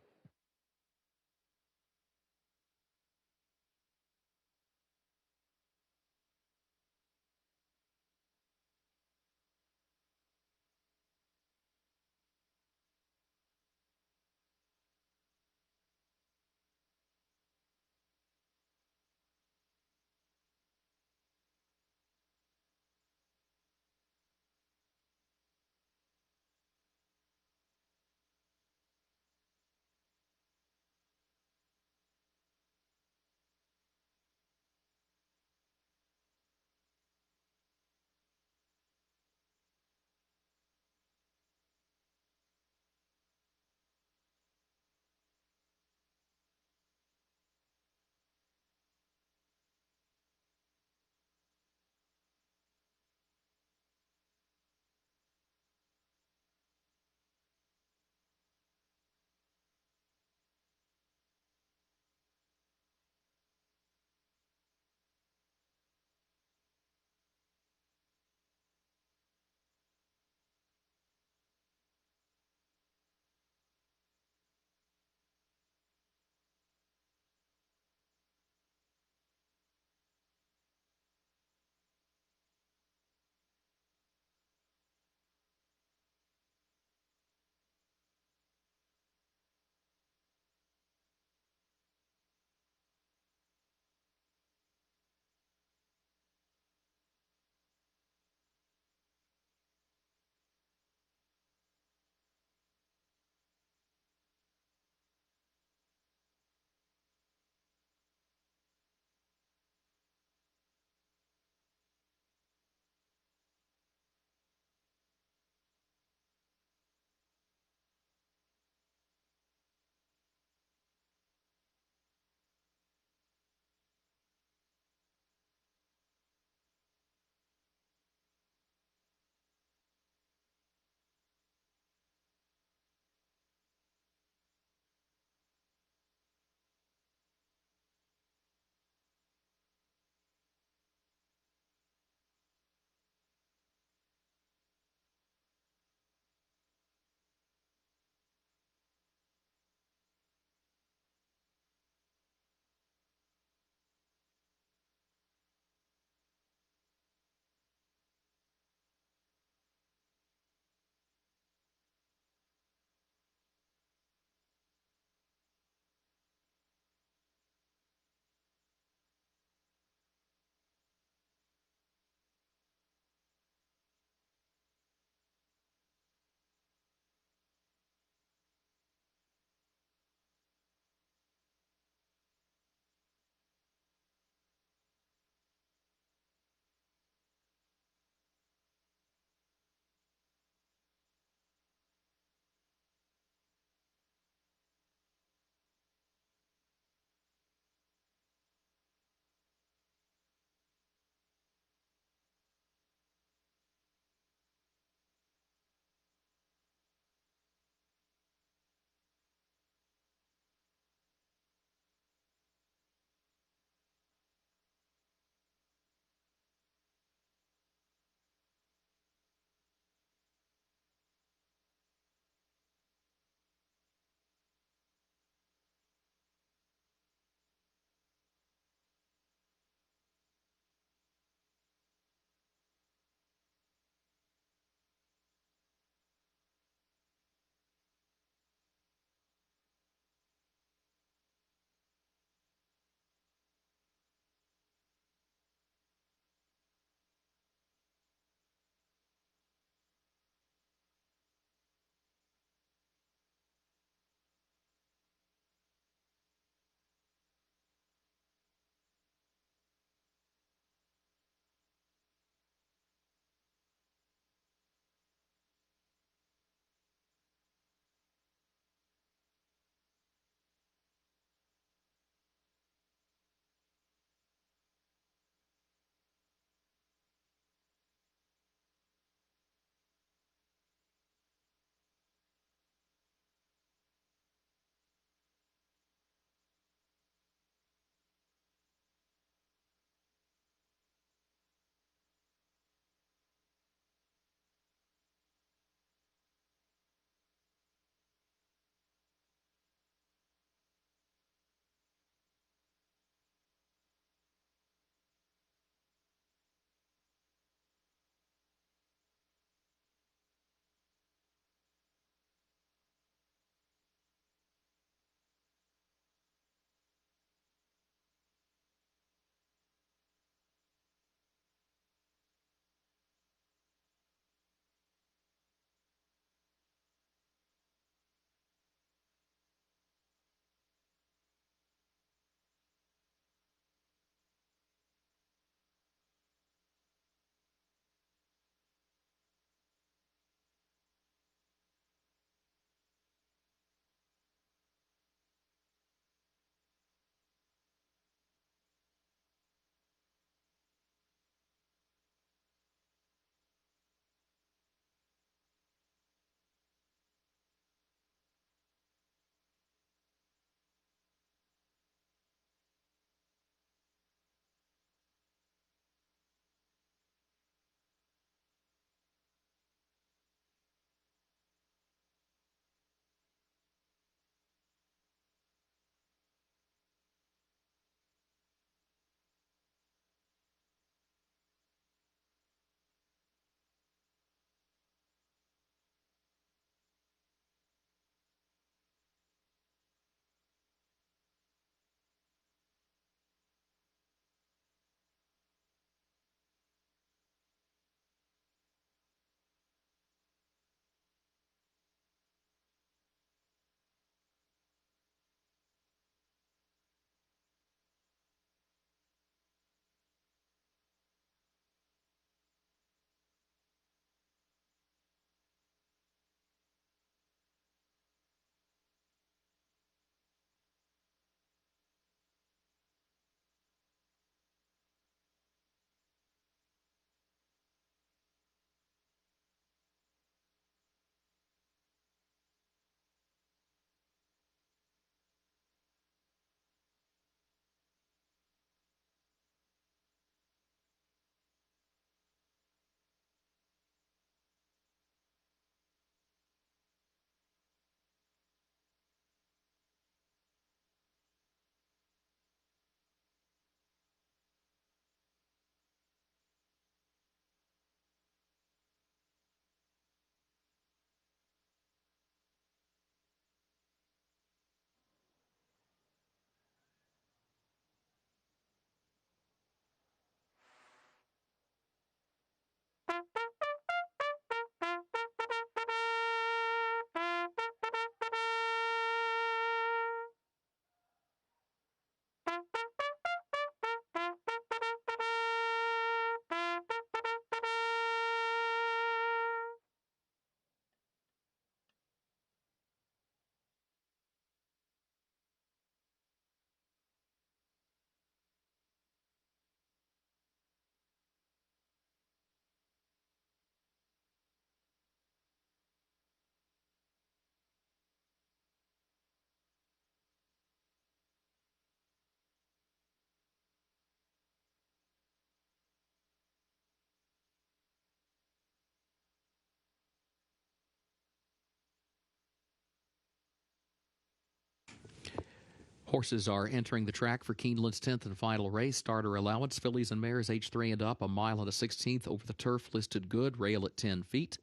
Horses are entering the track for Keeneland's 10th and final race. Starter allowance, fillies and mares age 3 and up, a mile and a 16th over the turf, listed good, rail at 10 feet.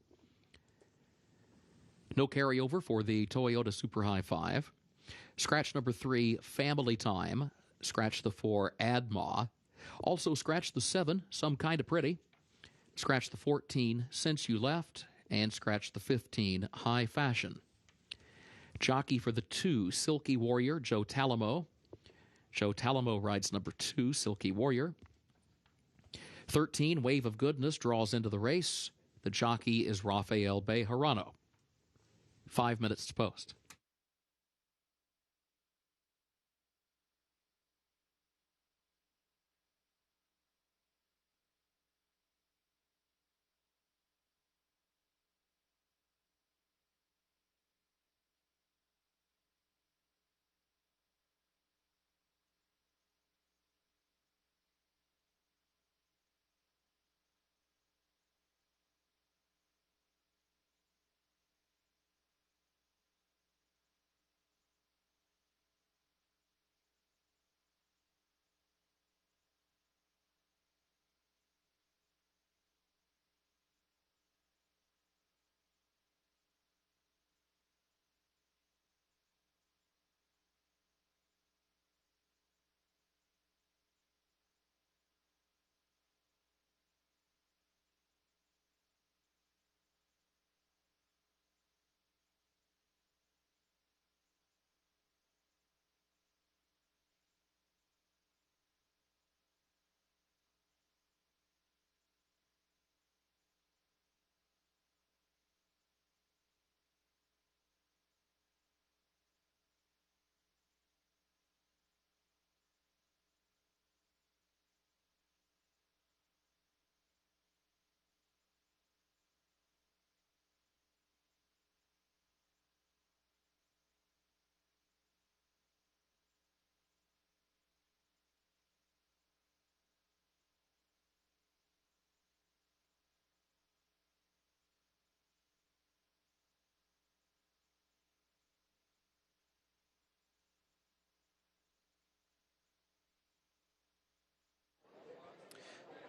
No carryover for the Toyota Super High 5. Scratch number 3, Family Time. Scratch the 4, Adma. Also scratch the 7, Some Kinda Pretty. Scratch the 14, Since You Left. And scratch the 15, High Fashion. Jockey for the 2, Silky Warrior, Joe Talamo. Joe Talamo rides number 2, Silky Warrior. 13, Wave of Goodness, draws into the race. The jockey is Rafael Bejarano. 5 minutes to post.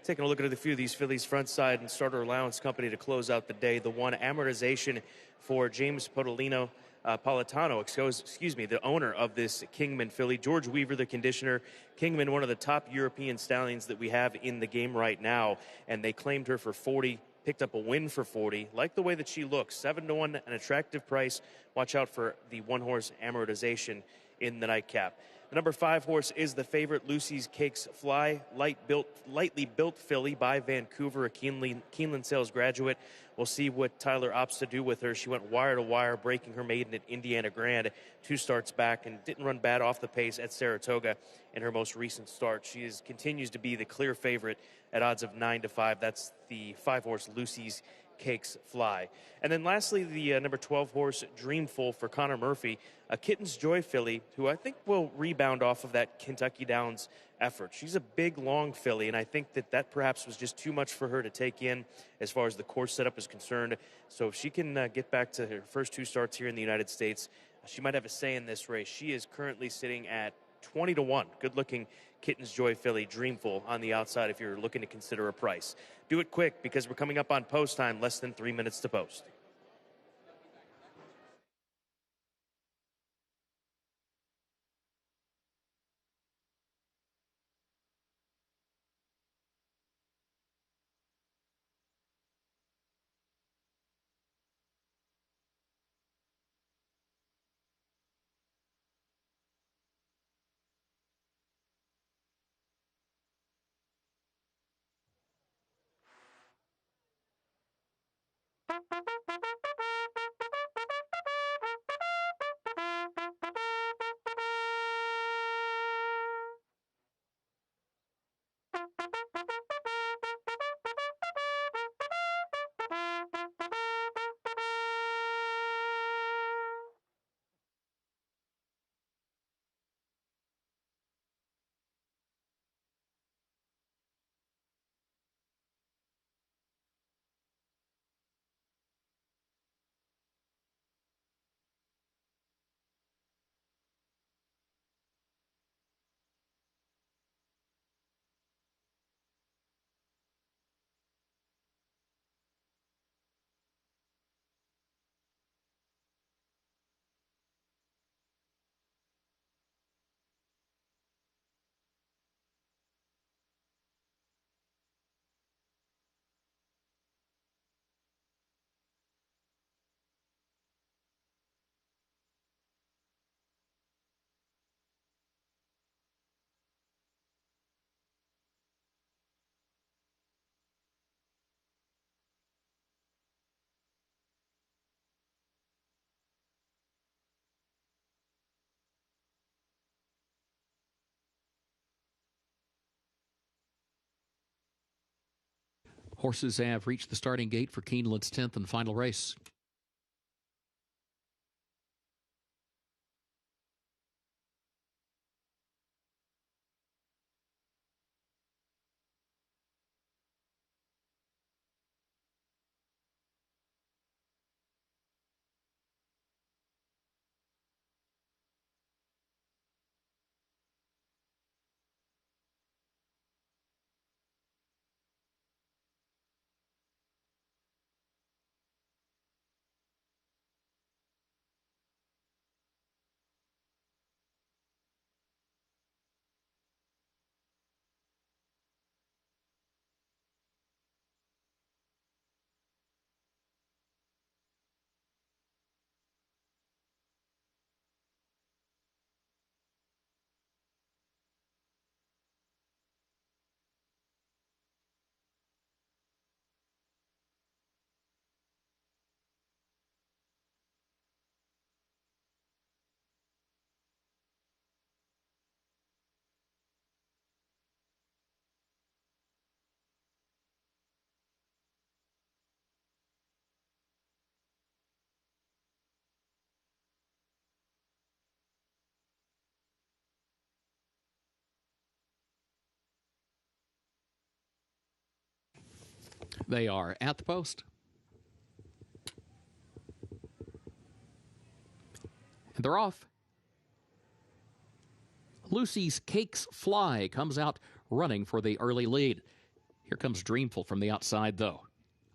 Taking a look at a few of these fillies front side and starter allowance company to close out the day. The one, amortization for James Politano, the owner of this Kingman filly. George Weaver, the conditioner. Kingman, one of the top European stallions that we have in the game right now. And they claimed her for 40, picked up a win for 40. Like the way that she looks, 7-1, an attractive price. Watch out for the one-horse amortization in the nightcap. The number 5 horse is the favorite, Lucy's Cakes Fly, lightly built filly by Vancouver, a Keeneland sales graduate. We'll see what Tyler opts to do with her. She went wire to wire, breaking her maiden at Indiana Grand 2 starts back, and didn't run bad off the pace at Saratoga in her most recent start. She continues to be the clear favorite at odds of 9-5. That's the 5 horse, Lucy's Cakes Fly. And then lastly, the number 12 horse, Dreamful, for Connor Murphy, a Kitten's Joy filly who I think will rebound off of that Kentucky Downs effort. She's a big, long filly, and I think that perhaps was just too much for her to take in as far as the course setup is concerned. So if she can get back to her first 2 starts here in the United States, she might have a say in this race. She is currently sitting at 20-1. Good-looking Kitten's Joy filly, Dreamful, on the outside if you're looking to consider a price. Do it quick because we're coming up on post time, less than 3 minutes to post. Horses have reached the starting gate for Keeneland's 10th and final race. They are at the post. And they're off. Lucy's Cakes Fly comes out running for the early lead. Here comes Dreamful from the outside, though.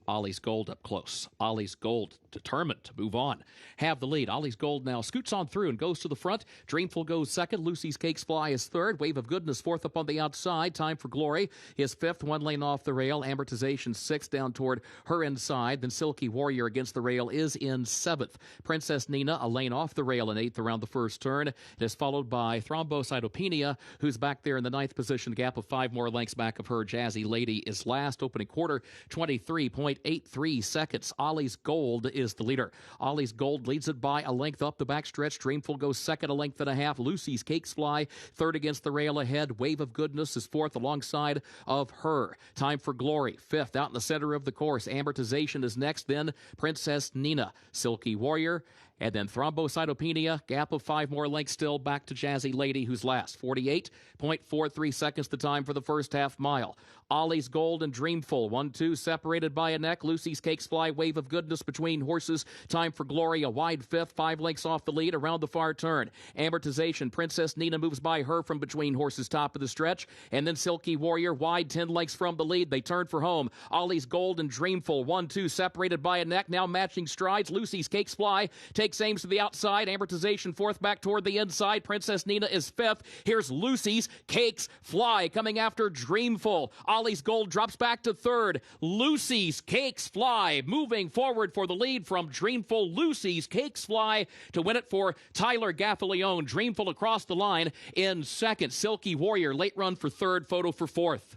Ollie's Gold up close. Ollie's Gold determined to move on. Have the lead. Ollie's Gold now scoots on through and goes to the front. Dreamful goes second. Lucy's Cakes Fly is third. Wave of Goodness fourth up on the outside. Time for Glory is fifth. One lane off the rail. Amortization sixth down toward her inside. Then Silky Warrior against the rail is in seventh. Princess Nina a lane off the rail in eighth around the first turn. It is followed by Thrombocytopenia, who's back there in the ninth position. The gap of 5 more lengths back of her. Jazzy Lady is last. Opening quarter, 23.83 seconds. Ollie's Gold is the leader. Ollie's Gold leads it by a length up the backstretch. Dreamful goes second, a length and a half. Lucy's Cakes Fly third against the rail ahead. Wave of Goodness is fourth alongside of her. Time for Glory fifth out in the center of the course. Amortization is next, then Princess Nina. Silky Warrior, and then Thrombocytopenia, gap of 5 more lengths still back to Jazzy Lady, who's last. 48.43 seconds the time for the first half mile. Ollie's Gold and Dreamful, 1-2 separated by a neck. Lucy's Cakes Fly, Wave of Goodness between horses. Time for Glory, a wide fifth, 5 lengths off the lead around the far turn. Amortization, Princess Nina moves by her from between horses top of the stretch. And then Silky Warrior, wide 10 lengths from the lead. They turn for home. Ollie's Gold and Dreamful, 1-2 separated by a neck. Now matching strides. Lucy's Cakes Fly takes aims to the outside. Amortization fourth back toward the inside. Princess Nina is fifth. Here's Lucy's Cakes Fly coming after Dreamful. Ollie's Gold drops back to third. Lucy's Cakes Fly moving forward for the lead from Dreamful. Lucy's Cakes Fly to win it for Tyler Gaffalione. Dreamful across the line in second. Silky Warrior late run for third. Photo for fourth.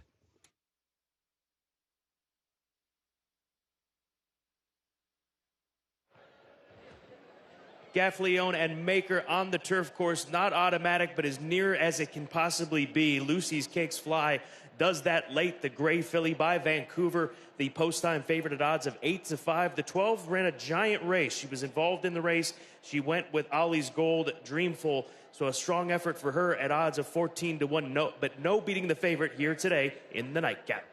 Gaffalione and Maker on the turf course, not automatic, but as near as it can possibly be. Lucy's Cakes Fly does that late. The Gray Filly by Vancouver, the post-time favorite at odds of 8-5. The 12 ran a giant race. She was involved in the race. She went with Ollie's Gold, Dreamful. So a strong effort for her at odds of 14-1. No, but no beating the favorite here today in the nightcap.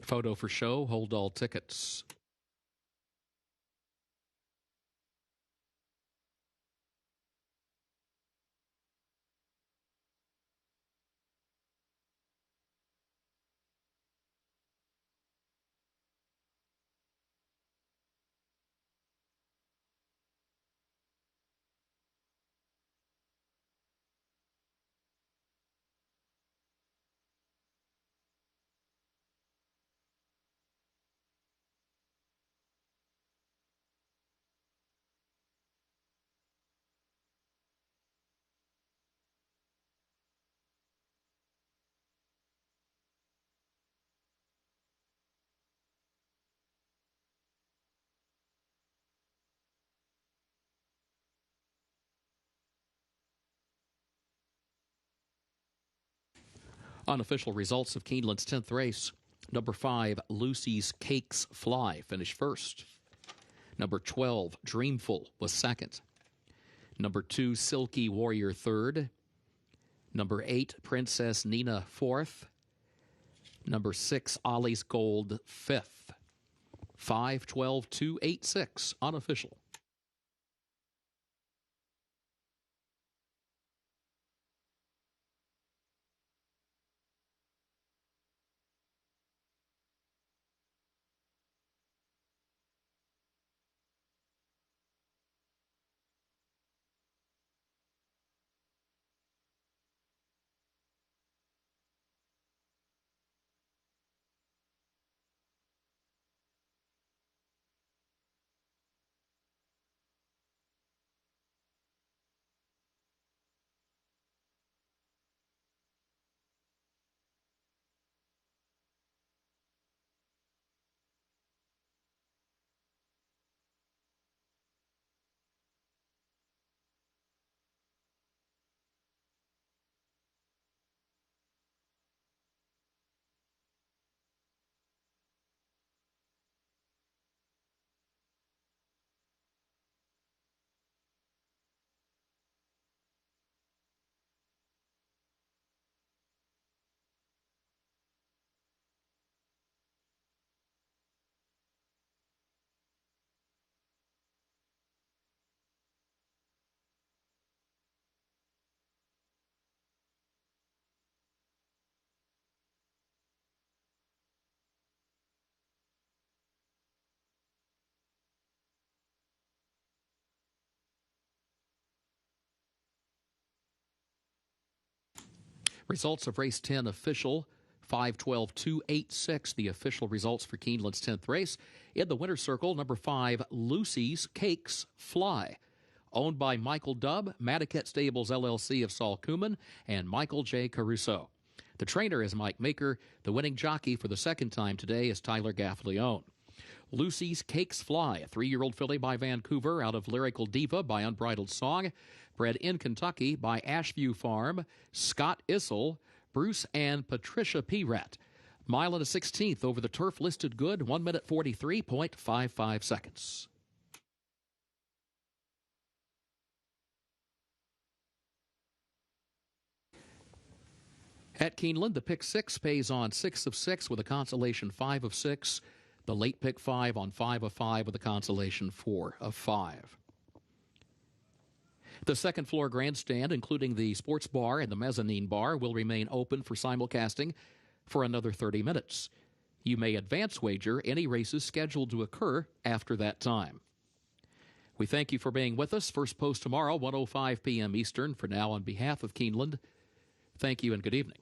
Photo for show. Hold all tickets. Unofficial results of Keeneland's 10th race. Number 5, Lucy's Cakes Fly, finished first. Number 12, Dreamful, was second. Number 2, Silky Warrior, third. Number 8, Princess Nina, fourth. Number 6, Ollie's Gold, fifth. 5-12-2-8-6, unofficial. Results of race 10 official, 5-12-2-8-6, the official results for Keeneland's 10th race. In the winner's circle, number 5, Lucy's Cakes Fly, owned by Michael Dubb, Madaket Stables LLC of Saul Kuman, and Michael J. Caruso. The trainer is Mike Maker. The winning jockey for the second time today is Tyler Gaffleone. Lucy's Cakes Fly, a 3-year-old filly by Vancouver out of Lyrical Diva by Unbridled Song, bred in Kentucky by Ashview Farm, Scott Issel, Bruce and Patricia Perat. Mile and a 16th over the turf, listed good, 1 minute 43.55 seconds. At Keeneland, the pick 6 pays on 6 of 6 with a consolation 5 of 6. The late pick 5 on 5 of 5 with a consolation 4 of 5. The second floor grandstand, including the sports bar and the mezzanine bar, will remain open for simulcasting for another 30 minutes. You may advance wager any races scheduled to occur after that time. We thank you for being with us. First post tomorrow, 1:05 p.m. Eastern. For now, on behalf of Keeneland, thank you and good evening.